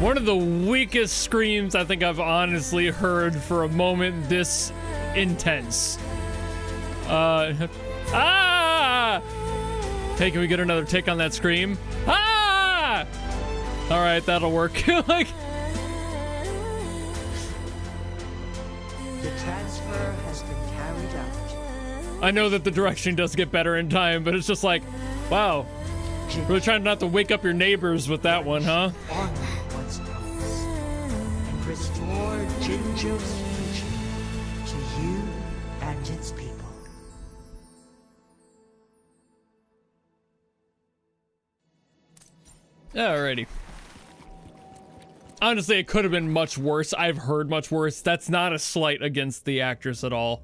One of the weakest screams I think I've honestly heard for a moment this intense. Ah! Hey, can we get another take on that scream? Ah! All right, that'll work. Like, the transfer has been carried out. I know that the direction does get better in time, but it's just like, wow. Really trying not to wake up your neighbors with that one, huh? And restore Jinzhou's future to you and its people. Alrighty. Honestly, it could have been much worse. I've heard much worse. That's not a slight against the actress at all.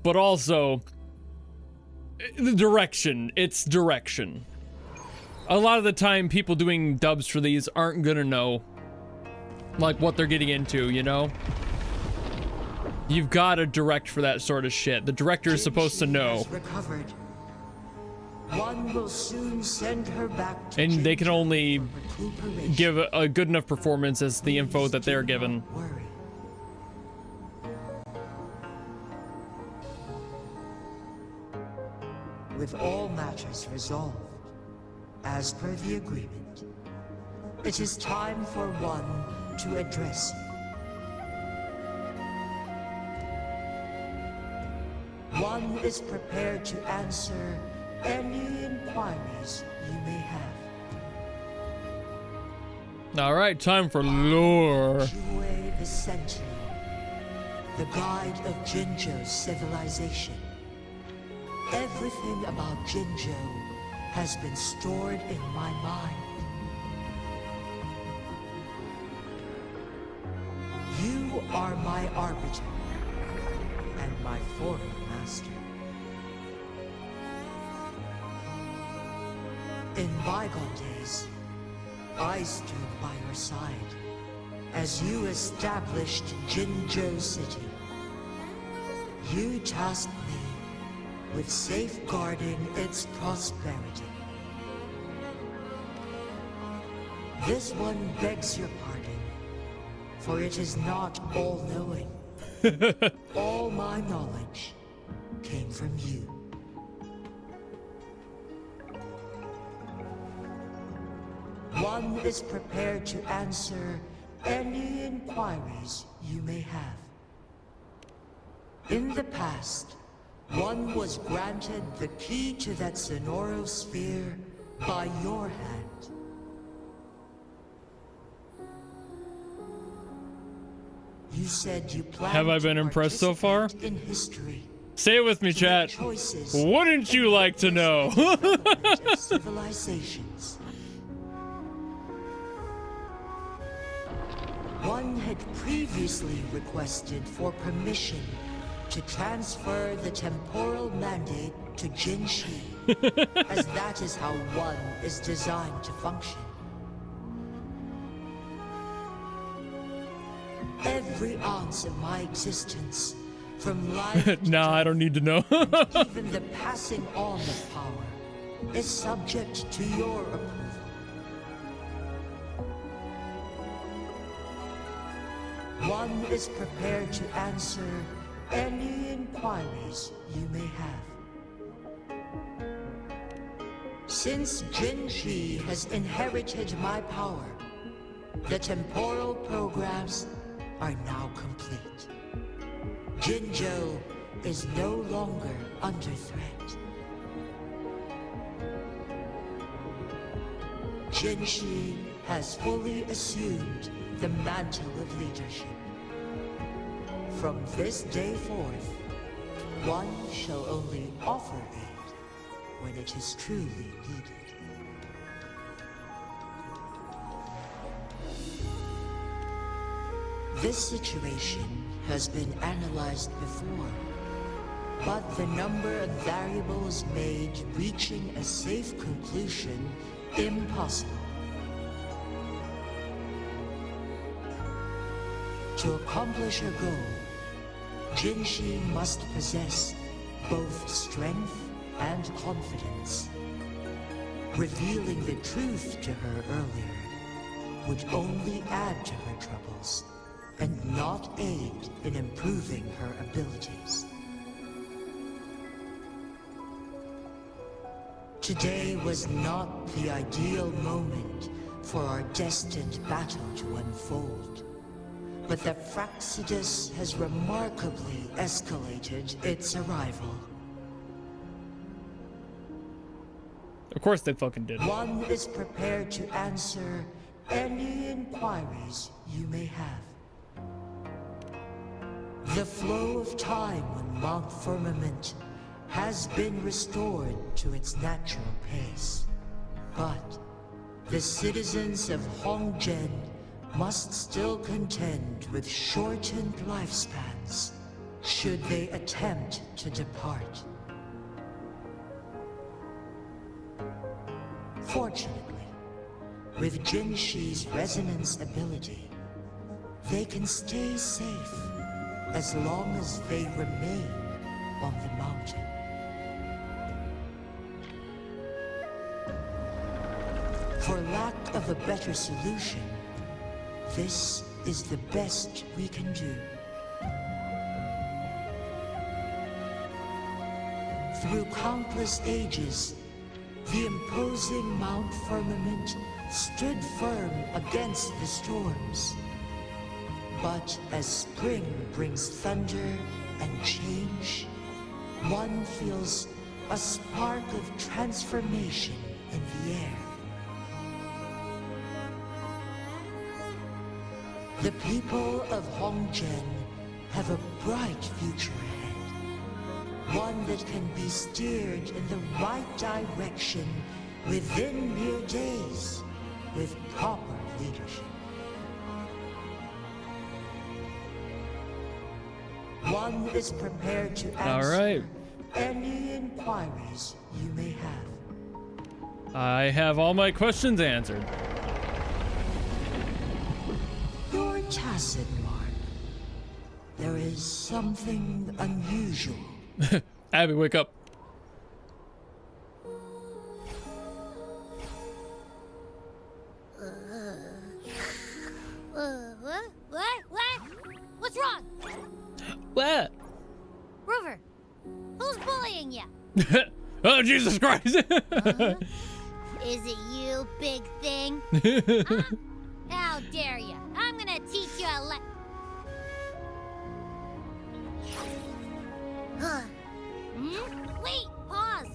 But also, the direction. It's direction. A lot of the time, people doing dubs for these aren't gonna know, like, what they're getting into, you know? You've got to direct for that sort of shit. The director is supposed to know. Recovered. One will soon send her back to And they can only give a good enough performance as the info that they're given. With all matters resolved, as per the agreement, it is time for one to address you. One is prepared to answer any inquiries you may have. Alright, time for lore. Jue the Sentinel, the guide of Jinzhou's civilization. Everything about Jinzhou has been stored in my mind. You are my arbiter and my former master. In bygone days, I stood by your side as you established Jinzhou City. You tasked me with safeguarding its prosperity. This one begs your pardon, for it is not all-knowing. All my knowledge came from you. One is prepared to answer any inquiries you may have. In the past, one was granted the key to that Sonoro sphere by your hand. You said you planned. Have I been impressed so far? In history. Say it with me, chat. Wouldn't you like to know? Civilizations. One had previously requested for permission to transfer the temporal mandate to Jinshi, as that is how one is designed to function. Every ounce of my existence, from life Nah, I don't need to know. even the passing on of power, is subject to your approval. One is prepared to answer any inquiries you may have. Since Jinshi has inherited my power, the temporal programs are now complete. Jinzhou is no longer under threat. Jinshi has fully assumed the mantle of leadership. From this day forth, one shall only offer aid when it is truly needed. This situation has been analyzed before, but the number of variables made reaching a safe conclusion impossible. To accomplish her goal, Jinshi must possess both strength and confidence. Revealing the truth to her earlier would only add to her troubles and not aid in improving her abilities. Today was not the ideal moment for our destined battle to unfold. But the Fraxidus has remarkably escalated its arrival. Of course they fucking did. One is prepared to answer any inquiries you may have. The flow of time on Mount Firmament has been restored to its natural pace. But the citizens of Hongzhen must still contend with shortened lifespans should they attempt to depart. Fortunately, with Jinshi's resonance ability, they can stay safe as long as they remain on the mountain. For lack of a better solution, this is the best we can do. Through countless ages, the imposing Mount Firmament stood firm against the storms. But as spring brings thunder and change, one feels a spark of transformation in the air. The people of Hongzhen have a bright future ahead. One that can be steered in the right direction within mere days with proper leadership. One is prepared to answer any inquiries you may have. I have all my questions answered. Your tacit mark. There is something unusual. Abby, wake up. What? What's wrong? What? Rover, who's bullying you? Oh, Jesus Christ. Is it you, big thing? Huh? How dare you? I'm gonna teach you a Wait, pause.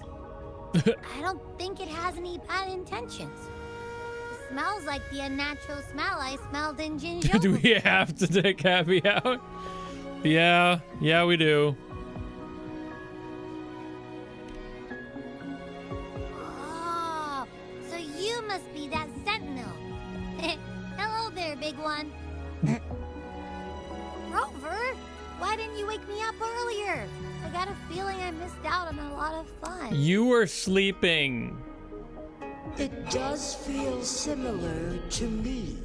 I don't think it has any bad intentions. It smells like the unnatural smell I smelled in Jinzhou. Do we have to take Abby out? Yeah, we do. Oh, so you must be that sentinel. Hello there, big one. Rover, why didn't you wake me up earlier? I got a feeling I missed out on a lot of fun. You were sleeping. It does feel similar to me,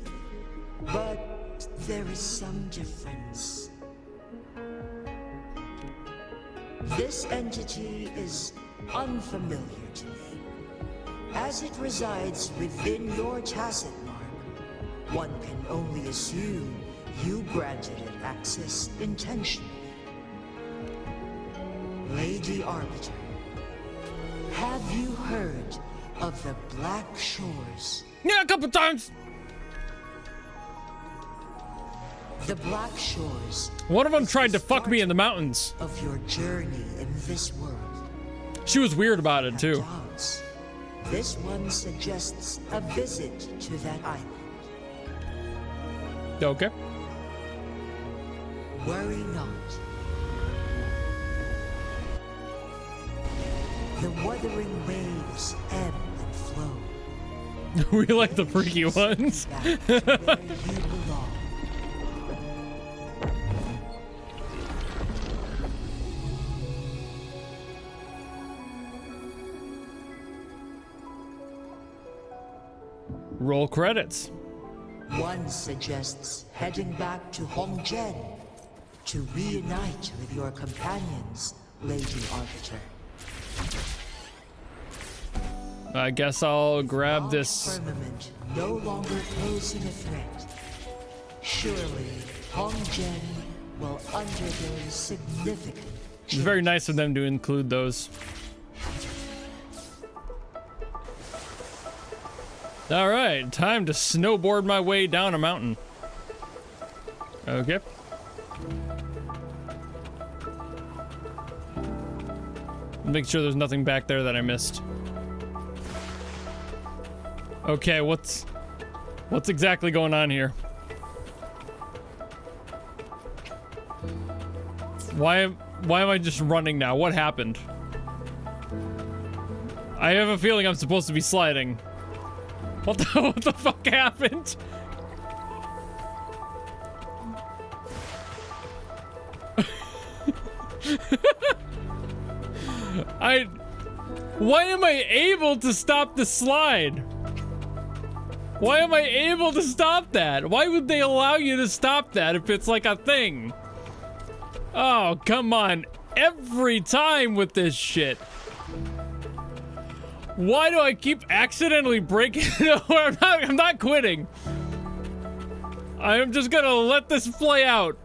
but there is some difference. This entity is unfamiliar to me. As it resides within your tacit mark, one can only assume you granted it access intentionally. Lady Arbiter, have you heard of the Black Shores? Yeah, a couple times. The Black Shores. One of them tried to fuck me in the mountains. Of your journey in this world. She was weird about it too. Doubts. This one suggests a visit to that island. Okay. Worry not. The Wuthering waves ebb and flow. We like the freaky ones. Back to where you belong. Roll credits. One suggests heading back to Hongzhen to reunite with your companions, Lady Arbiter. I guess I'll grab this. Firmament no longer posing a threat. Surely Hongzhen will undergo significant. It's very nice of them to include those. All right, time to snowboard my way down a mountain. Okay. Make sure there's nothing back there that I missed. Okay, what's exactly going on here? Why am I just running now? What happened? I have a feeling I'm supposed to be sliding. What the fuck happened? Why am I able to stop the slide? Why am I able to stop that? Why would they allow you to stop that if it's like a thing? Oh, come on. Every time with this shit. Why do I keep accidentally breaking it? I'm not quitting. I'm just gonna let this play out.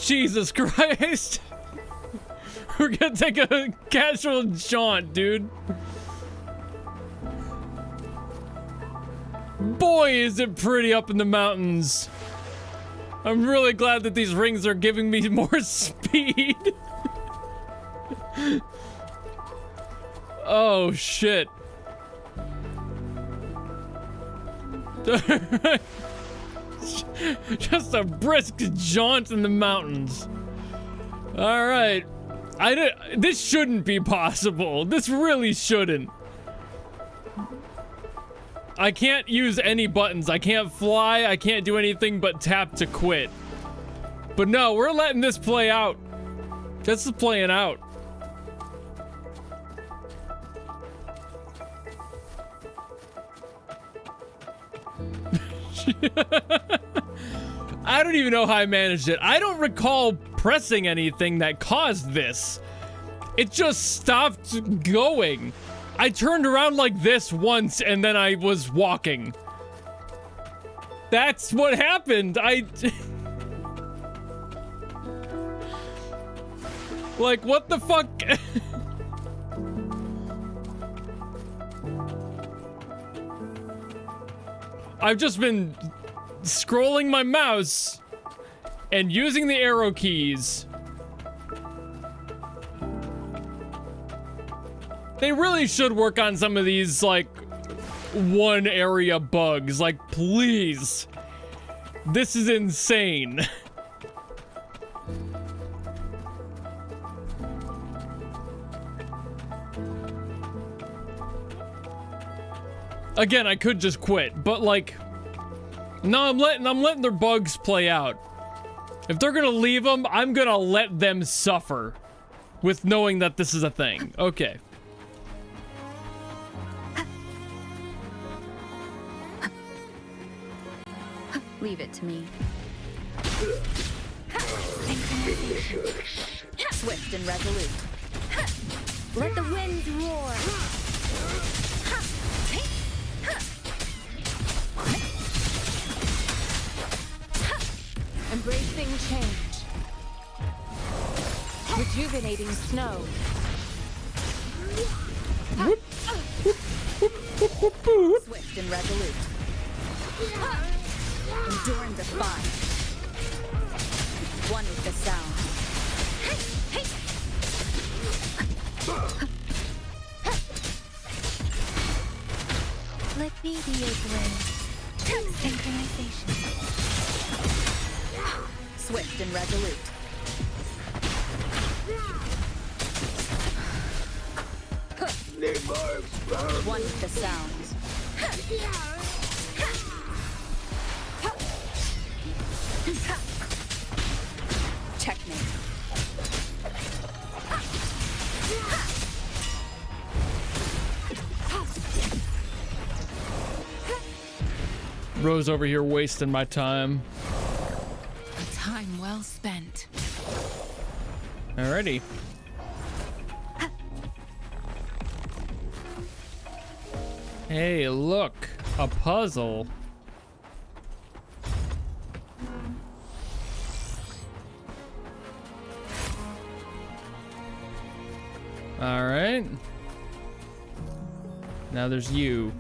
Jesus Christ. We're gonna take a casual jaunt, dude. Boy, is it pretty up in the mountains. I'm really glad that these rings are giving me more speed. Oh, shit. Just a brisk jaunt in the mountains. All right. This shouldn't be possible. This really shouldn't. I can't use any buttons. I can't fly. I can't do anything but tap to quit. But no, we're letting this play out. This is playing out. I don't even know how I managed it. I don't recall pressing anything that caused this. It just stopped going. I turned around like this once and then I was walking. That's what happened. Like, what the fuck? I've just been scrolling my mouse and using the arrow keys. They really should work on some of these, like, one area bugs. Like, please. This is insane. Again, I could just quit, but like, no, I'm letting their bugs play out. If they're gonna leave them, I'm gonna let them suffer with knowing that this is a thing. Okay. Leave it to me. Swift and resolute. Let the winds roar. Embracing change. Rejuvenating snow. Swift and resolute. Enduring the fire. One with the sound. Let me be your blade. Synchronization. Swift and resolute. One with the sounds. Checkmate. Rose over here wasting my time. A time well spent. Alrighty. Hey, look, a puzzle. All right. Now there's you.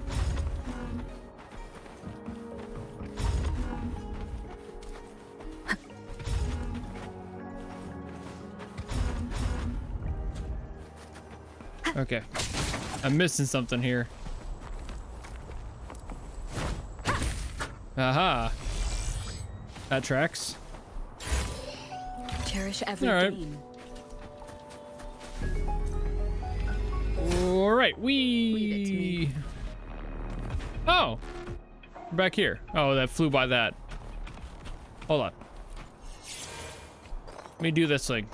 Okay. I'm missing something here. Aha. That tracks. Cherish every All right. dream. All right, we. Oh, we're back here. Oh, that flew by that. Hold on. Let me do this thing.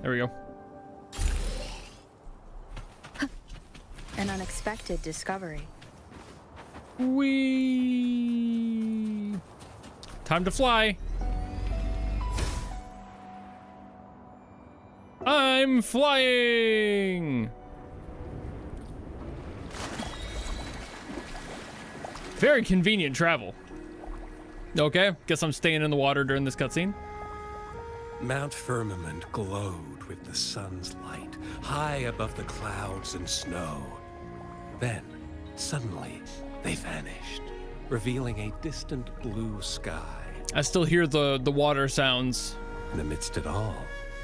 There we go. An unexpected discovery. Whee! Time to fly. I'm flying. Very convenient travel. Okay, guess I'm staying in the water during this cutscene. Mount Firmament glowed with the sun's light, high above the clouds and snow. Then, suddenly, they vanished, revealing a distant blue sky. I still hear the water sounds. And amidst it all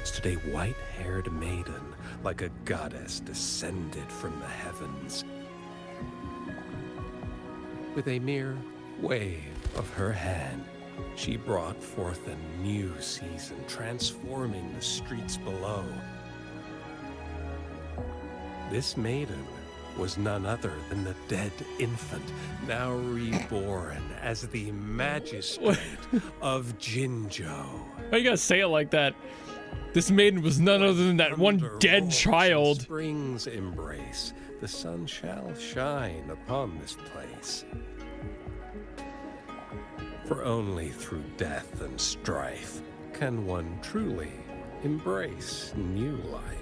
stood a white-haired maiden, like a goddess descended from the heavens. With a mere wave of her hand, she brought forth a new season, transforming the streets below. This maiden was none other than the dead infant, now reborn as the magistrate of Jinzhou. Why you gotta say it like that? This maiden was none other than that one dead child. Spring's embrace, the sun shall shine upon this place. For only through death and strife can one truly embrace new life.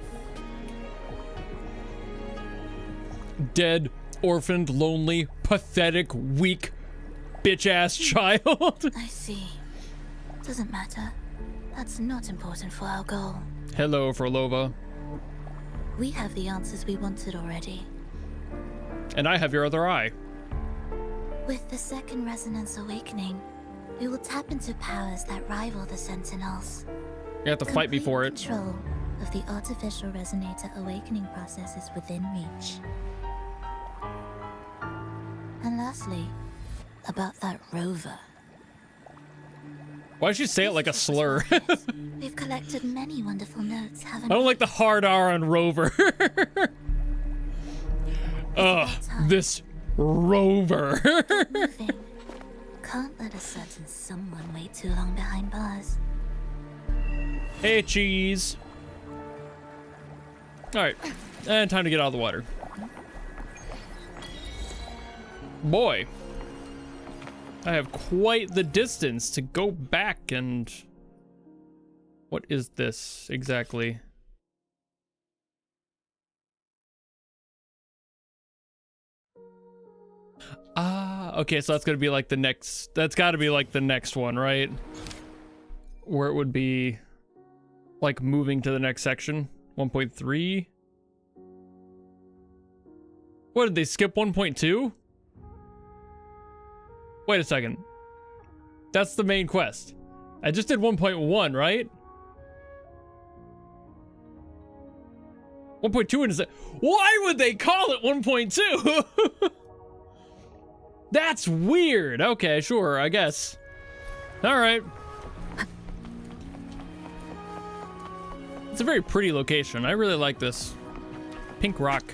Dead, orphaned, lonely, pathetic, weak, bitch-ass child. I see. Doesn't matter. That's not important for our goal. Hello, Frolova. We have the answers we wanted already. And I have your other eye. With the second resonance awakening, we will tap into powers that rival the Sentinels. You have to fight me for it. Control of the artificial resonator awakening process is within reach. And lastly, about that rover. Why did you say it like a slur? We've collected many wonderful notes, haven't I we? don't like the hard R on rover. Ugh, this rover. Moving. Can't let a certain someone wait too long behind bars. Hey, cheese. Alright, and time to get out of the water. Boy, I have quite the distance to go back and... What is this exactly? Ah, okay, so that's gonna be like the next... That's gotta be like the next one, right? Where it would be... like moving to the next section. 1.3? What, did they skip 1.2? Wait a second. That's the main quest. I just did 1.1, right? 1.2 is... Why would they call it 1.2? That's weird. Okay, sure, I guess. Alright. It's a very pretty location. I really like this. Pink rock.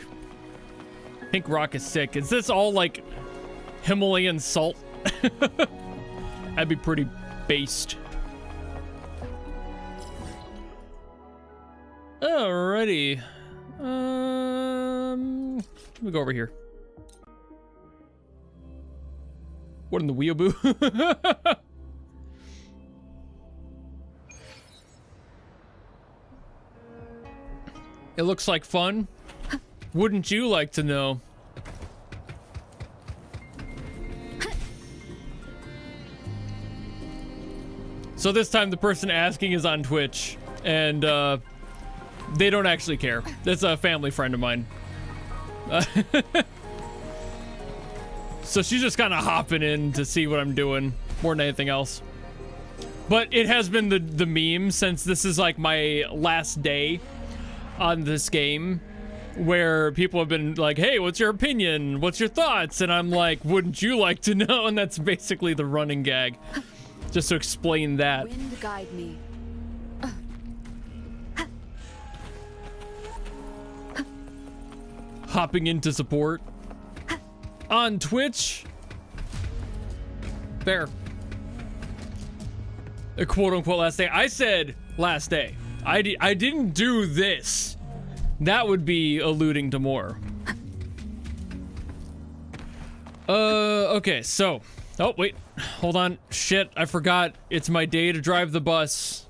Pink rock is sick. Is this all like Himalayan salt? That'd be pretty based. Alrighty. Let me go over here. What in the weeaboo? It looks like fun. Wouldn't you like to know? So this time the person asking is on Twitch, and they don't actually care. That's a family friend of mine. So she's just kind of hopping in to see what I'm doing more than anything else. But it has been the meme since this is like my last day on this game, where people have been like, hey, what's your opinion? What's your thoughts? And I'm like, wouldn't you like to know? And that's basically the running gag. Just to explain that. Wind guide me. Hopping into support on Twitch. There. A quote-unquote last day. I said last day. I didn't do this. That would be alluding to more. Okay, so... Oh, wait. Hold on. Shit, I forgot. It's my day to drive the bus.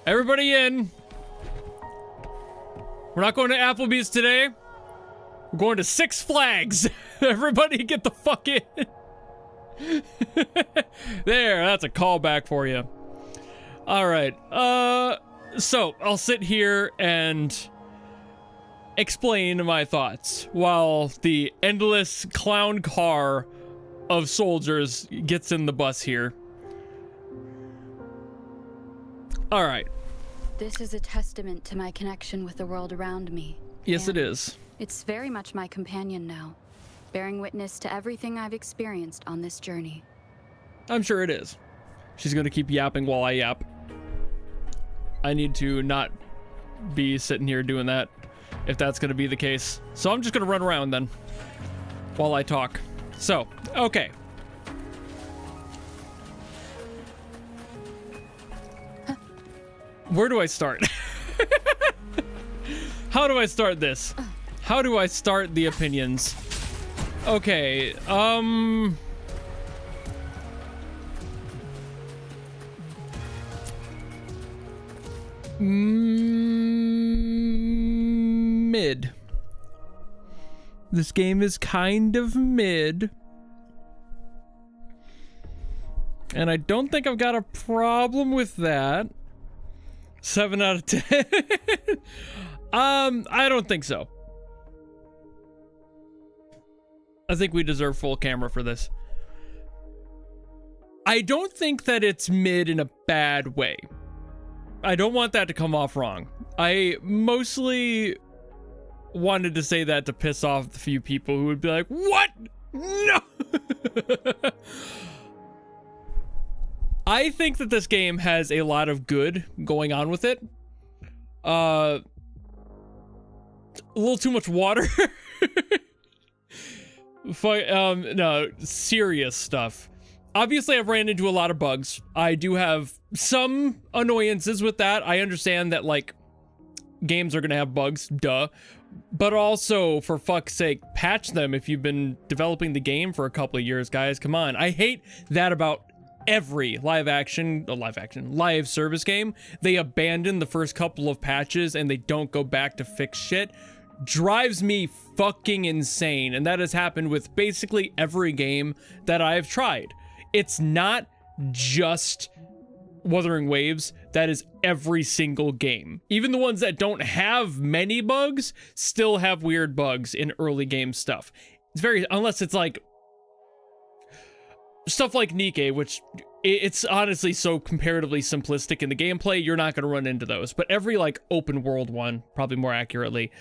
Everybody in. We're not going to Applebee's today. We're going to Six Flags. Everybody get the fuck in. There, that's a callback for you. All right. So I'll sit here and explain my thoughts while the endless clown car of soldiers gets in the bus here. All right. This is a testament to my connection with the world around me. Yes, it is. It's very much my companion now, bearing witness to everything I've experienced on this journey. I'm sure it is. She's gonna keep yapping while I yap. I need to not be sitting here doing that. if that's going to be the case. So I'm just going to run around then while I talk. So, okay. Where do I start? How do I start this? How do I start the opinions? Okay, mid. This game is kind of mid. And I don't think I've got a problem with that. 7 out of 10. I don't think so. I think we deserve full camera for this. I don't think that it's mid in a bad way. I don't want that to come off wrong. I mostly wanted to say that to piss off the few people who would be like, what? No! I think that this game has a lot of good going on with it. A little too much water. No, serious stuff. Obviously, I've ran into a lot of bugs. I do have some annoyances with that. I understand that, like, games are gonna have bugs, duh. But also, for fuck's sake, patch them if you've been developing the game for a couple of years, guys. Come on. I hate that about every live service game. They abandon the first couple of patches and they don't go back to fix shit. Drives me fucking insane. And that has happened with basically every game that I've tried. It's not just Wuthering Waves. That is every single game. Even the ones that don't have many bugs still have weird bugs in early game stuff. It's very, unless it's like stuff like Nikke, which it's honestly so comparatively simplistic in the gameplay, you're not going to run into those. But every like open world one, probably more accurately,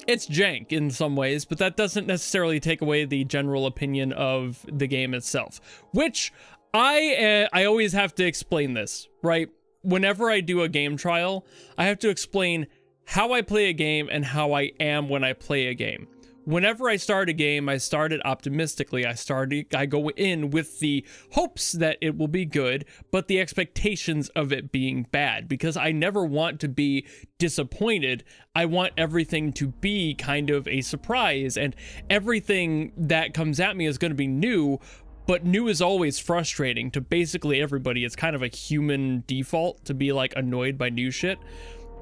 it's jank in some ways, but that doesn't necessarily take away the general opinion of the game itself, which I always have to explain this, right? Whenever I do a game trial, I have to explain how I play a game and how I am when I play a game. Whenever I start a game, I start it optimistically. I go in with the hopes that it will be good, but the expectations of it being bad, because I never want to be disappointed. I want everything to be kind of a surprise, and everything that comes at me is going to be new, but new is always frustrating to basically everybody. It's kind of a human default to be like annoyed by new shit.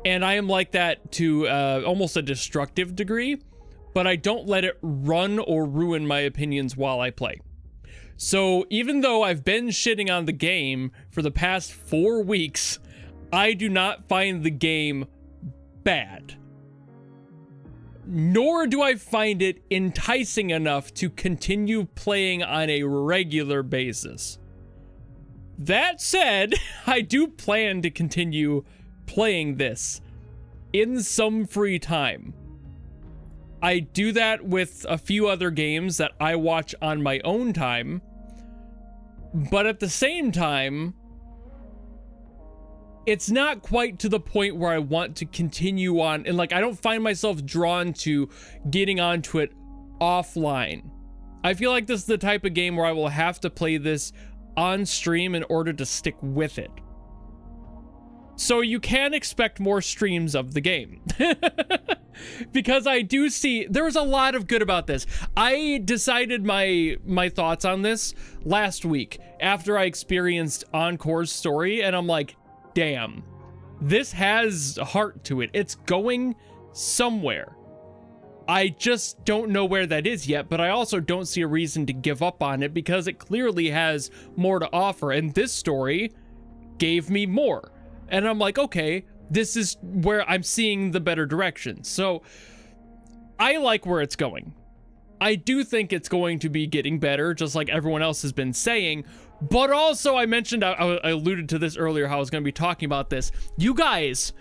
And I am like that to almost a destructive degree. But I don't let it run or ruin my opinions while I play. So even though I've been shitting on the game for the past 4 weeks, I do not find the game bad. Nor do I find it enticing enough to continue playing on a regular basis. That said, I do plan to continue playing this in some free time. I do that with a few other games that I watch on my own time, but at the same time, it's not quite to the point where I want to continue on, and like I don't find myself drawn to getting onto it offline. I feel like this is the type of game where I will have to play this on stream in order to stick with it. So you can expect more streams of the game. Because I do see there's a lot of good about this. I decided my thoughts on this last week after I experienced Encore's story, and I'm like, damn, this has heart to it. It's going somewhere. I just don't know where that is yet, but I also don't see a reason to give up on it because it clearly has more to offer, and this story gave me more. And I'm like, okay, this is where I'm seeing the better direction. So I like where it's going. I do think it's going to be getting better, just like everyone else has been saying. But also, I mentioned, I alluded to this earlier, how I was going to be talking about this. You guys,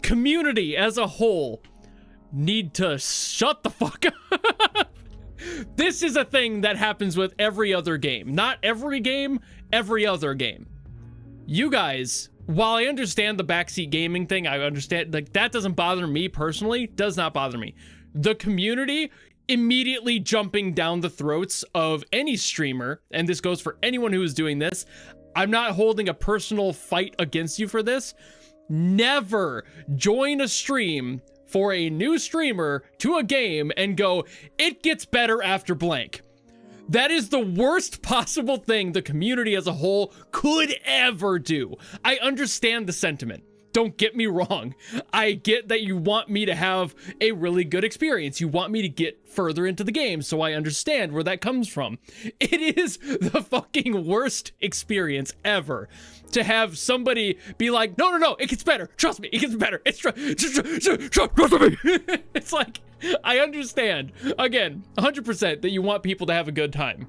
community as a whole, need to shut the fuck up. This is a thing that happens with every other game. Not every game, every other game. You guys while I understand the backseat gaming thing, I understand, like, that doesn't bother me personally, does not bother me. The community immediately jumping down the throats of any streamer, and this goes for anyone who is doing this, I'm not holding a personal fight against you for this. Never join a stream for a new streamer to a game and go, it gets better after blank. That is the worst possible thing the community as a whole could ever do. I understand the sentiment. Don't get me wrong. I get that you want me to have a really good experience. You want me to get further into the game, so I understand where that comes from. It is the fucking worst experience ever to have somebody be like, no, it gets better. Trust me, it gets better. Trust me. It's like, I understand, again, 100% that you want people to have a good time.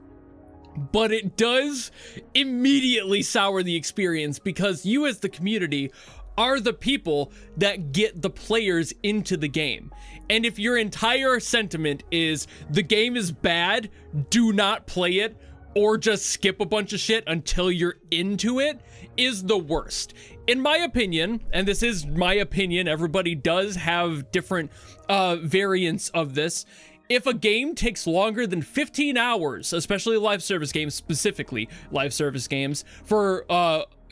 But it does immediately sour the experience because you as the community are the people that get the players into the game. And if your entire sentiment is the game is bad, do not play it, or just skip a bunch of shit until you're into it, is the worst. In my opinion, and this is my opinion, everybody does have different variants of this. If a game takes longer than 15 hours, especially live service games, specifically live service games, for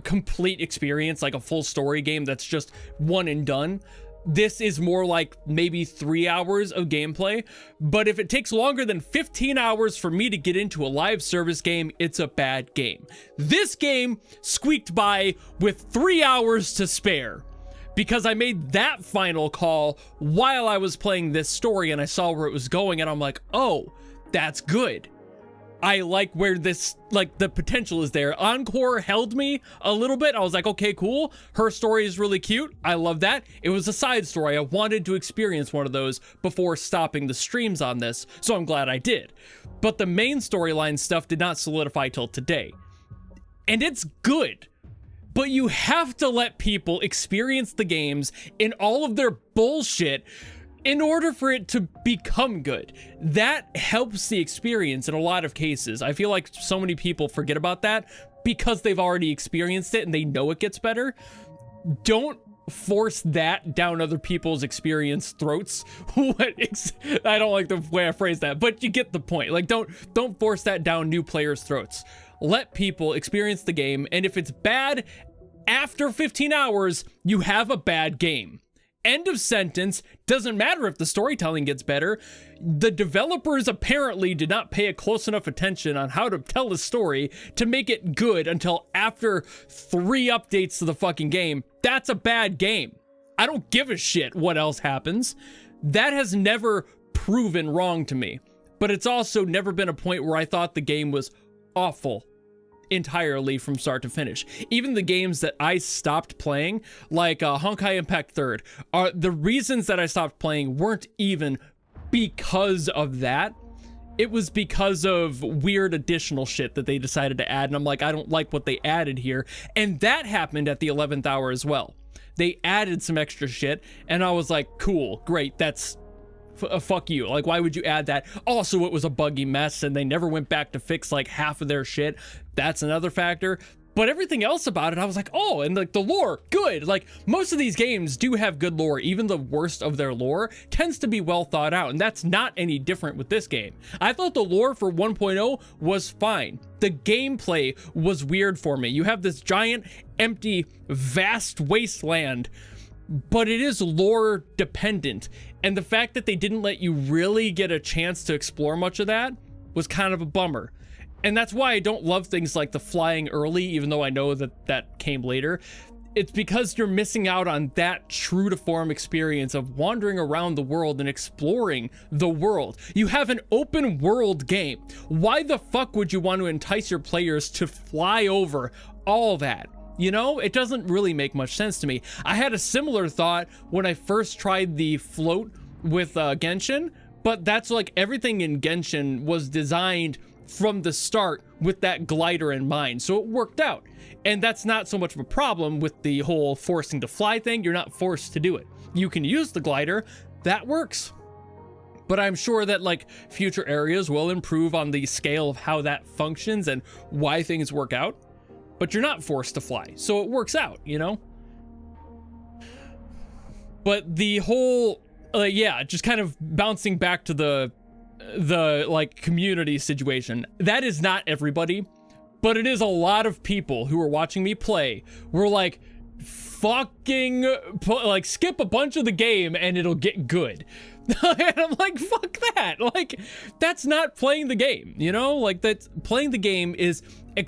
complete experience, like a full story game that's just one and done, this is more like maybe 3 hours of gameplay. But if it takes longer than 15 hours for me to get into a live service game, it's a bad game. This game squeaked by with 3 hours to spare because I made that final call while I was playing this story and I saw where it was going and I'm like, oh, that's good. I like where this, like, the potential is there. Encore held me a little bit. I was like, okay, cool. Her story is really cute. I love that. It was a side story. I wanted to experience one of those before stopping the streams on this, so I'm glad I did. But the main storyline stuff did not solidify till today. And it's good. But you have to let people experience the games in all of their bullshit in order for it to become good. That helps the experience in a lot of cases. I feel like so many people forget about that because they've already experienced it and they know it gets better. Don't force that down other people's experience throats. I don't like the way I phrase that, but you get the point. Like, don't force that down new players' throats. Let people experience the game, and if it's bad after 15 hours, you have a bad game. End of sentence. Doesn't matter if the storytelling gets better. The developers apparently did not pay a close enough attention on how to tell the story to make it good until after 3 updates to the fucking game. That's a bad game. I don't give a shit what else happens. That has never proven wrong to me. But it's also never been a point where I thought the game was awful entirely from start to finish. Even the games that I stopped playing, like Honkai Impact 3rd, the reasons that I stopped playing weren't even because of that. It was because of weird additional shit that they decided to add, and I'm like, I don't like what they added here. And that happened at the 11th hour as well. They added some extra shit, and I was like, cool, great, that's fuck you. Like, why would you add that? Also, it was a buggy mess and they never went back to fix like half of their shit. That's another factor. But everything else about it, I was like, oh, and like the lore, good. Like, most of these games do have good lore. Even the worst of their lore tends to be well thought out, and that's not any different with this game. I thought the lore for 1.0 was fine. The gameplay was weird for me. You have this giant, empty, vast wasteland, but it is lore dependent. And the fact that they didn't let you really get a chance to explore much of that was kind of a bummer. And that's why I don't love things like the flying early, even though I know that that came later. It's because you're missing out on that true to form experience of wandering around the world and exploring the world. You have an open world game. Why the fuck would you want to entice your players to fly over all that? You know, it doesn't really make much sense to me. I had a similar thought when I first tried the float with Genshin, but that's like everything in Genshin was designed from the start with that glider in mind, so it worked out. And that's not so much of a problem with the whole forcing to fly thing. You're not forced to do it. You can use the glider, that works. But I'm sure that like future areas will improve on the scale of how that functions and why things work out. but you're not forced to fly, so it works out, you know? But the whole, yeah, just kind of bouncing back to the like community situation, that is not everybody, but it is a lot of people who are watching me play. We're like, fucking, like, skip a bunch of the game and it'll get good. And I'm like, fuck that. Like, that's not playing the game, you know? Like, that's playing the game is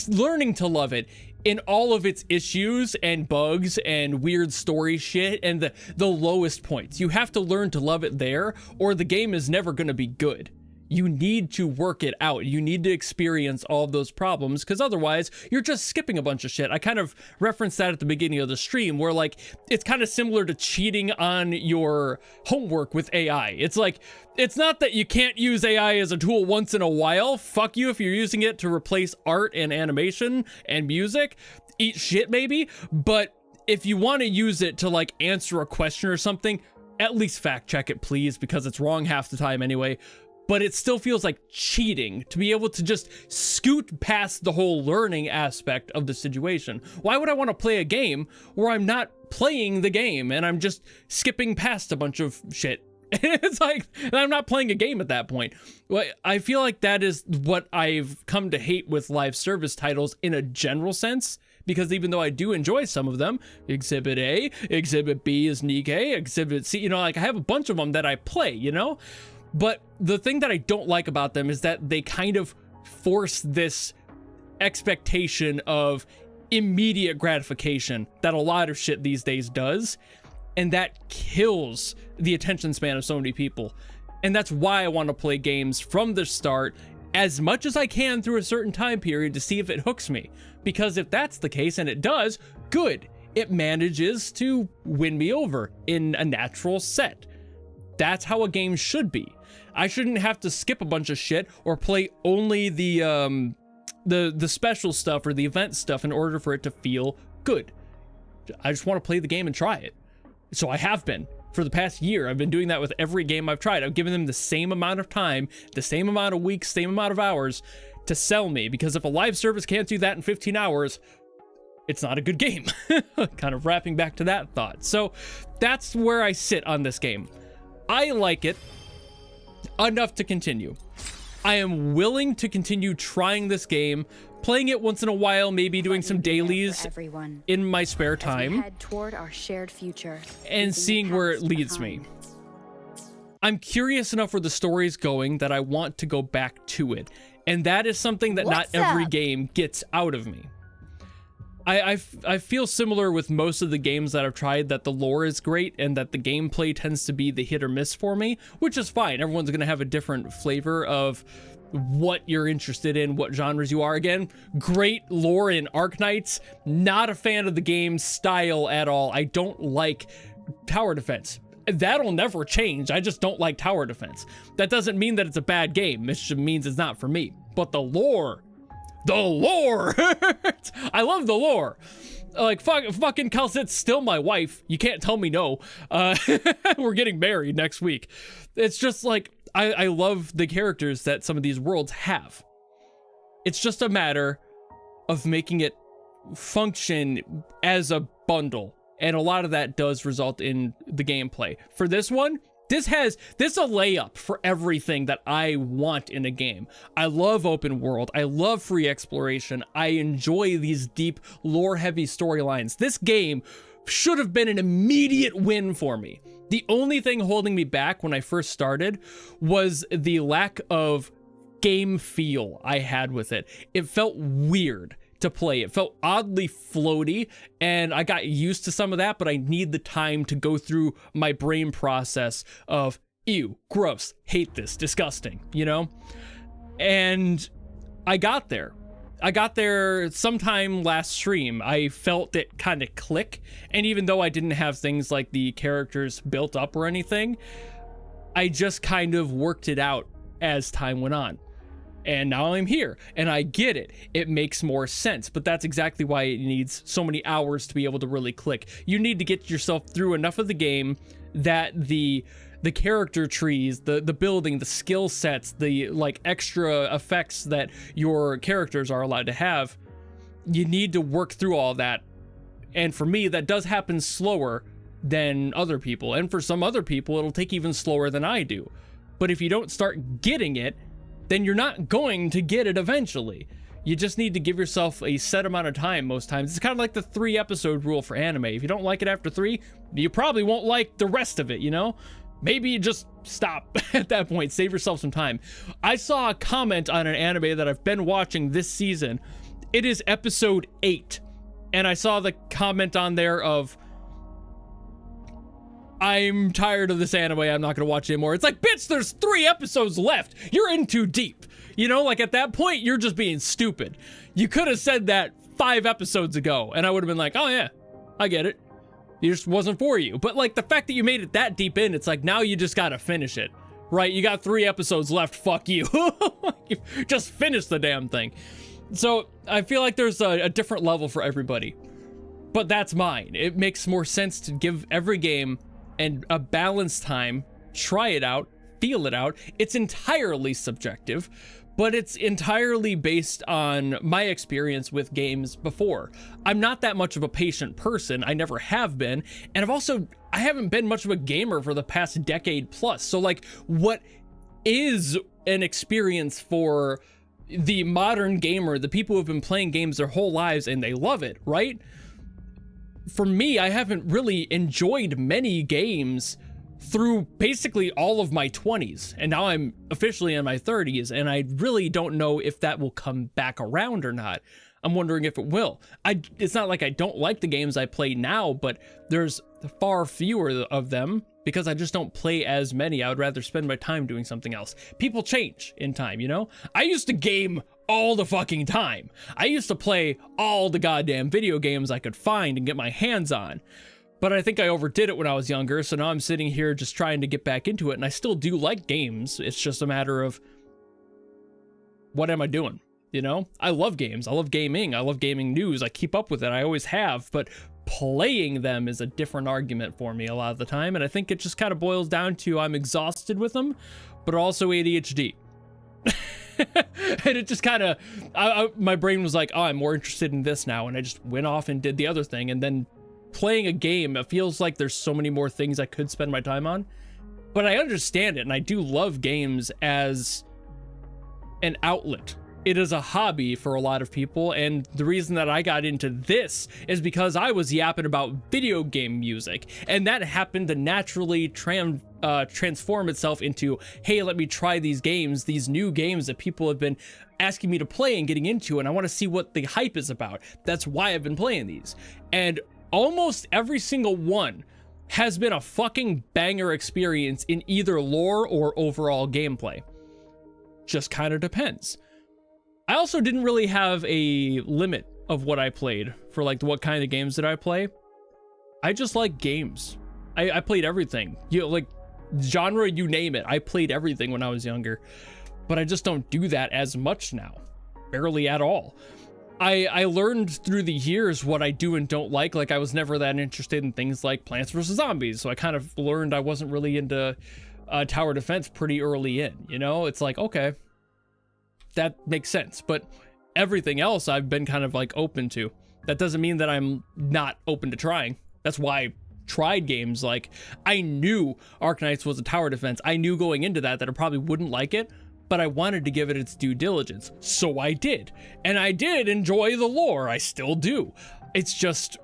learning to love it in all of its issues and bugs and weird story shit and the lowest points. You have to learn to love it there, or the game is never going to be good. You need to work it out. You need to experience all of those problems, because otherwise you're just skipping a bunch of shit. I kind of referenced that at the beginning of the stream, where like it's kind of similar to cheating on your homework with AI. It's like, it's not that you can't use AI as a tool once in a while. Fuck you if you're using it to replace art and animation and music. Eat shit maybe. But if you want to use it to like answer a question or something, at least fact check it, please, because it's wrong half the time anyway. But it still feels like cheating to be able to just scoot past the whole learning aspect of the situation. Why would I want to play a game where I'm not playing the game and I'm just skipping past a bunch of shit? It's like, I'm not playing a game at that point. Well, I feel like that is what I've come to hate with live service titles in a general sense. Because even though I do enjoy some of them, Exhibit A, Exhibit B is Nikkei, Exhibit C, you know, like I have a bunch of them that I play, you know? But the thing that I don't like about them is that they kind of force this expectation of immediate gratification that a lot of shit these days does. And that kills the attention span of so many people. And that's why I want to play games from the start as much as I can through a certain time period to see if it hooks me. Because if that's the case, and it does, good. It manages to win me over in a natural set. That's how a game should be. I shouldn't have to skip a bunch of shit or play only the special stuff or the event stuff in order for it to feel good. I just want to play the game and try it. So I have been. For the past year, I've been doing that with every game I've tried. I've given them the same amount of time, the same amount of weeks, same amount of hours to sell me. Because if a live service can't do that in 15 hours, it's not a good game. Kind of wrapping back to that thought. So that's where I sit on this game. I like it enough to continue. I am willing to continue trying this game, playing it once in a while, maybe doing some dailies in my spare time, head toward our shared future, and seeing where it leads me. I'm curious enough where the story's going that I want to go back to it, and that is something that not every game gets out of me. I feel similar with most of the games that I've tried, that the lore is great and that the gameplay tends to be the hit or miss for me, which is fine. Everyone's going to have a different flavor of what you're interested in, what genres you are. Again, great lore in Arknights, not a fan of the game's style at all. I don't like tower defense. That'll never change. I just don't like tower defense. That doesn't mean that it's a bad game. It just means it's not for me. But the lore! I love the lore. Like, fucking Calcit's still my wife. You can't tell me no. We're getting married next week. It's just like, I love the characters that some of these worlds have. It's just a matter of making it function as a bundle. And a lot of that does result in the gameplay. For this one, this is a layup for everything that I want in a game. I love open world. I love free exploration. I enjoy these deep, lore-heavy storylines. This game should have been an immediate win for me. The only thing holding me back when I first started was the lack of game feel I had with it. It felt weird to play. It felt oddly floaty, and I got used to some of that, but I need the time to go through my brain process of, ew, gross, hate this, disgusting, you know? And I got there. I got there sometime last stream. I felt it kind of click, and even though I didn't have things like the characters built up or anything, I just kind of worked it out as time went on. And now I'm here, and I get it. It makes more sense, but that's exactly why it needs so many hours to be able to really click. You need to get yourself through enough of the game that the character trees, the building, the skill sets, the like extra effects that your characters are allowed to have you need to work through all that. And for me, that does happen slower than other people. And for some other people, it'll take even slower than I do. But if you don't start getting it, then you're not going to get it eventually. You just need to give yourself a set amount of time most times. It's kind of like the 3-episode rule for anime. If you don't like it after 3, you probably won't like the rest of it, you know? Maybe you just stop at that point. Save yourself some time. I saw a comment on an anime that I've been watching this season. It is episode 8. And I saw the comment on there of, I'm tired of this anime, I'm not gonna watch it anymore. It's like, bitch, there's 3 episodes left. You're in too deep. You know, like at that point, you're just being stupid. You could have said that 5 episodes ago, and I would have been like, oh yeah, I get it. It just wasn't for you. But like the fact that you made it that deep in, it's like, now you just gotta finish it. Right? You got 3 episodes left, fuck you. Just finish the damn thing. So I feel like there's a different level for everybody. But that's mine. It makes more sense to give every game and a balanced time, try it out, feel it out. It's entirely subjective, but it's entirely based on my experience with games before. I'm not that much of a patient person. I never have been. And I haven't been much of a gamer for the past decade plus. So like, what is an experience for the modern gamer, the people who have been playing games their whole lives and they love it, right? For me, I haven't really enjoyed many games through basically all of my 20s, and now I'm officially in my 30s, and I really don't know if that will come back around or not. I'm wondering if it will. It's not like I don't like the games I play now, but there's far fewer of them because I just don't play as many. I would rather spend my time doing something else. People change in time, you know? I used to game all the fucking time. I used to play all the goddamn video games I could find and get my hands on. But I think I overdid it when I was younger, so now I'm sitting here just trying to get back into it, and I still do like games. It's just a matter of, what am I doing? You know? I love games. I love gaming. I love gaming news. I keep up with it. I always have, but playing them is a different argument for me a lot of the time, and I think it just kind of boils down to I'm exhausted with them, but also ADHD. And it just kind of, my brain was like, oh, I'm more interested in this now, and I just went off and did the other thing, and then playing a game, it feels like there's so many more things I could spend my time on. But I understand it, and I do love games as an outlet. It is a hobby for a lot of people, and the reason that I got into this is because I was yapping about video game music, and that happened to naturally transform itself into, hey, let me try these games, these new games that people have been asking me to play and getting into, and I want to see what the hype is about. That's why I've been playing these. And almost every single one has been a fucking banger experience in either lore or overall gameplay. Just kind of depends. I also didn't really have a limit of what I played for like what kind of games did I play. I just like games. I played everything. You know, like genre, you name it. I played everything when I was younger, but I just don't do that as much now. Barely at all. I learned through the years what I do and don't like. Like I was never that interested in things like Plants vs. Zombies. So I kind of learned I wasn't really into tower defense pretty early in, you know? It's like, okay, that makes sense. But everything else I've been kind of like open to. That doesn't mean that I'm not open to trying. That's why I tried games. Like I knew Arknights was a tower defense. I knew going into that I probably wouldn't like it, but I wanted to give it its due diligence. So I did. And I did enjoy the lore. I still do. It's just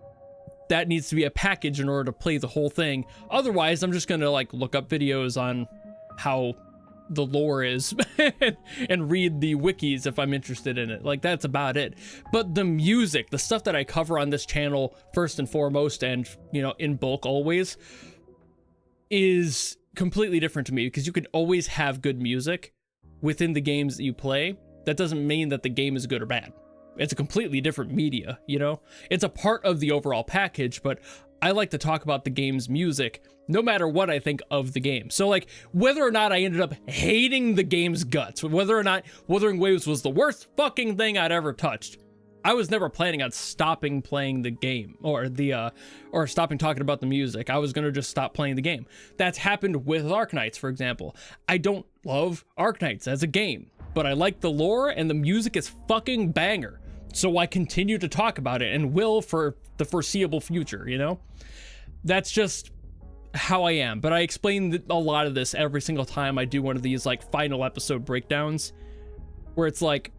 that needs to be a package in order to play the whole thing. Otherwise, I'm just going to like look up videos on how the lore is and read the wikis if I'm interested in it. Like that's about it. But the music, the stuff that I cover on this channel first and foremost, and you know, in bulk always, is completely different to me because you can always have good music within the games that you play. That doesn't mean that the game is good or bad. It's a completely different media, you know? It's a part of the overall package, but I like to talk about the game's music no matter what I think of the game. So like whether or not I ended up hating the game's guts, whether or not Wuthering Waves was the worst fucking thing I'd ever touched, I was never planning on stopping playing the game or stopping talking about the music. I was going to just stop playing the game. That's happened with Arknights, for example. I don't love Arknights as a game, but I like the lore and the music is fucking banger. So I continue to talk about it and will for the foreseeable future, you know? That's just how I am. But I explain a lot of this every single time I do one of these like final episode breakdowns where it's like,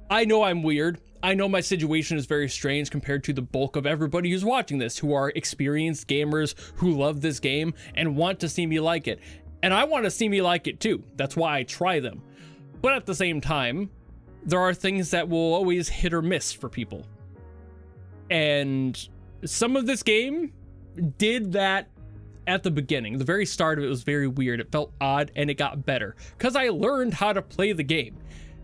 I know I'm weird. I know my situation is very strange compared to the bulk of everybody who's watching this, who are experienced gamers who love this game and want to see me like it. And I want to see me like it too. That's why I try them. But at the same time, there are things that will always hit or miss for people. And some of this game did that at the beginning. The very start of it was very weird. It felt odd, and it got better because I learned how to play the game.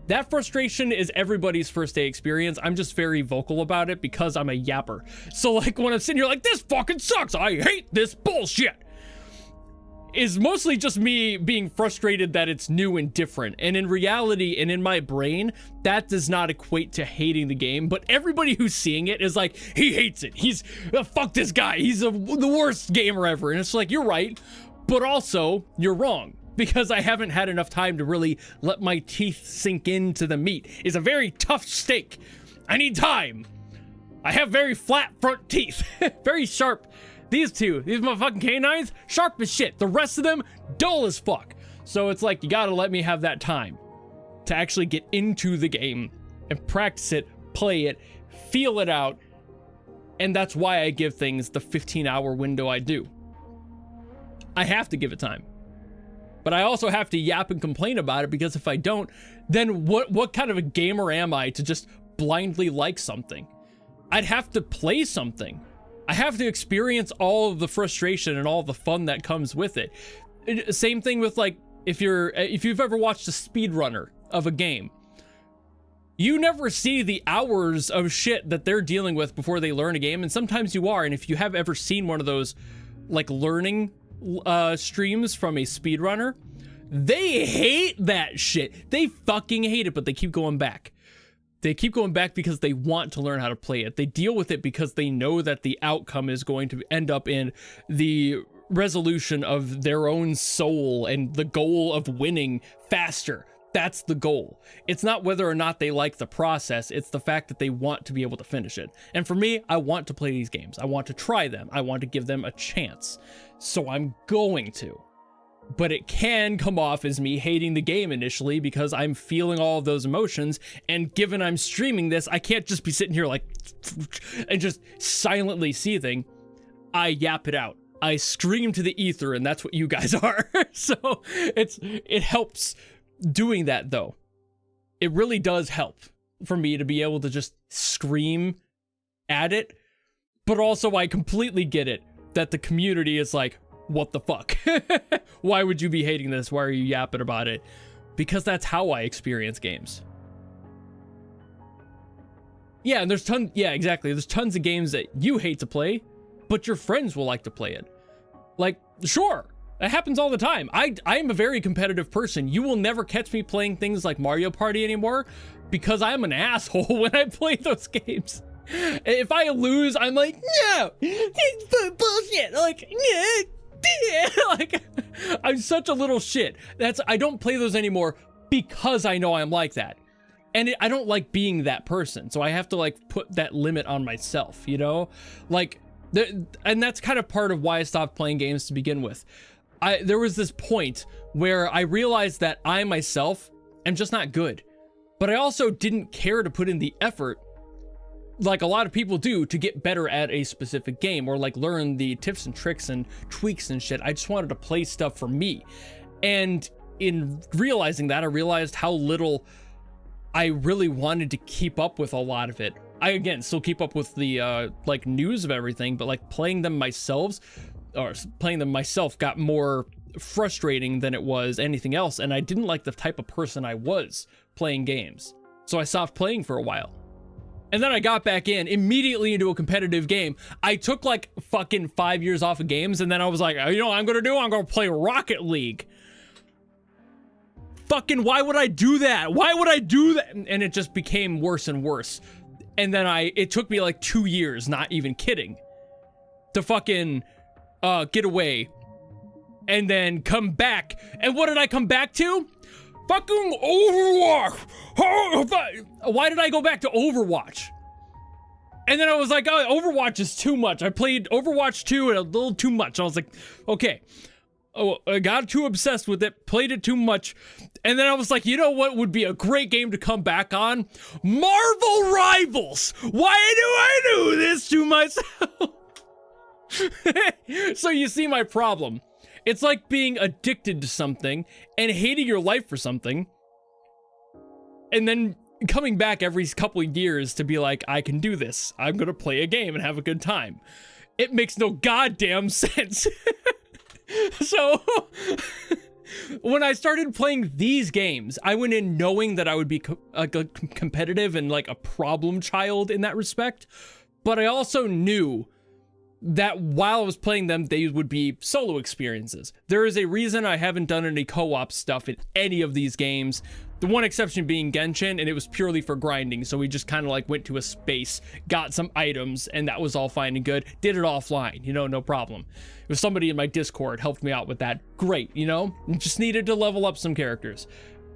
That frustration is everybody's first day experience. I'm just very vocal about it because I'm a yapper. So like when I'm sitting here like, this fucking sucks, I hate this bullshit, is mostly just me being frustrated that it's new and different. And in reality, and in my brain, that does not equate to hating the game. But everybody who's seeing it is like, he hates it. He's, fuck this guy. He's the worst gamer ever. And it's like, you're right, but also you're wrong. Because I haven't had enough time to really let my teeth sink into the meat. It's a very tough steak. I need time. I have very flat front teeth. Very sharp. These motherfucking canines, sharp as shit. The rest of them, dull as fuck. So it's like, you gotta let me have that time to actually get into the game and practice it, play it, feel it out. And that's why I give things the 15-hour window I do. I have to give it time. But I also have to yap and complain about it, because if I don't, then what kind of a gamer am I to just blindly like something? I'd have to play something. I have to experience all of the frustration and all the fun that comes with it. Same thing with like, if you've ever watched a speedrunner of a game, you never see the hours of shit that they're dealing with before they learn a game, and sometimes you are. And if you have ever seen one of those like learning streams from a speedrunner, they hate that shit. They fucking hate it, but they keep going back. They keep going back because they want to learn how to play it. They deal with it because they know that the outcome is going to end up in the resolution of their own soul and the goal of winning faster. That's the goal. It's not whether or not they like the process. It's the fact that they want to be able to finish it. And for me, I want to play these games. I want to try them. I want to give them a chance. So I'm going to. But it can come off as me hating the game initially because I'm feeling all of those emotions. And given I'm streaming this, I can't just be sitting here like and just silently seething. I yap it out. I scream to the ether, and that's what you guys are. So it helps. Doing that though, it really does help for me to be able to just scream at it. But also I completely get it that the community is like, what the fuck? Why would you be hating this? Why are you yapping about it? Because that's how I experience games. Yeah, and exactly. There's tons of games that you hate to play, but your friends will like to play it. Like, sure. It happens all the time. I'm a very competitive person. You will never catch me playing things like Mario Party anymore because I'm an asshole when I play those games. If I lose, I'm like, no, it's bullshit. Like, yeah. Like, I'm such a little shit. I don't play those anymore because I know I'm like that. And I don't like being that person. So I have to like put that limit on myself, you know? Like, and that's kind of part of why I stopped playing games to begin with. There was this point where I realized that I myself am just not good, but I also didn't care to put in the effort like a lot of people do to get better at a specific game or like learn the tips and tricks and tweaks and shit. I just wanted to play stuff for me. And in realizing that, I realized how little I really wanted to keep up with a lot of it. I, again, still keep up with the like news of everything, but like playing them myself got more frustrating than it was anything else. And I didn't like the type of person I was playing games. So I stopped playing for a while. And then I got back in immediately into a competitive game. I took like fucking 5 years off of games. And then I was like, you know what I'm going to do? I'm going to play Rocket League. Fucking, why would I do that? Why would I do that? And it just became worse and worse. And then it took me like 2 years, not even kidding, to fucking get away and then come back. And what did I come back to? Fucking Overwatch! Why did I go back to Overwatch? And then I was like, oh, Overwatch is too much. I played Overwatch 2 and a little too much. I was like, okay. Oh, I got too obsessed with it, played it too much. And then I was like, you know what would be a great game to come back on? Marvel Rivals! Why do I do this to myself? So you see my problem. It's like being addicted to something and hating your life for something. And then coming back every couple of years to be like, I can do this. I'm gonna play a game and have a good time. It makes no goddamn sense. So, when I started playing these games, I went in knowing that I would be competitive and like a problem child in that respect. But I also knew that while I was playing them, they would be solo experiences. There is a reason I haven't done any co-op stuff in any of these games. The one exception being Genshin, and it was purely for grinding. So we just kind of like went to a space, got some items, and that was all fine and good. Did it offline, you know, no problem. If somebody in my Discord helped me out with that, great, you know? Just needed to level up some characters.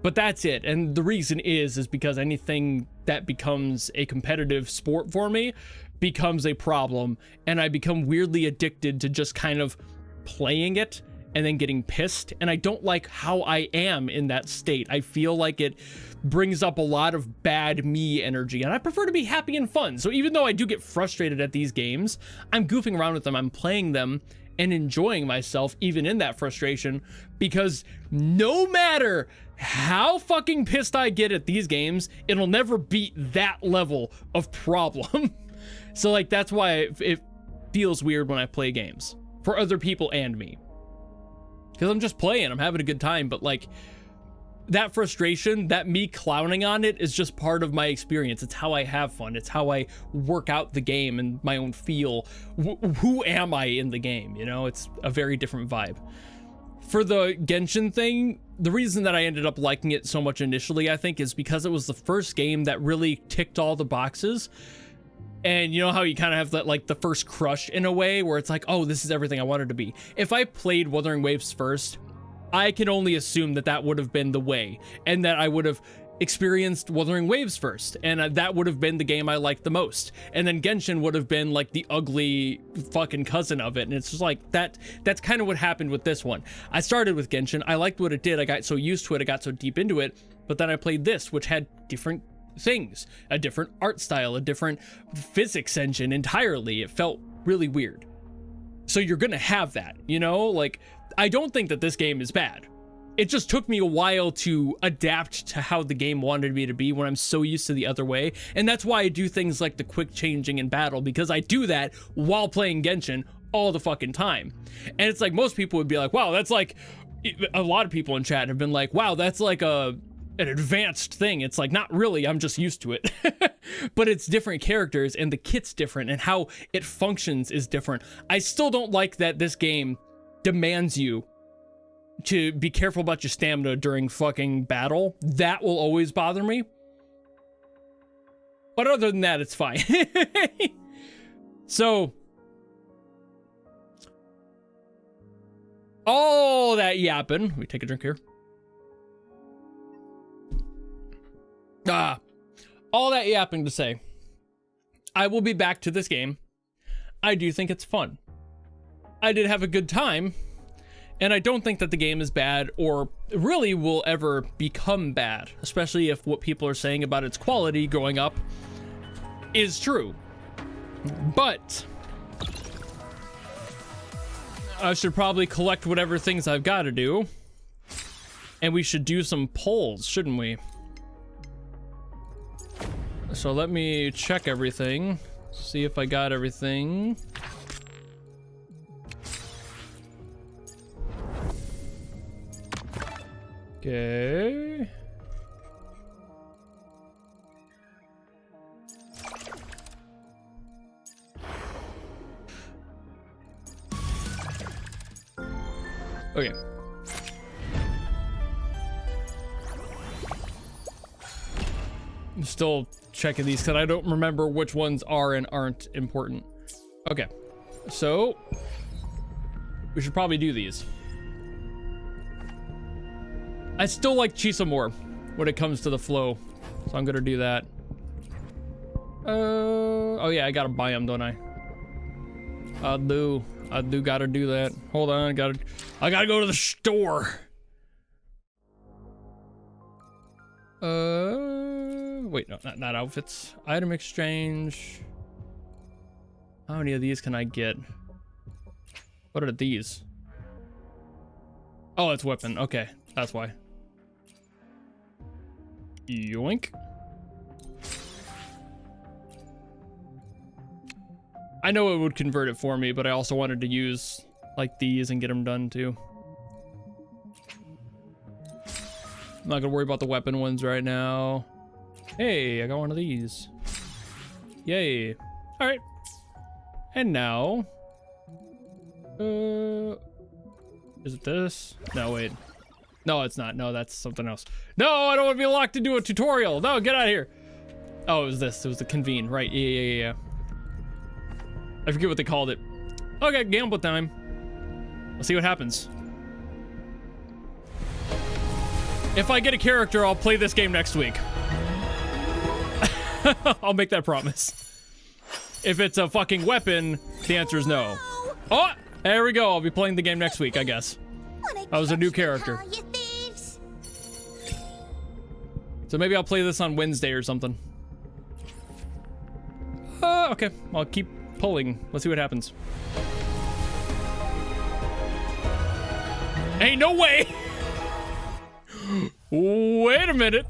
But that's it. And the reason is because anything that becomes a competitive sport for me becomes a problem, and I become weirdly addicted to just kind of playing it and then getting pissed, and I don't like how I am in that state. I feel like it brings up a lot of bad me energy, and I prefer to be happy and fun. So even though I do get frustrated at these games, I'm goofing around with them, I'm playing them and enjoying myself even in that frustration, because no matter how fucking pissed I get at these games, it'll never beat that level of problem. So like, that's why it feels weird when I play games for other people and me, because I'm just playing, I'm having a good time. But like, that frustration, that me clowning on it is just part of my experience. It's how I have fun. It's how I work out the game and my own feel. Who am I in the game? You know, it's a very different vibe. For the Genshin thing, the reason that I ended up liking it so much initially, I think, is because it was the first game that really ticked all the boxes. And you know how you kind of have that, like, the first crush in a way where it's like, oh, this is everything I wanted to be. If I played Wuthering Waves first, I can only assume that that would have been the way, and that I would have experienced Wuthering Waves first, and that would have been the game I liked the most. And then Genshin would have been like the ugly fucking cousin of it. And it's just like that's kind of what happened with this one. I started with Genshin, I liked what it did, I got so used to it, I got so deep into it, but then I played this, which had different things, a different art style, a different physics engine entirely. It felt really weird. So you're gonna have that, you know? Like, I don't think that this game is bad. It just took me a while to adapt to how the game wanted me to be when I'm so used to the other way. And that's why I do things like the quick changing in battle, because I do that while playing Genshin all the fucking time. And it's like, most people would be like, wow, that's like, a lot of people in chat have been like, wow, that's like an advanced thing. It's like, not really, I'm just used to it. But it's different characters, and the kit's different, and how it functions is different. I still don't like that this game demands you to be careful about your stamina during fucking battle. That will always bother me. But other than that, it's fine. So, all that yapping. Let me take a drink here. All that yapping to say, I will be back to this game. I do think it's fun. I did have a good time, and I don't think that the game is bad or really will ever become bad, especially if what people are saying about its quality growing up is true. But I should probably collect whatever things I've got to do, and we should do some polls, shouldn't we? So let me check everything, see if I got everything. Okay. Okay. I'm still checking these because I don't remember which ones are and aren't important. Okay, so we should probably do these. I still like Chisa more when it comes to the flow, so I'm gonna do that. Oh yeah, I gotta buy them, don't I? I do gotta do that. Hold on, I gotta go to the store. Wait, no, not outfits. Item exchange. How many of these can I get? What are these? Oh, it's weapon. Okay, that's why. Yoink. I know it would convert it for me, but I also wanted to use like these and get them done too. I'm not gonna worry about the weapon ones right now. Hey, I got one of these. Yay. All right. And now, is it this? No, wait. No, it's not. No, that's something else. No, I don't want to be locked into a tutorial. No, get out of here. Oh, it was this. It was the convene. Right. Yeah. I forget what they called it. Okay, gamble time. Let's see what happens. If I get a character, I'll play this game next week. I'll make that promise. If it's a fucking weapon, the answer is no. Oh, there we go. I'll be playing the game next week, I guess. That was a new character. So maybe I'll play this on Wednesday or something. Okay. I'll keep pulling. Let's see what happens. Ain't no way. Wait a minute.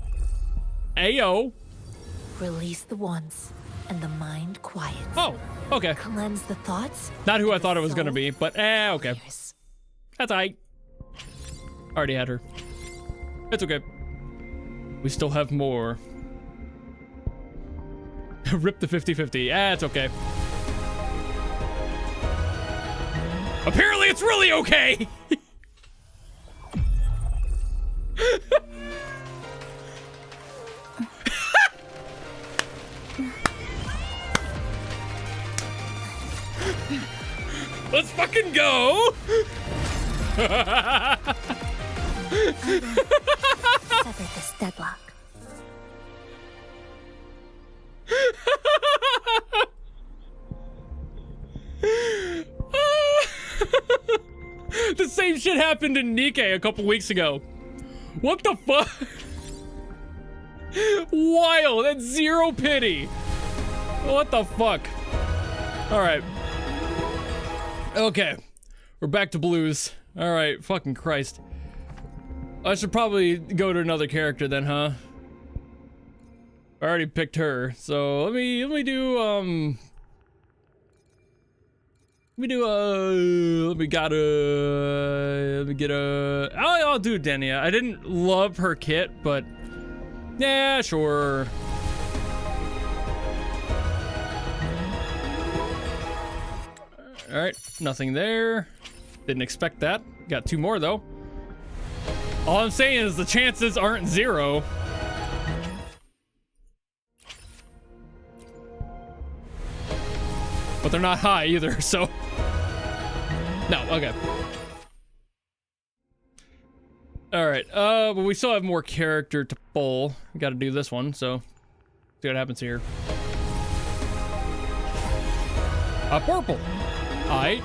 Ayo. Release the wands, and the mind quiets. Oh, okay. Cleanse the thoughts. Not who I thought it was gonna be, but okay. That's aight. Already had her. It's okay. We still have more. Rip the 50-50. It's okay. Apparently it's really okay! Let's fucking go! Sever this deadlock. The same shit happened in Nikkei a couple weeks ago. What the fuck? Wild, that's zero pity. What the fuck? Alright. Okay. We're back to blues. Alright, fucking Christ. I should probably go to another character then, huh? I already picked her, so let me get a I'll do Denia. I didn't love her kit, but yeah, sure. All right, nothing there. Didn't expect that. Got two more though. All I'm saying is the chances aren't zero. But they're not high either, so. No, okay. Alright, but we still have more character to pull. We gotta do this one, so. See what happens here. Purple. Alright.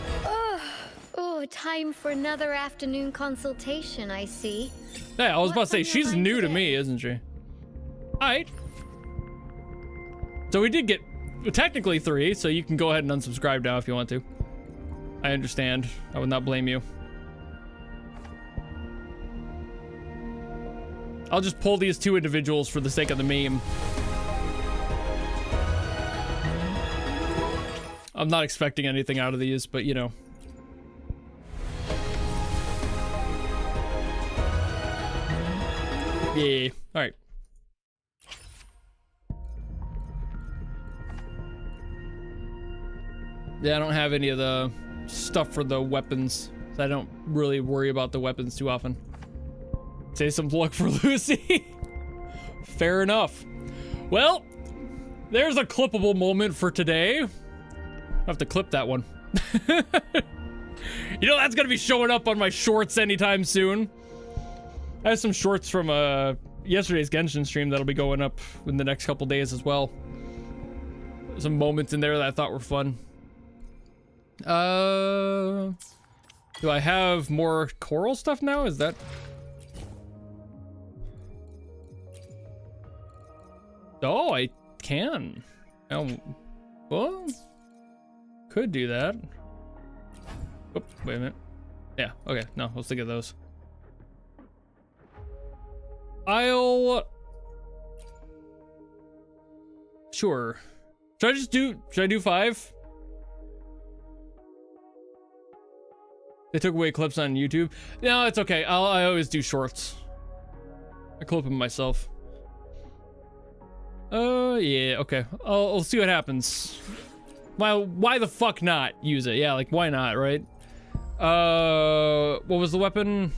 Oh, time for another afternoon consultation, I see. Yeah, I was about to say, she's new to me, isn't she? Alright. So we did get technically 3, so you can go ahead and unsubscribe now if you want to. I understand. I would not blame you. I'll just pull these 2 individuals for the sake of the meme. I'm not expecting anything out of these, but you know. Yeah. Alright. Yeah, I don't have any of the stuff for the weapons, so I don't really worry about the weapons too often. Say some luck for Lucy. Fair enough. Well, there's a clippable moment for today. I'll have to clip that one. You know, that's gonna be showing up on my shorts anytime soon. I have some shorts from yesterday's Genshin stream that'll be going up in the next couple days as well. Some moments in there that I thought were fun. Do I have more coral stuff now? Is that... Oh, I can. Well, could do that. Oh, wait a minute. Yeah, okay. No, let's think of those. Sure. Should I do 5? They took away clips on YouTube. No, it's okay. I always do shorts. I clip them myself. Yeah, okay. I'll see what happens. Why the fuck not use it? Yeah, like, why not, right? What was the weapon?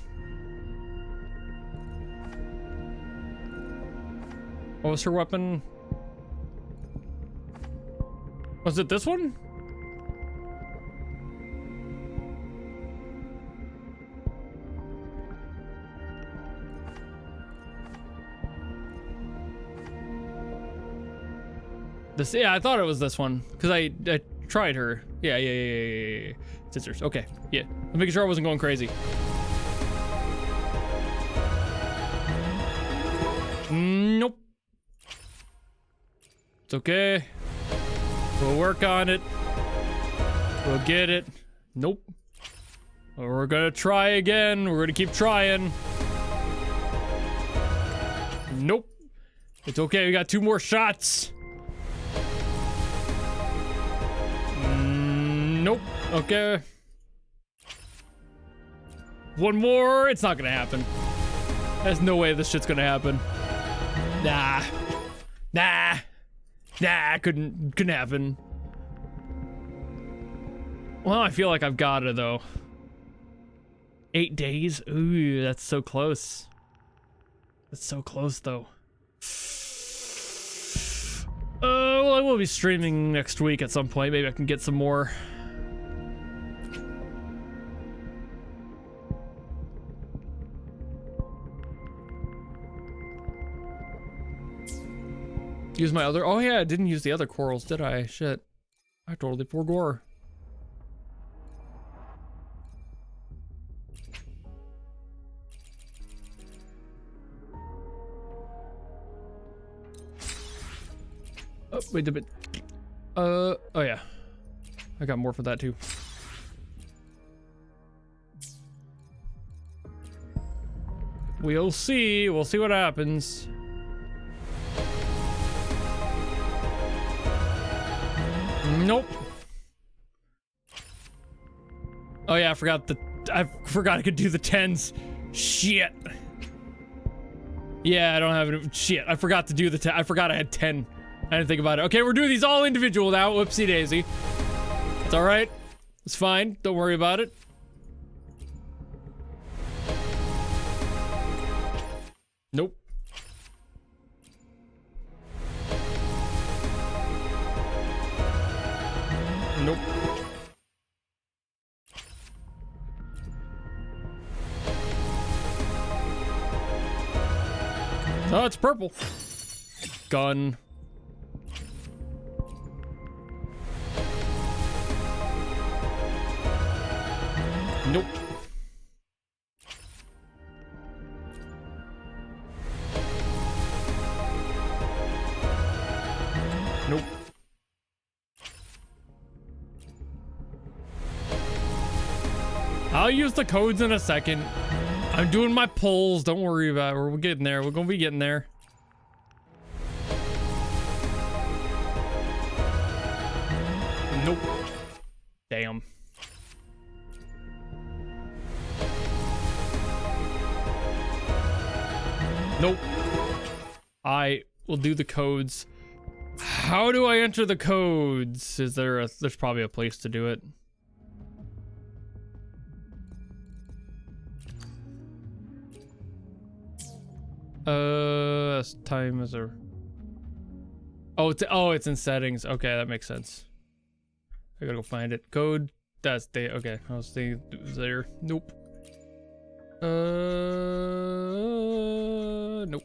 What was her weapon? Was it this one? This, yeah, I thought it was this one because I tried her. Yeah. Scissors. Okay, yeah. I'm making sure I wasn't going crazy. Nope. It's okay. We'll work on it. We'll get it. Nope. We're gonna try again. We're gonna keep trying. Nope. It's okay. We got 2 more shots. Nope. Okay. 1 more. It's not gonna happen. There's no way this shit's gonna happen. Nah. Couldn't happen. Well, I feel like I've got it though. 8 days. Ooh, that's so close. That's so close though. Well, I will be streaming next week at some point. Maybe I can get some more. Use my other... Oh yeah, I didn't use the other corals, did I? Shit. I totally forgot. Oh, wait a bit. Oh yeah. I got more for that too. We'll see. We'll see what happens. Nope. Oh yeah, I forgot I could do the 10s. Shit. Yeah, I don't have it. Shit, I forgot to do the 10. I forgot I had 10. I didn't think about it. Okay, we're doing these all individual now. Whoopsie daisy. It's all right. It's fine. Don't worry about it. Nope. Nope. Oh, it's purple. Gun. Nope. Nope. I'll use the codes in a second. I'm doing my polls. Don't worry about it. We're getting there. We're gonna be getting there. Nope. Damn. Nope. I will do the codes. How do I enter the codes? Is there a... There's probably a place to do it. Time is a... Oh, it's in settings. Okay, that makes sense. I gotta go find it. Code. That's the... Okay, I was thinking it was there. Nope. Nope.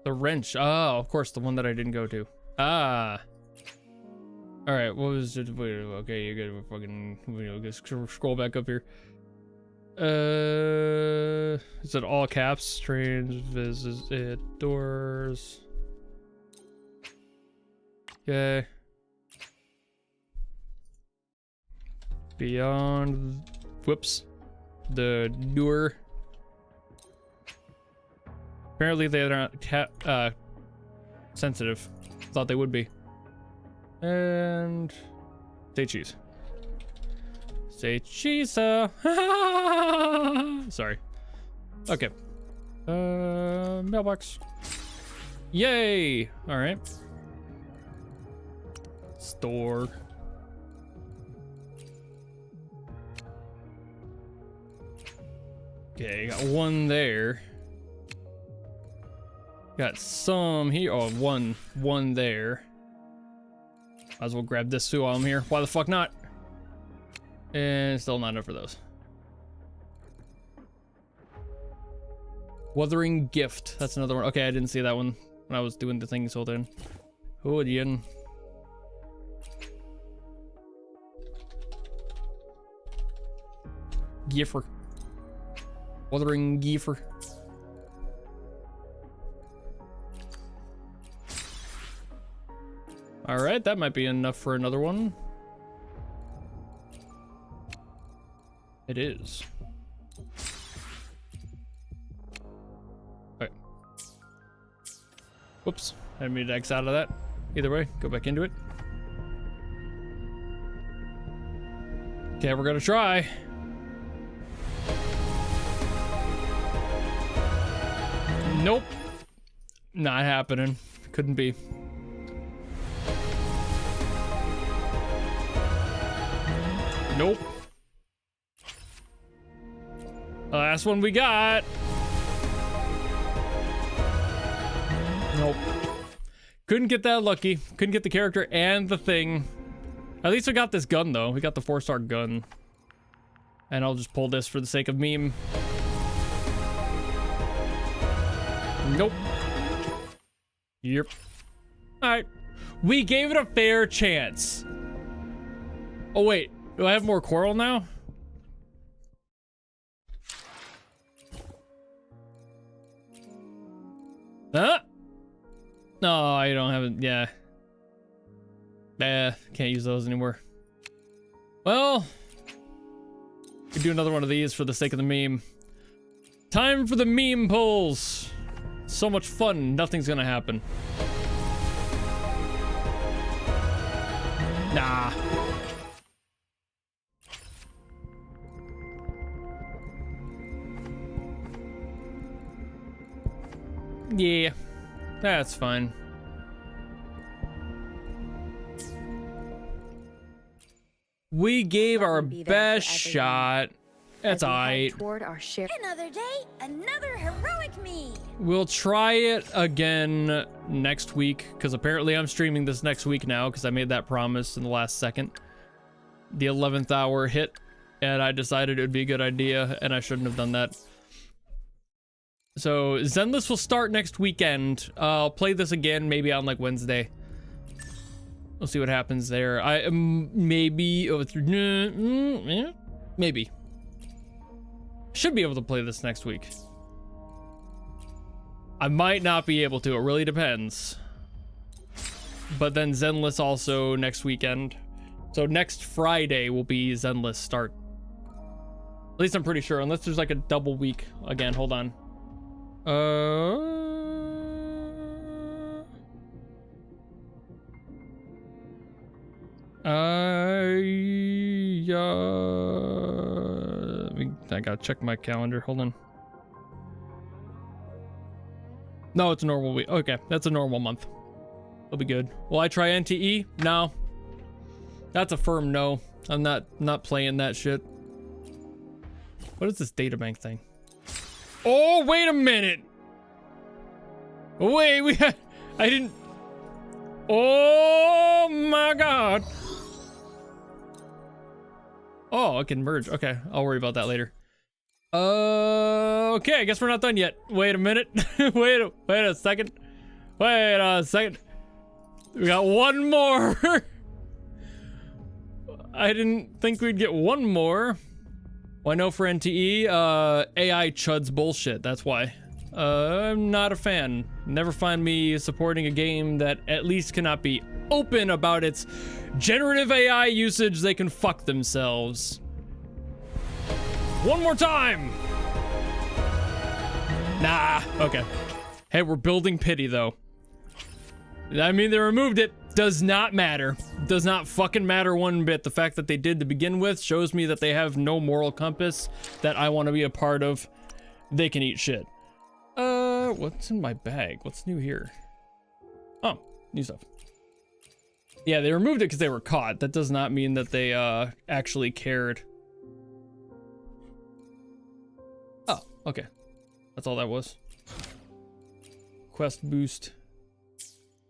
The wrench. Oh, of course, the one that I didn't go to. Ah. All right, what was it? Wait, okay, you gotta fucking just scroll back up here. Is it all caps? Strange visitors. Okay. Beyond, whoops, the door. Apparently they're not sensitive. Thought they would be. And say cheese. Say cheese. Sorry. Okay. Mailbox. Yay! All right. Store. Okay, got one there. Got some here. Oh, one there. Might as well grab this too while I'm here. Why the fuck not? And still not enough for those. Wuthering gift. That's another one. Okay, I didn't see that one when I was doing the things. Hold on. Oh, again. Giffer. Wuthering giffer. All right, that might be enough for another one. It is. Okay. Whoops, I made X out of that. Either way, go back into it. Okay, we're gonna try. Nope. Not happening. Couldn't be. Nope. The last one we got. Nope. Couldn't get that lucky. Couldn't get the character and the thing. At least we got this gun though. We got the 4-star gun. And I'll just pull this for the sake of meme. Nope. Yep. Alright. We gave it a fair chance. Oh wait. Do I have more coral now? Huh? No, I don't have it. Yeah. Can't use those anymore. Well, we do another one of these for the sake of the meme. Time for the meme pulls. So much fun. Nothing's gonna happen. Nah. Yeah, that's fine. We gave our best shot. That's alright. Another day, another heroic me. We'll try it again next week, because apparently I'm streaming this next week now, because I made that promise in the last second. The 11th hour hit, and I decided it would be a good idea, and I shouldn't have done that. So Zenless will start next weekend. I'll play this again maybe on like Wednesday. We'll see what happens there. I maybe maybe should be able to play this next week. I might not be able to. It really depends. But then Zenless also next weekend. So next Friday will be Zenless start. At least I'm pretty sure, unless there's like a double week again. Hold on. I gotta check my calendar. Hold on. No, it's a normal week. Okay, that's a normal month. It'll be good. Will I try NTE? No. That's a firm no. I'm not playing that shit. What is this databank thing? Oh, wait a minute. Wait, I didn't. Oh my God. Oh, I can merge. Okay, I'll worry about that later. Okay, I guess we're not done yet. Wait a minute. wait a second. Wait a second. We got one more. I didn't think we'd get one more. Why no for NTE? AI chuds bullshit, that's why. I'm not a fan. Never find me supporting a game that at least cannot be open about its generative AI usage. They can fuck themselves. One more time! Nah, okay. Hey, we're building pity though. I mean, they removed it. Does not matter. Does not fucking matter one bit. The fact that they did to begin with shows me that they have no moral compass that I want to be a part of. They can eat shit. What's in my bag? What's new here? Oh, new stuff. Yeah, they removed it because they were caught. That does not mean that they actually cared. Oh, okay. That's all that was. Quest boost.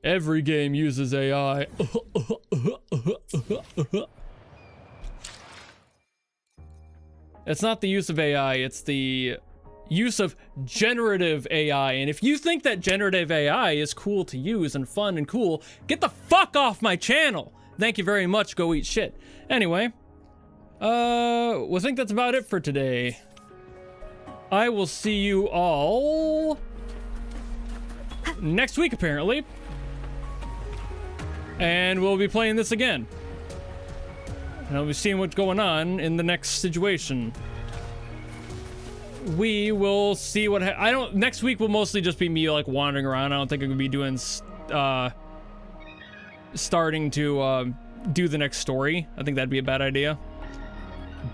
Every game uses AI. It's not the use of AI, it's the use of generative AI. And if you think that generative AI is cool to use and fun and cool, get the fuck off my channel. Thank you very much. Go eat shit. Anyway, I think that's about it for today. I will see you all next week, apparently. And we'll be playing this again. And I'll be seeing what's going on in the next situation. We will see what next week will mostly just be me like wandering around. I don't think I'm gonna be doing starting to do the next story. I think that'd be a bad idea.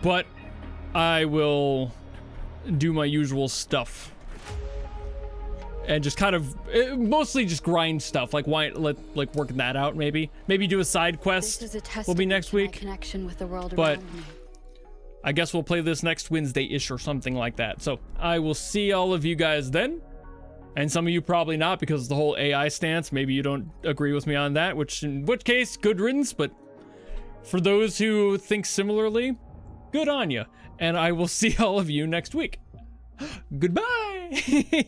But I will do my usual stuff. And just kind of mostly just grind stuff, like working that out. Maybe do a side quest. Will be next week. Connection with the world but around me. I guess we'll play this next Wednesday-ish or something like that. So I will see all of you guys then, and some of you probably not because of the whole AI stance. Maybe you don't agree with me on that, in which case, good riddance. But for those who think similarly, good on you. And I will see all of you next week. Goodbye.